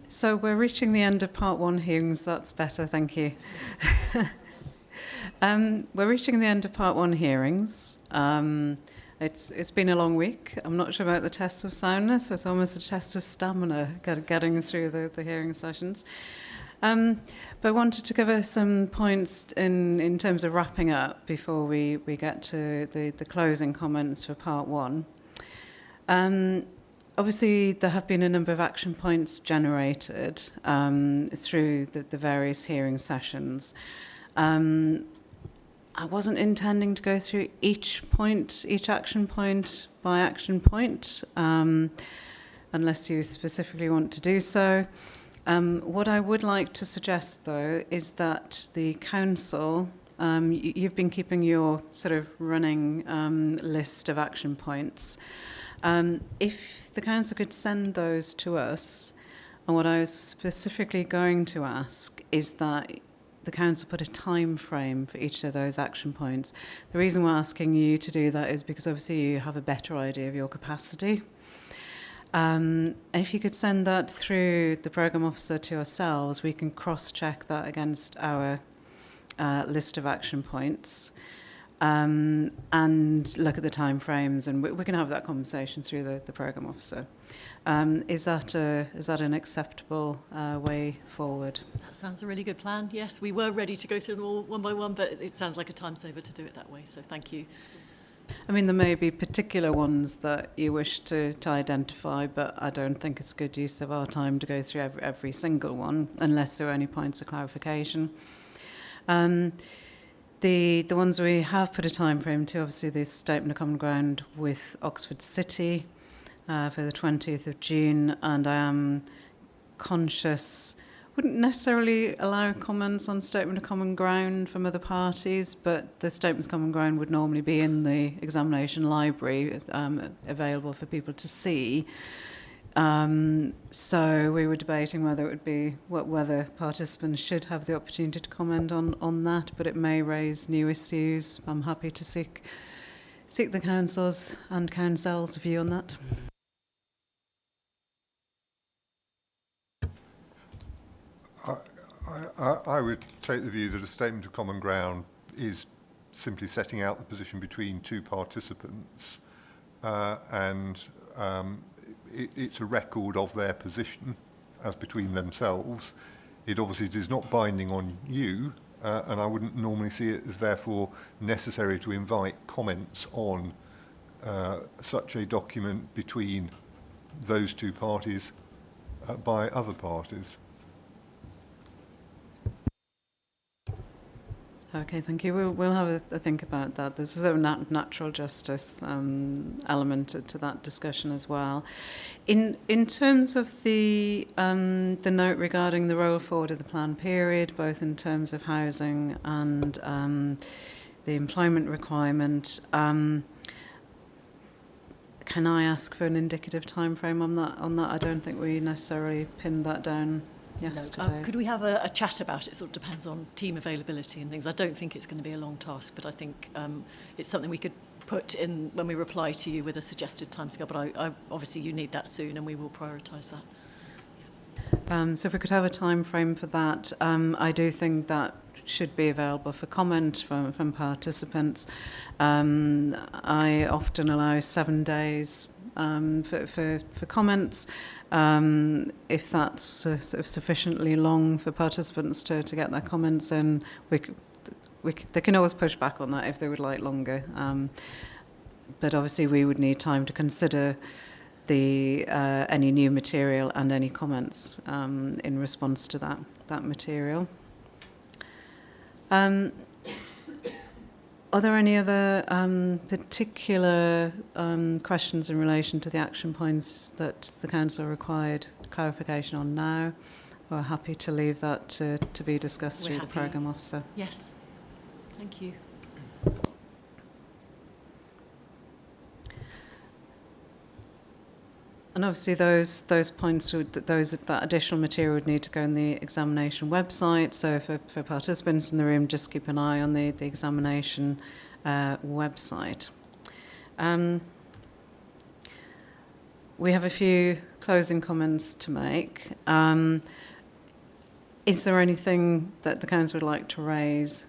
Q: So we're reaching the end of part 1 hearings. That's better, thank you. We're reaching the end of part 1 hearings. It's been a long week. I'm not sure about the test of soundness. It's almost a test of stamina getting through the hearing sessions. But I wanted to cover some points in terms of wrapping up before we get to the closing comments for part 1. Obviously, there have been a number of action points generated through the various hearing sessions. I wasn't intending to go through each action point by action point, unless you specifically want to do so. What I would like to suggest, though, is that the council, you've been keeping your sort of running list of action points. If the council could send those to us, and what I was specifically going to ask is that the council put a time frame for each of those action points. The reason we're asking you to do that is because obviously you have a better idea of your capacity. And if you could send that through the programme officer to yourselves, we can cross-check that against our list of action points. And look at the timeframes, and we can have that conversation through the programme officer. Is that an acceptable way forward?
D: That sounds a really good plan. Yes, we were ready to go through them all one by one, but it sounds like a time saver to do it that way. So thank you.
Q: I mean, there may be particular ones that you wish to identify, but I don't think it's good use of our time to go through every single one, unless there are any points of clarification. The ones we have put a time frame to, obviously, the statement of common ground with Oxford City for the 20th of June, and I am conscious, wouldn't necessarily allow comments on statement of common ground from other parties, but the statements of common ground would normally be in the examination library, available for people to see. So we were debating whether it would be whether participants should have the opportunity to comment on that, but it may raise new issues. I'm happy to seek the council's and council's view on that.
H: I would take the view that a statement of common ground is simply setting out the position between two participants, and it's a record of their position as between themselves. It obviously is not binding on you, and I wouldn't normally see it as therefore necessary to invite comments on such a document between those two parties by other parties.
Q: Okay, thank you. We'll have a think about that. There's a natural justice element to that discussion as well. In terms of the note regarding the roll forward of the plan period, both in terms of housing and the employment requirement, can I ask for an indicative time frame on that? I don't think we necessarily pinned that down yesterday.
D: No. Could we have a chat about it? It sort of depends on team availability and things. I don't think it's going to be a long task, but I think it's something we could put in when we reply to you with a suggested timescale. But I obviously you need that soon, and we will prioritise that.
Q: So if we could have a time frame for that, I do think that should be available for comment from participants. I often allow 7 days for comments. If that's sort of sufficiently long for participants to get their comments in, they can always push back on that if they would like longer. But obviously we would need time to consider any new material and any comments in response to that material. Are there any other particular questions in relation to the action points that the council required clarification on now? We're happy to leave that to be discussed through the programme officer.
D: Yes, thank you.
Q: And obviously those points, that additional material would need to go on the examination website. So for participants in the room, just keep an eye on the examination website. We have a few closing comments to make. Is there anything that the councils would like to raise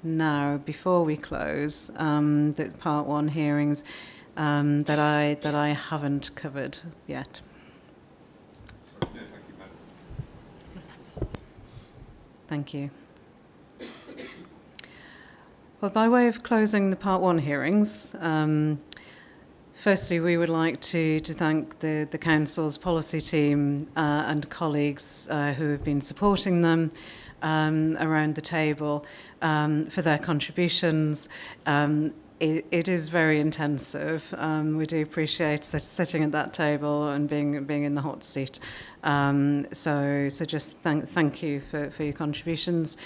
Q: now before we close the part 1 hearings that I haven't covered yet? Thank you. Well, by way of closing the part 1 hearings, firstly, we would like to thank the Council's policy team and colleagues who have been supporting them around the table for their contributions. It is very intensive. We do appreciate sitting at that table and being in the hot seat. So just thank you for your contributions.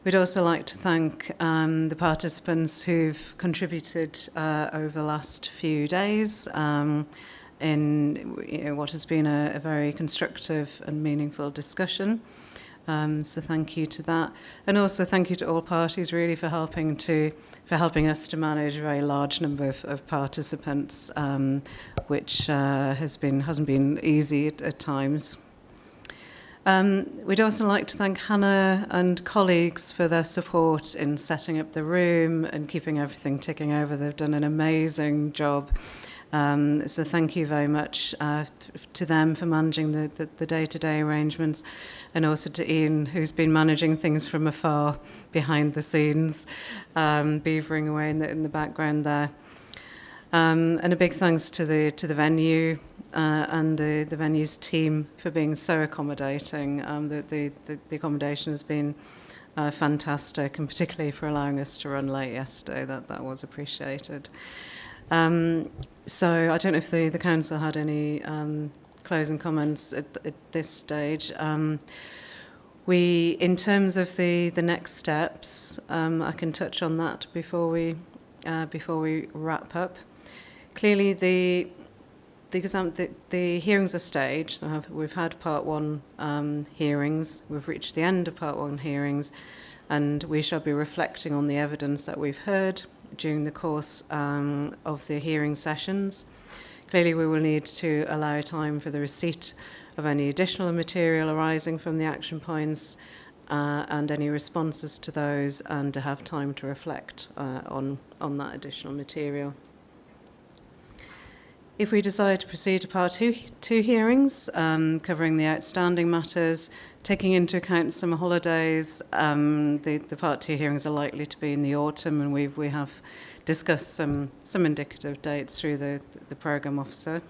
Q: We'd also like to thank the participants who've contributed over the last few days in what has been a very constructive and meaningful discussion. So thank you to that, and also thank you to all parties really for helping us to manage a very large number of participants, which hasn't been easy at times. We'd also like to thank Hannah and colleagues for their support in setting up the room and keeping everything ticking over. They've done an amazing job. So thank you very much to them for managing the day-to-day arrangements, and also to Ian, who's been managing things from afar behind the scenes, beavering away in the background there. And a big thanks to the venue and the venue's team for being so accommodating. The accommodation has been fantastic, and particularly for allowing us to run late yesterday. That was appreciated. So I don't know if the council had any closing comments at this stage. In terms of the next steps, I can touch on that before we wrap up. Clearly, the hearings are staged. So we've had part 1 hearings. We've reached the end of part 1 hearings, and we shall be reflecting on the evidence that we've heard during the course of the hearing sessions. Clearly, we will need to allow time for the receipt of any additional material arising from the action points and any responses to those, and to have time to reflect on that additional material. If we decide to proceed to part 2 hearings, covering the outstanding matters, taking into account summer holidays, the part 2 hearings are likely to be in the autumn, and we have discussed some indicative dates through the programme officer.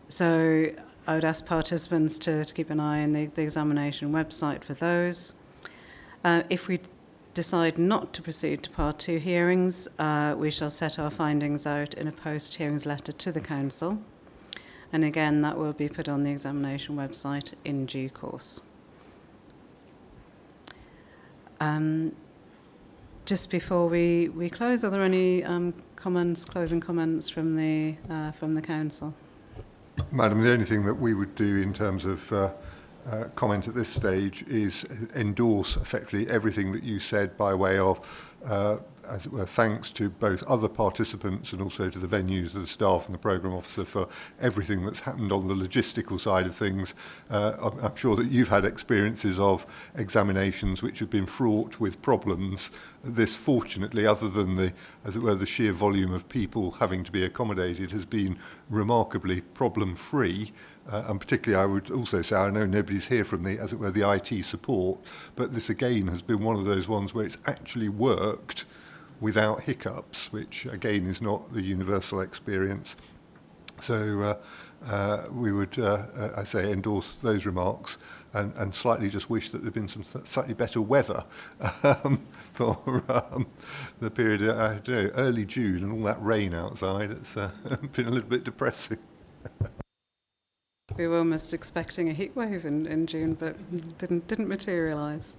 Q: So I would ask participants to keep an eye on the examination website for those. If we decide not to proceed to part 2 hearings, we shall set our findings out in a post-hearings letter to the council. And again, that will be put on the examination website in due course. Just before we close, are there any closing comments from the council?
H: Madam, the only thing that we would do in terms of comment at this stage is endorse effectively everything that you said by way of, as it were, thanks to both other participants and also to the venues, the staff and the programme officer for everything that's happened on the logistical side of things. I'm sure that you've had experiences of examinations which have been fraught with problems. This, fortunately, other than the, as it were, the sheer volume of people having to be accommodated, has been remarkably problem-free. And particularly, I would also say, I know nobody's here from the, as it were, the IT support, but this again has been one of those ones where it's actually worked without hiccups, which again is not the universal experience. So we would, I say, endorse those remarks and slightly just wish that there had been some slightly better weather for the period, I don't know, early June and all that rain outside. It's been a little bit depressing.
Q: We were almost expecting a heat wave in June, but didn't materialise.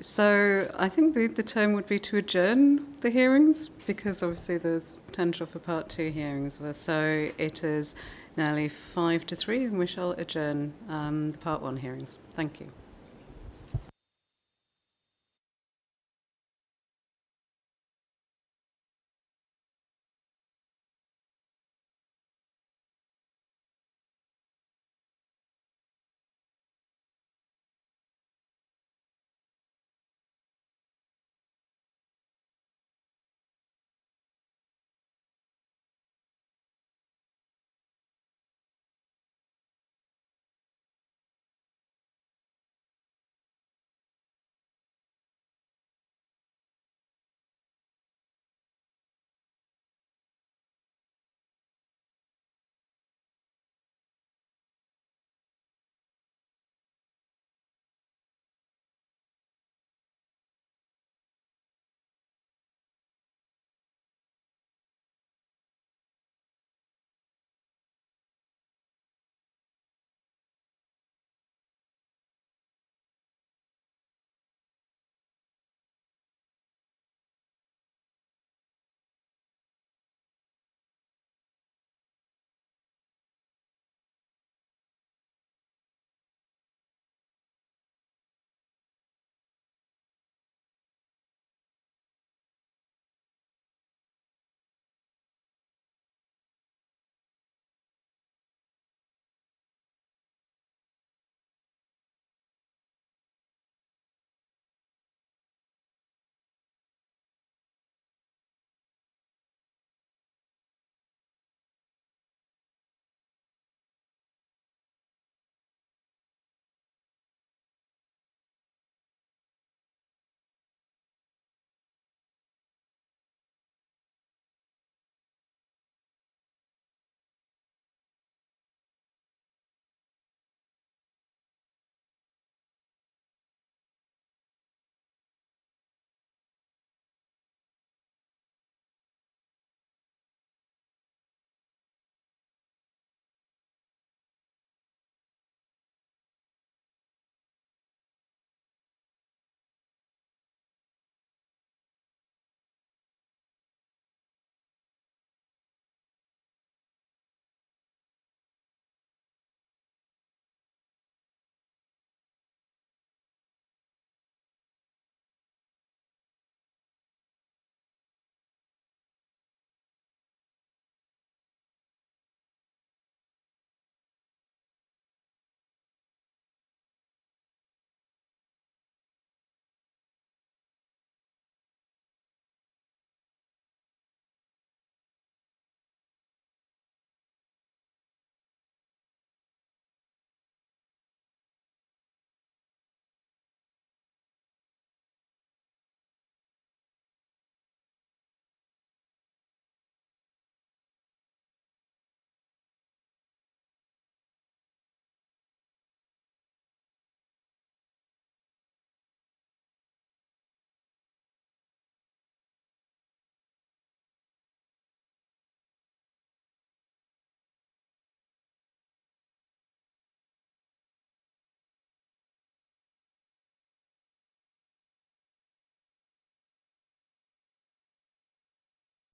Q: So I think the term would be to adjourn the hearings, because obviously there's potential for part 2 hearings. So it is nearly 2:55, and we shall adjourn the part 1 hearings. Thank you.